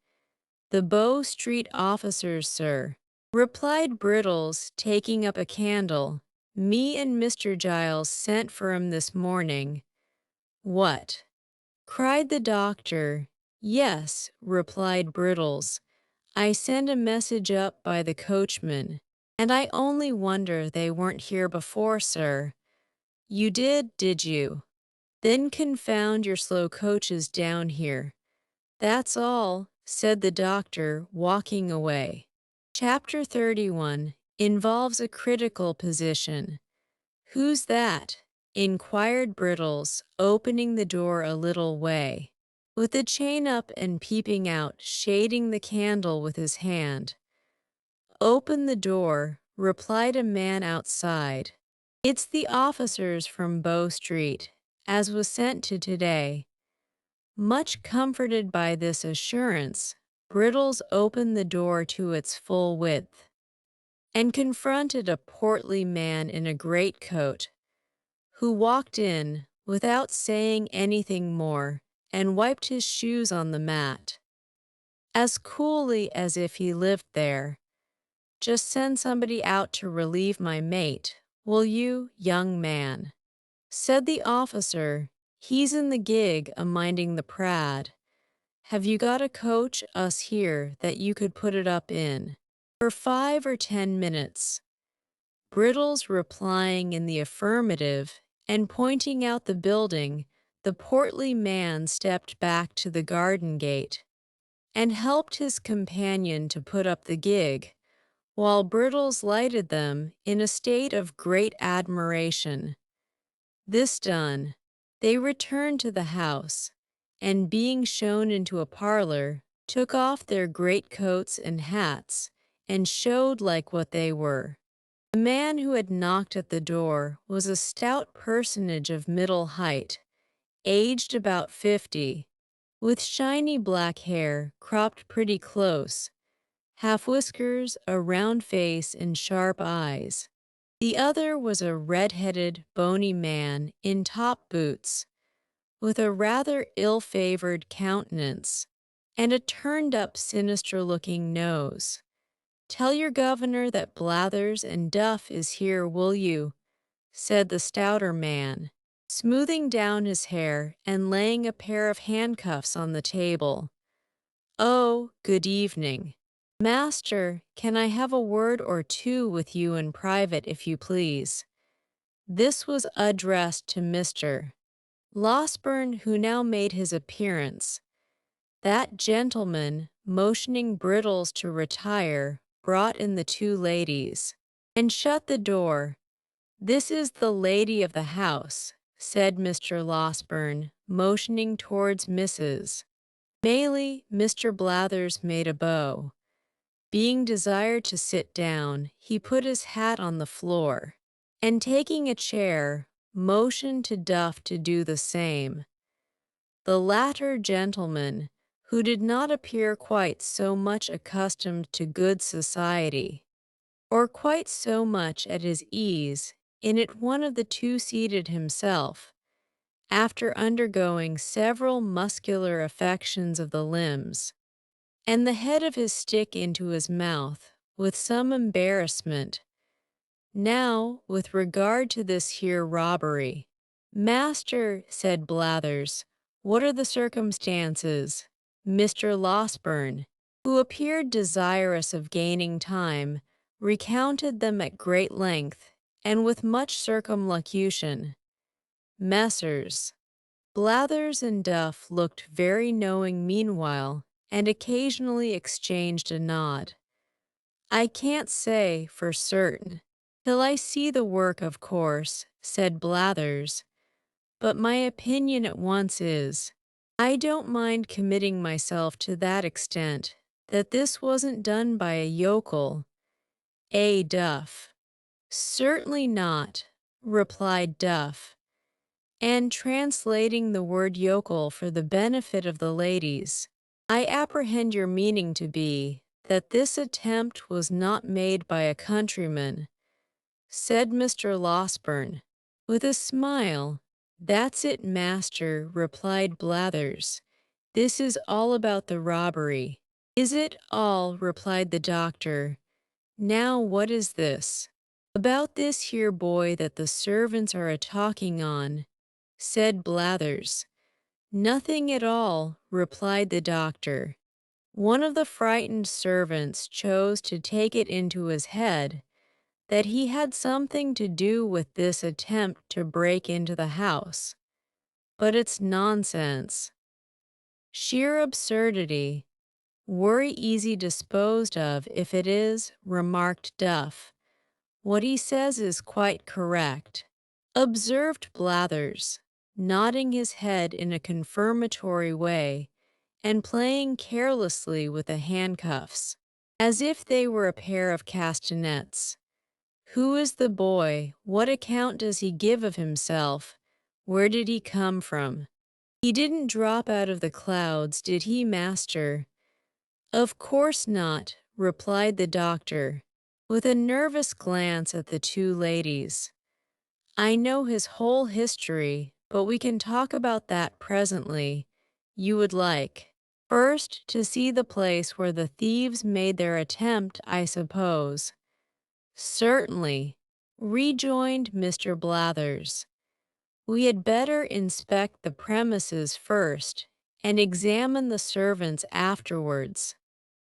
"The Bow Street officers, sir," replied Brittles, taking up a candle. "Me and Mr. Giles sent for 'em this morning." "What?" cried the doctor. "Yes," replied Brittles. "I sent a message up by the coachman, and I only wonder they weren't here before, sir." "You did you?" Then confound your slow coaches down here. That's all, said the doctor, walking away. Chapter 31 involves a critical position. Who's that? Inquired Brittles, opening the door a little way. With the chain up and peeping out, shading the candle with his hand. Open the door, replied a man outside. It's the officers from Bow Street, as was sent to today. Much comforted by this assurance, Brittles opened the door to its full width and confronted a portly man in a greatcoat, who walked in without saying anything more and wiped his shoes on the mat, as coolly as if he lived there. Just send somebody out to relieve my mate, will you, young man? Said the officer. He's in the gig a-minding the prad. Have you got a coach us here that you could put it up in? For 5 or 10 minutes. Brittles replying in the affirmative and pointing out the building, the portly man stepped back to the garden gate and helped his companion to put up the gig, while Brittles lighted them in a state of great admiration. This done, they returned to the house, and being shown into a parlor, took off their greatcoats and hats, and showed like what they were. The man who had knocked at the door was a stout personage of middle height, aged about 50, with shiny black hair cropped pretty close, half-whiskers, a round face, and sharp eyes. The other was a red-headed, bony man in top boots, with a rather ill-favored countenance and a turned-up, sinister-looking nose. "Tell your governor that Blathers and Duff is here, will you?" said the stouter man, smoothing down his hair and laying a pair of handcuffs on the table. "Oh, good evening. Master, can I have a word or two with you in private, if you please?" This was addressed to Mr. Losberne, who now made his appearance. That gentleman, motioning Brittles to retire, brought in the two ladies, and shut the door. "This is the lady of the house," said Mr. Losberne, motioning towards Mrs. Maylie. Mr. Blathers made a bow. Being desired to sit down, he put his hat on the floor, and taking a chair, motioned to Duff to do the same. The latter gentleman, who did not appear quite so much accustomed to good society, or quite so much at his ease in it, one of the two seated himself, after undergoing several muscular affections of the limbs, and the head of his stick into his mouth, with some embarrassment. "Now, with regard to this here robbery." "Master," said Blathers, "what are the circumstances?" Mr. Losberne, who appeared desirous of gaining time, recounted them at great length, and with much circumlocution. Messrs. Blathers and Duff looked very knowing meanwhile, and occasionally exchanged a nod. "I can't say, for certain, till I see the work, of course," said Blathers, "but my opinion at once is, I don't mind committing myself to that extent, that this wasn't done by a yokel. Duff." "Certainly not," replied Duff, and translating the word yokel for the benefit of the ladies, "I apprehend your meaning to be, that this attempt was not made by a countryman," said Mr. Losberne, with a smile. "That's it, master," replied Blathers. "This is all about the robbery." "Is it all?" replied the doctor. "Now what is this?" "About this here boy that the servants are a-talking on," said Blathers. "Nothing at all," replied the doctor. "One of the frightened servants chose to take it into his head that he had something to do with this attempt to break into the house. but it's nonsense. Sheer absurdity. Worry easy disposed of if it is, remarked Duff. What he says is quite correct, observed Blathers, nodding his head in a confirmatory way and playing carelessly with the handcuffs, as if they were a pair of castanets. Who is the boy? What account does he give of himself? Where did he come from? He didn't drop out of the clouds, did he, master? Of course not, replied the doctor, with a nervous glance at the two ladies. I know his whole history, but we can talk about that presently. You would like, first, to see the place where the thieves made their attempt, I suppose. Certainly, rejoined Mr. Blathers. We had better inspect the premises first and examine the servants afterwards.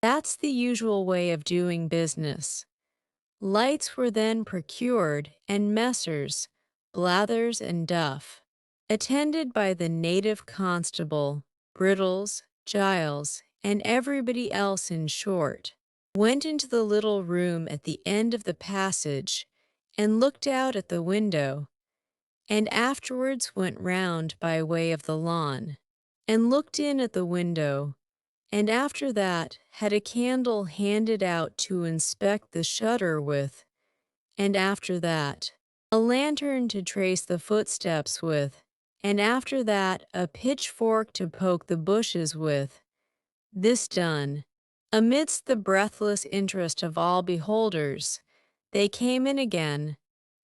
That's the usual way of doing business. Lights were then procured, and Messrs. Blathers and Duff, attended by the native constable, Brittles, Giles, and everybody else in short, went into the little room at the end of the passage and looked out at the window, and afterwards went round by way of the lawn and looked in at the window, and after that had a candle handed out to inspect the shutter with, and after that a lantern to trace the footsteps with, and after that a pitchfork to poke the bushes with. This done, amidst the breathless interest of all beholders, they came in again,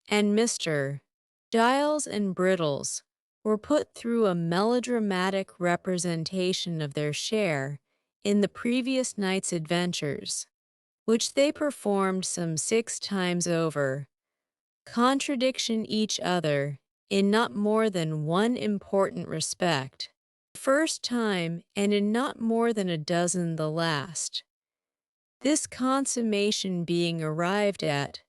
and Mr. Giles and Brittles were put through a melodramatic representation of their share in the previous night's adventures, which they performed some 6 times over, contradiction each other in not more than one important respect, the first time, and in not more than a dozen the last. This consummation being arrived at,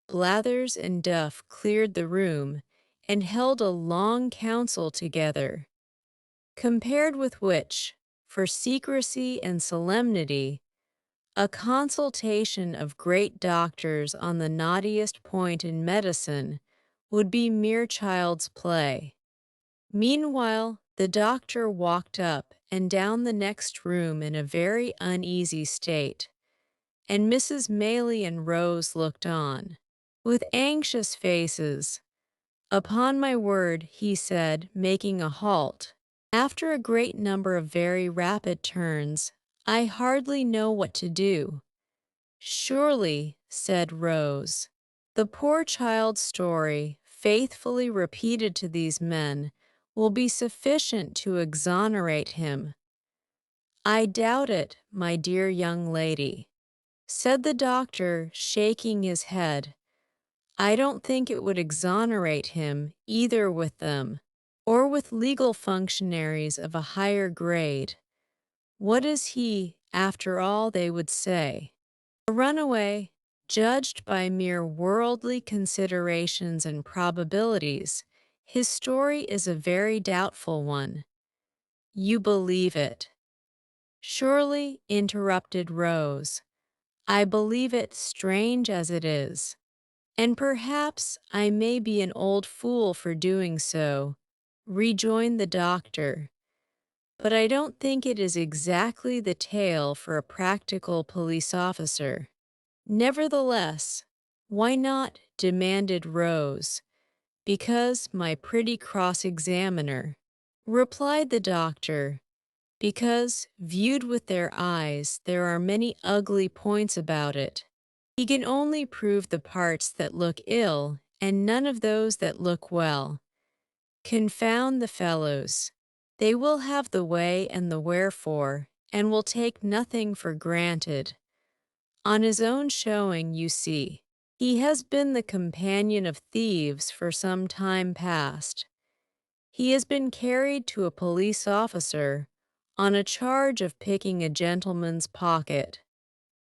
Blathers and Duff cleared the room and held a long council together, compared with which, for secrecy and solemnity, a consultation of great doctors on the knottiest point in medicine would be mere child's play. Meanwhile, the doctor walked up and down the next room in a very uneasy state, and Mrs. Maylie and Rose looked on, with anxious faces. Upon my word, he said, making a halt, after a great number of very rapid turns, I hardly know what to do. Surely, said Rose, the poor child's story, faithfully repeated to these men, will be sufficient to exonerate him. I doubt it, my dear young lady, said the doctor, shaking his head. I don't think it would exonerate him either with them, or with legal functionaries of a higher grade. What is he, after all, they would say? A runaway, judged by mere worldly considerations and probabilities. His story is a very doubtful one. You believe it. Surely, interrupted Rose, I believe it, strange as it is. And perhaps I may be an old fool for doing so, rejoined the doctor. But I don't think it is exactly the tale for a practical police officer. Nevertheless, why not? Demanded Rose. Because, my pretty cross-examiner, replied the doctor, because, viewed with their eyes, there are many ugly points about it. He can only prove the parts that look ill, and none of those that look well. Confound the fellows. They will have the way and the wherefore, and will take nothing for granted. On his own showing, you see, he has been the companion of thieves for some time past. He has been carried to a police officer on a charge of picking a gentleman's pocket.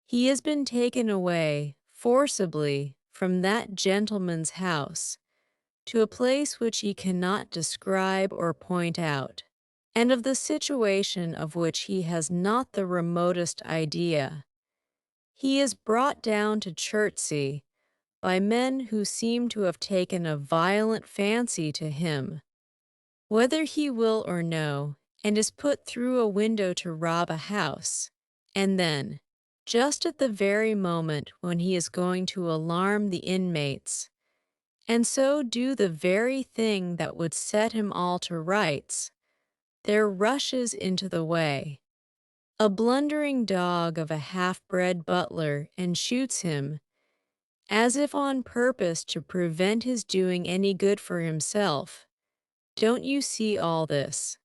He has been taken away, forcibly, from that gentleman's house, to a place which he cannot describe or point out, and of the situation of which he has not the remotest idea. He is brought down to Chertsey by men who seem to have taken a violent fancy to him, whether he will or no, and is put through a window to rob a house, and then, just at the very moment when he is going to alarm the inmates, and so do the very thing that would set him all to rights, there rushes into the way a blundering dog of a half-bred butler and shoots him, as if on purpose to prevent his doing any good for himself. Don't you see all this?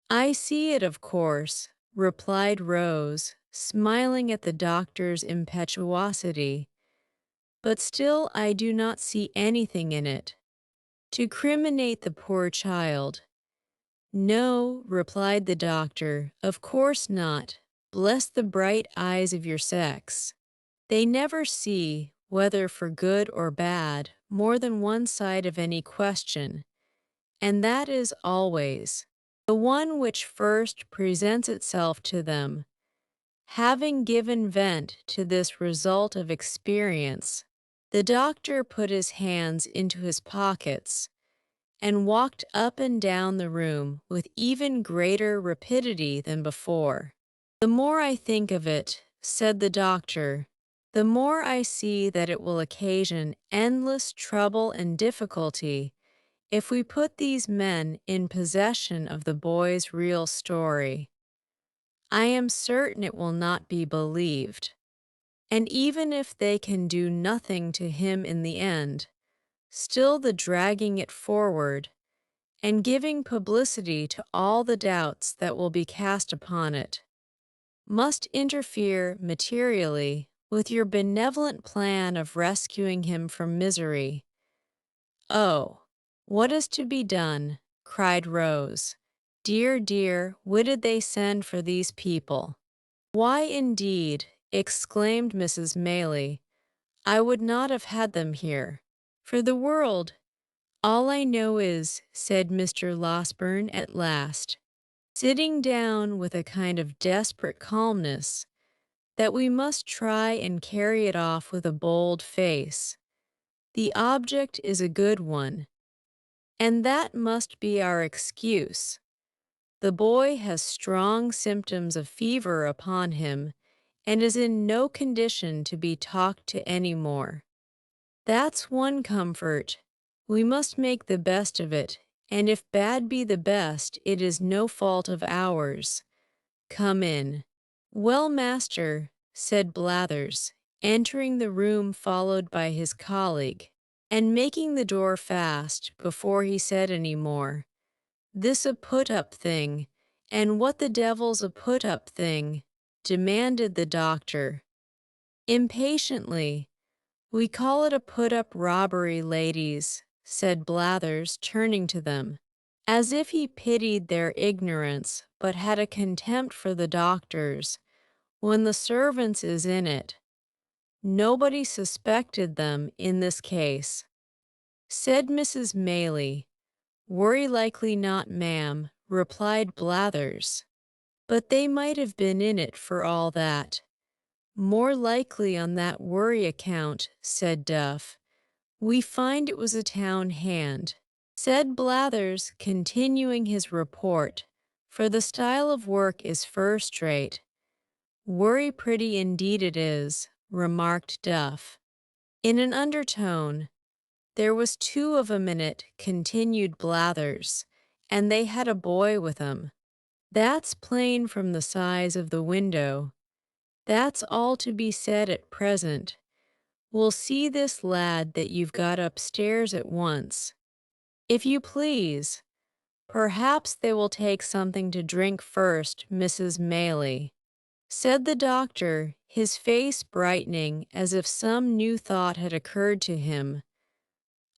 I see it, of course, replied Rose, smiling at the doctor's impetuosity, but still I do not see anything in it to criminate the poor child. No, replied the doctor, of course not. Bless the bright eyes of your sex. They never see, whether for good or bad, more than one side of any question, and that is always the one which first presents itself to them. Having given vent to this result of experience, the doctor put his hands into his pockets and walked up and down the room with even greater rapidity than before. The more I think of it, said the doctor, the more I see that it will occasion endless trouble and difficulty if we put these men in possession of the boy's real story. I am certain it will not be believed, and even if they can do nothing to him in the end, still the dragging it forward and giving publicity to all the doubts that will be cast upon it must interfere materially with your benevolent plan of rescuing him from misery. Oh, what is to be done? Cried Rose. Dear, dear, what did they send for these people? Why, indeed, exclaimed Mrs. Maylie, I would not have had them here. For the world, all I know is, said Mr. Losberne at last, sitting down with a kind of desperate calmness, that we must try and carry it off with a bold face. The object is a good one, and that must be our excuse. The boy has strong symptoms of fever upon him, and is in no condition to be talked to any more. That's one comfort. We must make the best of it, and if bad be the best, it is no fault of ours. Come in. Well, master, said Blathers, entering the room followed by his colleague, and making the door fast before he said any more. This a put-up thing, and what the devil's a put-up thing? Demanded the doctor. Impatiently. We call it a put-up robbery, ladies, said Blathers, turning to them, as if he pitied their ignorance but had a contempt for the doctors, when the servants is in it. Nobody suspected them in this case, said Mrs. Maylie. Worry likely not, ma'am, replied Blathers, but they might have been in it for all that. More likely on that worry account, said Duff. We find it was a town hand, said Blathers, continuing his report, for the style of work is first-rate. Worry pretty indeed it is, remarked Duff. In an undertone, there was two of 'em in it, continued Blathers, and they had a boy with 'em. That's plain from the size of the window. That's all to be said at present. We'll see this lad that you've got upstairs at once. If you please, perhaps they will take something to drink first, Mrs. Maylie, said the doctor, his face brightening as if some new thought had occurred to him.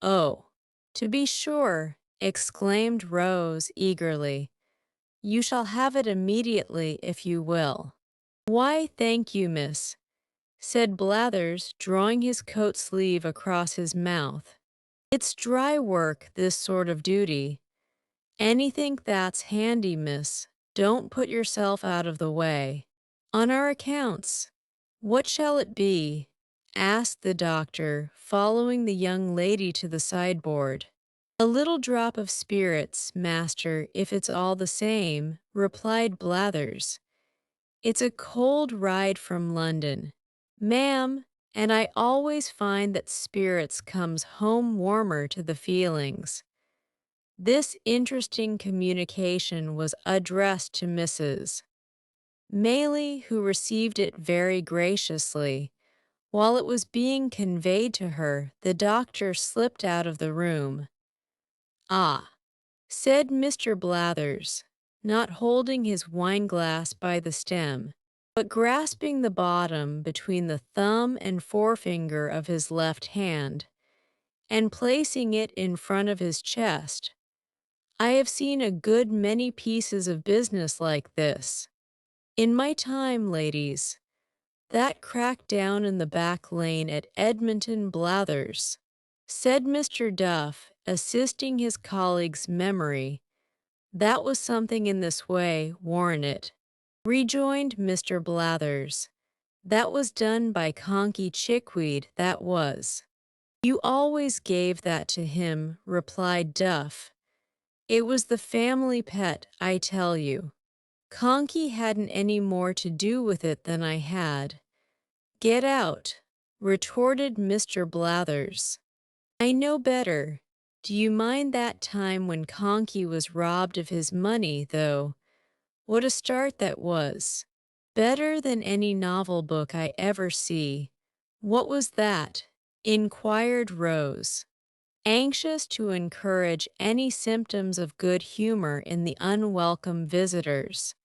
Oh, to be sure, exclaimed Rose eagerly. You shall have it immediately if you will. Why, thank you, miss, said Blathers, drawing his coat sleeve across his mouth. It's dry work, this sort of duty. Anything that's handy, miss. Don't put yourself out of the way. On our accounts. What shall it be? Asked the doctor, following the young lady to the sideboard. A little drop of spirits, master, if it's all the same, replied Blathers. It's a cold ride from London, ma'am, and I always find that spirits comes home warmer to the feelings. This interesting communication was addressed to Mrs. Maylie, who received it very graciously. While it was being conveyed to her, the doctor slipped out of the room. Ah, said Mr. Blathers, not holding his wineglass by the stem, but grasping the bottom between the thumb and forefinger of his left hand, and placing it in front of his chest. I have seen a good many pieces of business like this. In my time, ladies, that crack down in the back lane at Edmonton Blathers, said Mr. Duff, assisting his colleague's memory. That was something in this way, warn't it? Rejoined Mr. Blathers. That was done by Conky Chickweed, that was. You always gave that to him, replied Duff. It was the family pet, I tell you. Conky hadn't any more to do with it than I had. Get out, retorted Mr. Blathers. I know better. Do you mind that time when Conky was robbed of his money, though? What a start that was. Better than any novel book I ever see. What was that? Inquired Rose, anxious to encourage any symptoms of good humor in the unwelcome visitors.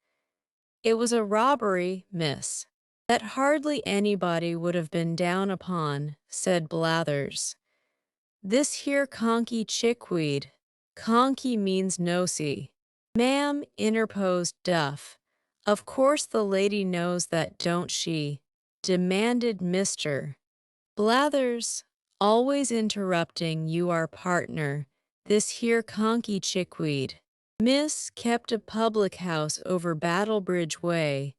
It was a robbery, miss, that hardly anybody would have been down upon, said Blathers. This here Conky Chickweed. Conky means nosey. Ma'am, interposed Duff. Of course the lady knows that, don't she? Demanded Mr. Blathers, always interrupting you our partner, this here Conky Chickweed. Miss kept a public house over Battlebridge Way,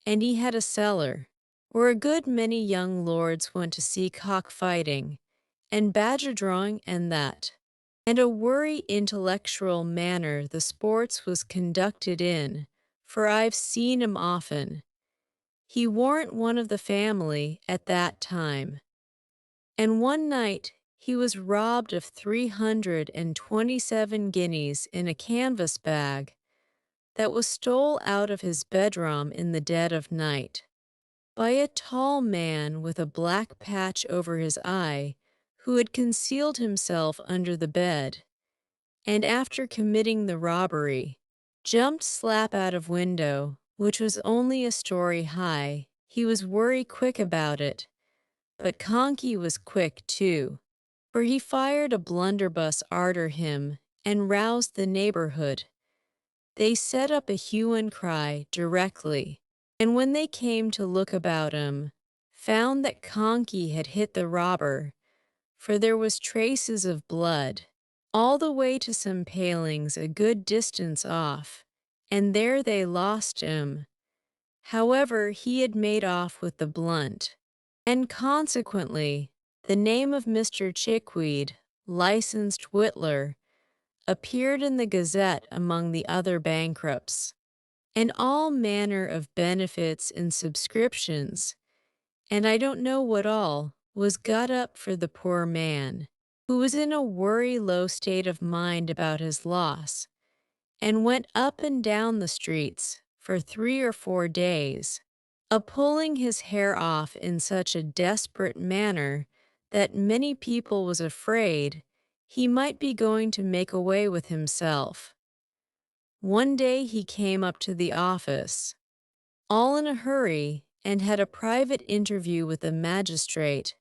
and he had a cellar, where a good many young lords went to see cock-fighting, and badger-drawing and that, and a worry intellectual manner the sports was conducted in, for I've seen 'em often. He warn't one of the family at that time. And one night he was robbed of 327 guineas in a canvas bag that was stole out of his bedroom in the dead of night by a tall man with a black patch over his eye who had concealed himself under the bed, and after committing the robbery, jumped slap out of window, which was only a story high. He was worry quick about it, but Conky was quick too, for he fired a blunderbuss arter him and roused the neighborhood. They set up a hue and cry directly, and when they came to look about 'em, found that Conky had hit the robber, for there was traces of blood, all the way to some palings a good distance off, and there they lost him. However, he had made off with the blunt, and consequently, the name of Mr. Chickweed, licensed whittler, appeared in the Gazette among the other bankrupts, and all manner of benefits and subscriptions, and I don't know what all, was got up for the poor man, who was in a worry low state of mind about his loss, and went up and down the streets for 3 or 4 days, a-pulling his hair off in such a desperate manner that many people was afraid he might be going to make away with himself. One day he came up to the office, all in a hurry, and had a private interview with the magistrate,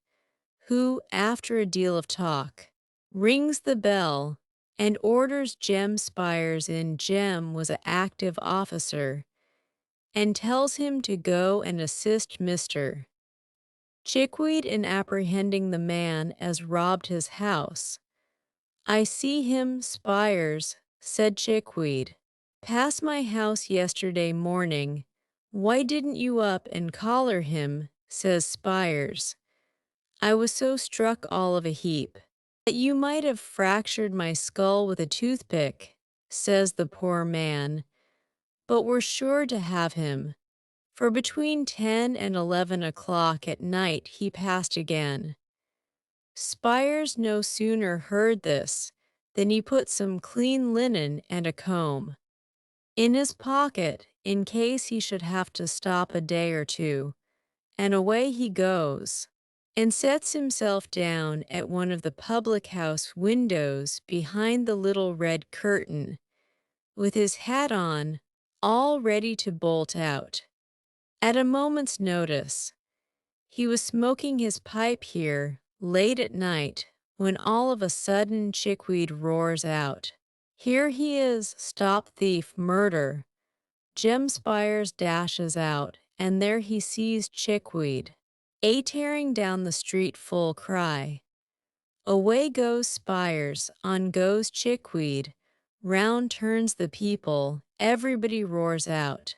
who, after a deal of talk, rings the bell and orders Jem Spires in. Jem was an active officer, and tells him to go and assist Mr. Chickweed in apprehending the man as robbed his house. I see him, Spires, said Chickweed. Past my house yesterday morning. Why didn't you up and collar him, says Spires. I was so struck all of a heap that you might have fractured my skull with a toothpick, says the poor man, but we're sure to have him. For between 10 and 11 o'clock at night he passed again. Spires no sooner heard this than he put some clean linen and a comb in his pocket in case he should have to stop a day or two, and away he goes, and sets himself down at one of the public house windows behind the little red curtain, with his hat on, all ready to bolt out. At a moment's notice, he was smoking his pipe here late at night when all of a sudden Chickweed roars out. Here he is, stop thief, murder. Jem Spires dashes out, and there he sees Chickweed, tearing down the street full cry. Away goes Spires, on goes Chickweed, round turns the people, everybody roars out.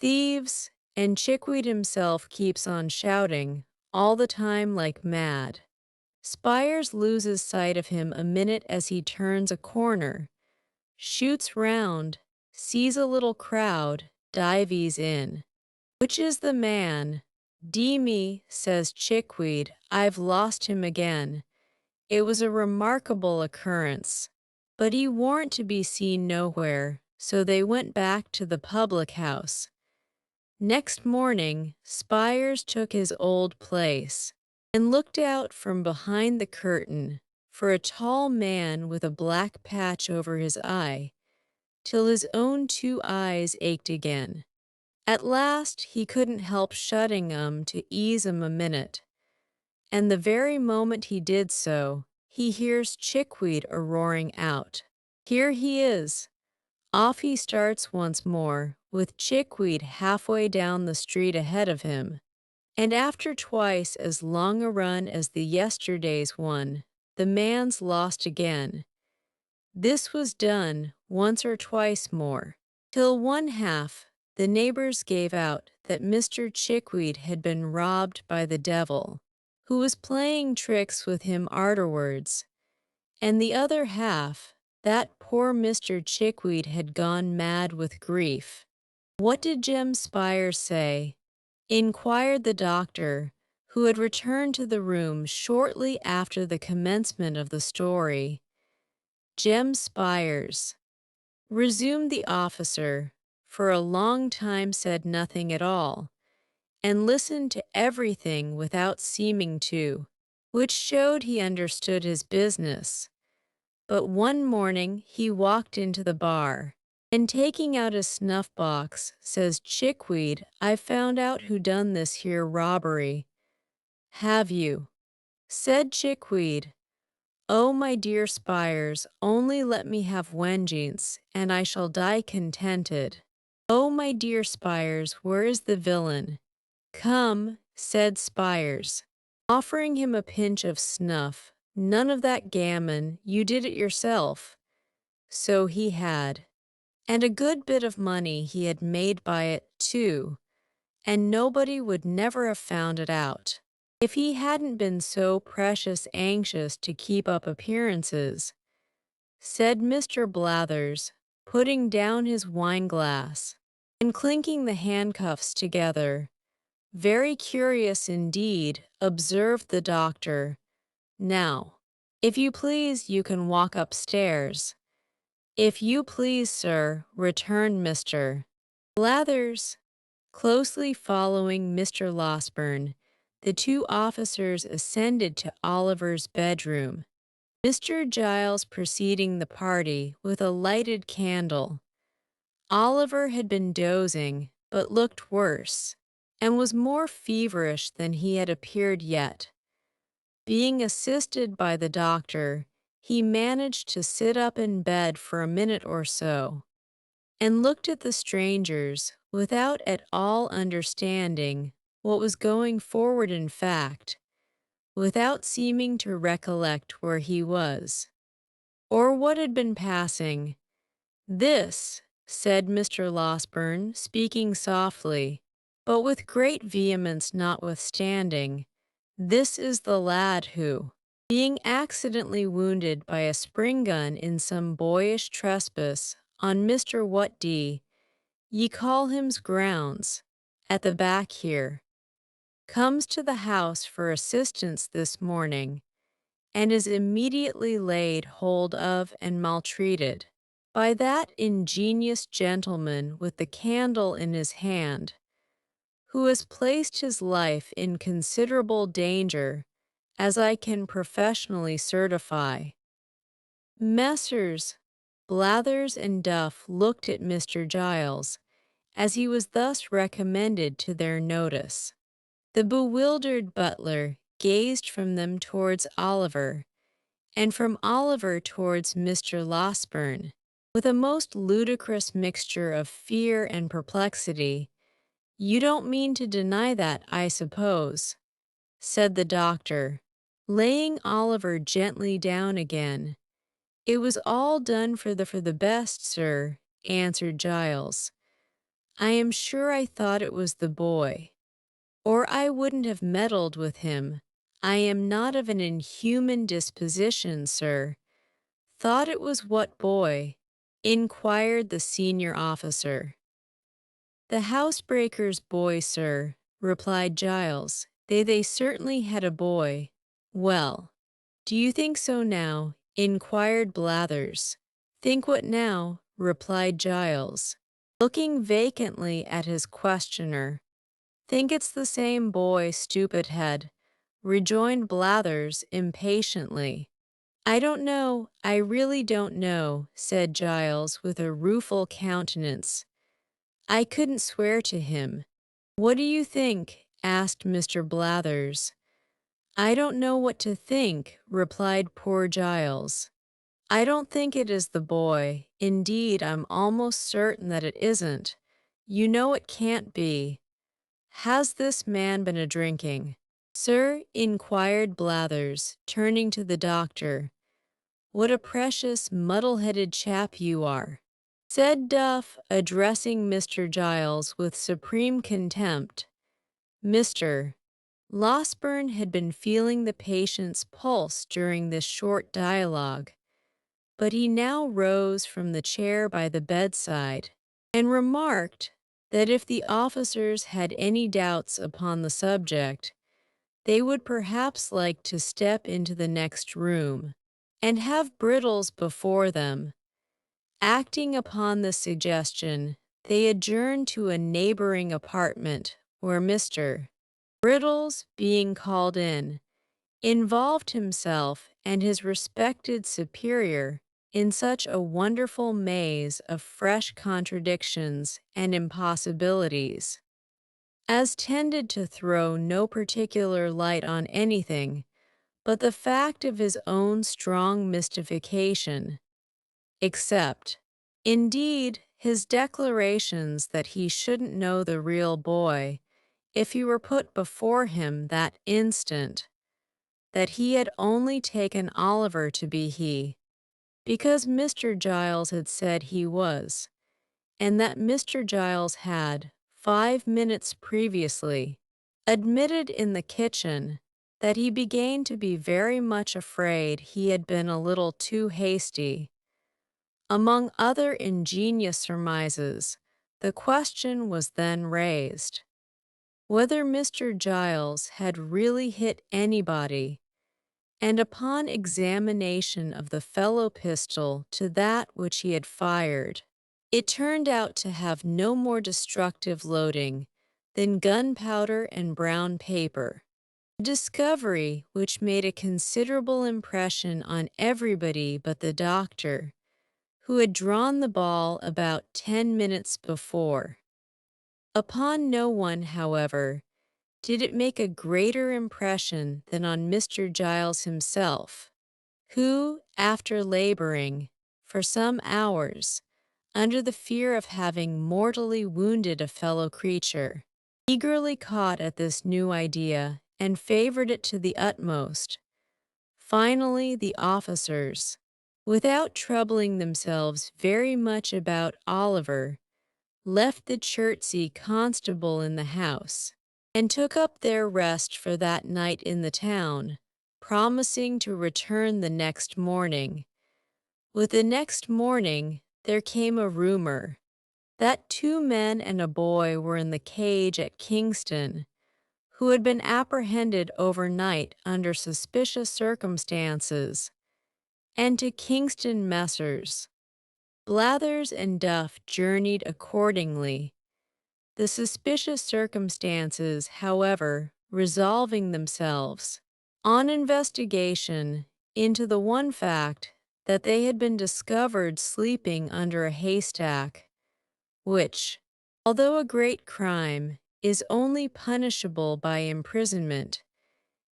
Thieves! And Chickweed himself keeps on shouting, all the time like mad. Spires loses sight of him a minute as he turns a corner, shoots round, sees a little crowd, dives in. Which is the man? "Dee me," says Chickweed, "I've lost him again." It was a remarkable occurrence, but he warn't to be seen nowhere, so they went back to the public house. Next morning, Spires took his old place and looked out from behind the curtain for a tall man with a black patch over his eye, till his own two eyes ached again. At last he couldn't help shutting 'em to ease 'em a minute, and the very moment he did so, he hears Chickweed a-roaring out. Here he is. Off he starts once more, with Chickweed halfway down the street ahead of him, and after twice as long a run as the yesterday's one, the man's lost again. This was done once or twice more, till one half the neighbors gave out that Mr. Chickweed had been robbed by the devil, who was playing tricks with him arterwards, and the other half that poor Mr. Chickweed had gone mad with grief. What did Jem Spires say? Inquired the doctor, who had returned to the room shortly after the commencement of the story. Jem Spires, resumed the officer, for a long time said nothing at all, and listened to everything without seeming to, which showed he understood his business. But one morning he walked into the bar, and taking out his snuff-box, says, "Chickweed, I've found out who done this here robbery." "Have you?" said Chickweed. "Oh, my dear Spires, only let me have wengeance, and I shall die contented." "Oh, my dear Spires, where is the villain?" "Come," said Spires, offering him a pinch of snuff. "None of that gammon, you did it yourself." So he had. And a good bit of money he had made by it, too, and nobody would never have found it out, if he hadn't been so precious anxious to keep up appearances, said Mr. Blathers, putting down his wine-glass and clinking the handcuffs together. "Very curious indeed," observed the doctor. "Now, if you please, you can walk upstairs." "If you please, sir," returned Mr. Blathers. Closely following Mr. Losberne, the two officers ascended to Oliver's bedroom, Mr. Giles preceding the party with a lighted candle. Oliver had been dozing, but looked worse, and was more feverish than he had appeared yet. Being assisted by the doctor, he managed to sit up in bed for a minute or so, and looked at the strangers without at all understanding what was going forward, in fact, without seeming to recollect where he was. what had been passing. "This," said Mr. Losberne, speaking softly, but with great vehemence notwithstanding, "this is the lad who, being accidentally wounded by a spring gun in some boyish trespass on Mr. What-D, ye call him's grounds, at the back here, comes to the house for assistance this morning, and is immediately laid hold of and maltreated by that ingenious gentleman with the candle in his hand, who has placed his life in considerable danger, as I can professionally certify." Messrs. Blathers and Duff looked at Mr. Giles as he was thus recommended to their notice. The bewildered butler gazed from them towards Oliver, and from Oliver towards Mr. Losberne, with a most ludicrous mixture of fear and perplexity. "You don't mean to deny that, I suppose," said the doctor, laying Oliver gently down again. "It was all done for the best, sir," answered Giles. "I am sure I thought it was the boy, or I wouldn't have meddled with him. I am not of an inhuman disposition, sir." "Thought it was what boy?" inquired the senior officer. "The housebreaker's boy, sir," replied Giles. They certainly had a boy." "Well, do you think so now?" inquired Blathers. "Think what now?" replied Giles, looking vacantly at his questioner. "Think it's the same boy, stupid head," rejoined Blathers impatiently. "I don't know, I really don't know," said Giles with a rueful countenance. "I couldn't swear to him." "What do you think?" asked Mr. Blathers. "I don't know what to think," replied poor Giles. "I don't think it is the boy. Indeed, I'm almost certain that it isn't. You know it can't be. Has this man been a-drinking?" "Sir," inquired Blathers, turning to the doctor, "what a precious muddle-headed chap you are," said Duff, addressing Mr. Giles with supreme contempt. Mr. Losberne had been feeling the patient's pulse during this short dialogue, but he now rose from the chair by the bedside, and remarked that if the officers had any doubts upon the subject, they would perhaps like to step into the next room, and have Brittles before them. Acting upon this suggestion, they adjourned to a neighboring apartment, where Mr. Brittles, being called in, involved himself and his respected superior in such a wonderful maze of fresh contradictions and impossibilities, as tended to throw no particular light on anything but the fact of his own strong mystification, except, indeed, his declarations that he shouldn't know the real boy if he were put before him that instant, that he had only taken Oliver to be he, because Mr. Giles had said he was, and that Mr. Giles had, 5 minutes previously, admitted in the kitchen that he began to be very much afraid he had been a little too hasty. Among other ingenious surmises, the question was then raised whether Mr. Giles had really hit anybody, and upon examination of the fellow pistol to that which he had fired, it turned out to have no more destructive loading than gunpowder and brown paper, a discovery which made a considerable impression on everybody but the doctor, who had drawn the ball about 10 minutes before. Upon no one, however, did it make a greater impression than on Mr. Giles himself, who, after laboring, for some hours, under the fear of having mortally wounded a fellow creature, eagerly caught at this new idea and favored it to the utmost. Finally, the officers, without troubling themselves very much about Oliver, left the Chertsey constable in the house, and took up their rest for that night in the town, promising to return the next morning. With the next morning, there came a rumor that 2 men and a boy were in the cage at Kingston, who had been apprehended overnight under suspicious circumstances, and to Kingston Messrs. Blathers and Duff journeyed accordingly, the suspicious circumstances, however, resolving themselves, on investigation, into the one fact that they had been discovered sleeping under a haystack, which, although a great crime, is only punishable by imprisonment,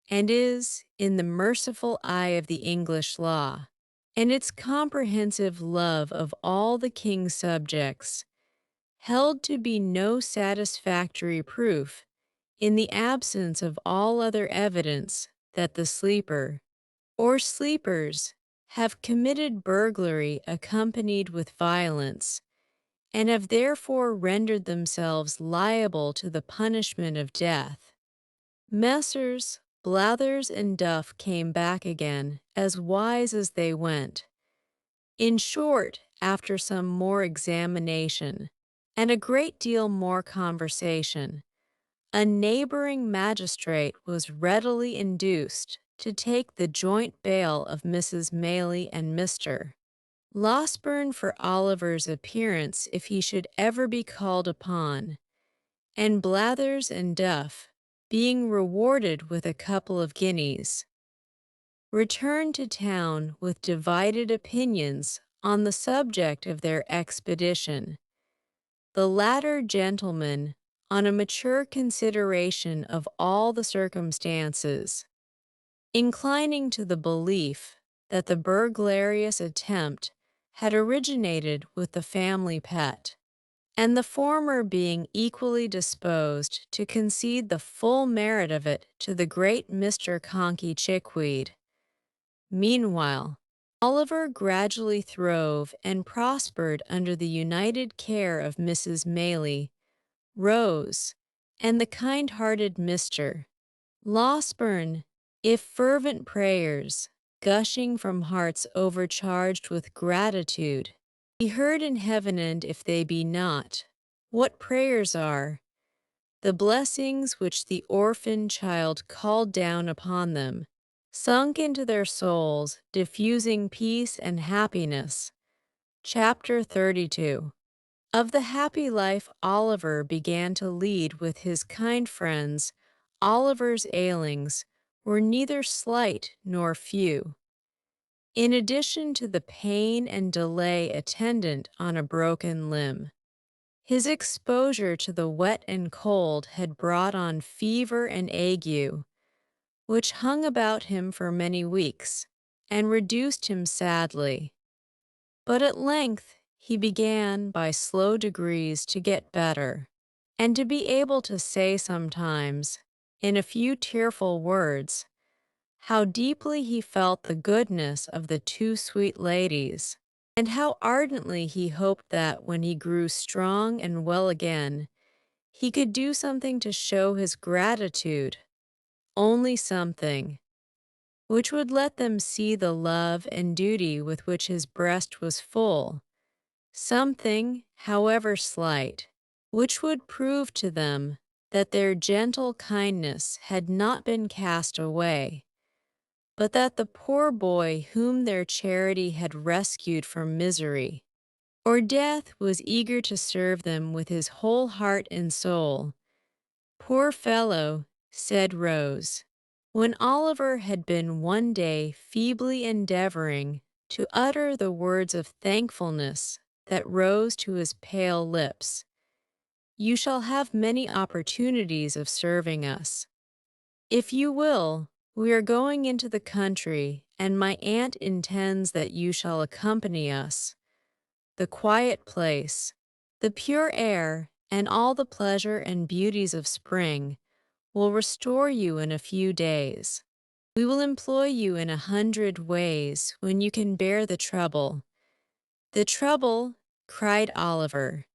and is, in the merciful eye of the English law, and its comprehensive love of all the king's subjects, held to be no satisfactory proof, in the absence of all other evidence, that the sleeper, or sleepers, have committed burglary accompanied with violence, and have therefore rendered themselves liable to the punishment of death. Messrs. Blathers and Duff came back again, as wise as they went. In short, after some more examination, and a great deal more conversation, a neighboring magistrate was readily induced to take the joint bail of Mrs. Maylie and Mr. Losberne for Oliver's appearance if he should ever be called upon, and Blathers and Duff, being rewarded with a couple of guineas, returned to town with divided opinions on the subject of their expedition. The latter gentleman, on a mature consideration of all the circumstances, inclining to the belief that the burglarious attempt had originated with the family pet, and the former being equally disposed to concede the full merit of it to the great Mr. Conkey Chickweed. Meanwhile, Oliver gradually throve and prospered under the united care of Mrs. Maylie, Rose, and the kind-hearted Mr. Losberne, if fervent prayers, gushing from hearts overcharged with gratitude, be heard in heaven, and if they be not, what prayers are, the blessings which the orphan child called down upon them, sunk into their souls, diffusing peace and happiness. Chapter 32. Of the happy life Oliver began to lead with his kind friends, Oliver's ailings were neither slight nor few. In addition to the pain and delay attendant on a broken limb, his exposure to the wet and cold had brought on fever and ague, which hung about him for many weeks, and reduced him sadly. But at length he began by slow degrees to get better, and to be able to say sometimes, in a few tearful words, how deeply he felt the goodness of the 2 sweet ladies, and how ardently he hoped that when he grew strong and well again, he could do something to show his gratitude, only something, which would let them see the love and duty with which his breast was full, something, however slight, which would prove to them that their gentle kindness had not been cast away, but that the poor boy whom their charity had rescued from misery or death was eager to serve them with his whole heart and soul. "Poor fellow," said Rose, when Oliver had been one day feebly endeavoring to utter the words of thankfulness that rose to his pale lips, "you shall have many opportunities of serving us. If you will, we are going into the country, and my aunt intends that you shall accompany us. The quiet place, the pure air, and all the pleasure and beauties of spring will restore you in a few days." We will employ you in 100 ways when you can bear the trouble. The trouble, cried Oliver.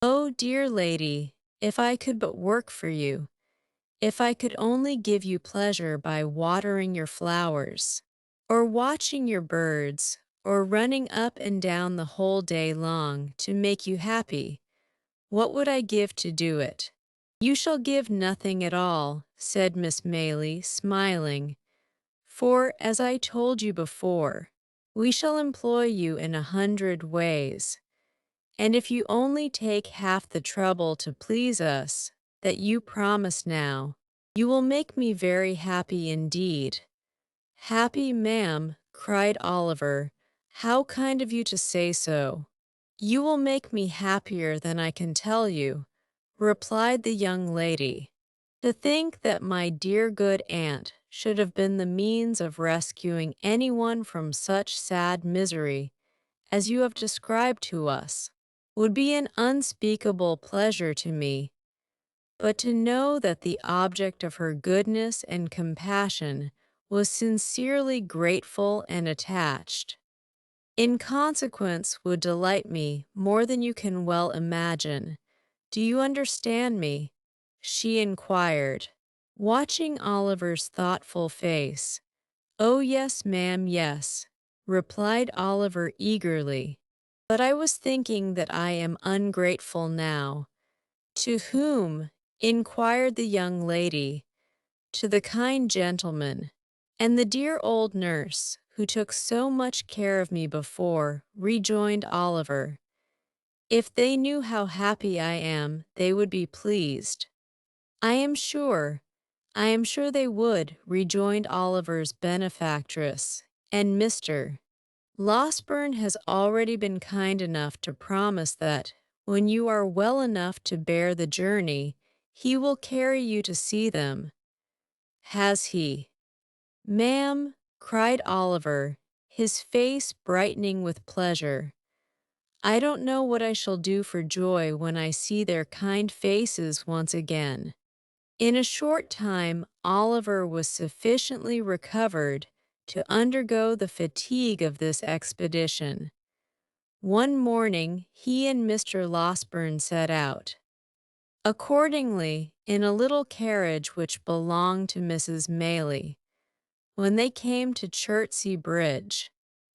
Oh, dear lady, if I could but work for you, if I could only give you pleasure by watering your flowers, or watching your birds, or running up and down the whole day long to make you happy, what would I give to do it? You shall give nothing at all, said Miss Maylie, smiling, for, as I told you before, we shall employ you in 100 ways. And if you only take half the trouble to please us that you promise now, you will make me very happy indeed. Happy, ma'am, cried Oliver. How kind of you to say so. You will make me happier than I can tell you, replied the young lady. To think that my dear good aunt should have been the means of rescuing anyone from such sad misery as you have described to us would be an unspeakable pleasure to me, but to know that the object of her goodness and compassion was sincerely grateful and attached, in consequence would delight me more than you can well imagine. Do you understand me? She inquired, watching Oliver's thoughtful face. Oh, yes, ma'am, yes, replied Oliver eagerly. But I was thinking that I am ungrateful now. To whom? Inquired the young lady. To the kind gentleman, and the dear old nurse, who took so much care of me before, rejoined Oliver. If they knew how happy I am, they would be pleased. I am sure they would, rejoined Oliver's benefactress, and Mr. Losberne has already been kind enough to promise that, when you are well enough to bear the journey, he will carry you to see them. Has he? Ma'am, cried Oliver, his face brightening with pleasure. I don't know what I shall do for joy when I see their kind faces once again. In a short time, Oliver was sufficiently recovered to undergo the fatigue of this expedition. One morning, he and Mr. Losberne set out. Accordingly, in a little carriage which belonged to Mrs. Maylie, when they came to Chertsey Bridge,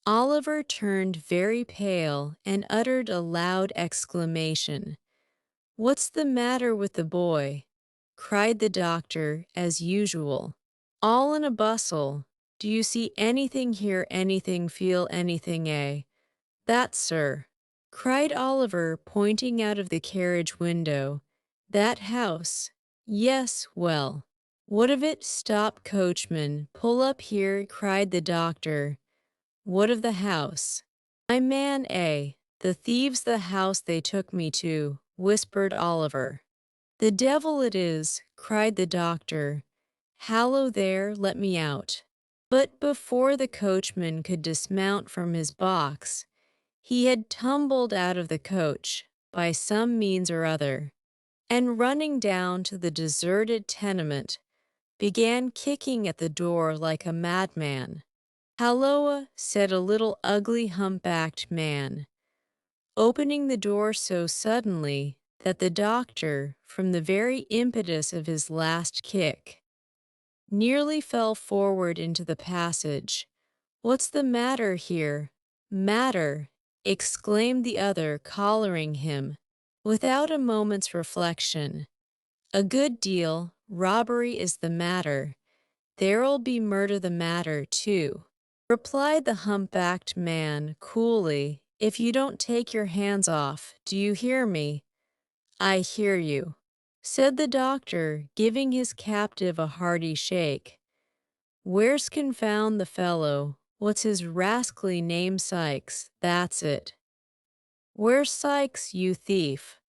Oliver turned very pale and uttered a loud exclamation. What's the matter with the boy? Cried the doctor, as usual. All in a bustle. Do you see anything, hear anything, feel anything, eh? That, sir, cried Oliver, pointing out of the carriage window. That house. Yes, well. What of it? Stop, coachman. Pull up here, cried the doctor. What of the house? My man, eh? The thieves the house they took me to, whispered Oliver. The devil it is, cried the doctor. Hallo there, let me out. But before the coachman could dismount from his box, he had tumbled out of the coach, by some means or other, and running down to the deserted tenement, began kicking at the door like a madman. Halloa, said a little ugly humpbacked man, opening the door so suddenly that the doctor, from the very impetus of his last kick, nearly fell forward into the passage. What's the matter here? Matter, exclaimed the other, collaring him, without a moment's reflection. A good deal. Robbery is the matter. There'll be murder the matter, too, replied the humpbacked man coolly. If you don't take your hands off, do you hear me? I hear you, said the doctor, giving his captive a hearty shake. Where's confound the fellow? What's his rascally name? Sykes, that's it. Where's Sykes, you thief?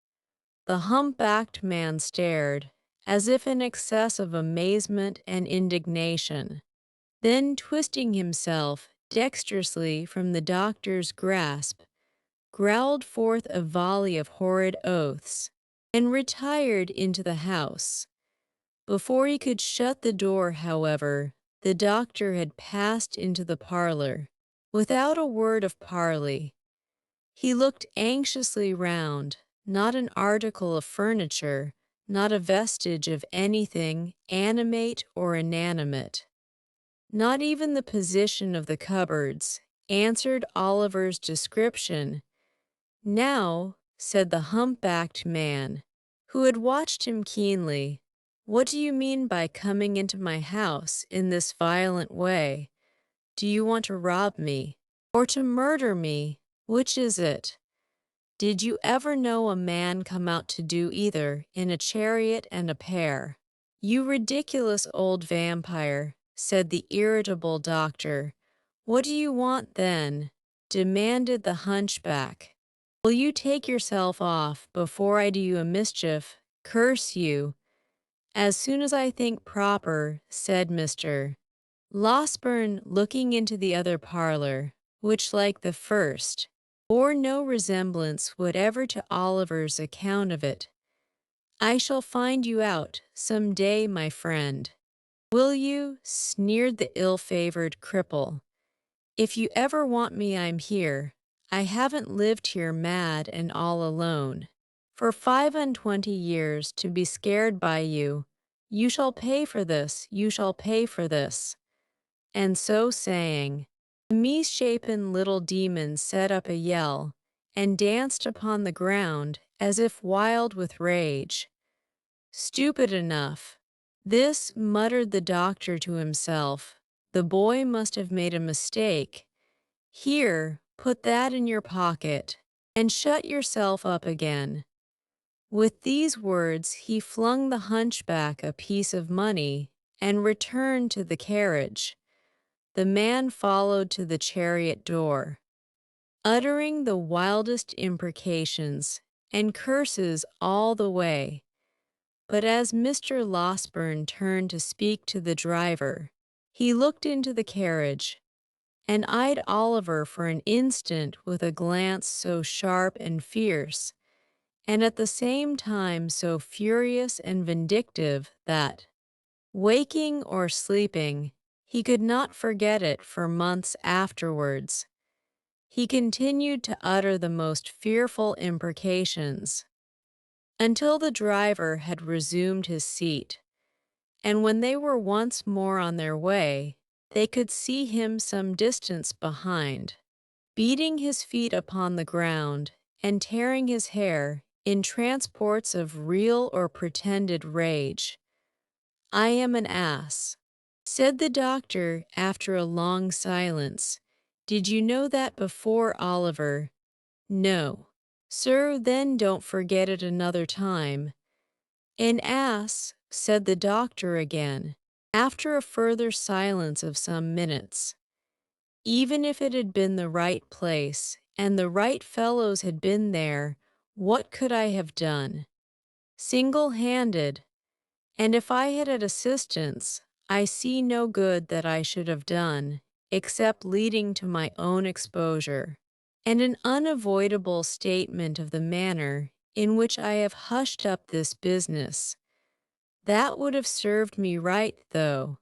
The humpbacked man stared, as if in excess of amazement and indignation. Then, twisting himself dexterously from the doctor's grasp, growled forth a volley of horrid oaths, and retired into the house. Before he could shut the door, however, the doctor had passed into the parlor, without a word of parley. He looked anxiously round, not an article of furniture, not a vestige of anything animate or inanimate. Not even the position of the cupboards answered Oliver's description. "Now," said the humpbacked man, who had watched him keenly, "what do you mean by coming into my house in this violent way? Do you want to rob me? Or to murder me? Which is it? Did you ever know a man come out to do either in a chariot and a pair?" "You ridiculous old vampire," said the irritable doctor. "What do you want then?" demanded the hunchback. "Will you take yourself off before I do you a mischief? Curse you!" "As soon as I think proper," said Mr. Losberne, looking into the other parlor, which, like the first, bore no resemblance whatever to Oliver's account of it. "I shall find you out some day, my friend." "Will you?" sneered the ill-favored cripple. "If you ever want me, I'm here. I haven't lived here mad and all alone for 25 years to be scared by you. You shall pay for this, you shall pay for this." And so saying, the misshapen little demon set up a yell and danced upon the ground as if wild with rage. "Stupid enough. This," muttered the doctor to himself. "The boy must have made a mistake. Here, put that in your pocket, and shut yourself up again." With these words he flung the hunchback a piece of money and returned to the carriage. The man followed to the chariot door, uttering the wildest imprecations and curses all the way. But as Mr. Losberne turned to speak to the driver, he looked into the carriage and eyed Oliver for an instant with a glance so sharp and fierce, and at the same time so furious and vindictive that, waking or sleeping, he could not forget it for months afterwards. He continued to utter the most fearful imprecations until the driver had resumed his seat, and when they were once more on their way, they could see him some distance behind, beating his feet upon the ground and tearing his hair in transports of real or pretended rage. "I am an ass," said the doctor after a long silence. "Did you know that before, Oliver?" "No." "Sir, then don't forget it another time." "An ass," said the doctor again, after a further silence of some minutes. "Even if it had been the right place, and the right fellows had been there, what could I have done? Single-handed. And if I had had assistance, I see no good that I should have done, except leading to my own exposure, and an unavoidable statement of the manner in which I have hushed up this business. That would have served me right, though.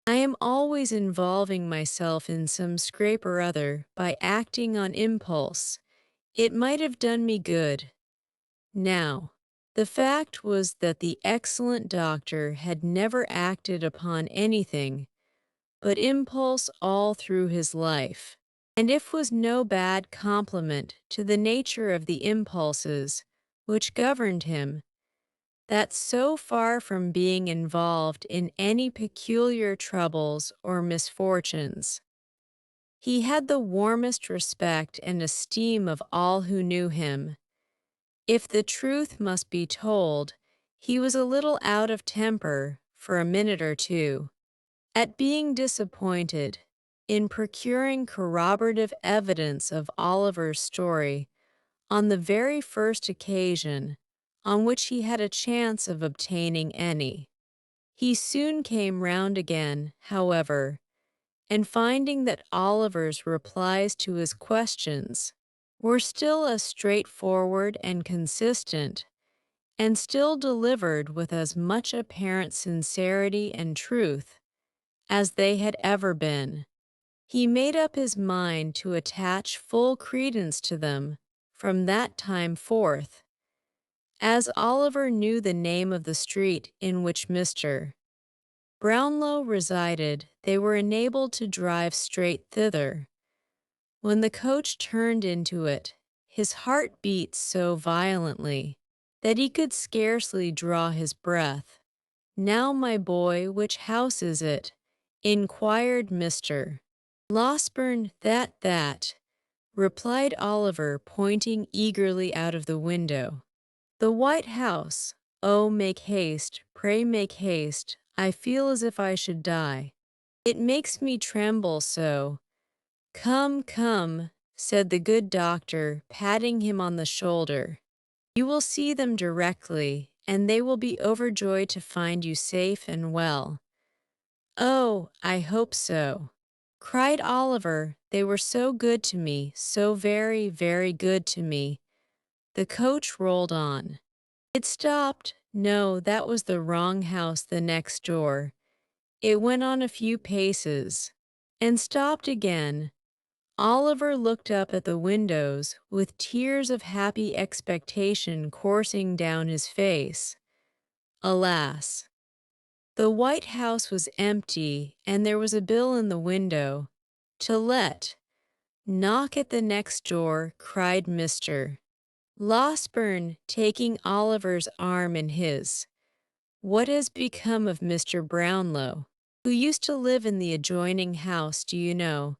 I am always involving myself in some scrape or other by acting on impulse. It might have done me good. Now, the fact was that the excellent doctor had never acted upon anything but impulse all through his life, and it was no bad compliment to the nature of the impulses which governed him, that so far from being involved in any peculiar troubles or misfortunes, he had the warmest respect and esteem of all who knew him. If the truth must be told, he was a little out of temper for a minute or two, at being disappointed in procuring corroborative evidence of Oliver's story on the very first occasion on which he had a chance of obtaining any. He soon came round again, however, and finding that Oliver's replies to his questions were still as straightforward and consistent, and still delivered with as much apparent sincerity and truth as they had ever been. He made up his mind to attach full credence to them from that time forth. As Oliver knew the name of the street in which Mr. Brownlow resided, they were enabled to drive straight thither. When the coach turned into it, his heart beat so violently that he could scarcely draw his breath. "Now, my boy, which house is it?" inquired Mr. Losberne. That, replied Oliver, pointing eagerly out of the window. "The White House. Oh, make haste, pray make haste. I feel as if I should die. It makes me tremble so." "Come, come," said the good doctor, patting him on the shoulder. "You will see them directly, and they will be overjoyed to find you safe and well." "Oh, I hope so," cried Oliver. "They were so good to me, so very, very good to me." The coach rolled on. It stopped. No, that was the wrong house, the next door. It went on a few paces and stopped again. Oliver looked up at the windows with tears of happy expectation coursing down his face. Alas! The White House was empty, and there was a bill in the window. "To let." "Knock at the next door," cried Mr. Losberne, taking Oliver's arm in his. "What has become of Mr. Brownlow, who used to live in the adjoining house, do you know?"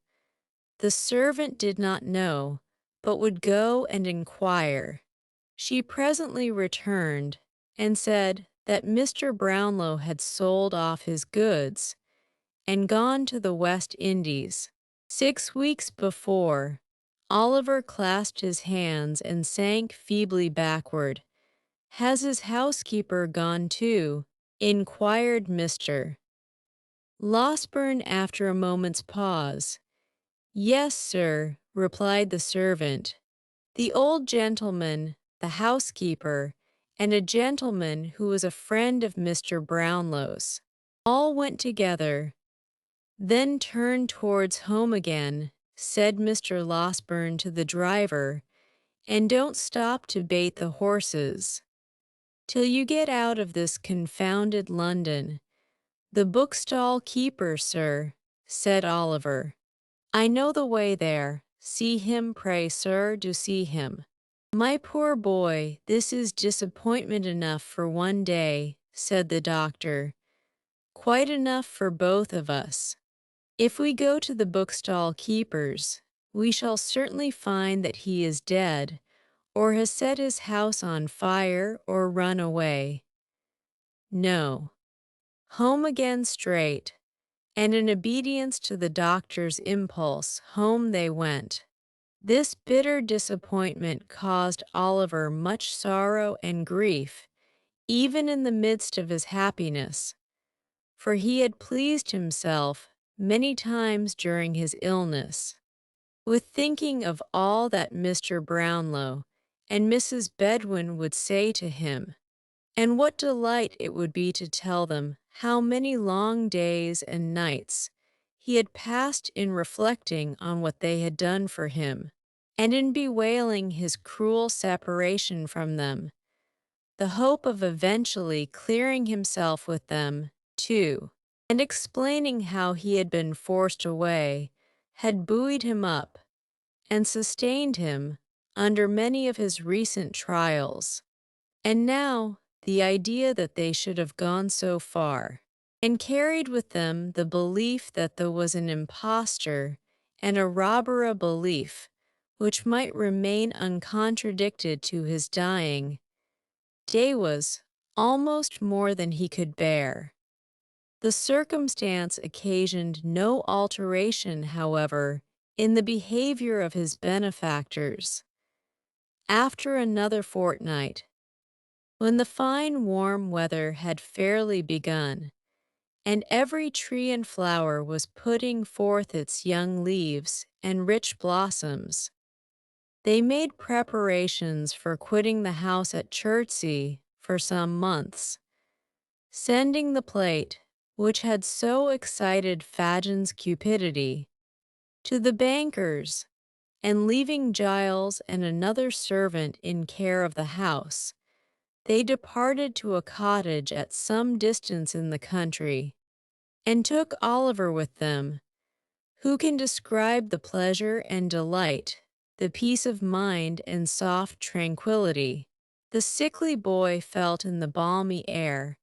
The servant did not know, but would go and inquire. She presently returned and said that Mr. Brownlow had sold off his goods and gone to the West Indies. 6 weeks before, Oliver clasped his hands and sank feebly backward. "Has his housekeeper gone too?" inquired Mr. Losberne after a moment's pause. "Yes, sir," replied the servant. "The old gentleman, the housekeeper, and a gentleman who was a friend of Mr. Brownlow's, all went together, then turned towards home again," said Mr. Losberne to the driver, "and don't stop to bait the horses till you get out of this confounded London." "The bookstall keeper, sir," said Oliver. "I know the way there. See him, pray, sir, do see him." "My poor boy, this is disappointment enough for one day," said the doctor. "Quite enough for both of us. If we go to the bookstall keeper's, we shall certainly find that he is dead, or has set his house on fire, or run away. No. Home again straight." And in obedience to the doctor's impulse, home they went. This bitter disappointment caused Oliver much sorrow and grief, even in the midst of his happiness, for he had pleased himself many times during his illness with thinking of all that Mr. Brownlow and Mrs. Bedwin would say to him, and what delight it would be to tell them how many long days and nights he had passed in reflecting on what they had done for him, and in bewailing his cruel separation from them. The hope of eventually clearing himself with them, too, and explaining how he had been forced away, had buoyed him up and sustained him under many of his recent trials. And now, the idea that they should have gone so far, and carried with them the belief that there was an impostor and a robber, a belief which might remain uncontradicted to his dying day, was almost more than he could bear. The circumstance occasioned no alteration, however, in the behavior of his benefactors. After another fortnight, when the fine warm weather had fairly begun, and every tree and flower was putting forth its young leaves and rich blossoms, they made preparations for quitting the house at Chertsey for some months, sending the plate, which had so excited Fagin's cupidity, to the bankers, and leaving Giles and another servant in care of the house, they departed to a cottage at some distance in the country, and took Oliver with them. Who can describe the pleasure and delight, the peace of mind and soft tranquility the sickly boy felt in the balmy air,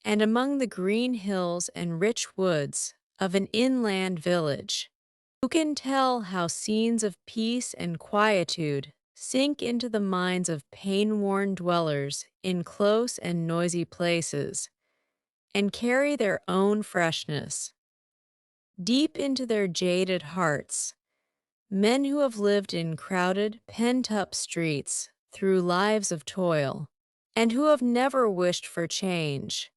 and among the green hills and rich woods of an inland village? Who can tell how scenes of peace and quietude sink into the minds of pain-worn dwellers in close and noisy places, and carry their own freshness deep into their jaded hearts? Men who have lived in crowded, pent-up streets through lives of toil, and who have never wished for change.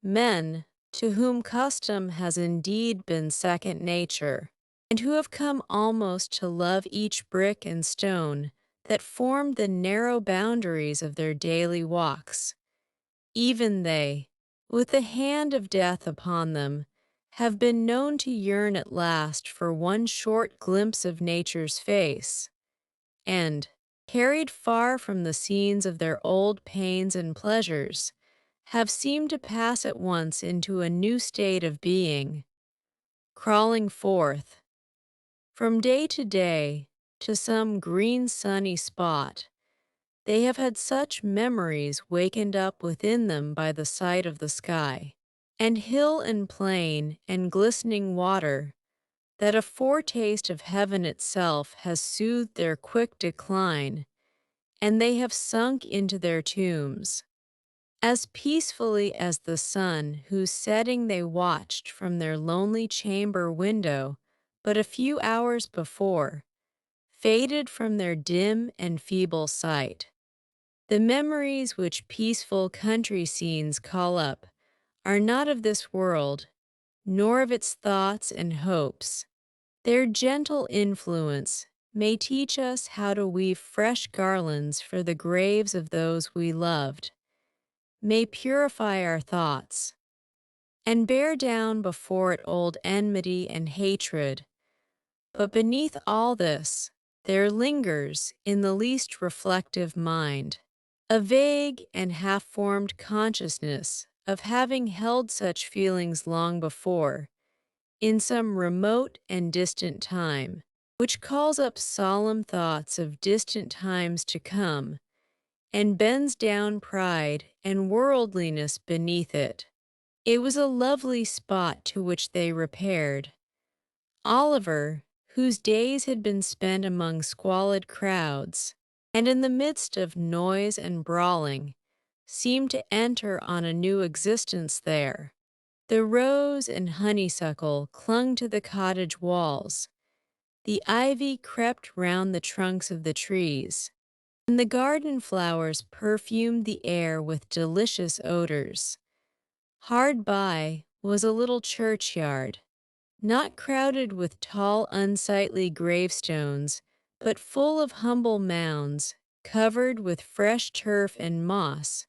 Men to whom custom has indeed been second nature, and who have come almost to love each brick and stone that formed the narrow boundaries of their daily walks. Even they, with the hand of death upon them, have been known to yearn at last for one short glimpse of nature's face, and, carried far from the scenes of their old pains and pleasures, have seemed to pass at once into a new state of being, crawling forth, from day to day, to some green sunny spot. They have had such memories wakened up within them by the sight of the sky, and hill and plain and glistening water, that a foretaste of heaven itself has soothed their quick decline, and they have sunk into their tombs, as peacefully as the sun whose setting they watched from their lonely chamber window but a few hours before, faded from their dim and feeble sight. The memories which peaceful country scenes call up are not of this world, nor of its thoughts and hopes. Their gentle influence may teach us how to weave fresh garlands for the graves of those we loved, may purify our thoughts, and bear down before it old enmity and hatred. But beneath all this, there lingers in the least reflective mind a vague and half-formed consciousness of having held such feelings long before, in some remote and distant time, which calls up solemn thoughts of distant times to come, and bends down pride and worldliness beneath it. It was a lovely spot to which they repaired. Oliver, whose days had been spent among squalid crowds, and in the midst of noise and brawling, seemed to enter on a new existence there. The rose and honeysuckle clung to the cottage walls, the ivy crept round the trunks of the trees, and the garden flowers perfumed the air with delicious odors. Hard by was a little churchyard, not crowded with tall, unsightly gravestones, but full of humble mounds, covered with fresh turf and moss,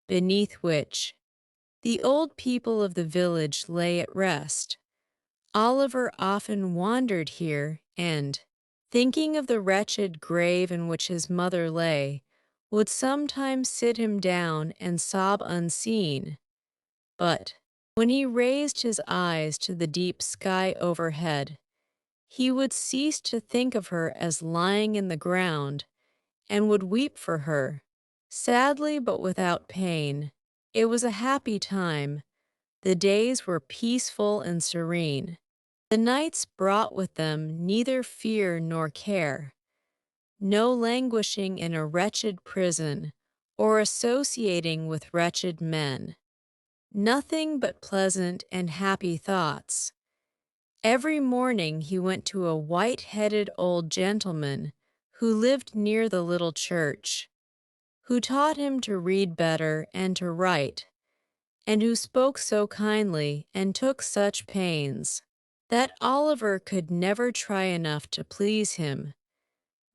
beneath which the old people of the village lay at rest. Oliver often wandered here and, thinking of the wretched grave in which his mother lay, would sometimes sit him down and sob unseen. But, when he raised his eyes to the deep sky overhead, he would cease to think of her as lying in the ground, and would weep for her, sadly but without pain. It was a happy time. The days were peaceful and serene. The nights brought with them neither fear nor care, no languishing in a wretched prison or associating with wretched men. Nothing but pleasant and happy thoughts. Every morning he went to a white-headed old gentleman who lived near the little church, who taught him to read better and to write, and who spoke so kindly and took such pains that Oliver could never try enough to please him.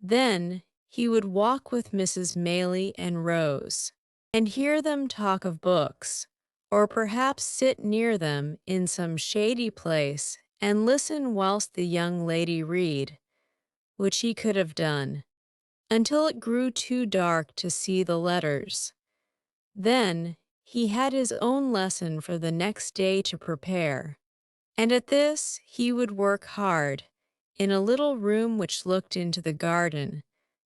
Then he would walk with Mrs. Maylie and Rose, and hear them talk of books, or perhaps sit near them in some shady place and listen whilst the young lady read, which he could have done, until it grew too dark to see the letters. Then he had his own lesson for the next day to prepare, and at this he would work hard, in a little room which looked into the garden,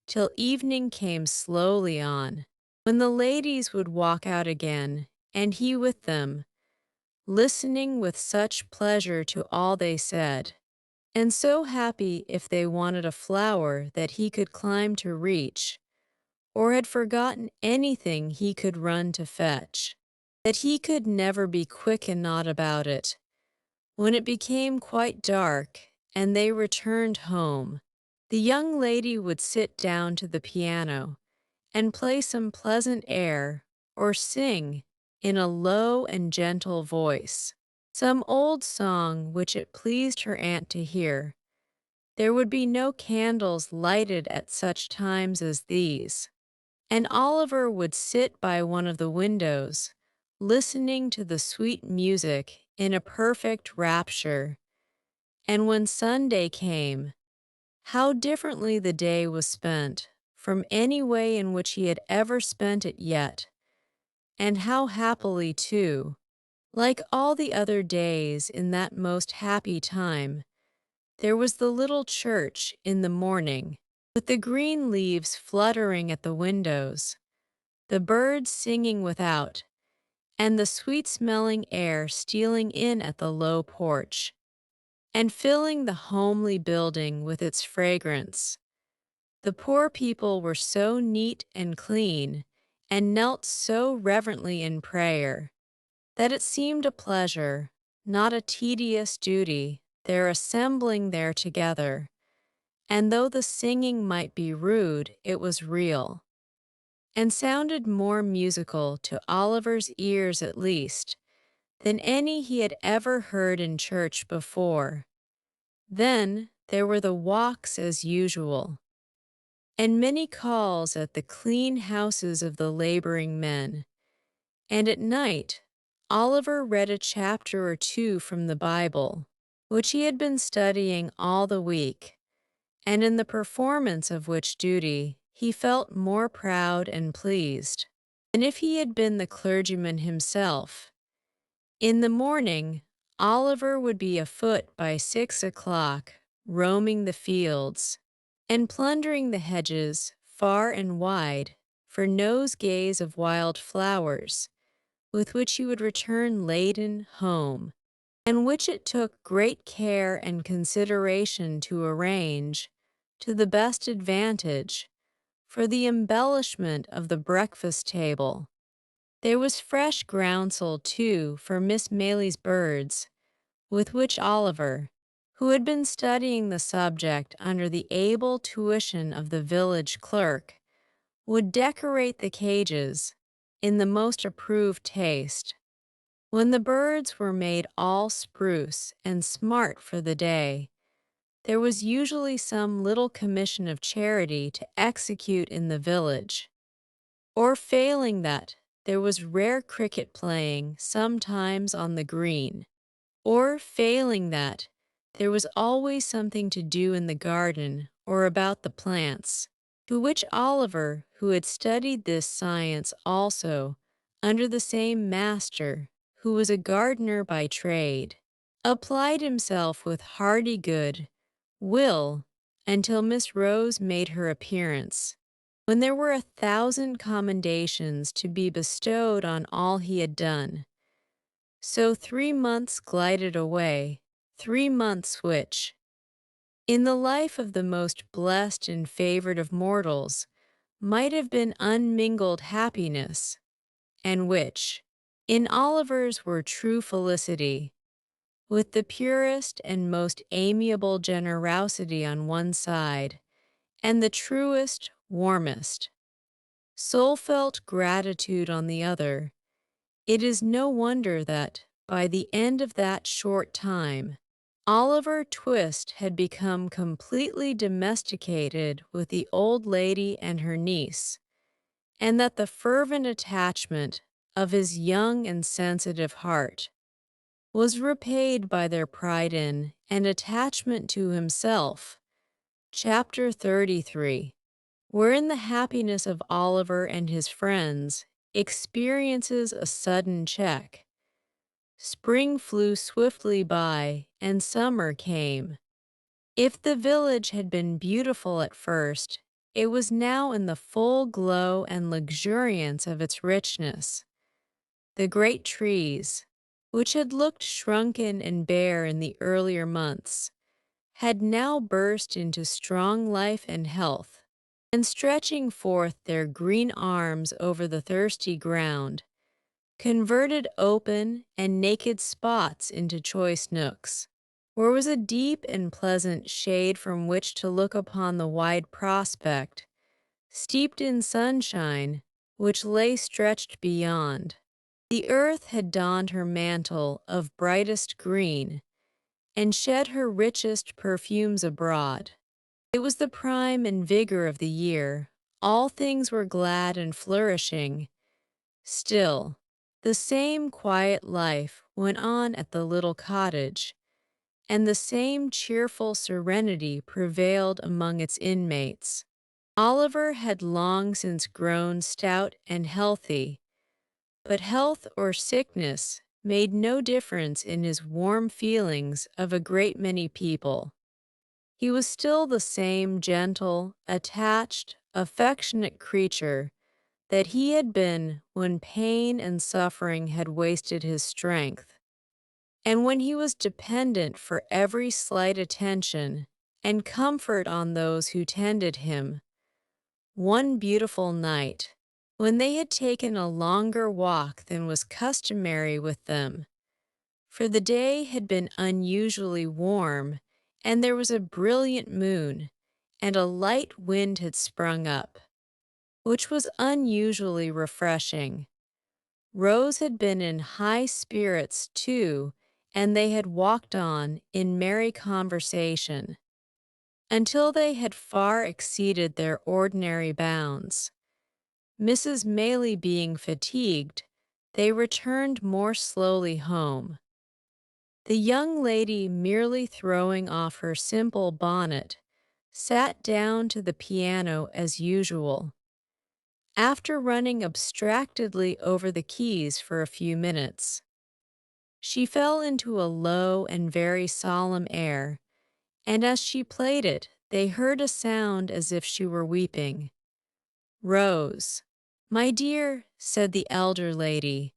till evening came slowly on, when the ladies would walk out again, and he with them, listening with such pleasure to all they said, and so happy if they wanted a flower that he could climb to reach, or had forgotten anything he could run to fetch, that he could never be quick and not about it. When it became quite dark, and they returned home, the young lady would sit down to the piano and play some pleasant air, or sing, in a low and gentle voice, some old song which it pleased her aunt to hear. There would be no candles lighted at such times as these, and Oliver would sit by one of the windows, listening to the sweet music in a perfect rapture. And when Sunday came, how differently the day was spent from any way in which he had ever spent it yet, and how happily, too, like all the other days in that most happy time. There was the little church in the morning, with the green leaves fluttering at the windows, the birds singing without, and the sweet-smelling air stealing in at the low porch, and filling the homely building with its fragrance. The poor people were so neat and clean, and knelt so reverently in prayer, that it seemed a pleasure, not a tedious duty, their assembling there together, and though the singing might be rude, it was real, and sounded more musical to Oliver's ears at least, than any he had ever heard in church before. Then there were the walks as usual, and many calls at the clean houses of the laboring men, and at night Oliver read a chapter or two from the Bible, which he had been studying all the week, and in the performance of which duty he felt more proud and pleased than if he had been the clergyman himself. In the morning, Oliver would be afoot by 6 o'clock, roaming the fields, and plundering the hedges far and wide for nosegays of wild flowers, with which he would return laden home, and which it took great care and consideration to arrange, to the best advantage, for the embellishment of the breakfast table. There was fresh groundsel, too, for Miss Maylie's birds, with which Oliver, who had been studying the subject under the able tuition of the village clerk, would decorate the cages in the most approved taste. When the birds were made all spruce and smart for the day, there was usually some little commission of charity to execute in the village, or failing that, there was rare cricket playing sometimes on the green, or failing that, there was always something to do in the garden or about the plants, to which Oliver, who had studied this science also, under the same master, who was a gardener by trade, applied himself with hearty good will until Miss Rose made her appearance, when there were 1,000 commendations to be bestowed on all he had done. So 3 months glided away, 3 months which, in the life of the most blessed and favored of mortals, might have been unmingled happiness, and which, in Oliver's, were true felicity, with the purest and most amiable generosity on one side, and the truest, warmest, soul-felt gratitude on the other. It is no wonder that, by the end of that short time, Oliver Twist had become completely domesticated with the old lady and her niece, and that the fervent attachment of his young and sensitive heart, was repaid by their pride in and attachment to himself. Chapter 33, wherein the happiness of Oliver and his friends experiences a sudden check. Spring flew swiftly by, and summer came. If the village had been beautiful at first, it was now in the full glow and luxuriance of its richness. The great trees, which had looked shrunken and bare in the earlier months, had now burst into strong life and health, and stretching forth their green arms over the thirsty ground, converted open and naked spots into choice nooks, where was a deep and pleasant shade from which to look upon the wide prospect, steeped in sunshine, which lay stretched beyond. The earth had donned her mantle of brightest green, and shed her richest perfumes abroad. It was the prime and vigor of the year. All things were glad and flourishing. Still, the same quiet life went on at the little cottage, and the same cheerful serenity prevailed among its inmates. Oliver had long since grown stout and healthy, but health or sickness made no difference in his warm feelings of a great many people. He was still the same gentle, attached, affectionate creature that he had been when pain and suffering had wasted his strength, and when he was dependent for every slight attention and comfort on those who tended him. One beautiful night, when they had taken a longer walk than was customary with them, for the day had been unusually warm, and there was a brilliant moon, and a light wind had sprung up, which was unusually refreshing. Rose had been in high spirits, too, and they had walked on in merry conversation until they had far exceeded their ordinary bounds. Mrs. Maylie being fatigued, they returned more slowly home. The young lady, merely throwing off her simple bonnet, sat down to the piano as usual. After running abstractedly over the keys for a few minutes, she fell into a low and very solemn air, and as she played it, they heard a sound as if she were weeping. "Rose, my dear," said the elder lady.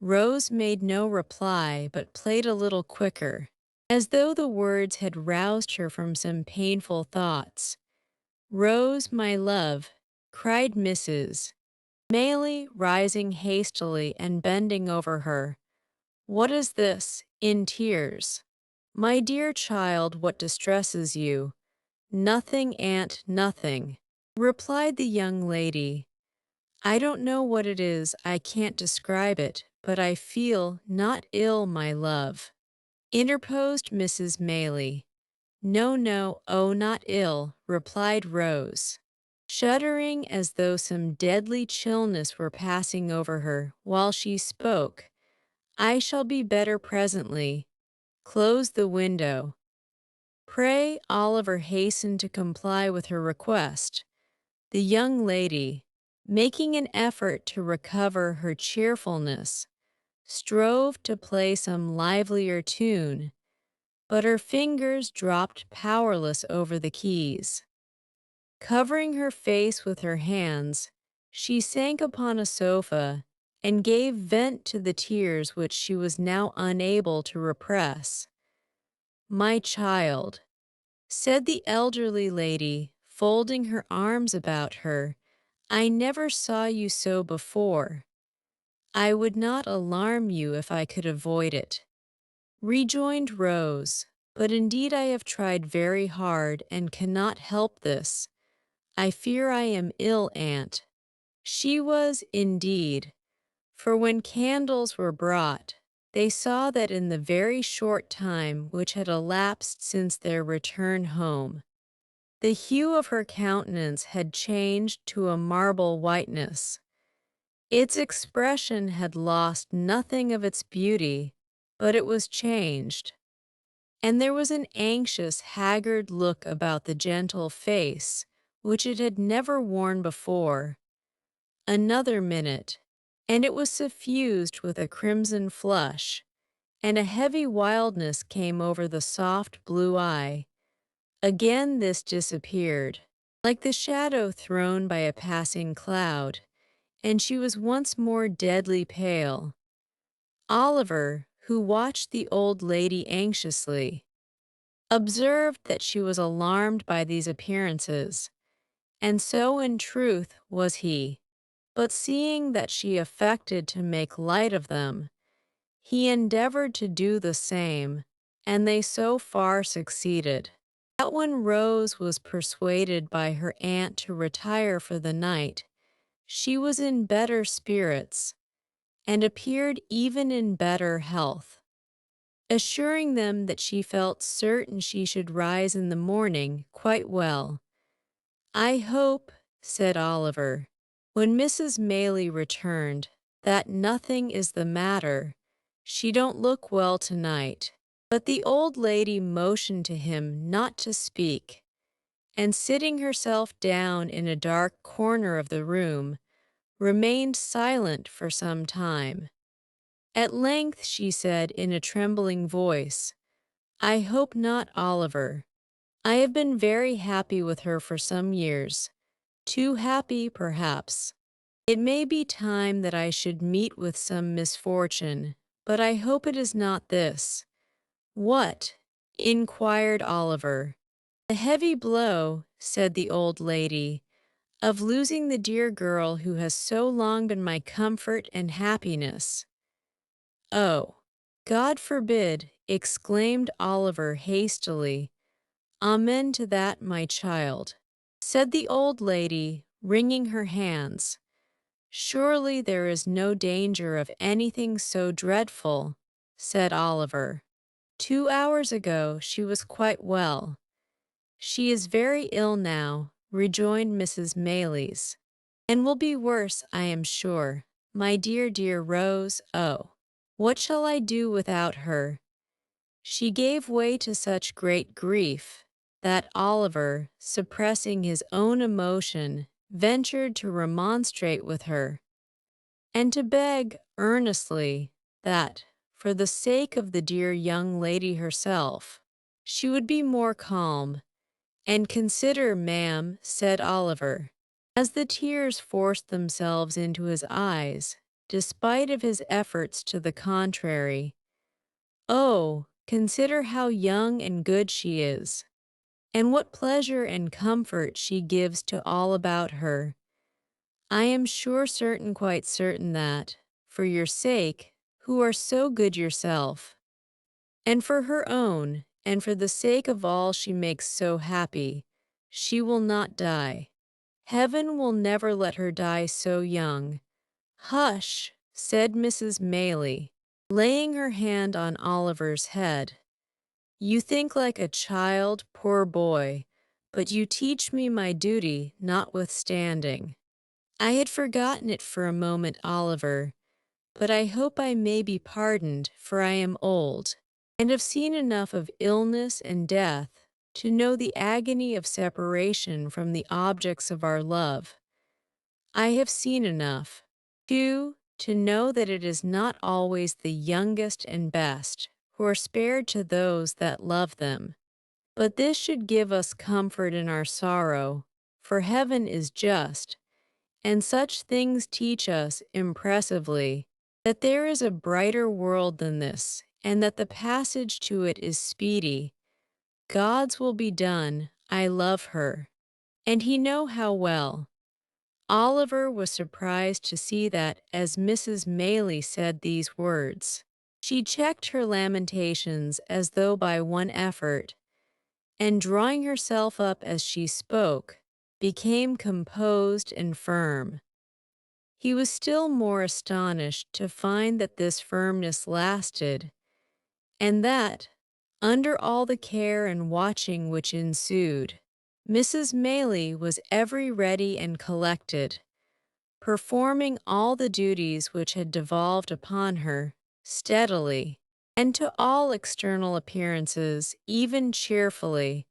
Rose made no reply, but played a little quicker, as though the words had roused her from some painful thoughts. "Rose, my love," cried Mrs. Maylie, rising hastily and bending over her. "What is this, in tears? My dear child, what distresses you?" "Nothing, aunt, nothing," replied the young lady. "I don't know what it is, I can't describe it, but I feel not ill, my love," interposed Mrs. Maylie. "No, no, oh, not ill," replied Rose, shuddering as though some deadly chillness were passing over her while she spoke. "I shall be better presently. Close the window." Pray, Oliver hastened to comply with her request. The young lady, making an effort to recover her cheerfulness, strove to play some livelier tune, but her fingers dropped powerless over the keys. Covering her face with her hands, she sank upon a sofa and gave vent to the tears which she was now unable to repress. "My child," said the elderly lady, folding her arms about her, "I never saw you so before. I would not alarm you if I could avoid it," rejoined Rose, "but indeed I have tried very hard and cannot help this. I fear I am ill, aunt." She was, indeed, for when candles were brought, they saw that in the very short time which had elapsed since their return home, the hue of her countenance had changed to a marble whiteness. Its expression had lost nothing of its beauty, but it was changed, and there was an anxious, haggard look about the gentle face, which it had never worn before. Another minute, and it was suffused with a crimson flush, and a heavy wildness came over the soft blue eye. Again this disappeared, like the shadow thrown by a passing cloud, and she was once more deadly pale. Oliver, who watched the old lady anxiously, observed that she was alarmed by these appearances, and so in truth was he. But seeing that she affected to make light of them, he endeavored to do the same, and they so far succeeded that when Rose was persuaded by her aunt to retire for the night, she was in better spirits, and appeared even in better health, assuring them that she felt certain she should rise in the morning quite well. "I hope," said Oliver, when Mrs. Maylie returned, "that nothing is the matter. She don't look well tonight." But the old lady motioned to him not to speak, and sitting herself down in a dark corner of the room, remained silent for some time. At length she said in a trembling voice, "I hope not, Oliver. I have been very happy with her for some years, too happy, perhaps. It may be time that I should meet with some misfortune, but I hope it is not this." "What?" inquired Oliver. "The heavy blow," said the old lady, "of losing the dear girl who has so long been my comfort and happiness." "Oh, God forbid!" exclaimed Oliver hastily. "Amen to that, my child," said the old lady, wringing her hands. "Surely there is no danger of anything so dreadful," said Oliver. "2 hours ago she was quite well." "She is very ill now," rejoined Mrs. Maylies, "and will be worse, I am sure. My dear, dear Rose, oh, what shall I do without her?" She gave way to such great grief that Oliver, suppressing his own emotion, ventured to remonstrate with her, and to beg earnestly that, for the sake of the dear young lady herself, she would be more calm. "And consider, ma'am," said Oliver, as the tears forced themselves into his eyes, despite of his efforts to the contrary. "Oh, consider how young and good she is, and what pleasure and comfort she gives to all about her. I am sure certain, quite certain that, for your sake, who are so good yourself, and for her own, and for the sake of all she makes so happy, she will not die. Heaven will never let her die so young." "Hush," said Mrs. Maylie, laying her hand on Oliver's head. "You think like a child, poor boy, but you teach me my duty notwithstanding." "I had forgotten it for a moment, Oliver, but I hope I may be pardoned, for I am old, and have seen enough of illness and death to know the agony of separation from the objects of our love. I have seen enough, too, to know that it is not always the youngest and best who are spared to those that love them. But this should give us comfort in our sorrow, for heaven is just, and such things teach us impressively that there is a brighter world than this, and that the passage to it is speedy. God's will be done. I love her, and he know how well." Oliver was surprised to see that, as Mrs. Maylie said these words, she checked her lamentations as though by one effort, and drawing herself up as she spoke, became composed and firm. He was still more astonished to find that this firmness lasted, and that, under all the care and watching which ensued, Mrs. Maylie was ever ready and collected, performing all the duties which had devolved upon her, steadily, and to all external appearances, even cheerfully.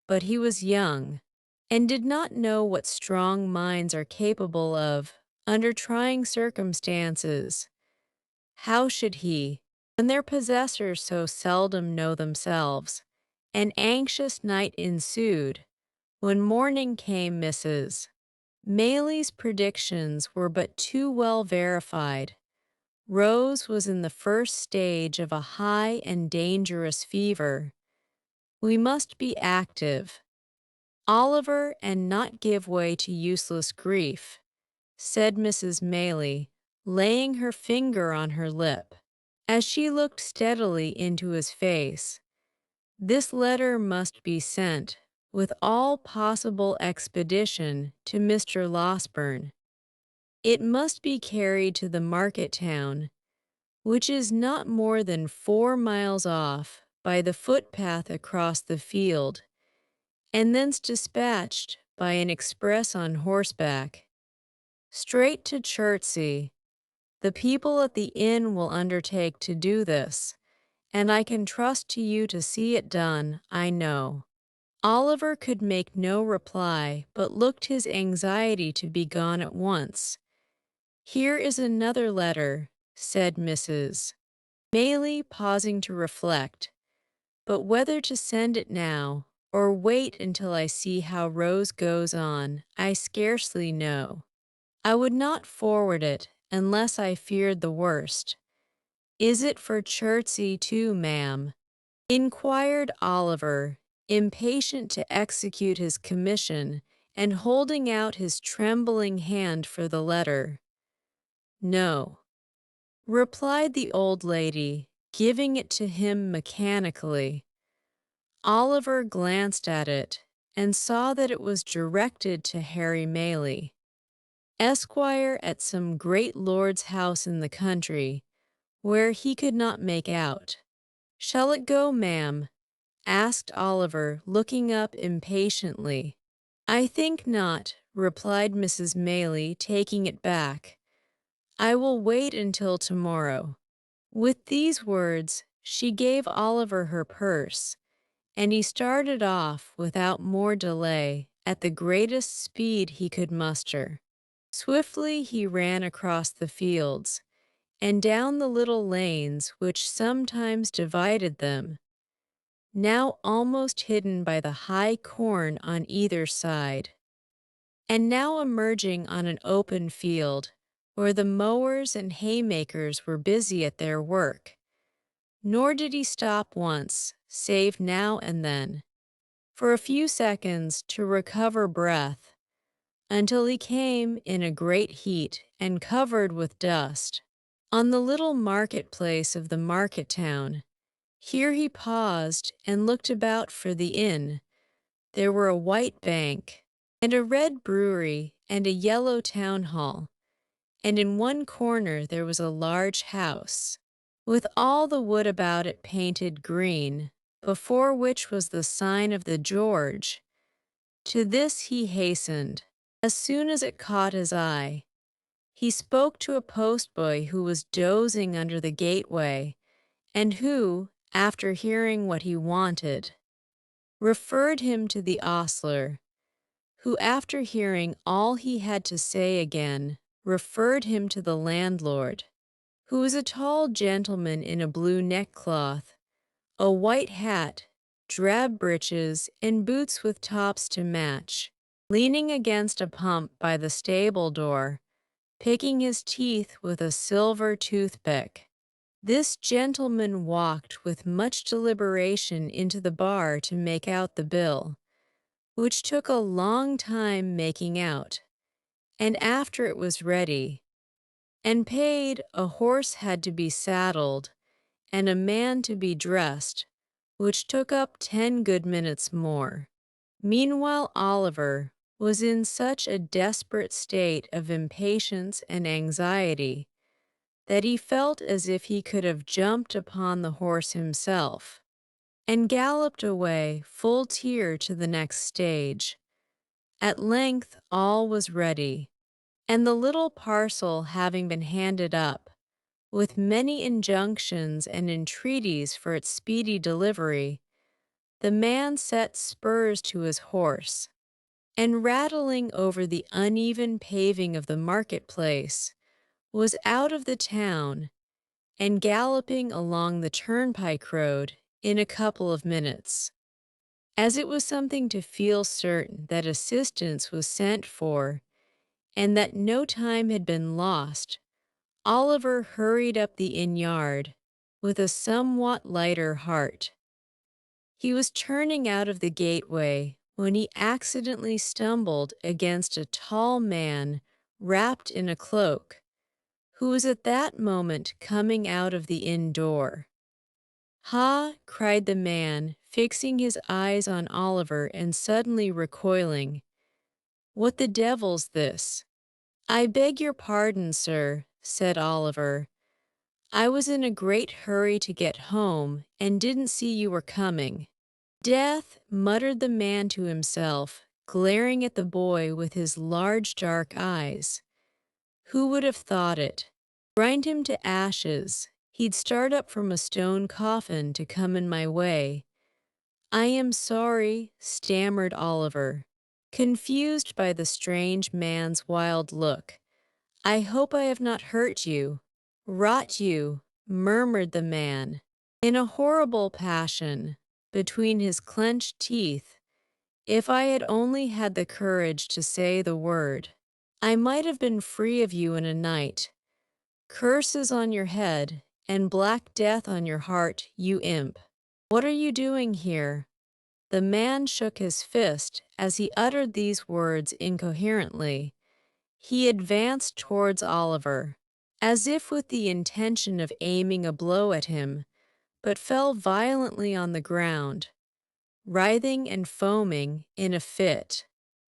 But he was young, and did not know what strong minds are capable of under trying circumstances. How should he, when their possessors so seldom know themselves? An anxious night ensued. When morning came, Mrs. Maylie's predictions were but too well verified. Rose was in the first stage of a high and dangerous fever. We must be active, Oliver, and not give way to useless grief, said Mrs. Maylie, laying her finger on her lip, as she looked steadily into his face. This letter must be sent, with all possible expedition, to Mr. Losberne. It must be carried to the market town, which is not more than 4 miles off, by the footpath across the field, and thence dispatched by an express on horseback, straight to Chertsey. The people at the inn will undertake to do this, and I can trust to you to see it done, I know. Oliver could make no reply, but looked his anxiety to be gone at once. Here is another letter, said Mrs. Maylie, pausing to reflect, but whether to send it now, or wait until I see how Rose goes on, I scarcely know. I would not forward it unless I feared the worst. Is it for Chertsey too, ma'am? Inquired Oliver, impatient to execute his commission, and holding out his trembling hand for the letter. No, replied the old lady, giving it to him mechanically. Oliver glanced at it, and saw that it was directed to Harry Maylie, Esquire, at some great lord's house in the country, where he could not make out. Shall it go, ma'am? Asked Oliver, looking up impatiently. I think not, replied Mrs. Maylie, taking it back. I will wait until tomorrow. With these words, she gave Oliver her purse, and he started off without more delay, at the greatest speed he could muster. Swiftly he ran across the fields, and down the little lanes which sometimes divided them, now almost hidden by the high corn on either side, and now emerging on an open field, where the mowers and haymakers were busy at their work. Nor did he stop once, save now and then, for a few seconds to recover breath, until he came in a great heat and covered with dust, on the little market-place of the market town. Here he paused and looked about for the inn. There were a white bank, and a red brewery, and a yellow town hall, and in one corner there was a large house, with all the wood about it painted green, before which was the sign of the George. To this he hastened. As soon as it caught his eye, he spoke to a postboy who was dozing under the gateway, and who, after hearing what he wanted, referred him to the ostler, who, after hearing all he had to say again, referred him to the landlord, who was a tall gentleman in a blue neckcloth, a white hat, drab breeches, and boots with tops to match, leaning against a pump by the stable door, picking his teeth with a silver toothpick. This gentleman walked with much deliberation into the bar to make out the bill, which took a long time making out, and after it was ready and paid, a horse had to be saddled and a man to be dressed, which took up 10 good minutes more. Meanwhile Oliver was in such a desperate state of impatience and anxiety that he felt as if he could have jumped upon the horse himself, and galloped away full tier to the next stage. At length all was ready, and the little parcel having been handed up, with many injunctions and entreaties for its speedy delivery, the man set spurs to his horse, and rattling over the uneven paving of the marketplace, was out of the town and galloping along the turnpike road in a couple of minutes. As it was something to feel certain that assistance was sent for and that no time had been lost, Oliver hurried up the inn yard with a somewhat lighter heart. He was turning out of the gateway when he accidentally stumbled against a tall man wrapped in a cloak, who was at that moment coming out of the inn door. "Ha!" cried the man, fixing his eyes on Oliver and suddenly recoiling. "What the devil's this?" "I beg your pardon, sir," said Oliver. "I was in a great hurry to get home and didn't see you were coming." "Death," muttered the man to himself, glaring at the boy with his large dark eyes. "Who would have thought it? Grind him to ashes. He'd start up from a stone coffin to come in my way." "I am sorry," stammered Oliver, confused by the strange man's wild look. "I hope I have not hurt you." "Rot you," murmured the man, in a horrible passion, between his clenched teeth. "If I had only had the courage to say the word, I might have been free of you in a night. Curses on your head, and black death on your heart, you imp. What are you doing here?" The man shook his fist as he uttered these words incoherently. He advanced towards Oliver, as if with the intention of aiming a blow at him, but fell violently on the ground, writhing and foaming in a fit.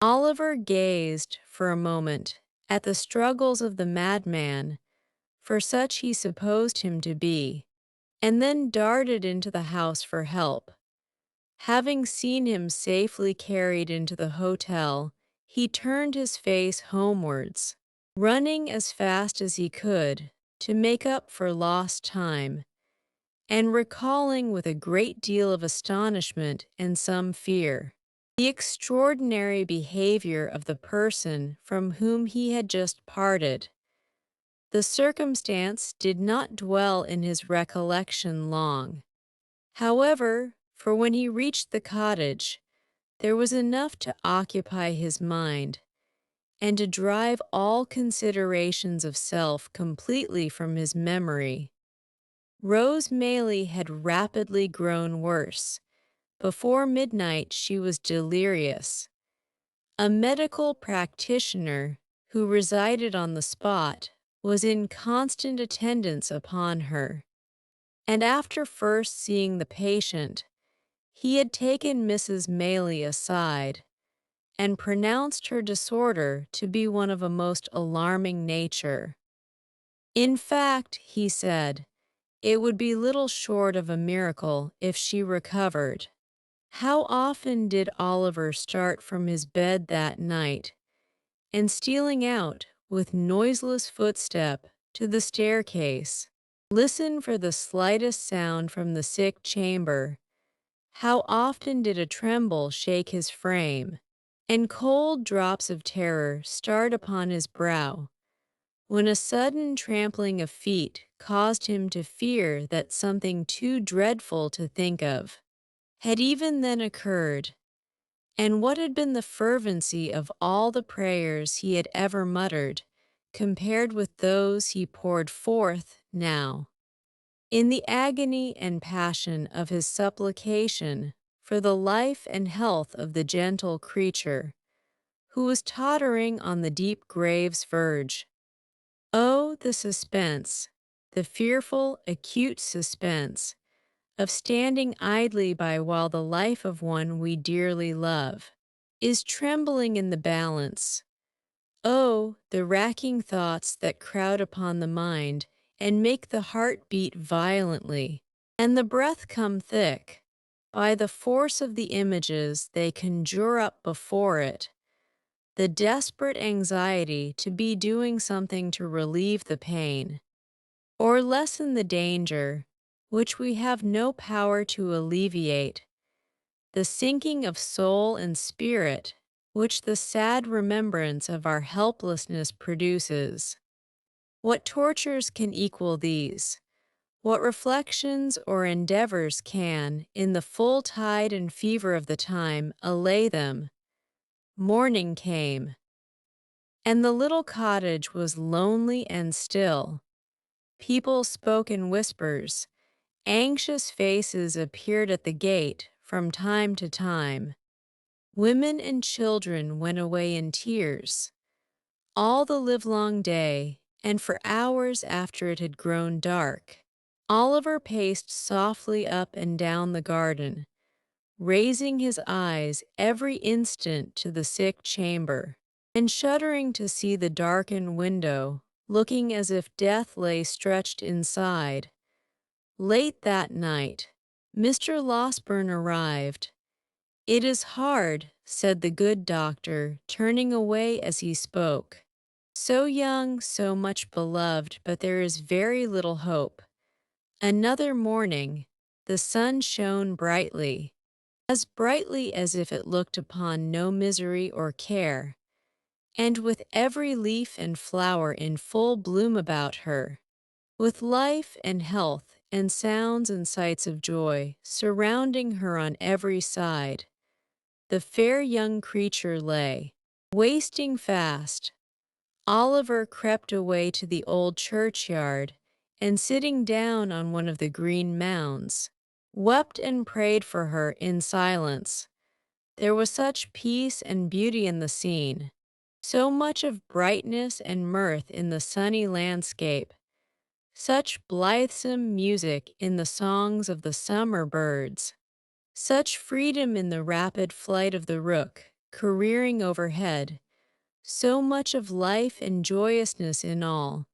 Oliver gazed for a moment at the struggles of the madman, for such he supposed him to be, and then darted into the house for help. Having seen him safely carried into the hotel, he turned his face homewards, running as fast as he could to make up for lost time, and recalling with a great deal of astonishment and some fear the extraordinary behavior of the person from whom he had just parted. The circumstance did not dwell in his recollection long, however, for when he reached the cottage, there was enough to occupy his mind, and to drive all considerations of self completely from his memory. Rose Maylie had rapidly grown worse. Before midnight she was delirious. A medical practitioner who resided on the spot was in constant attendance upon her, and after first seeing the patient, he had taken Mrs. Maylie aside and pronounced her disorder to be one of a most alarming nature. In fact, he said, it would be little short of a miracle if she recovered. How often did Oliver start from his bed that night, and stealing out with noiseless footstep to the staircase, listen for the slightest sound from the sick chamber. How often did a tremble shake his frame, and cold drops of terror start upon his brow, when a sudden trampling of feet caused him to fear that something too dreadful to think of had even then occurred. And what had been the fervency of all the prayers he had ever muttered, compared with those he poured forth now, in the agony and passion of his supplication for the life and health of the gentle creature, who was tottering on the deep grave's verge? Oh, the suspense, the fearful, acute suspense, of standing idly by while the life of one we dearly love is trembling in the balance. Oh, the racking thoughts that crowd upon the mind and make the heart beat violently, and the breath come thick, by the force of the images they conjure up before it. the desperate anxiety to be doing something to relieve the pain, or lessen the danger, which we have no power to alleviate, the sinking of soul and spirit, which the sad remembrance of our helplessness produces. What tortures can equal these? What reflections or endeavors can, in the full tide and fever of the time, allay them? Morning came, and the little cottage was lonely and still. People spoke in whispers. Anxious faces appeared at the gate from time to time. Women and children went away in tears. All the livelong day, and for hours after it had grown dark, Oliver paced softly up and down the garden, raising his eyes every instant to the sick chamber, and shuddering to see the darkened window, looking as if death lay stretched inside. Late that night, Mr. Losberne arrived. "It is hard," said the good doctor, turning away as he spoke. "So young, so much beloved, but there is very little hope." Another morning, the sun shone brightly, as brightly as if it looked upon no misery or care, and with every leaf and flower in full bloom about her, with life and health and sounds and sights of joy surrounding her on every side, the fair young creature lay, wasting fast. Oliver crept away to the old churchyard, and sitting down on one of the green mounds, wept and prayed for her in silence. There was such peace and beauty in the scene, so much of brightness and mirth in the sunny landscape, such blithesome music in the songs of the summer birds, such freedom in the rapid flight of the rook, careering overhead, so much of life and joyousness in all,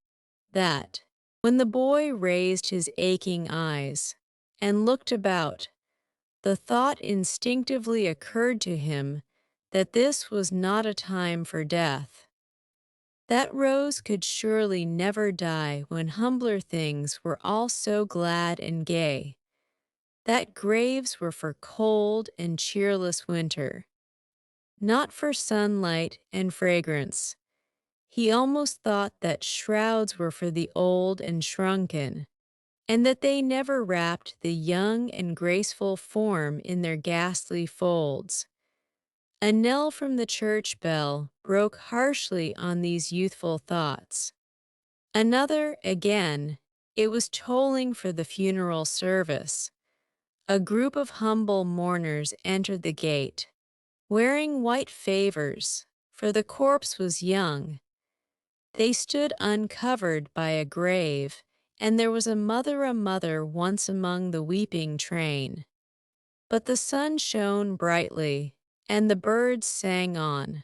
that, when the boy raised his aching eyes and looked about, the thought instinctively occurred to him that this was not a time for death. That Rose could surely never die when humbler things were all so glad and gay. That graves were for cold and cheerless winter, not for sunlight and fragrance. He almost thought that shrouds were for the old and shrunken, and that they never wrapped the young and graceful form in their ghastly folds. A knell from the church bell broke harshly on these youthful thoughts. Another, again, it was tolling for the funeral service. A group of humble mourners entered the gate, wearing white favors, for the corpse was young. They stood uncovered by a grave, and there was a mother once among the weeping train. But the sun shone brightly, and the birds sang on.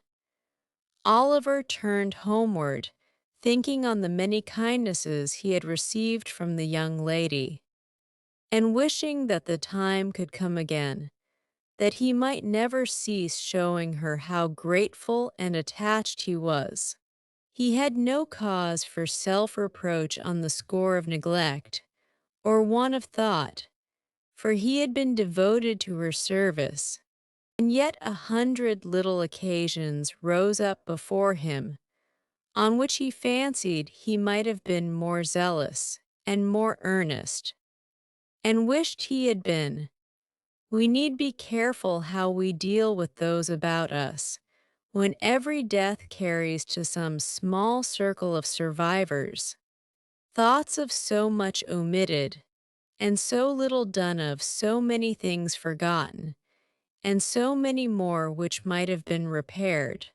Oliver turned homeward, thinking on the many kindnesses he had received from the young lady, and wishing that the time could come again, that he might never cease showing her how grateful and attached he was. He had no cause for self-reproach on the score of neglect or want of thought, for he had been devoted to her service, and yet 100 little occasions rose up before him on which he fancied he might have been more zealous and more earnest, and wished he had been. We need be careful how we deal with those about us, when every death carries to some small circle of survivors thoughts of so much omitted, and so little done of so many things forgotten, and so many more which might have been repaired.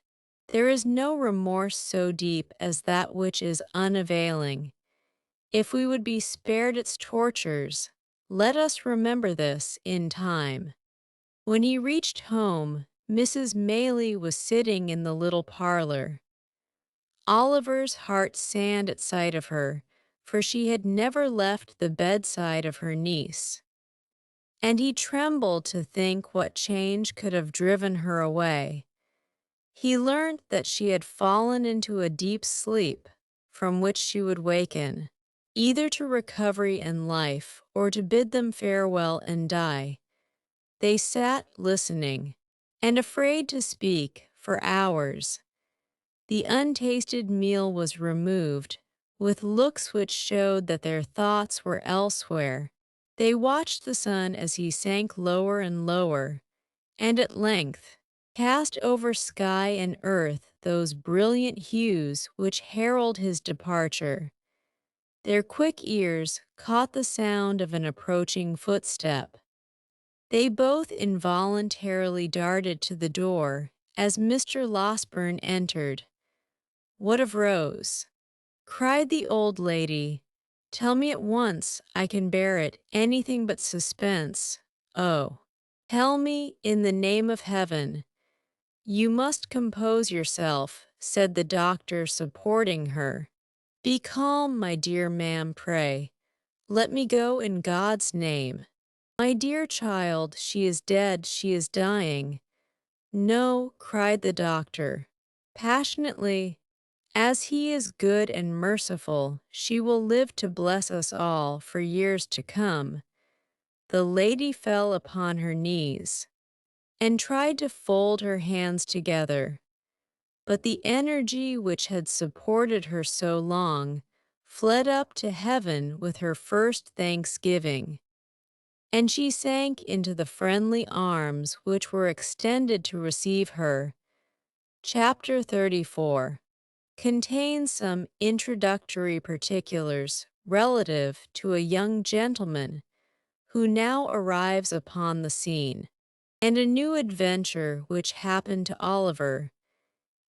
There is no remorse so deep as that which is unavailing. If we would be spared its tortures, let us remember this in time. When he reached home, Mrs. Maylie was sitting in the little parlor. Oliver's heart sank at sight of her, for she had never left the bedside of her niece, and he trembled to think what change could have driven her away. He learned that she had fallen into a deep sleep from which she would waken, either to recovery and life or to bid them farewell and die. They sat listening, and afraid to speak, for hours. The untasted meal was removed, with looks which showed that their thoughts were elsewhere. They watched the sun as he sank lower and lower, and at length cast over sky and earth those brilliant hues which herald his departure. Their quick ears caught the sound of an approaching footstep. They both involuntarily darted to the door as Mr. Losberne entered. "What of Rose?" cried the old lady. "Tell me at once. I can bear it, anything but suspense. Oh, tell me, in the name of heaven." "You must compose yourself," said the doctor, supporting her. "Be calm, my dear ma'am, pray. Let me go in God's name." "My dear child, she is dead, she is dying." "No," cried the doctor, passionately. "As he is good and merciful, she will live to bless us all for years to come." The lady fell upon her knees and tried to fold her hands together, but the energy which had supported her so long fled up to heaven with her first thanksgiving, and she sank into the friendly arms which were extended to receive her. Chapter 34 contains some introductory particulars relative to a young gentleman who now arrives upon the scene, and a new adventure which happened to Oliver.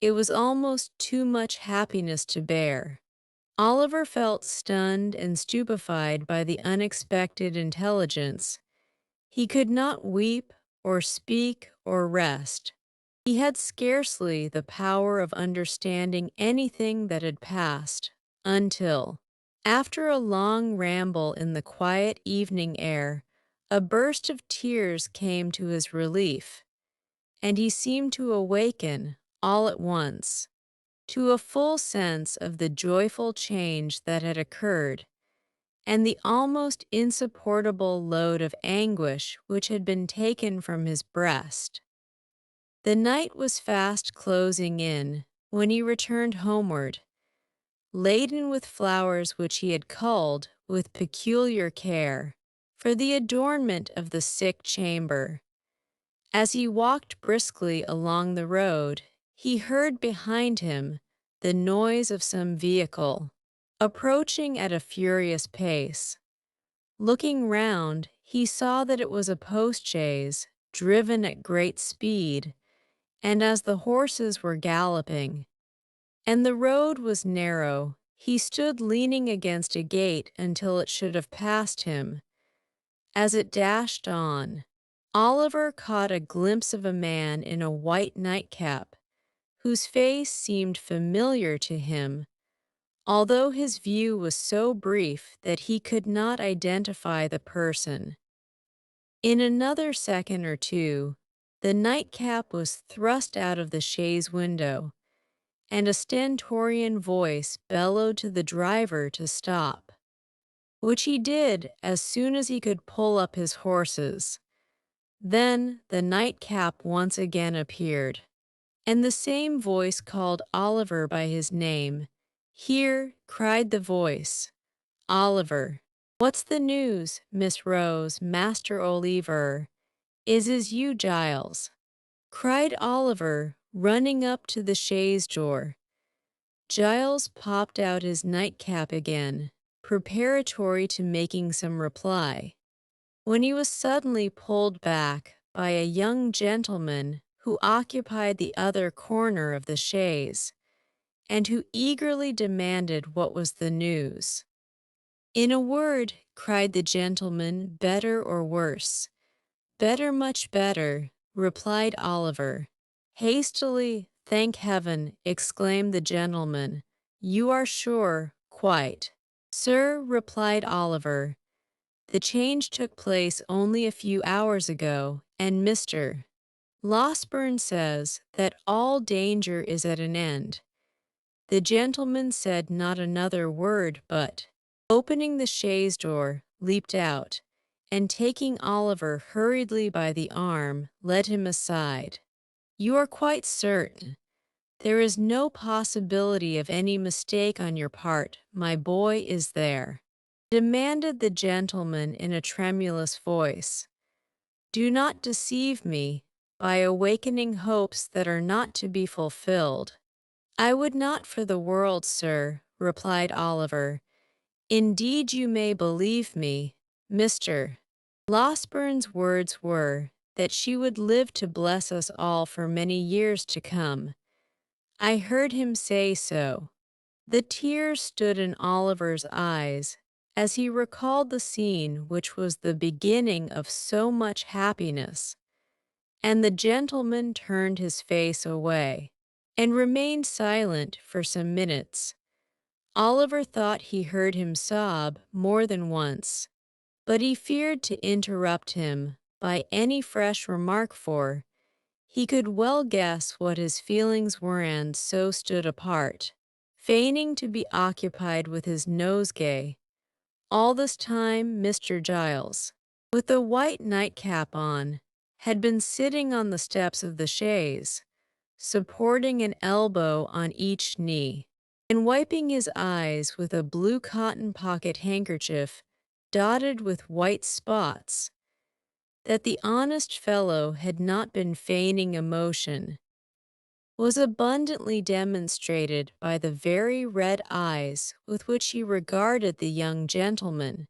It was almost too much happiness to bear. Oliver felt stunned and stupefied by the unexpected intelligence. He could not weep or speak or rest. He had scarcely the power of understanding anything that had passed, until, after a long ramble in the quiet evening air, a burst of tears came to his relief, and he seemed to awaken, all at once, to a full sense of the joyful change that had occurred, and the almost insupportable load of anguish which had been taken from his breast. The night was fast closing in when he returned homeward, laden with flowers which he had culled with peculiar care for the adornment of the sick chamber. As he walked briskly along the road, he heard behind him the noise of some vehicle, approaching at a furious pace. Looking round, he saw that it was a post-chaise, driven at great speed, and as the horses were galloping, and the road was narrow, he stood leaning against a gate until it should have passed him. As it dashed on, Oliver caught a glimpse of a man in a white nightcap, whose face seemed familiar to him, although his view was so brief that he could not identify the person. In another second or two, the nightcap was thrust out of the chaise window, and a stentorian voice bellowed to the driver to stop, which he did as soon as he could pull up his horses. Then the nightcap once again appeared, and the same voice called Oliver by his name. "Here," cried the voice, "Oliver." "What's the news, Miss Rose, Master Oliver? Is you, Giles?" cried Oliver, running up to the chaise door. Giles popped out his nightcap again, preparatory to making some reply, when he was suddenly pulled back by a young gentleman who occupied the other corner of the chaise, and who eagerly demanded what was the news. "In a word," cried the gentleman, "better or worse?" "Better, much better," replied Oliver. Hastily, "Thank heaven," exclaimed the gentleman. "You are sure?" "Quite." "Sir," replied Oliver, "the change took place only a few hours ago, and Mr. Losberne says that all danger is at an end. The gentleman said not another word, but, opening the chaise door, leaped out, and taking Oliver hurriedly by the arm, led him aside. "You are quite certain. There is no possibility of any mistake on your part, my boy is there?" demanded the gentleman in a tremulous voice. "Do not deceive me by awakening hopes that are not to be fulfilled." "I would not for the world, sir," replied Oliver. "Indeed you may believe me, Mr. Losberne's words were that she would live to bless us all for many years to come. I heard him say so." The tears stood in Oliver's eyes as he recalled the scene which was the beginning of so much happiness, and the gentleman turned his face away and remained silent for some minutes. Oliver thought he heard him sob more than once, but he feared to interrupt him by any fresh remark, for he could well guess what his feelings were, and so stood apart, feigning to be occupied with his nosegay. All this time Mr. Giles, with the white nightcap on, had been sitting on the steps of the chaise, supporting an elbow on each knee, and wiping his eyes with a blue cotton pocket handkerchief dotted with white spots. That the honest fellow had not been feigning emotion was abundantly demonstrated by the very red eyes with which he regarded the young gentleman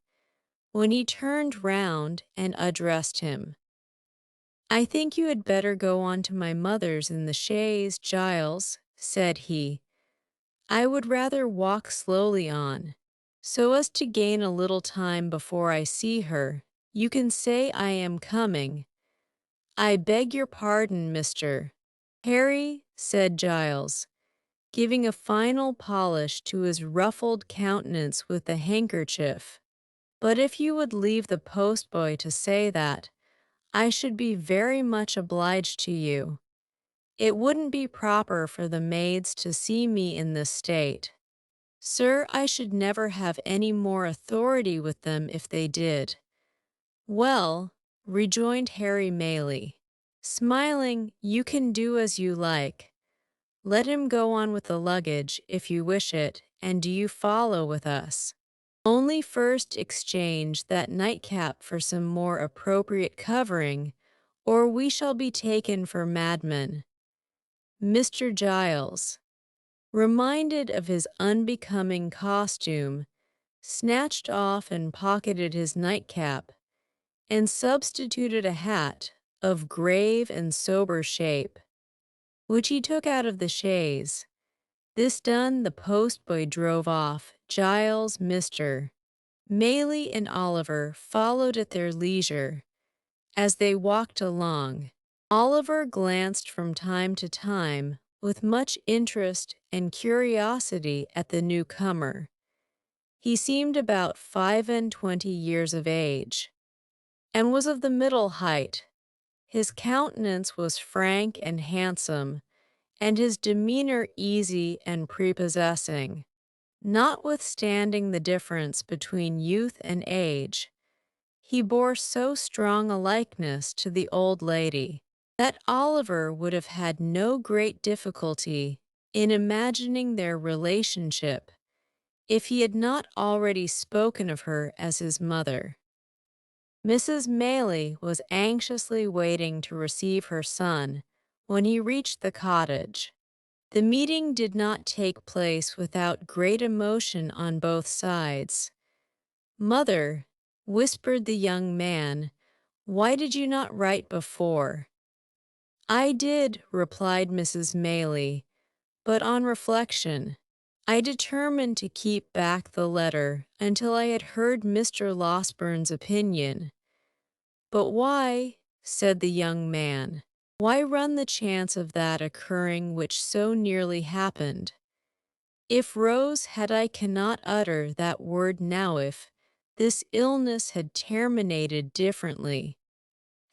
when he turned round and addressed him. "I think you had better go on to my mother's in the chaise, Giles," said he. "I would rather walk slowly on, so as to gain a little time before I see her. You can say I am coming." "I beg your pardon, Mr. Harry," said Giles, giving a final polish to his ruffled countenance with the handkerchief. "But if you would leave the postboy to say that, I should be very much obliged to you. It wouldn't be proper for the maids to see me in this state. Sir, I should never have any more authority with them if they did." "Well," rejoined Harry Maylie, smiling, "you can do as you like. Let him go on with the luggage, if you wish it, and do you follow with us. Only first exchange that nightcap for some more appropriate covering, or we shall be taken for madmen." Mr. Giles, reminded of his unbecoming costume, snatched off and pocketed his nightcap, and substituted a hat of grave and sober shape, which he took out of the chaise. This done, the postboy drove off. Giles, Mr. Maylie, and Oliver followed at their leisure. As they walked along, Oliver glanced from time to time with much interest and curiosity at the newcomer. He seemed about 25 years of age, and was of the middle height. His countenance was frank and handsome, and his demeanor easy and prepossessing. Notwithstanding the difference between youth and age, he bore so strong a likeness to the old lady that Oliver would have had no great difficulty in imagining their relationship if he had not already spoken of her as his mother. Mrs. Maylie was anxiously waiting to receive her son when he reached the cottage. The meeting did not take place without great emotion on both sides. "Mother," whispered the young man, "why did you not write before?" "I did," replied Mrs. Maylie, "but on reflection, I determined to keep back the letter until I had heard Mr. Losberne's opinion." "But why," said the young man, "why run the chance of that occurring which so nearly happened? If Rose had I cannot utter that word now if this illness had terminated differently.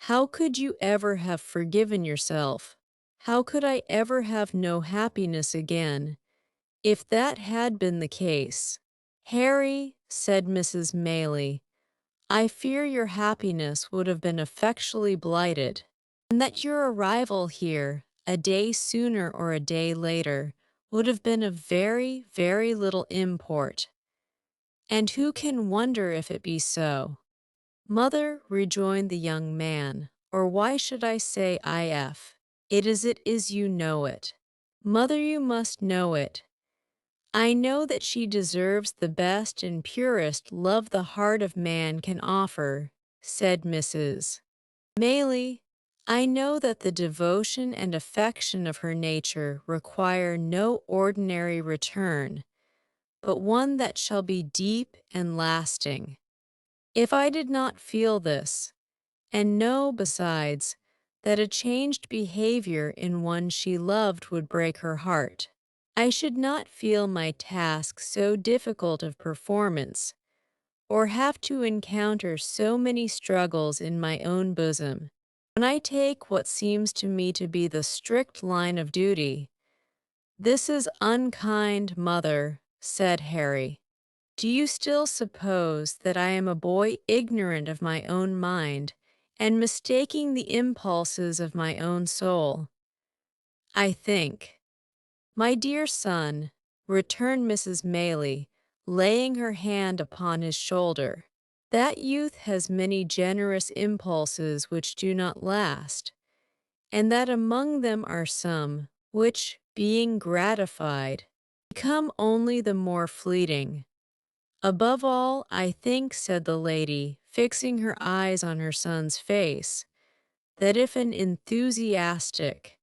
How could you ever have forgiven yourself? How could I ever have no happiness again, if that had been the case? Harry, said Mrs. Maylie, I fear your happiness would have been effectually blighted, and that your arrival here, a day sooner or a day later, would have been of very, very little import. And who can wonder if it be so? Mother, rejoined the young man, or why should I say it is you know it. Mother, you must know it. I know that she deserves the best and purest love the heart of man can offer, said Mrs. Maylie. I know that the devotion and affection of her nature require no ordinary return, but one that shall be deep and lasting. If I did not feel this, and know, besides, that a changed behavior in one she loved would break her heart, I should not feel my task so difficult of performance, or have to encounter so many struggles in my own bosom. When I take what seems to me to be the strict line of duty, this is unkind, mother, said Harry. Do you still suppose that I am a boy ignorant of my own mind and mistaking the impulses of my own soul? I think, my dear son, returned Mrs. Maylie, laying her hand upon his shoulder, that youth has many generous impulses which do not last, and that among them are some which, being gratified, become only the more fleeting. Above all, I think, said the lady, fixing her eyes on her son's face, that if an enthusiastic,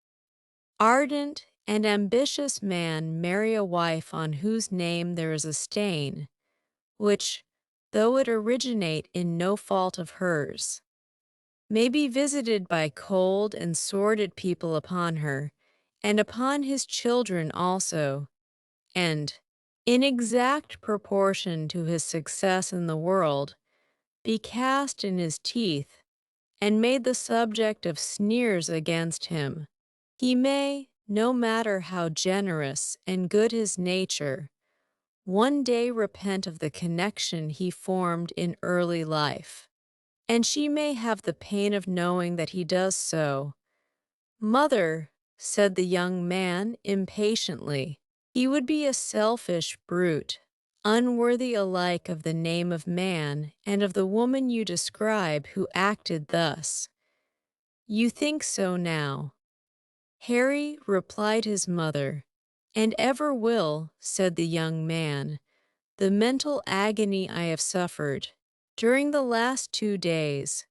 ardent, and ambitious man marry a wife on whose name there is a stain, which, though it originate in no fault of hers, may be visited by cold and sordid people upon her, and upon his children also, and, in exact proportion to his success in the world, be cast in his teeth, and made the subject of sneers against him, he may, no matter how generous and good his nature, one day repent of the connection he formed in early life, and she may have the pain of knowing that he does so. Mother, said the young man impatiently, he would be a selfish brute, unworthy alike of the name of man and of the woman you describe who acted thus. You think so now. Harry, replied his mother, and ever will, said the young man. The mental agony I have suffered during the last 2 days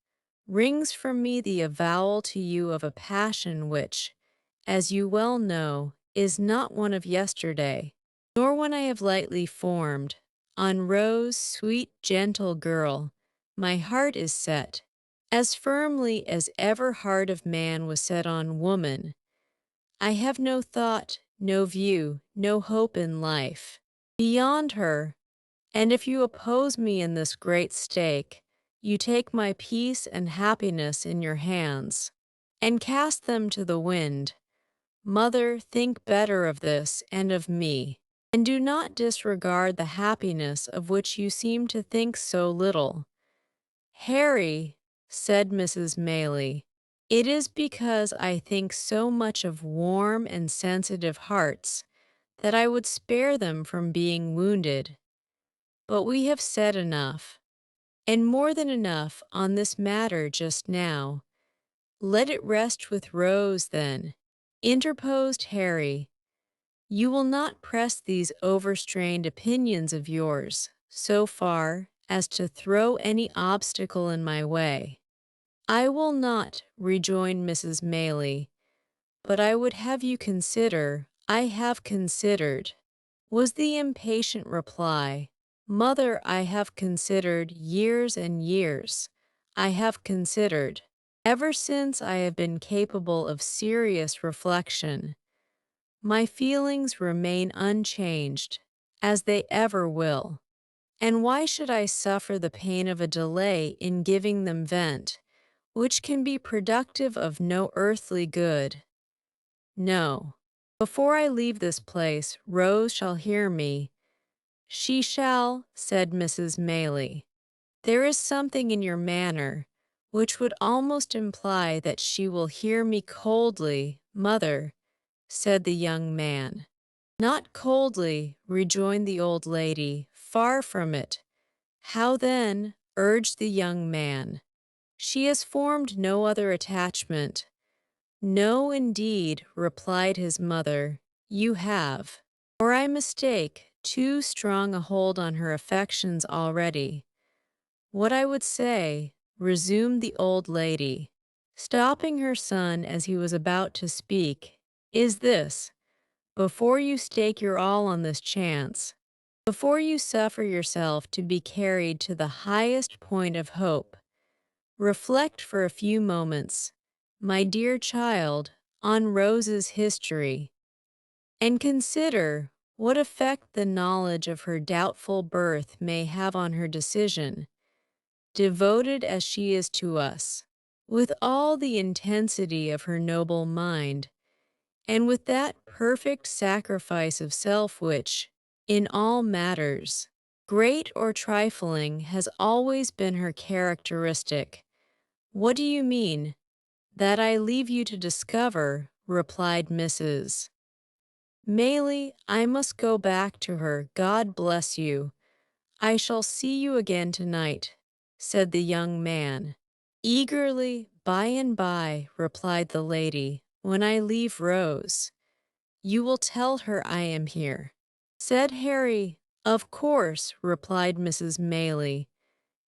wrings from me the avowal to you of a passion which, as you well know, is not one of yesterday, nor one I have lightly formed. On Rose, sweet, gentle girl, my heart is set, as firmly as ever heart of man was set on woman. I have no thought, no view, no hope in life beyond her, and if you oppose me in this great stake, you take my peace and happiness in your hands, and cast them to the wind. Mother, think better of this and of me, and do not disregard the happiness of which you seem to think so little. Harry, said Mrs. Maylie, it is because I think so much of warm and sensitive hearts that I would spare them from being wounded. But we have said enough, and more than enough, on this matter just now. Let it rest with Rose, then, interposed Harry. You will not press these overstrained opinions of yours so far as to throw any obstacle in my way. I will not, rejoined Mrs. Maylie, but I would have you consider. I have considered, was the impatient reply. Mother, I have considered years and years. I have considered, ever since I have been capable of serious reflection. My feelings remain unchanged, as they ever will. And why should I suffer the pain of a delay in giving them vent, which can be productive of no earthly good. No. Before I leave this place, Rose shall hear me. She shall, said Mrs. Maylie. There is something in your manner which would almost imply that she will hear me coldly, mother, said the young man. Not coldly, rejoined the old lady, far from it. How then? Urged the young man. She has formed no other attachment. No, indeed, replied his mother, you have. Or I mistake, too strong a hold on her affections already. What I would say, resumed the old lady, stopping her son as he was about to speak, is this: before you stake your all on this chance, before you suffer yourself to be carried to the highest point of hope, reflect for a few moments, my dear child, on Rose's history, and consider what effect the knowledge of her doubtful birth may have on her decision, devoted as she is to us, with all the intensity of her noble mind, and with that perfect sacrifice of self which, in all matters, great or trifling, has always been her characteristic. What do you mean? That I leave you to discover, replied Mrs. Maylie. I must go back to her. God bless you. I shall see you again tonight, said the young man. Eagerly, by and by, replied the lady, when I leave Rose. You will tell her I am here, said Harry. Of course, replied Mrs. Maylie,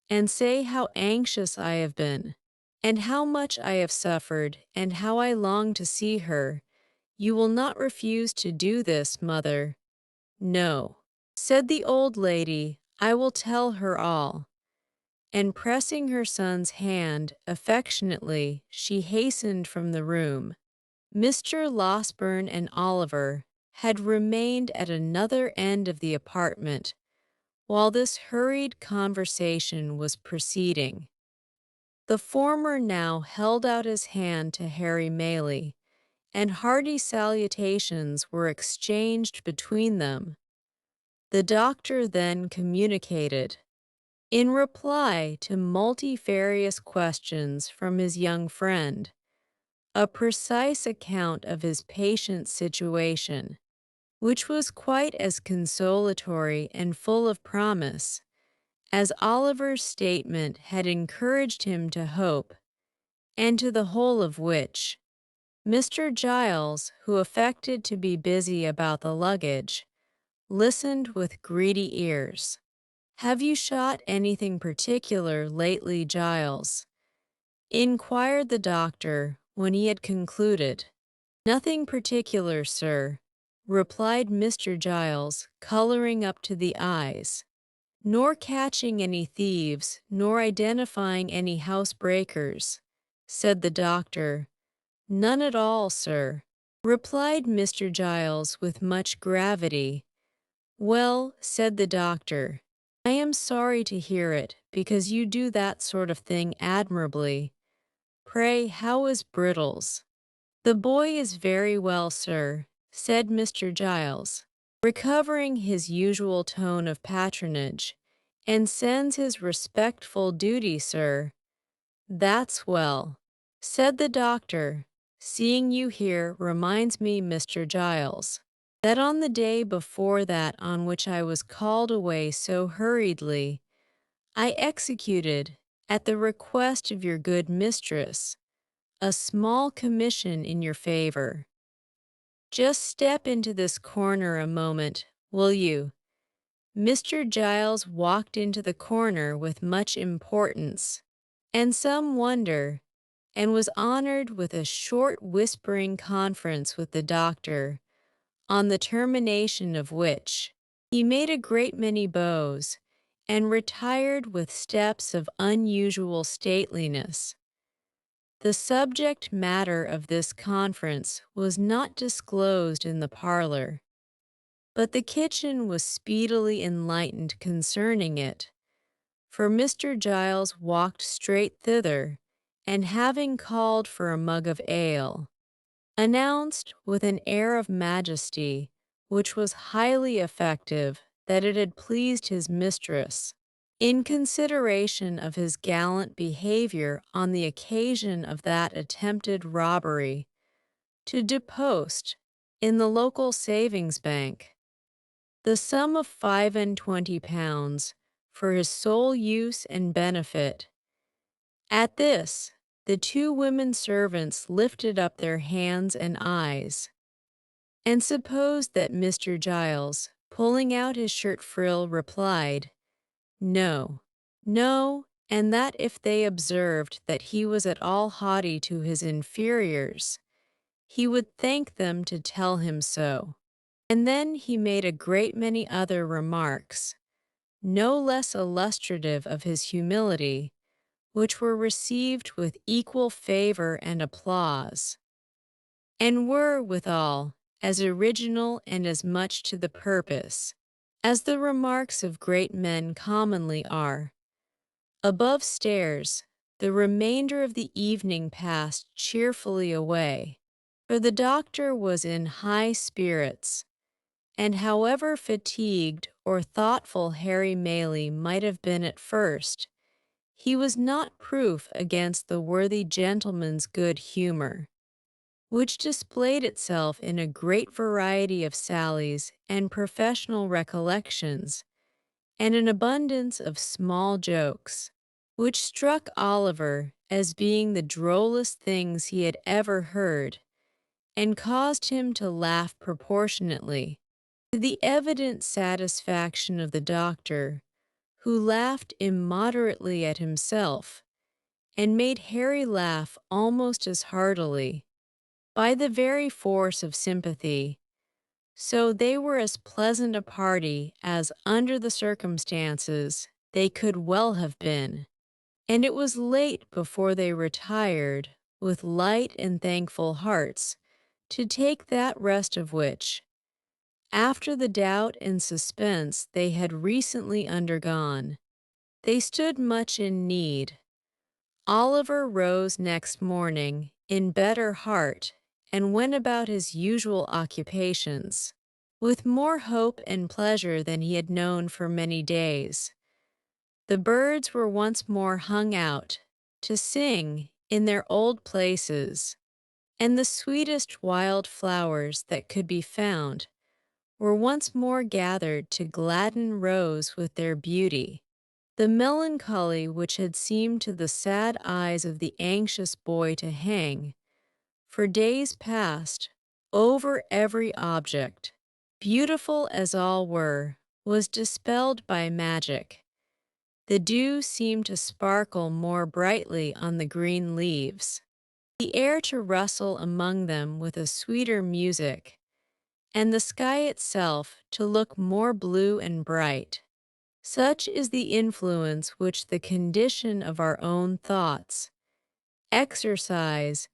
and say how anxious I have been, and how much I have suffered, and how I long to see her. You will not refuse to do this, mother. No, said the old lady, I will tell her all. And pressing her son's hand affectionately, she hastened from the room. Mr. Losberne and Oliver had remained at another end of the apartment while this hurried conversation was proceeding. The former now held out his hand to Harry Maylie, and hearty salutations were exchanged between them. The doctor then communicated, in reply to multifarious questions from his young friend, a precise account of his patient's situation, which was quite as consolatory and full of promise as Oliver's statement had encouraged him to hope, and to the whole of which Mr. Giles, who affected to be busy about the luggage, listened with greedy ears. Have you shot anything particular lately, Giles? Inquired the doctor when he had concluded. Nothing particular, sir, replied Mr. Giles, coloring up to the eyes. Nor catching any thieves, nor identifying any housebreakers, said the doctor. None at all, sir, replied Mr. Giles with much gravity. Well, said the doctor, I am sorry to hear it, because you do that sort of thing admirably. Pray, how is Brittles? The boy is very well, sir, said Mr. Giles, recovering his usual tone of patronage, and sends his respectful duty, sir. That's well, said the doctor. Seeing you here reminds me, Mr. Giles, that on the day before that on which I was called away so hurriedly, I executed, at the request of your good mistress, a small commission in your favor. Just step into this corner a moment, will you? Mr. Giles walked into the corner with much importance and some wonder, and was honored with a short whispering conference with the doctor, on the termination of which he made a great many bows and retired with steps of unusual stateliness. The subject matter of this conference was not disclosed in the parlor, but the kitchen was speedily enlightened concerning it, for Mr. Giles walked straight thither and having called for a mug of ale, announced with an air of majesty which was highly effective that it had pleased his mistress, in consideration of his gallant behavior on the occasion of that attempted robbery, to deposit, in the local savings bank, the sum of £25 for his sole use and benefit. At this, the two women servants lifted up their hands and eyes, and supposed that Mr. Giles, pulling out his shirt frill, replied, "No, no," and that if they observed that he was at all haughty to his inferiors, he would thank them to tell him so. And then he made a great many other remarks, no less illustrative of his humility, which were received with equal favor and applause, and were, withal, as original and as much to the purpose as the remarks of great men commonly are. Above stairs, the remainder of the evening passed cheerfully away, for the doctor was in high spirits, and however fatigued or thoughtful Harry Maylie might have been at first, he was not proof against the worthy gentleman's good humor, which displayed itself in a great variety of sallies and professional recollections, and an abundance of small jokes, which struck Oliver as being the drollest things he had ever heard, and caused him to laugh proportionately, to the evident satisfaction of the doctor, who laughed immoderately at himself, and made Harry laugh almost as heartily, by the very force of sympathy. So they were as pleasant a party as, under the circumstances, they could well have been, and it was late before they retired, with light and thankful hearts, to take that rest of which, after the doubt and suspense they had recently undergone, they stood much in need. Oliver rose next morning in better heart and went about his usual occupations, with more hope and pleasure than he had known for many days. The birds were once more hung out to sing in their old places, and the sweetest wild flowers that could be found were once more gathered to gladden Rose with their beauty. The melancholy which had seemed to the sad eyes of the anxious boy to hang, for days past, over every object, beautiful as all were, was dispelled by magic. The dew seemed to sparkle more brightly on the green leaves, the air to rustle among them with a sweeter music, and the sky itself to look more blue and bright. Such is the influence which the condition of our own thoughts exercise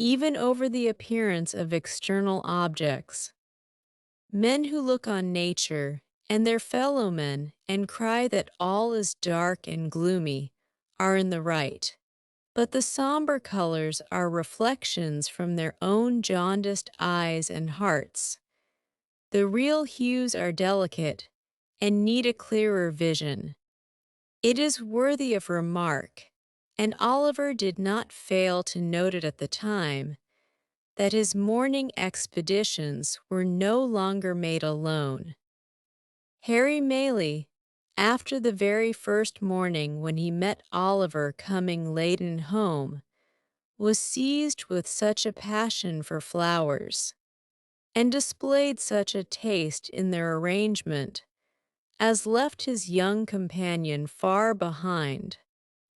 even over the appearance of external objects. Men who look on nature and their fellow men and cry that all is dark and gloomy are in the right, but the somber colors are reflections from their own jaundiced eyes and hearts. The real hues are delicate and need a clearer vision. It is worthy of remark, and Oliver did not fail to note it at the time, that his morning expeditions were no longer made alone. Harry Maylie, after the very first morning when he met Oliver coming laden home, was seized with such a passion for flowers, and displayed such a taste in their arrangement, as left his young companion far behind.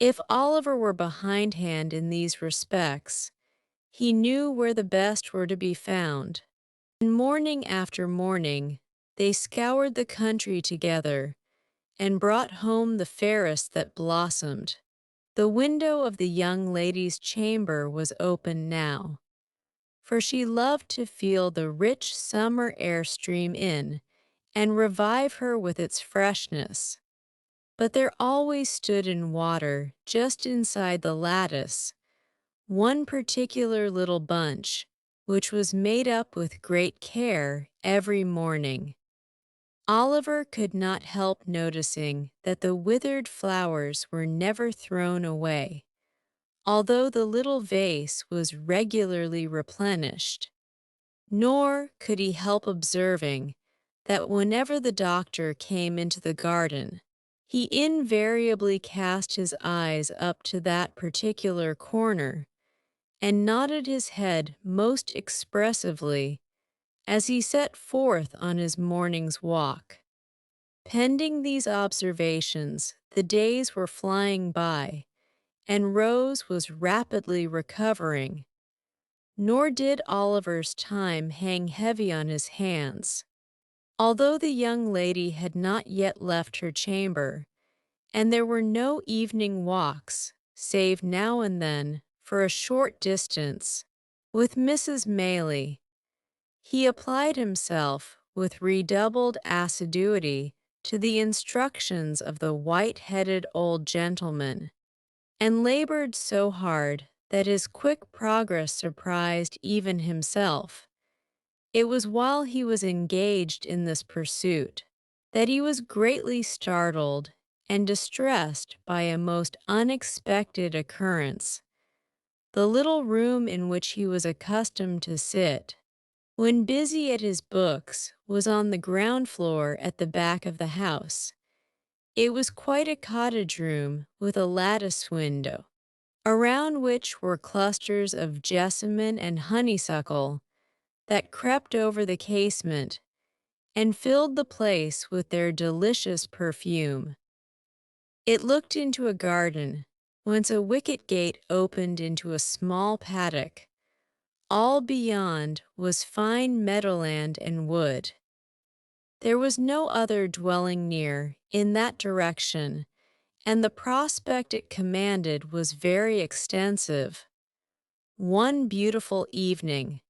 If Oliver were behindhand in these respects, he knew where the best were to be found, and morning after morning they scoured the country together, and brought home the fairest that blossomed. The window of the young lady's chamber was open now, for she loved to feel the rich summer air stream in and revive her with its freshness. But there always stood in water just inside the lattice one particular little bunch, which was made up with great care every morning. Oliver could not help noticing that the withered flowers were never thrown away, although the little vase was regularly replenished. Nor could he help observing that whenever the doctor came into the garden, he invariably cast his eyes up to that particular corner and nodded his head most expressively as he set forth on his morning's walk. Pending these observations, the days were flying by, and Rose was rapidly recovering, nor did Oliver's time hang heavy on his hands. Although the young lady had not yet left her chamber, and there were no evening walks, save now and then, for a short distance, with Mrs. Maylie, he applied himself with redoubled assiduity to the instructions of the white-headed old gentleman, and labored so hard that his quick progress surprised even himself. It was while he was engaged in this pursuit that he was greatly startled and distressed by a most unexpected occurrence. The little room in which he was accustomed to sit, when busy at his books, was on the ground floor at the back of the house. It was quite a cottage room with a lattice window, around which were clusters of jessamine and honeysuckle that crept over the casement and filled the place with their delicious perfume. It looked into a garden, whence a wicket gate opened into a small paddock. All beyond was fine meadowland and wood. There was no other dwelling near in that direction, and the prospect it commanded was very extensive. One beautiful evening,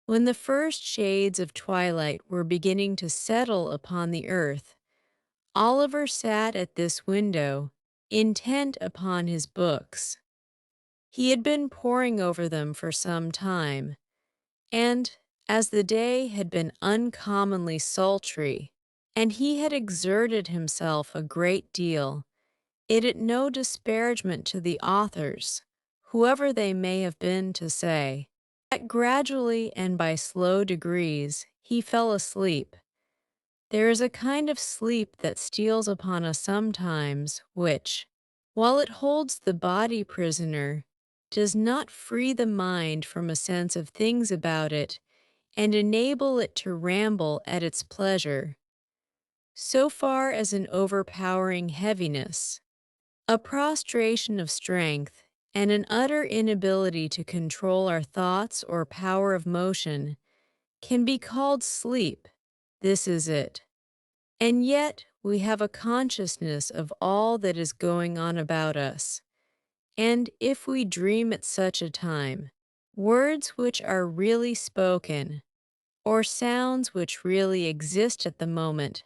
when the first shades of twilight were beginning to settle upon the earth, Oliver sat at this window, intent upon his books. He had been poring over them for some time, and, as the day had been uncommonly sultry, and he had exerted himself a great deal, it is no disparagement to the authors, whoever they may have been, to say that gradually and by slow degrees he fell asleep. There is a kind of sleep that steals upon us sometimes, which, while it holds the body prisoner, does not free the mind from a sense of things about it and enable it to ramble at its pleasure. So far as an overpowering heaviness, a prostration of strength, and an utter inability to control our thoughts or power of motion can be called sleep, this is it. And yet we have a consciousness of all that is going on about us, and if we dream at such a time, words which are really spoken, or sounds which really exist at the moment,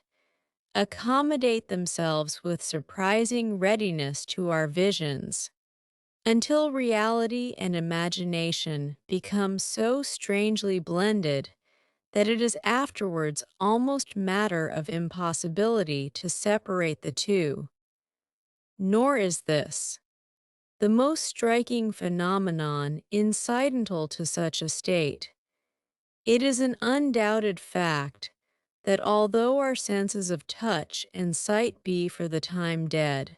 accommodate themselves with surprising readiness to our visions, until reality and imagination become so strangely blended that it is afterwards almost matter of impossibility to separate the two. Nor is this the most striking phenomenon incidental to such a state. It is an undoubted fact that although our senses of touch and sight be for the time dead,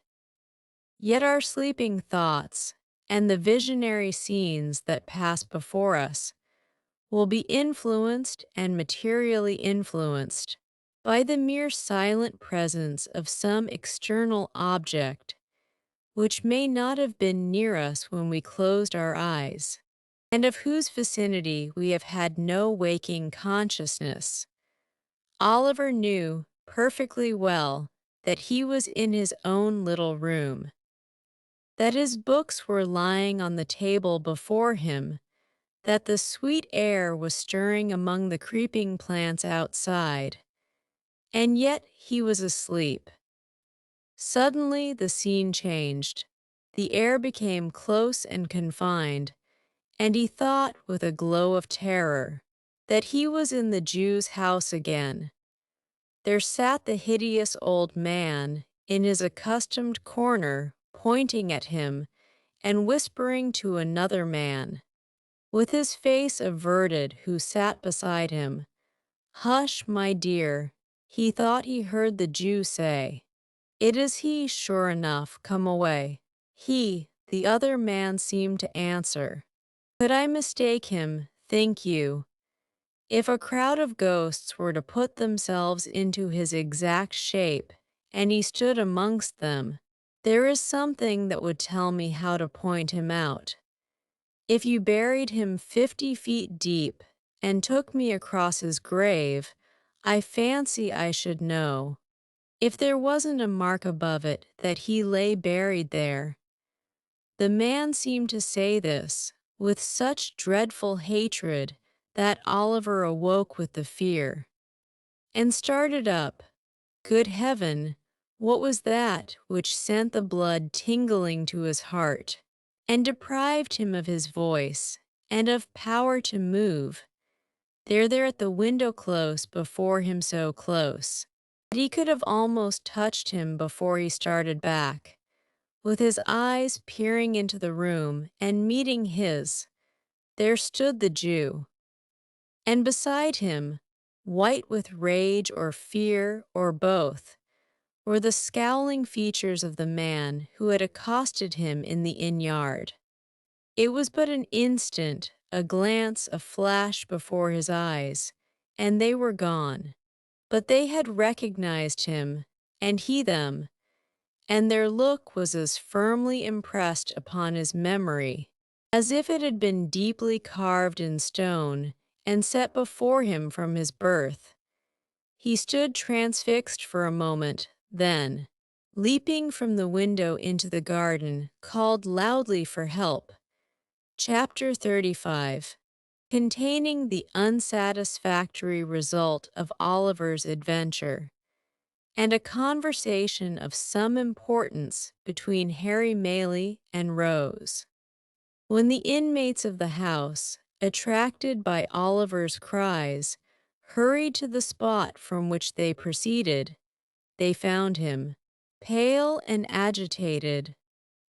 yet our sleeping thoughts and the visionary scenes that pass before us will be influenced and materially influenced by the mere silent presence of some external object which may not have been near us when we closed our eyes, and of whose vicinity we have had no waking consciousness. Oliver knew perfectly well that he was in his own little room, that his books were lying on the table before him, that the sweet air was stirring among the creeping plants outside, and yet he was asleep. Suddenly the scene changed. The air became close and confined, and he thought with a glow of terror that he was in the Jew's house again. There sat the hideous old man in his accustomed corner, pointing at him and whispering to another man, with his face averted, who sat beside him. "Hush, my dear," he thought he heard the Jew say. "It is he, sure enough, come away." "He," the other man seemed to answer. "Could I mistake him, think you? If a crowd of ghosts were to put themselves into his exact shape, and he stood amongst them, there is something that would tell me how to point him out. If you buried him 50 feet deep and took me across his grave, I fancy I should know. If there wasn't a mark above it that he lay buried there." The man seemed to say this with such dreadful hatred that Oliver awoke with the fear, and started up. Good heaven, what was that which sent the blood tingling to his heart, and deprived him of his voice, and of power to move, there at the window close before him, so close that he could have almost touched him before he started back, with his eyes peering into the room, and meeting his, there stood the Jew. And beside him, white with rage or fear or both, were the scowling features of the man who had accosted him in the inn yard. It was but an instant, a glance, a flash before his eyes, and they were gone. But they had recognized him, and he them, and their look was as firmly impressed upon his memory as if it had been deeply carved in stone and set before him from his birth. He stood transfixed for a moment, then, leaping from the window into the garden, called loudly for help. Chapter 35, containing the unsatisfactory result of Oliver's adventure, and a conversation of some importance between Harry Maylie and Rose. When the inmates of the house, attracted by Oliver's cries, hurried to the spot from which they proceeded, they found him, pale and agitated,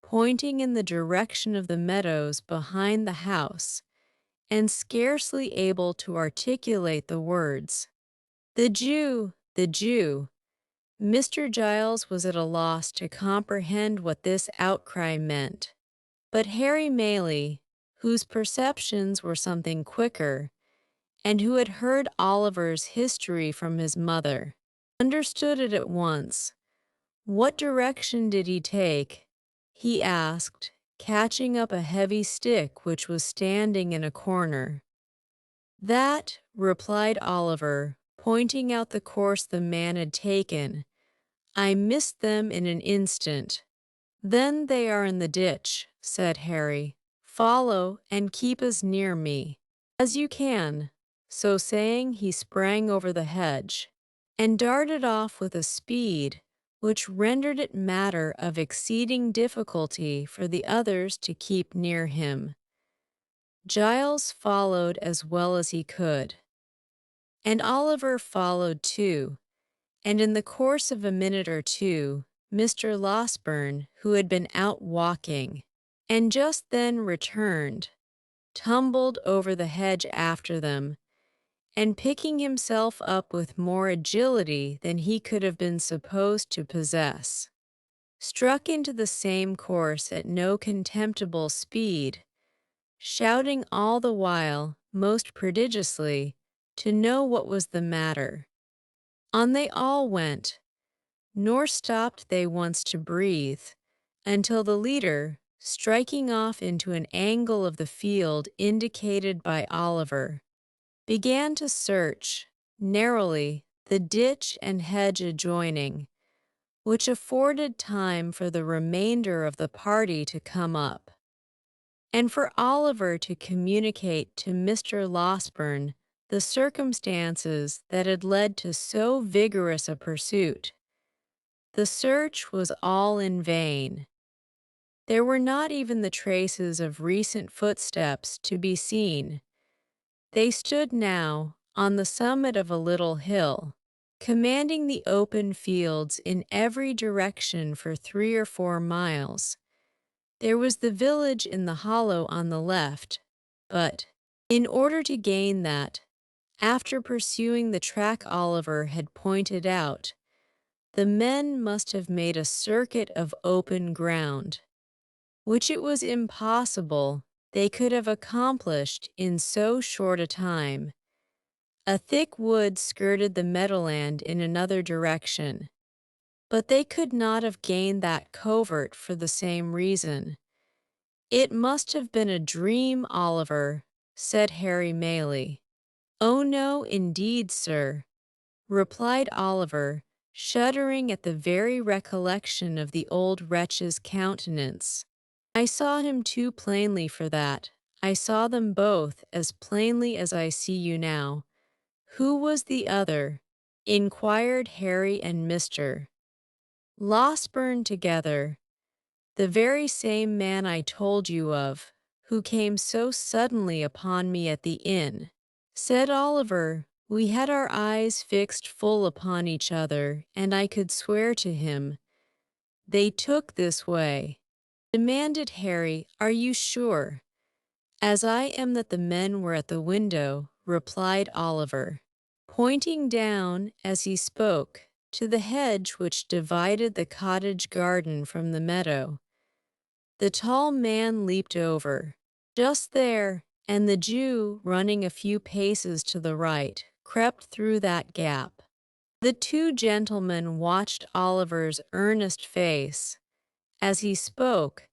pointing in the direction of the meadows behind the house, and scarcely able to articulate the words. "The Jew! The Jew!" Mr. Giles was at a loss to comprehend what this outcry meant. But Harry Maylie, whose perceptions were something quicker, and who had heard Oliver's history from his mother, understood it at once. "What direction did he take?" he asked, catching up a heavy stick which was standing in a corner. "That," replied Oliver, pointing out the course the man had taken, "I missed them in an instant." "Then they are in the ditch," said Harry. "Follow, and keep as near me as you can." So saying, he sprang over the hedge, and darted off with a speed which rendered it matter of exceeding difficulty for the others to keep near him. Giles followed as well as he could, and Oliver followed too, and in the course of a minute or two, Mr. Losberne, who had been out walking, and just then returned, tumbled over the hedge after them, and picking himself up with more agility than he could have been supposed to possess, struck into the same course at no contemptible speed, shouting all the while, most prodigiously, to know what was the matter. On they all went, nor stopped they once to breathe, until the leader, striking off into an angle of the field indicated by Oliver, began to search, narrowly, the ditch and hedge adjoining, which afforded time for the remainder of the party to come up, and for Oliver to communicate to Mr. Losberne the circumstances that had led to so vigorous a pursuit. The search was all in vain. There were not even the traces of recent footsteps to be seen. They stood now on the summit of a little hill, commanding the open fields in every direction for 3 or 4 miles. There was the village in the hollow on the left, but, in order to gain that, after pursuing the track Oliver had pointed out, the men must have made a circuit of open ground, which it was impossible they could have accomplished in so short a time. A thick wood skirted the meadowland in another direction, but they could not have gained that covert for the same reason. "It must have been a dream, Oliver," said Harry Maylie. "Oh no, indeed, sir," replied Oliver, shuddering at the very recollection of the old wretch's countenance. "I saw him too plainly for that. I saw them both as plainly as I see you now." "Who was the other?" inquired Harry and Mr. Losberne together. "The very same man I told you of, who came so suddenly upon me at the inn," said Oliver. "We had our eyes fixed full upon each other, and I could swear to him. They took this way," demanded Harry. "Are you sure?" "As I am that the men were at the window," replied Oliver, pointing down, as he spoke, to the hedge which divided the cottage garden from the meadow. The tall man leaped over, just there, and the Jew, running a few paces to the right, crept through that gap. The two gentlemen watched Oliver's earnest face as he spoke,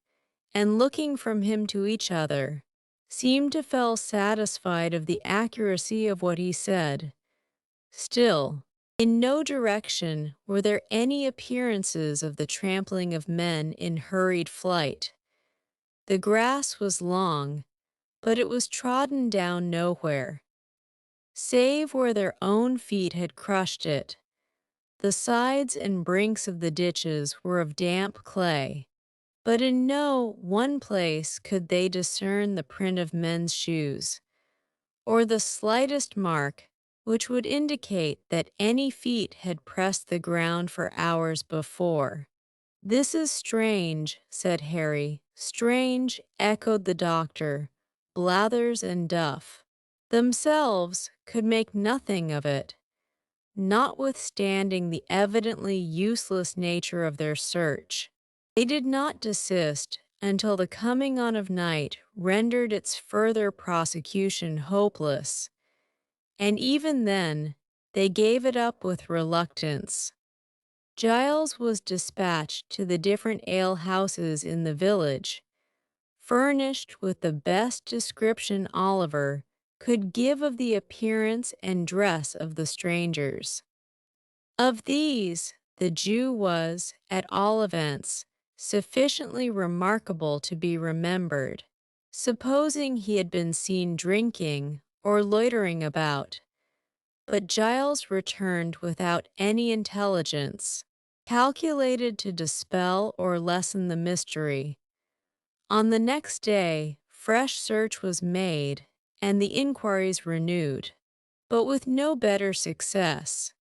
and looking from him to each other, seemed to feel satisfied of the accuracy of what he said. Still, in no direction were there any appearances of the trampling of men in hurried flight. The grass was long, but it was trodden down nowhere, save where their own feet had crushed it. The sides and brinks of the ditches were of damp clay, but in no one place could they discern the print of men's shoes, or the slightest mark which would indicate that any feet had pressed the ground for hours before. "This is strange," said Harry. "Strange," echoed the doctor. Blathers and Duff themselves could make nothing of it, notwithstanding the evidently useless nature of their search. They did not desist until the coming on of night rendered its further prosecution hopeless, and even then they gave it up with reluctance. Giles was dispatched to the different ale-houses in the village, furnished with the best description Oliver could give of the appearance and dress of the strangers. Of these, the Jew was, at all events, sufficiently remarkable to be remembered, supposing he had been seen drinking or loitering about. But Giles returned without any intelligence, calculated to dispel or lessen the mystery. On the next day, fresh search was made, and the inquiries renewed, but with no better success.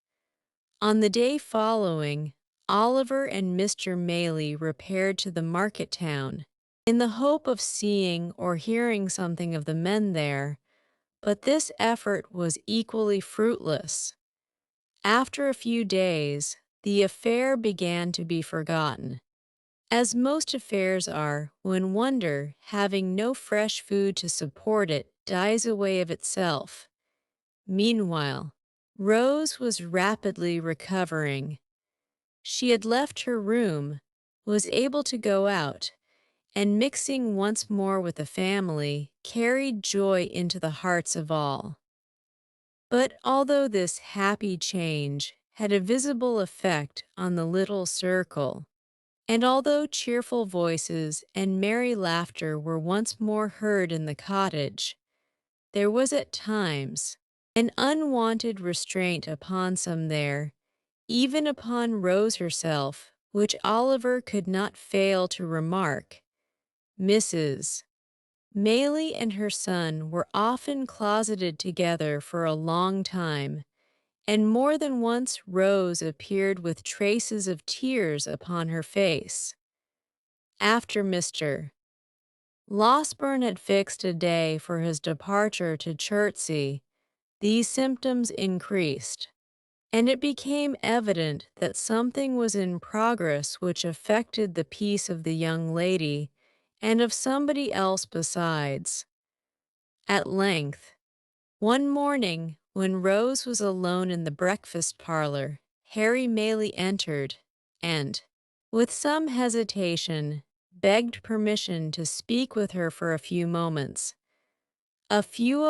On the day following, Oliver and Mr. Maylie repaired to the market town, in the hope of seeing or hearing something of the men there, but this effort was equally fruitless. After a few days, the affair began to be forgotten, as most affairs are when wonder, having no fresh food to support it, dies away of itself. Meanwhile, Rose was rapidly recovering. She had left her room, was able to go out, and mixing once more with the family, carried joy into the hearts of all. But although this happy change had a visible effect on the little circle, and although cheerful voices and merry laughter were once more heard in the cottage, there was at times an unwonted restraint upon some there, even upon Rose herself, which Oliver could not fail to remark, Mrs. Maylie and her son were often closeted together for a long time, and more than once Rose appeared with traces of tears upon her face. After Mr. Losberne had fixed a day for his departure to Chertsey, these symptoms increased, and it became evident that something was in progress which affected the peace of the young lady and of somebody else besides. At length, one morning, when Rose was alone in the breakfast parlor, Harry Maylie entered, and, with some hesitation, begged permission to speak with her for a few moments. A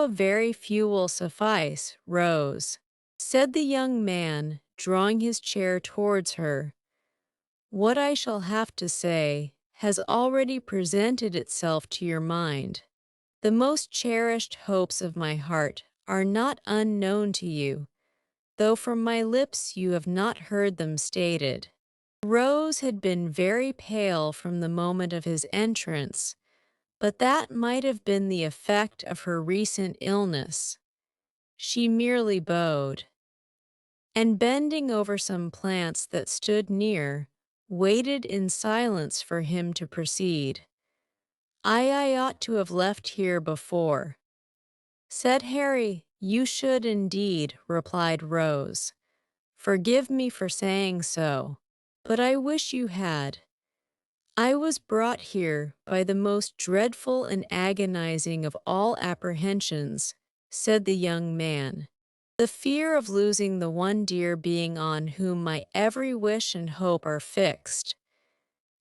very few will suffice, Rose," said the young man, drawing his chair towards her. "What I shall have to say has already presented itself to your mind. The most cherished hopes of my heart are not unknown to you, though from my lips you have not heard them stated." Rose had been very pale from the moment of his entrance, but that might have been the effect of her recent illness. She merely bowed, and bending over some plants that stood near, waited in silence for him to proceed. I ought to have left here before," said Harry. "You should indeed," replied Rose. "Forgive me for saying so, but I wish you had. I was brought here by the most dreadful and agonizing of all apprehensions," said the young man. "The fear of losing the one dear being on whom my every wish and hope are fixed.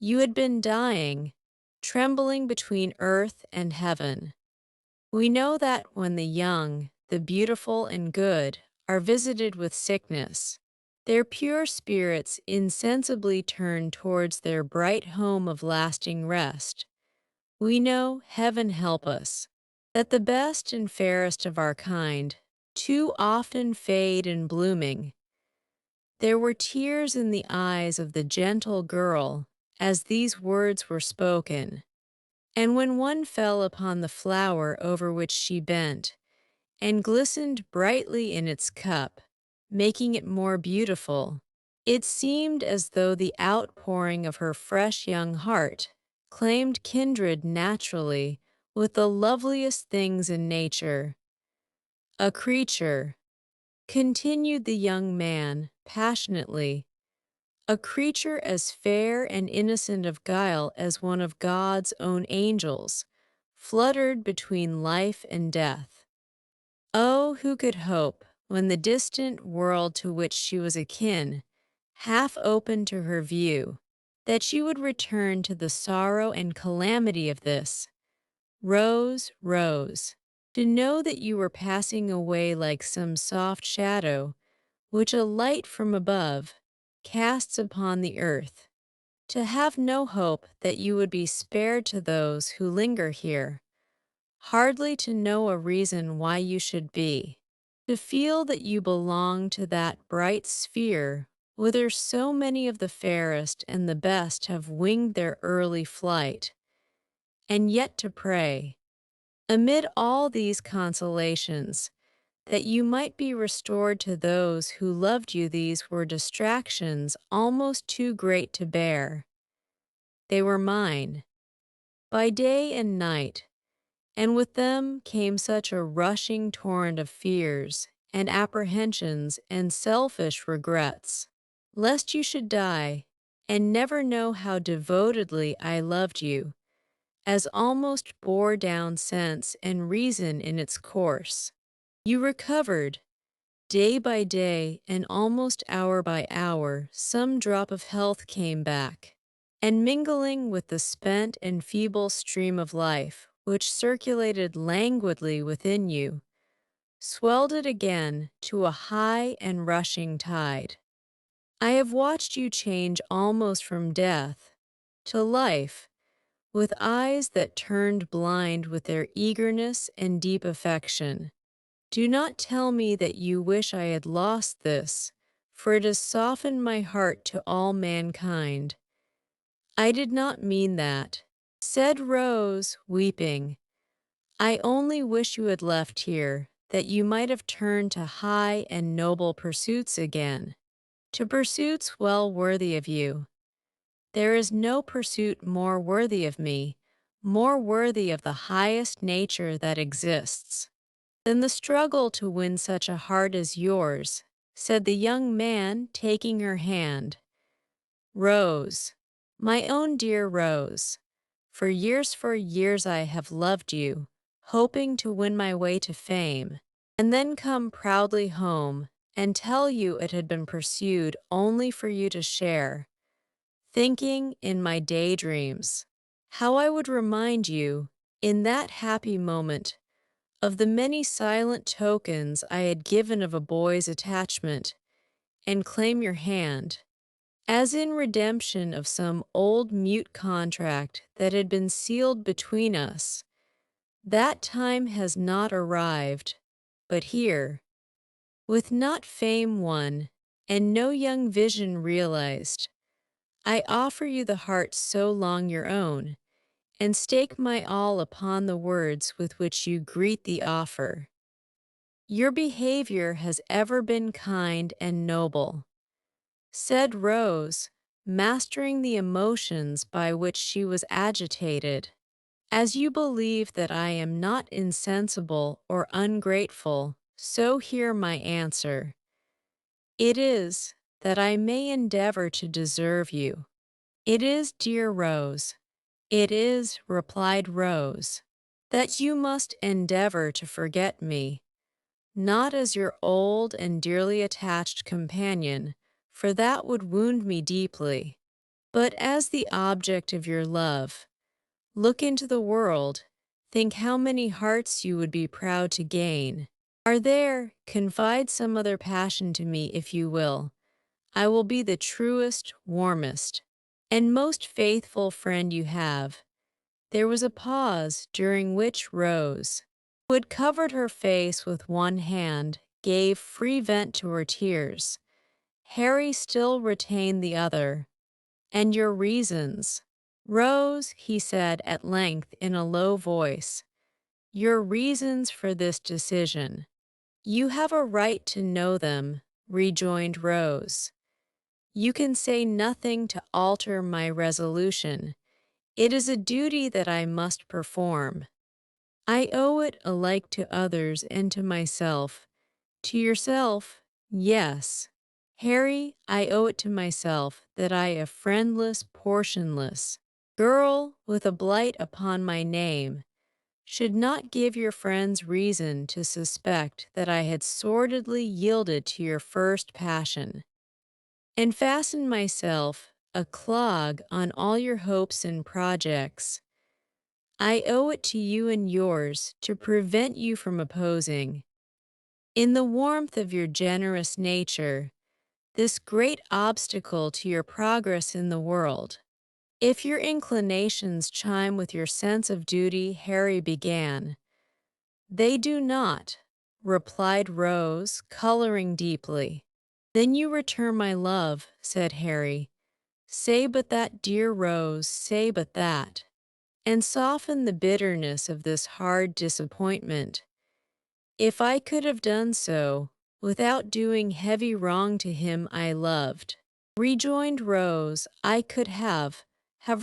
You had been dying, trembling between earth and heaven. We know that when the young, the beautiful and good are visited with sickness, their pure spirits insensibly turn towards their bright home of lasting rest. We know, heaven help us, that the best and fairest of our kind too often fade in blooming. There were tears in the eyes of the gentle girl as these words were spoken, and when one fell upon the flower over which she bent, and glistened brightly in its cup, making it more beautiful, it seemed as though the outpouring of her fresh young heart claimed kindred naturally with the loveliest things in nature. A creature, continued the young man passionately, a creature as fair and innocent of guile as one of God's own angels, fluttered between life and death. Oh, who could hope, when the distant world to which she was akin half opened to her view, that she would return to the sorrow and calamity of this? Rose, Rose, to know that you were passing away like some soft shadow, which a light from above casts upon the earth, to have no hope that you would be spared to those who linger here, hardly to know a reason why you should be, to feel that you belong to that bright sphere whither so many of the fairest and the best have winged their early flight, and yet to pray, amid all these consolations, that you might be restored to those who loved you. These were distractions almost too great to bear. They were mine, by day and night, and with them came such a rushing torrent of fears and apprehensions and selfish regrets, lest you should die and never know how devotedly I loved you, as almost bore down sense and reason in its course. You recovered, day by day and almost hour by hour, some drop of health came back, and mingling with the spent and feeble stream of life which circulated languidly within you, swelled it again to a high and rushing tide. I have watched you change almost from death to life, with eyes that turned blind with their eagerness and deep affection. Do not tell me that you wish I had lost this, for it has softened my heart to all mankind. I did not mean that. Said Rose, weeping, I only wish you had left here, that you might have turned to high and noble pursuits again, to pursuits well worthy of you. There is no pursuit more worthy of me, more worthy of the highest nature that exists, than the struggle to win such a heart as yours, said the young man, taking her hand. Rose, my own dear Rose, for years I have loved you, hoping to win my way to fame, and then come proudly home and tell you it had been pursued only for you to share, thinking in my daydreams how I would remind you, in that happy moment, of the many silent tokens I had given of a boy's attachment, and claim your hand, as in redemption of some old mute contract that had been sealed between us. That time has not arrived, but here, with not fame won, and no young vision realized, I offer you the heart so long your own, and stake my all upon the words with which you greet the offer. Your behavior has ever been kind and noble, said Rose, mastering the emotions by which she was agitated. As you believe that I am not insensible or ungrateful, so hear my answer. It is, that I may endeavor to deserve you. It is, dear Rose, it is, replied Rose, that you must endeavor to forget me, not as your old and dearly attached companion, for that would wound me deeply, but as the object of your love. Look into the world, think how many hearts you would be proud to gain. Are there, confide some other passion to me if you will. I will be the truest, warmest, and most faithful friend you have. There was a pause during which Rose, who had covered her face with one hand, gave free vent to her tears. Harry still retained the other. And your reasons? Rose, he said at length in a low voice, your reasons for this decision. You have a right to know them, rejoined Rose. You can say nothing to alter my resolution. It is a duty that I must perform. I owe it alike to others and to myself. To yourself, yes. Harry, I owe it to myself that I, a friendless, portionless girl with a blight upon my name, should not give your friends reason to suspect that I had sordidly yielded to your first passion, and fastened myself, a clog, on all your hopes and projects. I owe it to you and yours to prevent you from opposing, in the warmth of your generous nature, this great obstacle to your progress in the world. If your inclinations chime with your sense of duty, Harry began. They do not, replied Rose, coloring deeply. Then you return my love, said Harry. Say but that, dear Rose, say but that, and soften the bitterness of this hard disappointment. If I could have done so, without doing heavy wrong to him I loved, rejoined Rose, I could have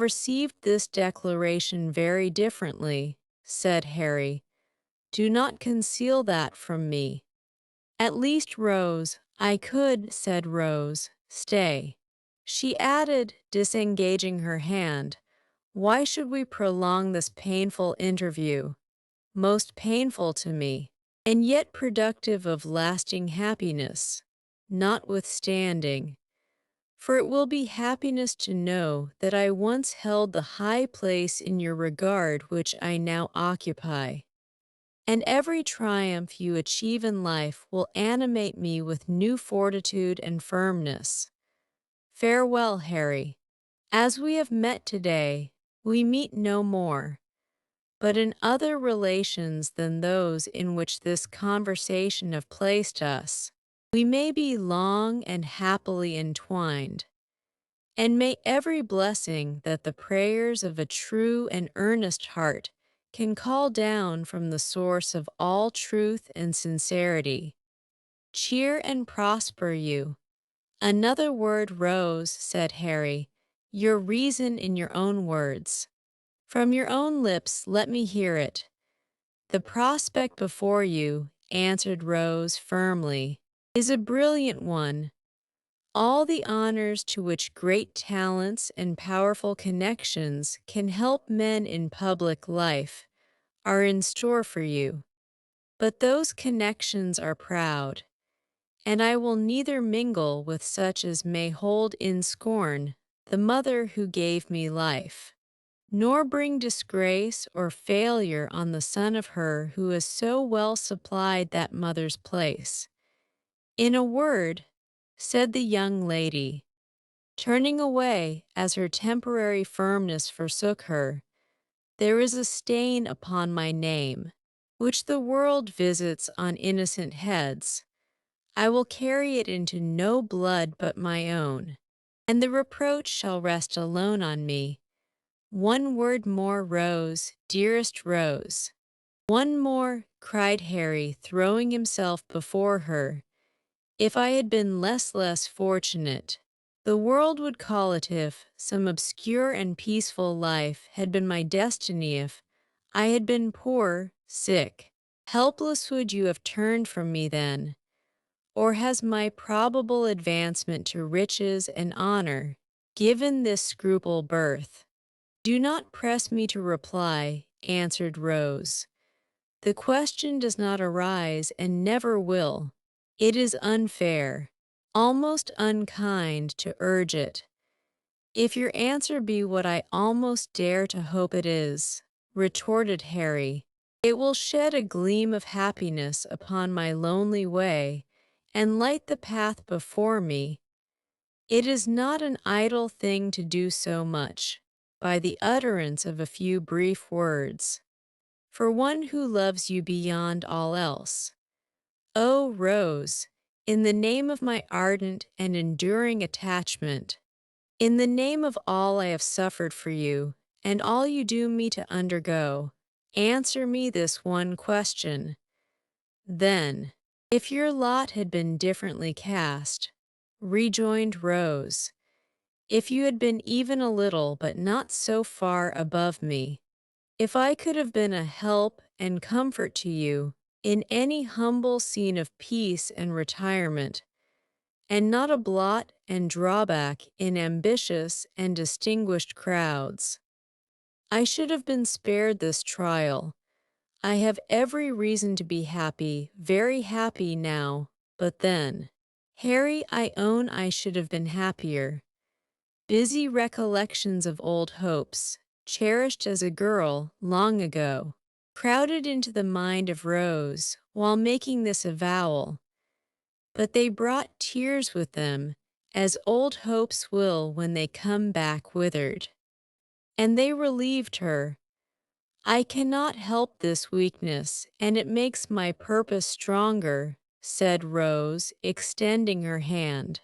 received this declaration very differently, said Harry. Do not conceal that from me. At least, Rose, I could, said Rose. Stay. She added, disengaging her hand, why should we prolong this painful interview? Most painful to me, and yet productive of lasting happiness, notwithstanding. For it will be happiness to know that I once held the high place in your regard which I now occupy, and every triumph you achieve in life will animate me with new fortitude and firmness. Farewell, Harry. As we have met today, we meet no more. But in other relations than those in which this conversation have placed us, we may be long and happily entwined. and may every blessing that the prayers of a true and earnest heart can call down from the source of all truth and sincerity, cheer and prosper you. Another word, Rose, said Harry, your reason in your own words. From your own lips let me hear it. The prospect before you, answered Rose firmly, is a brilliant one. All the honors to which great talents and powerful connections can help men in public life are in store for you. But those connections are proud, and I will neither mingle with such as may hold in scorn the mother who gave me life, nor bring disgrace or failure on the son of her who has so well supplied that mother's place. In a word, said the young lady, turning away as her temporary firmness forsook her, there is a stain upon my name, which the world visits on innocent heads. I will carry it into no blood but my own, and the reproach shall rest alone on me. One word more, Rose, dearest Rose. One more, cried Harry, throwing himself before her. If I had been less fortunate, the world would call it if some obscure and peaceful life had been my destiny if I had been poor, sick, helpless would you have turned from me then? Or has my probable advancement to riches and honor given this scruple birth? Do not press me to reply, answered Rose. The question does not arise and never will. It is unfair, almost unkind to urge it. If your answer be what I almost dare to hope it is, retorted Harry, it will shed a gleam of happiness upon my lonely way and light the path before me. It is not an idle thing to do so much, by the utterance of a few brief words, for one who loves you beyond all else. O Rose, in the name of my ardent and enduring attachment, in the name of all I have suffered for you, and all you do me to undergo, answer me this one question. Then, if your lot had been differently cast, rejoined Rose, if you had been even a little but not so far above me, if I could have been a help and comfort to you in any humble scene of peace and retirement, and not a blot and drawback in ambitious and distinguished crowds, I should have been spared this trial. I have every reason to be happy, very happy now, but then, Harry, I own I should have been happier. Busy recollections of old hopes, cherished as a girl long ago, crowded into the mind of Rose while making this avowal, but they brought tears with them, as old hopes will when they come back withered. And they relieved her. I cannot help this weakness, and it makes my purpose stronger, said Rose, extending her hand.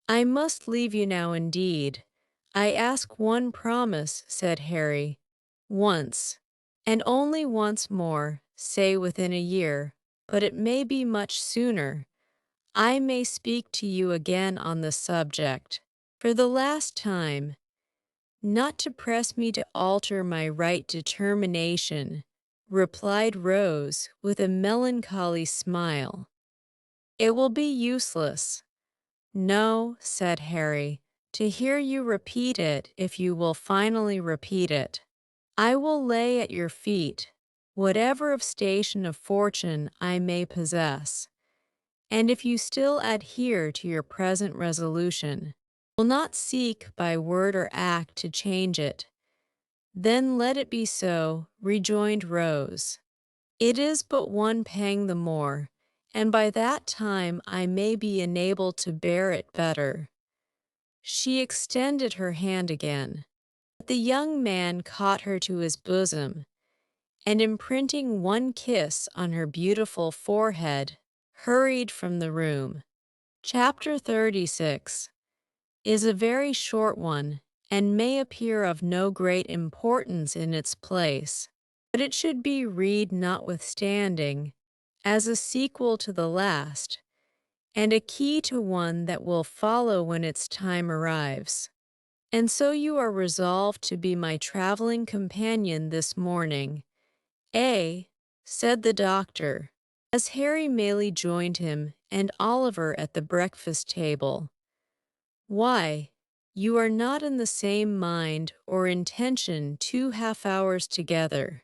I must leave you now indeed. I ask one promise, said Harry. Once, and only once more, say within a year, but it may be much sooner. I may speak to you again on the subject. For the last time, not to press me to alter my right determination, replied Rose with a melancholy smile. It will be useless. No, said Harry, to hear you repeat it if you will finally repeat it. I will lay at your feet whatever of station of fortune I may possess, and if you still adhere to your present resolution, will not seek by word or act to change it, then let it be so, rejoined Rose. It is but one pang the more, and by that time I may be enabled to bear it better. She extended her hand again, but the young man caught her to his bosom, and imprinting one kiss on her beautiful forehead, hurried from the room. Chapter 36. is a very short one and may appear of no great importance in its place, but it should be read notwithstanding, as a sequel to the last, and a key to one that will follow when its time arrives. And so you are resolved to be my traveling companion this morning, eh? Said the doctor, as Harry Maylie joined him and Oliver at the breakfast table. Why, you are not in the same mind or intention 2 half hours together.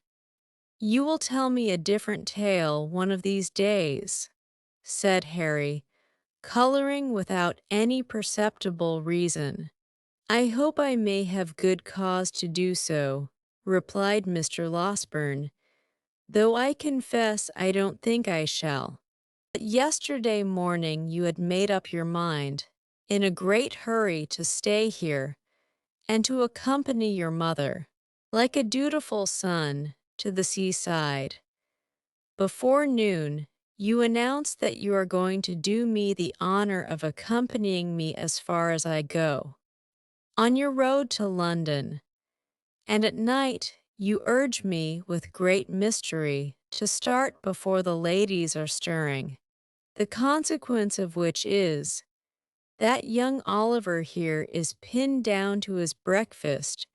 You will tell me a different tale one of these days, said Harry, coloring without any perceptible reason. I hope I may have good cause to do so, replied Mr. Losberne, though I confess I don't think I shall. But yesterday morning you had made up your mind, in a great hurry, to stay here, and to accompany your mother, like a dutiful son, to the seaside. Before noon, you announced that you are going to do me the honor of accompanying me as far as I go, on your road to London, and at night you urge me with great mystery to start before the ladies are stirring, the consequence of which is, that young Oliver here is pinned down to his breakfast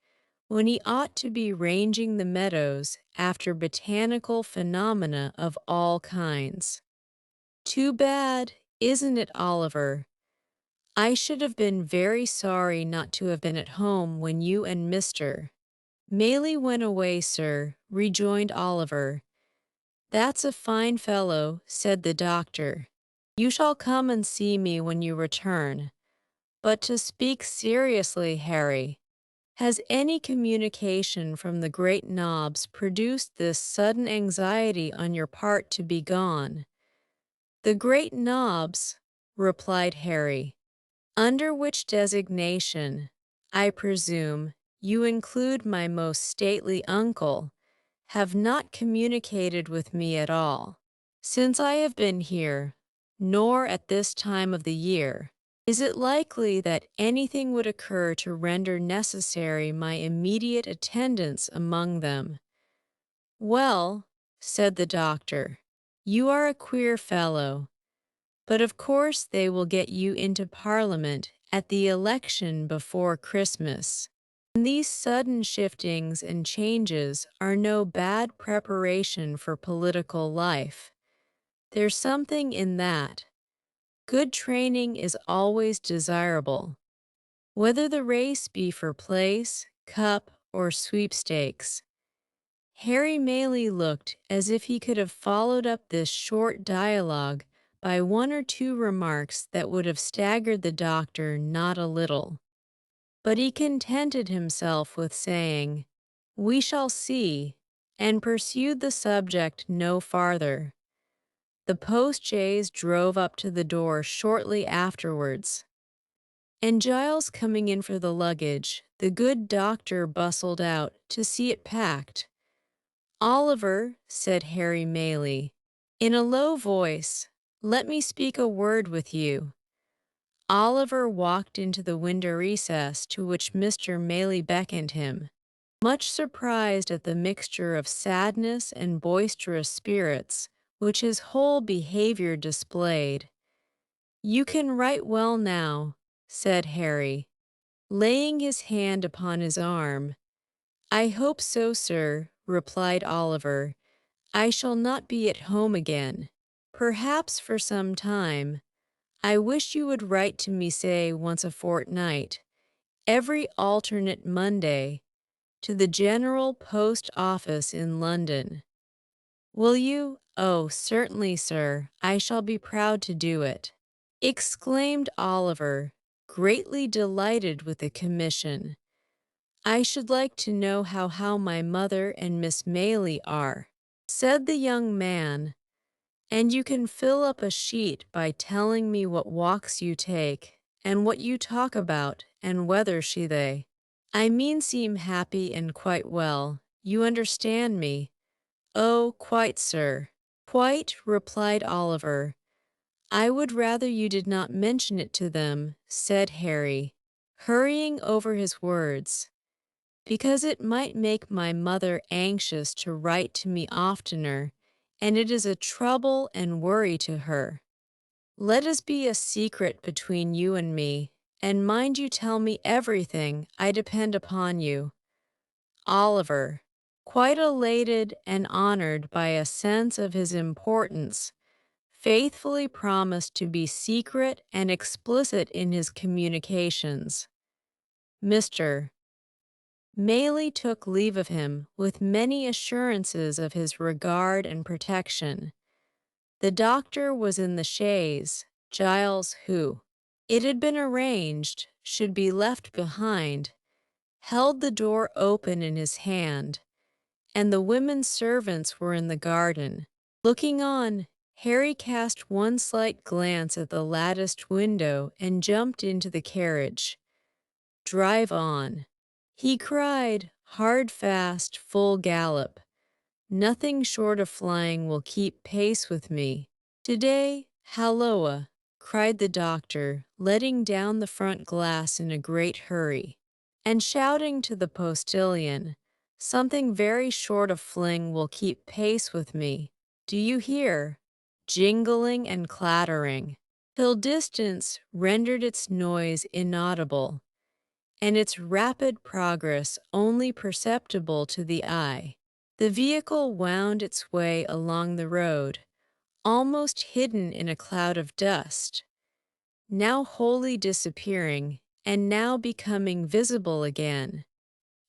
when he ought to be ranging the meadows after botanical phenomena of all kinds. Too bad, isn't it, Oliver? I should have been very sorry not to have been at home when you and Mr. Maylie went away, sir, rejoined Oliver. That's a fine fellow, said the doctor. You shall come and see me when you return. But to speak seriously, Harry, has any communication from the great Knobs produced this sudden anxiety on your part to be gone? The great Knobs, replied Harry, under which designation, I presume, you include my most stately uncle, have not communicated with me at all, since I have been here, nor at this time of the year. Is it likely that anything would occur to render necessary my immediate attendance among them? Well, said the doctor, you are a queer fellow, but of course they will get you into Parliament at the election before Christmas. And these sudden shiftings and changes are no bad preparation for political life. There's something in that. Good training is always desirable, whether the race be for place, cup, or sweepstakes. Harry Maylie looked as if he could have followed up this short dialogue by one or two remarks that would have staggered the doctor not a little. But he contented himself with saying, "We shall see," and pursued the subject no farther. The post-chaise drove up to the door shortly afterwards, and Giles coming in for the luggage, the good doctor bustled out to see it packed. "Oliver," said Harry Maylie, in a low voice, "let me speak a word with you." Oliver walked into the window recess to which Mr. Maylie beckoned him, much surprised at the mixture of sadness and boisterous spirits which his whole behavior displayed. "You can write well now," said Harry, laying his hand upon his arm. "I hope so, sir," replied Oliver. "I shall not be at home again, perhaps for some time. I wish you would write to me, say, once a fortnight, every alternate Monday, to the General Post Office in London. Will you? Oh, certainly, sir. I shall be proud to do it," exclaimed Oliver, greatly delighted with the commission. "I should like to know how my mother and Miss Maylie are," said the young man, "and you can fill up a sheet by telling me what walks you take, and what you talk about, and whether they, I mean, seem happy and quite well. You understand me?" "Oh, quite, sir." "Quite," replied Oliver. "I would rather you did not mention it to them," said Harry. hurrying over his words, because it might make my mother anxious to write to me oftener, and it is a trouble and worry to her. Let us be a secret between you and me, and mind you tell me everything. I depend upon you. Oliver, quite elated and honored by a sense of his importance, faithfully promised to be secret and explicit in his communications. Mr. Maylie took leave of him with many assurances of his regard and protection. The doctor was in the chaise. Giles, who, it had been arranged, should be left behind, held the door open in his hand, and the women servants were in the garden. Looking on, Harry cast one slight glance at the latticed window and jumped into the carriage. "Drive on," he cried, "hard fast, full gallop. Nothing short of flying will keep pace with me. Today, halloa!" cried the doctor, letting down the front glass in a great hurry, and shouting to the postilion, "Something very short of fling will keep pace with me. Do you hear? Jingling and clattering, till distance rendered its noise inaudible, and its rapid progress only perceptible to the eye. The vehicle wound its way along the road, almost hidden in a cloud of dust, now wholly disappearing, and now becoming visible again,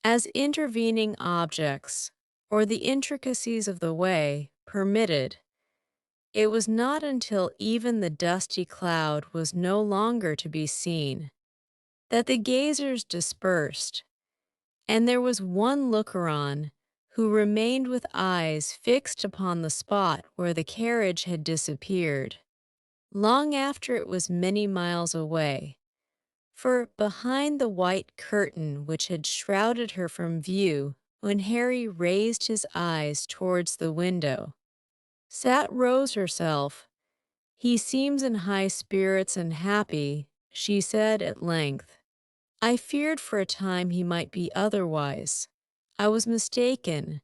as intervening objects, or the intricacies of the way, permitted. It was not until even the dusty cloud was no longer to be seen that the gazers dispersed, and there was one looker-on who remained with eyes fixed upon the spot where the carriage had disappeared, long after it was many miles away. For behind the white curtain which had shrouded her from view when Harry raised his eyes towards the window, sat Rose herself. "He seems in high spirits and happy," she said at length. "I feared for a time he might be otherwise. I was mistaken.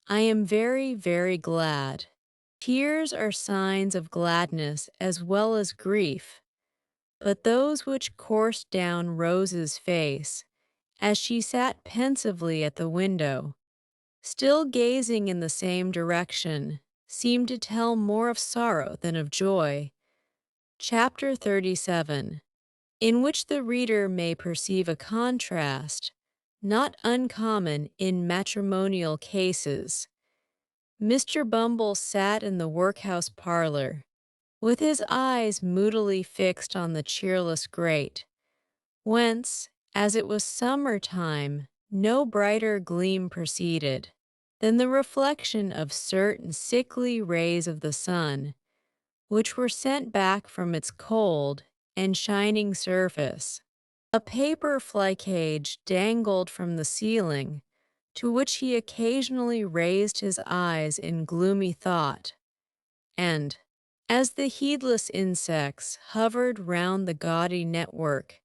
I am very, very glad." Tears are signs of gladness as well as grief, but those which coursed down Rose's face, as she sat pensively at the window, still gazing in the same direction, seemed to tell more of sorrow than of joy. Chapter 37, in which the reader may perceive a contrast, not uncommon in matrimonial cases. Mr. Bumble sat in the workhouse parlor, with his eyes moodily fixed on the cheerless grate, whence, as it was summer time, no brighter gleam proceeded than the reflection of certain sickly rays of the sun, which were sent back from its cold and shining surface. A paper fly-cage dangled from the ceiling, to which he occasionally raised his eyes in gloomy thought, and, as the heedless insects hovered round the gaudy network,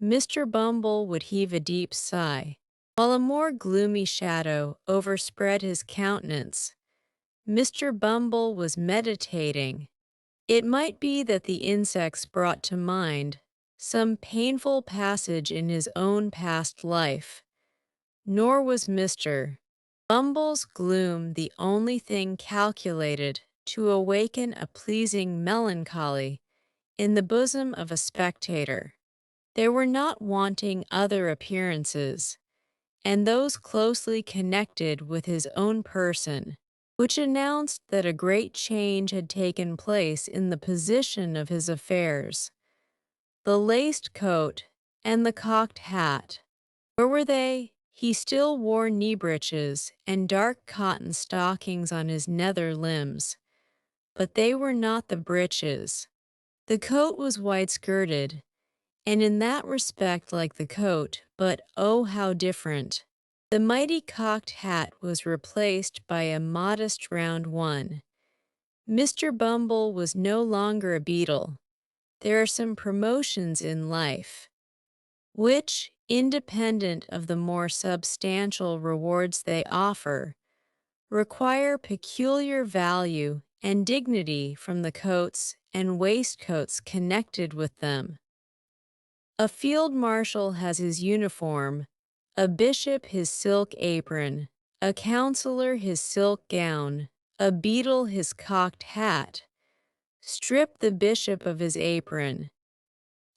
Mr. Bumble would heave a deep sigh, while a more gloomy shadow overspread his countenance. Mr. Bumble was meditating. It might be that the insects brought to mind some painful passage in his own past life, nor was Mr. Bumble's gloom the only thing calculated to awaken a pleasing melancholy in the bosom of a spectator. There were not wanting other appearances, and those closely connected with his own person, which announced that a great change had taken place in the position of his affairs. The laced coat and the cocked hat. Where were they? He still wore knee breeches and dark cotton stockings on his nether limbs, but they were not the breeches. The coat was wide-skirted, and in that respect like the coat, but oh how different. The mighty cocked hat was replaced by a modest round one. Mr. Bumble was no longer a beetle. There are some promotions in life. which, independent of the more substantial rewards they offer, require peculiar value and dignity from the coats and waistcoats connected with them. A field marshal has his uniform, a bishop his silk apron, a counselor his silk gown, a beadle his cocked hat. Strip the bishop of his apron,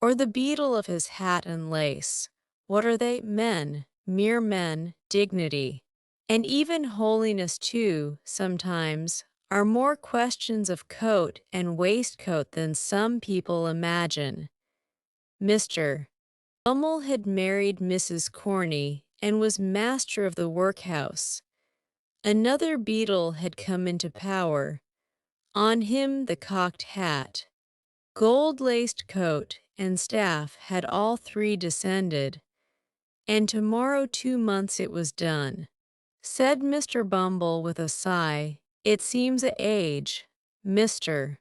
or the beadle of his hat and lace. What are they? Men, mere men, dignity. And even holiness, too, sometimes, are more questions of coat and waistcoat than some people imagine. Mr. Bummel had married Mrs. Corney and was master of the workhouse. Another beadle had come into power. On him the cocked hat, gold-laced coat, and staff had all three descended, and tomorrow 2 months it was done. Said Mr. Bumble with a sigh, "It seems a age." Mr.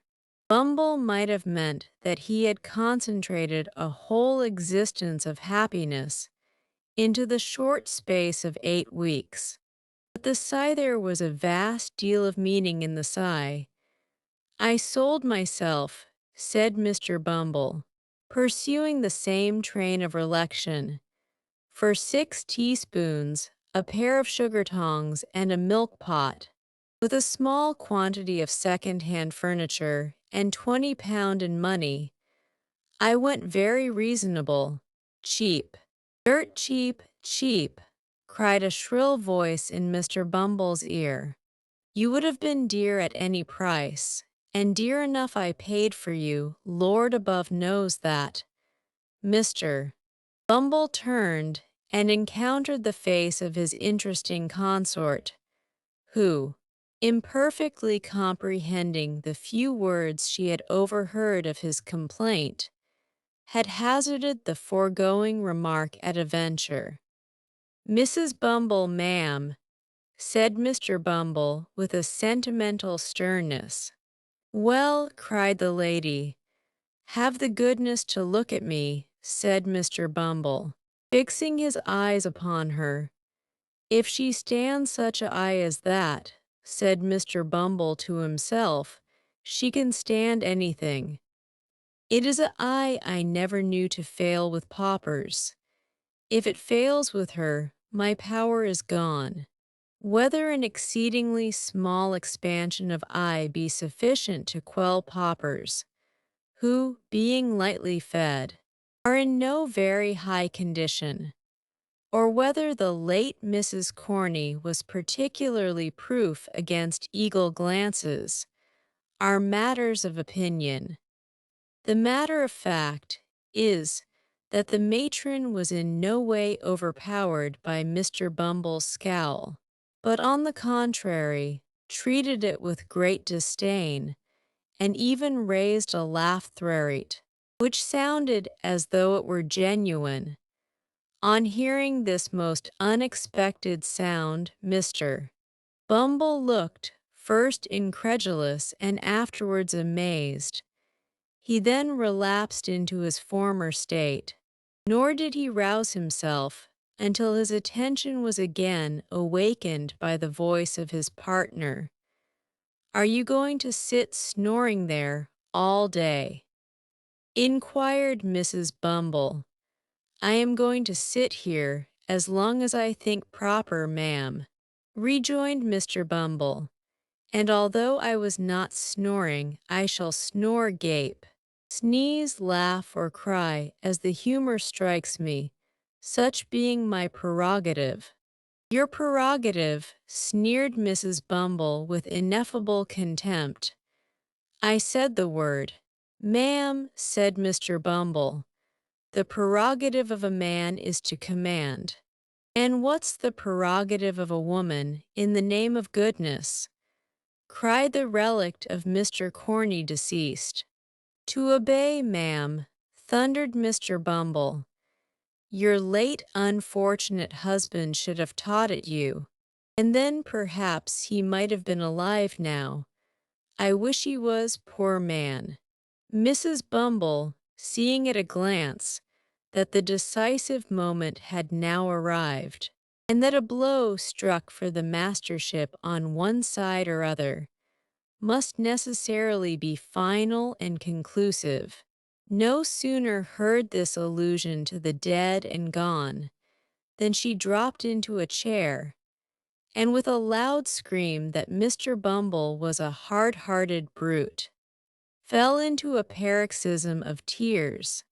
Bumble might have meant that he had concentrated a whole existence of happiness into the short space of 8 weeks. But the sigh, there was a vast deal of meaning in the sigh. "I sold myself," said Mr. Bumble, pursuing the same train of reflection, "for 6 teaspoons, a pair of sugar tongs, and a milk pot, with a small quantity of second-hand furniture, and £20 in money. I went very reasonable. Cheap. Dirt cheap, cheap," cried a shrill voice in Mr. Bumble's ear. "You would have been dear at any price, and dear enough I paid for you, Lord above knows that." Mr. Bumble turned and encountered the face of his interesting consort, who, imperfectly comprehending the few words she had overheard of his complaint, had hazarded the foregoing remark at a venture. "Mrs. Bumble, ma'am," said Mr. Bumble with a sentimental sternness. "Well," cried the lady, "have the goodness to look at me," said Mr. Bumble, fixing his eyes upon her. "If she stands such a eye as that," said Mr. Bumble to himself, "she can stand anything. It is a eye I never knew to fail with paupers. If it fails with her, my power is gone." Whether an exceedingly small expansion of eye be sufficient to quell paupers, who, being lightly fed, are in no very high condition, or whether the late Mrs. Corney was particularly proof against eagle glances, are matters of opinion. The matter of fact is that the matron was in no way overpowered by Mr. Bumble's scowl, but on the contrary, treated it with great disdain, and even raised a laugh throat, which sounded as though it were genuine. On hearing this most unexpected sound, Mr. Bumble looked, first incredulous and afterwards amazed. He then relapsed into his former state, nor did he rouse himself until his attention was again awakened by the voice of his partner. "Are you going to sit snoring there all day?" inquired Mrs. Bumble. "I am going to sit here as long as I think proper, ma'am," rejoined Mr. Bumble, "and although I was not snoring, I shall snore, gape, sneeze, laugh, or cry as the humor strikes me, such being my prerogative." "Your prerogative," sneered Mrs. Bumble with ineffable contempt. "I said the word." "Ma'am," said Mr. Bumble, "the prerogative of a man is to command." "And what's the prerogative of a woman, in the name of goodness?" cried the relict of Mr. Corney deceased. "To obey, ma'am," thundered Mr. Bumble. "Your late unfortunate husband should have taught it you, and then perhaps he might have been alive now. I wish he was, poor man." Mrs. Bumble, seeing at a glance that the decisive moment had now arrived, and that a blow struck for the mastership on one side or other must necessarily be final and conclusive. No sooner heard this allusion to the dead and gone than she dropped into a chair, and with a loud scream that Mr. Bumble was a hard-hearted brute, fell into a paroxysm of tears.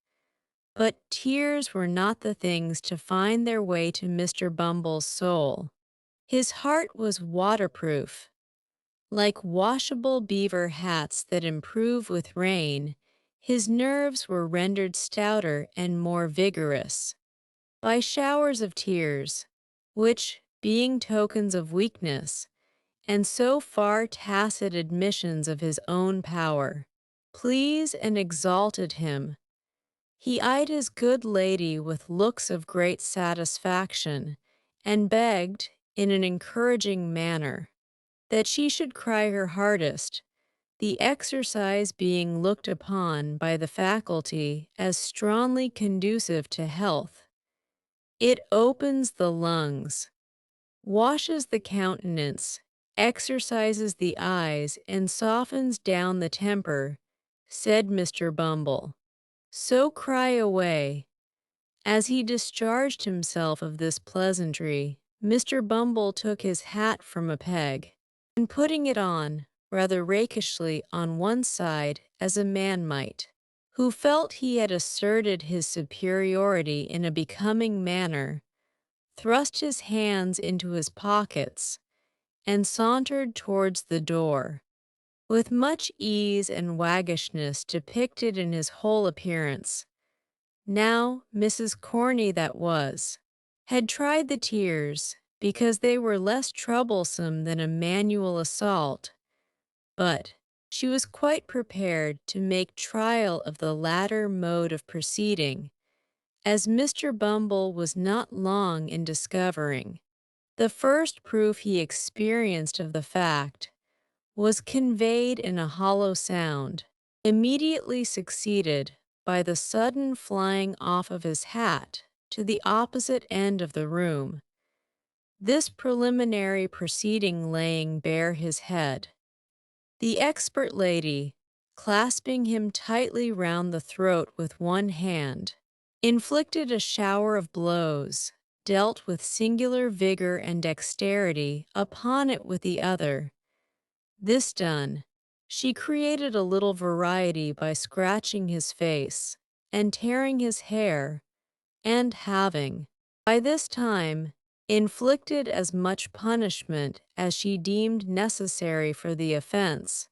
But tears were not the things to find their way to Mr. Bumble's soul. His heart was waterproof. Like washable beaver hats that improve with rain, his nerves were rendered stouter and more vigorous by showers of tears, which, being tokens of weakness, and so far tacit admissions of his own power, pleased and exalted him. He eyed his good lady with looks of great satisfaction, and begged, in an encouraging manner, that she should cry her hardest, the exercise being looked upon by the faculty as strongly conducive to health. It opens the lungs, washes the countenance, exercises the eyes, and softens down the temper, said Mr. Bumble. So cry away. As he discharged himself of this pleasantry, Mr. Bumble took his hat from a peg, and putting it on, rather rakishly on one side as a man might, who felt he had asserted his superiority in a becoming manner, thrust his hands into his pockets, and sauntered towards the door, with much ease and waggishness depicted in his whole appearance. Now, Mrs. Corney that was, had tried the tears, because they were less troublesome than a manual assault, but she was quite prepared to make trial of the latter mode of proceeding, as Mr. Bumble was not long in discovering. The first proof he experienced of the fact was conveyed in a hollow sound, immediately succeeded by the sudden flying off of his hat to the opposite end of the room, this preliminary proceeding laying bare his head. The expert lady, clasping him tightly round the throat with one hand, inflicted a shower of blows, dealt with singular vigor and dexterity upon it with the other. This done, she created a little variety by scratching his face and tearing his hair, and having, by this time, inflicted as much punishment as she deemed necessary for the offense,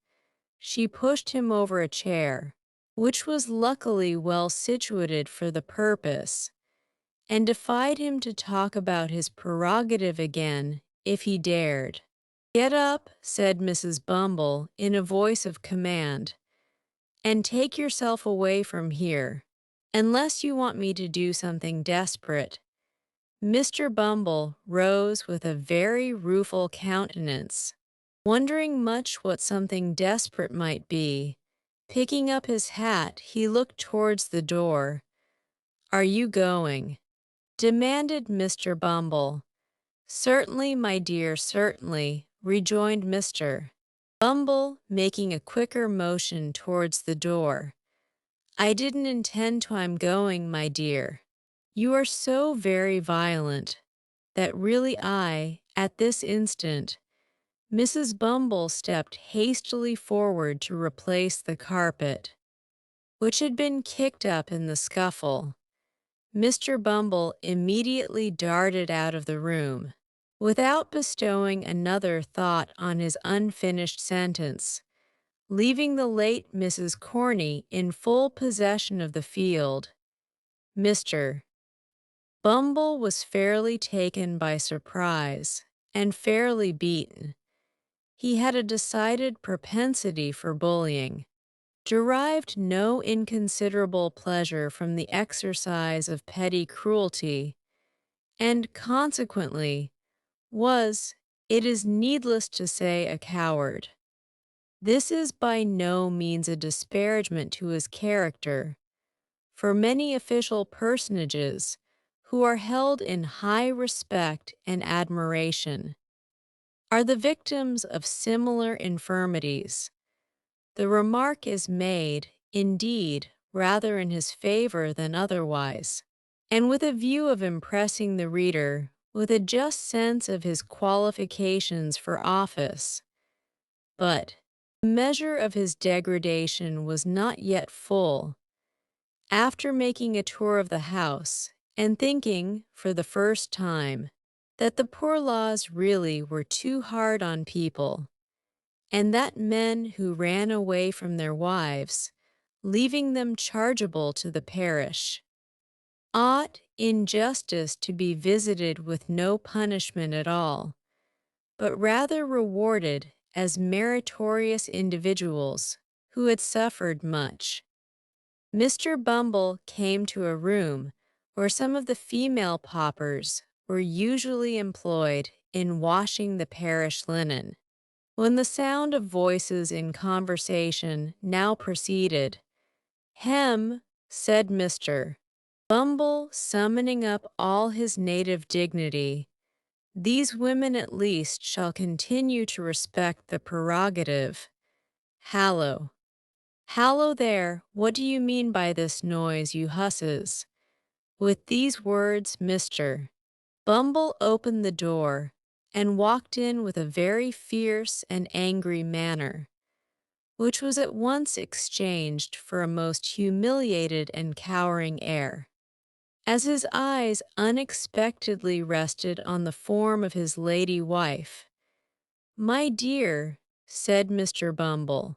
she pushed him over a chair, which was luckily well situated for the purpose, and defied him to talk about his prerogative again if he dared. "Get up," said Mrs. Bumble in a voice of command, "and take yourself away from here, unless you want me to do something desperate." Mr. Bumble rose with a very rueful countenance, wondering much what something desperate might be. Picking up his hat, he looked towards the door. "Are you going?" demanded Mr. Bumble. "Certainly, my dear, certainly," rejoined Mr. Bumble, making a quicker motion towards the door. "I didn't intend to. I'm going, my dear. You are so very violent that really at this instant, Mrs. Bumble stepped hastily forward to replace the carpet, which had been kicked up in the scuffle. Mr. Bumble immediately darted out of the room, without bestowing another thought on his unfinished sentence, leaving the late Mrs. Corney in full possession of the field. Mr. Bumble was fairly taken by surprise, and fairly beaten. He had a decided propensity for bullying, derived no inconsiderable pleasure from the exercise of petty cruelty, and consequently was, it is needless to say, a coward. This is by no means a disparagement to his character, for many official personages who are held in high respect and admiration, are the victims of similar infirmities. The remark is made, indeed, rather in his favor than otherwise, and with a view of impressing the reader with a just sense of his qualifications for office. But the measure of his degradation was not yet full. After making a tour of the house, and thinking, for the first time, that the poor laws really were too hard on people, and that men who ran away from their wives, leaving them chargeable to the parish, ought in justice to be visited with no punishment at all, but rather rewarded as meritorious individuals who had suffered much. Mr. Bumble came to a room where some of the female paupers were usually employed in washing the parish linen. When the sound of voices in conversation now proceeded, "Hem," said Mr. Bumble, summoning up all his native dignity, "these women at least shall continue to respect the prerogative. Hallo. Hallo there, what do you mean by this noise, you husses?" With these words, Mr. Bumble opened the door and walked in with a very fierce and angry manner, which was at once exchanged for a most humiliated and cowering air. As his eyes unexpectedly rested on the form of his lady wife, "My dear," said Mr. Bumble,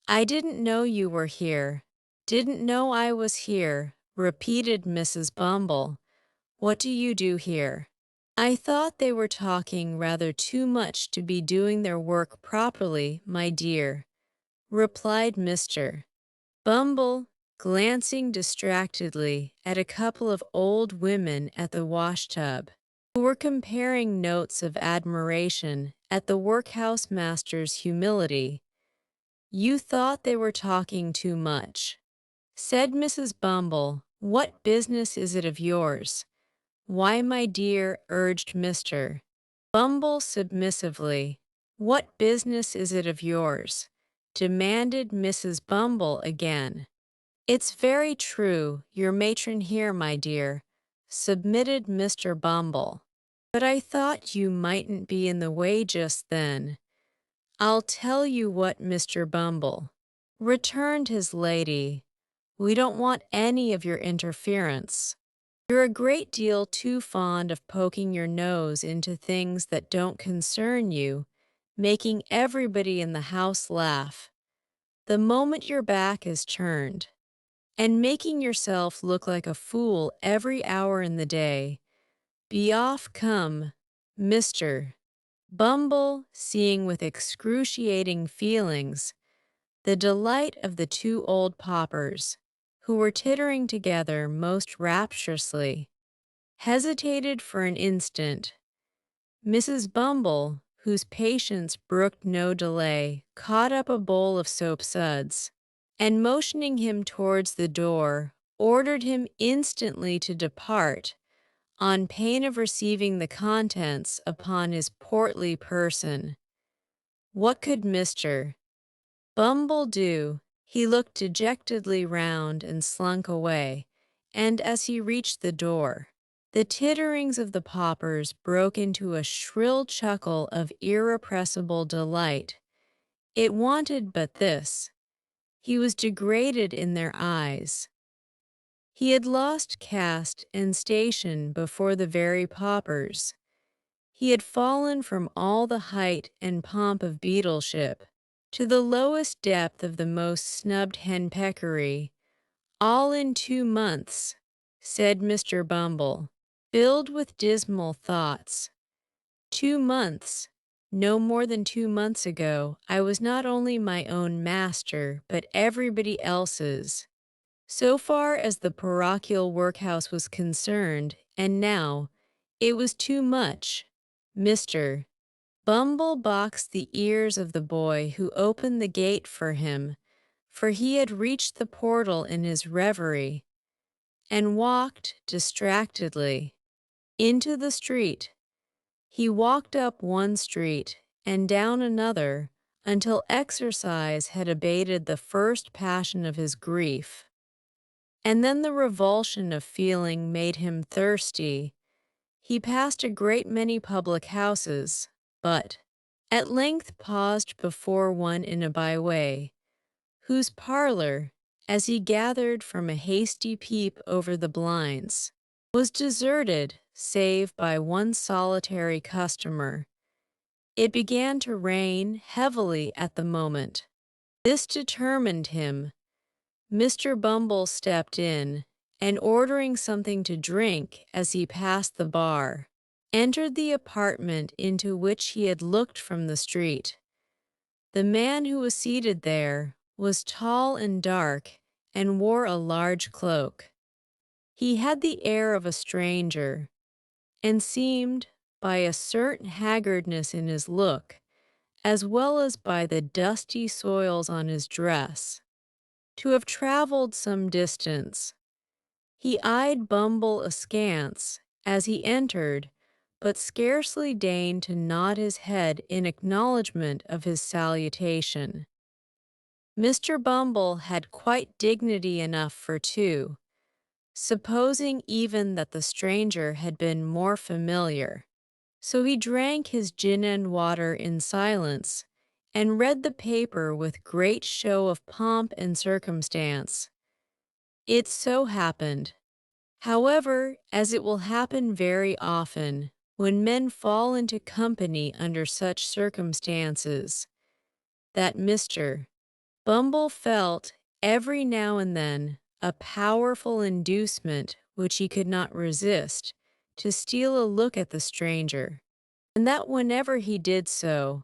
"I didn't know you were here. Didn't know I was here," repeated Mrs. Bumble. "What do you do here?" "I thought they were talking rather too much to be doing their work properly, my dear," replied Mr. Bumble, glancing distractedly at a couple of old women at the washtub, who were comparing notes of admiration at the workhouse master's humility. "You thought they were talking too much," said Mrs. Bumble. "What business is it of yours?" "Why, my dear," urged Mr. Bumble submissively, "what business is it of yours?" demanded Mrs. Bumble again. "It's very true, your matron here, my dear," submitted Mr. Bumble. "But I thought you mightn't be in the way just then." "I'll tell you what, Mr. Bumble," returned his lady, "we don't want any of your interference. You're a great deal too fond of poking your nose into things that don't concern you, making everybody in the house laugh the moment your back is turned, and making yourself look like a fool every hour in the day. Be off, come." Mr. Bumble, seeing with excruciating feelings the delight of the two old paupers, who were tittering together most rapturously, hesitated for an instant. Mrs. Bumble, whose patience brooked no delay, caught up a bowl of soap suds, and motioning him towards the door, ordered him instantly to depart, on pain of receiving the contents upon his portly person. What could Mr. Bumble do? He looked dejectedly round and slunk away, and as he reached the door, the titterings of the paupers broke into a shrill chuckle of irrepressible delight. It wanted but this. He was degraded in their eyes. He had lost caste and station before the very paupers. He had fallen from all the height and pomp of beadleship to the lowest depth of the most snubbed henpeckery, all in 2 months, said Mr. Bumble, filled with dismal thoughts. 2 months. No more than 2 months ago, I was not only my own master, but everybody else's, so far as the parochial workhouse was concerned, and now it was too much. Mr. Bumble boxed the ears of the boy who opened the gate for him, for he had reached the portal in his reverie. and walked distractedly into the street. He walked up one street and down another until exercise had abated the first passion of his grief. And then the revulsion of feeling made him thirsty. He passed a great many public houses, but at length paused before one in a byway, whose parlor, as he gathered from a hasty peep over the blinds, was deserted save by one solitary customer. It began to rain heavily at the moment. This determined him. Mr. Bumble stepped in, and ordering something to drink as he passed the bar, entered the apartment into which he had looked from the street. The man who was seated there was tall and dark and wore a large cloak. He had the air of a stranger, and seemed, by a certain haggardness in his look, as well as by the dusty soils on his dress, to have traveled some distance. He eyed Bumble askance as he entered, but scarcely deigned to nod his head in acknowledgment of his salutation. Mr. Bumble had quite dignity enough for two, supposing even that the stranger had been more familiar. So he drank his gin and water in silence, and read the paper with great show of pomp and circumstance. It so happened, however, as it will happen very often, when men fall into company under such circumstances, that Mr. Bumble felt, every now and then, a powerful inducement which he could not resist, to steal a look at the stranger, and that whenever he did so,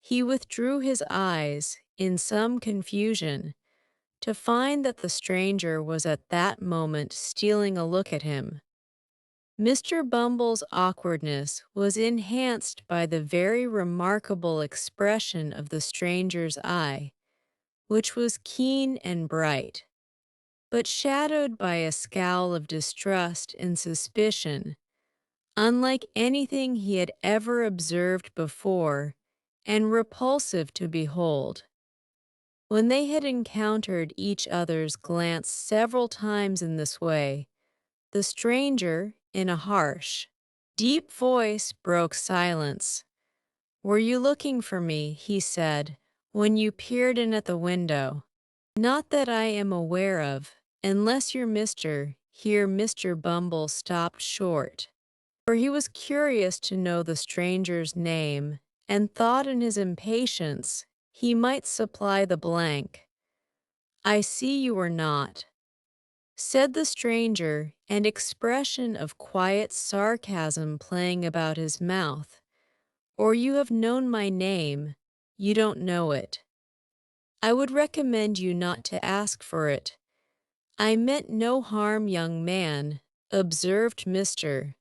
he withdrew his eyes in some confusion, to find that the stranger was at that moment stealing a look at him. Mr. Bumble's awkwardness was enhanced by the very remarkable expression of the stranger's eye, which was keen and bright, but shadowed by a scowl of distrust and suspicion, unlike anything he had ever observed before, and repulsive to behold. When they had encountered each other's glance several times in this way, the stranger, in a harsh, deep voice, broke silence. "Were you looking for me," he said, "when you peered in at the window?" "Not that I am aware of, unless you're Mr." Here Mr. Bumble stopped short, for he was curious to know the stranger's name, and thought in his impatience he might supply the blank. "I see you are not," said the stranger, an expression of quiet sarcasm playing about his mouth. "Or you have known my name, you don't know it. I would recommend you not to ask for it." "I meant no harm, young man," observed Mr.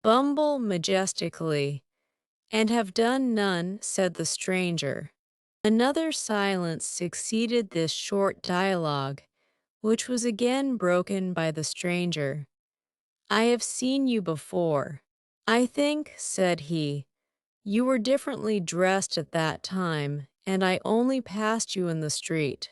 Bumble majestically. "And have done none," said the stranger. Another silence succeeded this short dialogue, which was again broken by the stranger. "I have seen you before. I think," said he, "you were differently dressed at that time, and I only passed you in the street."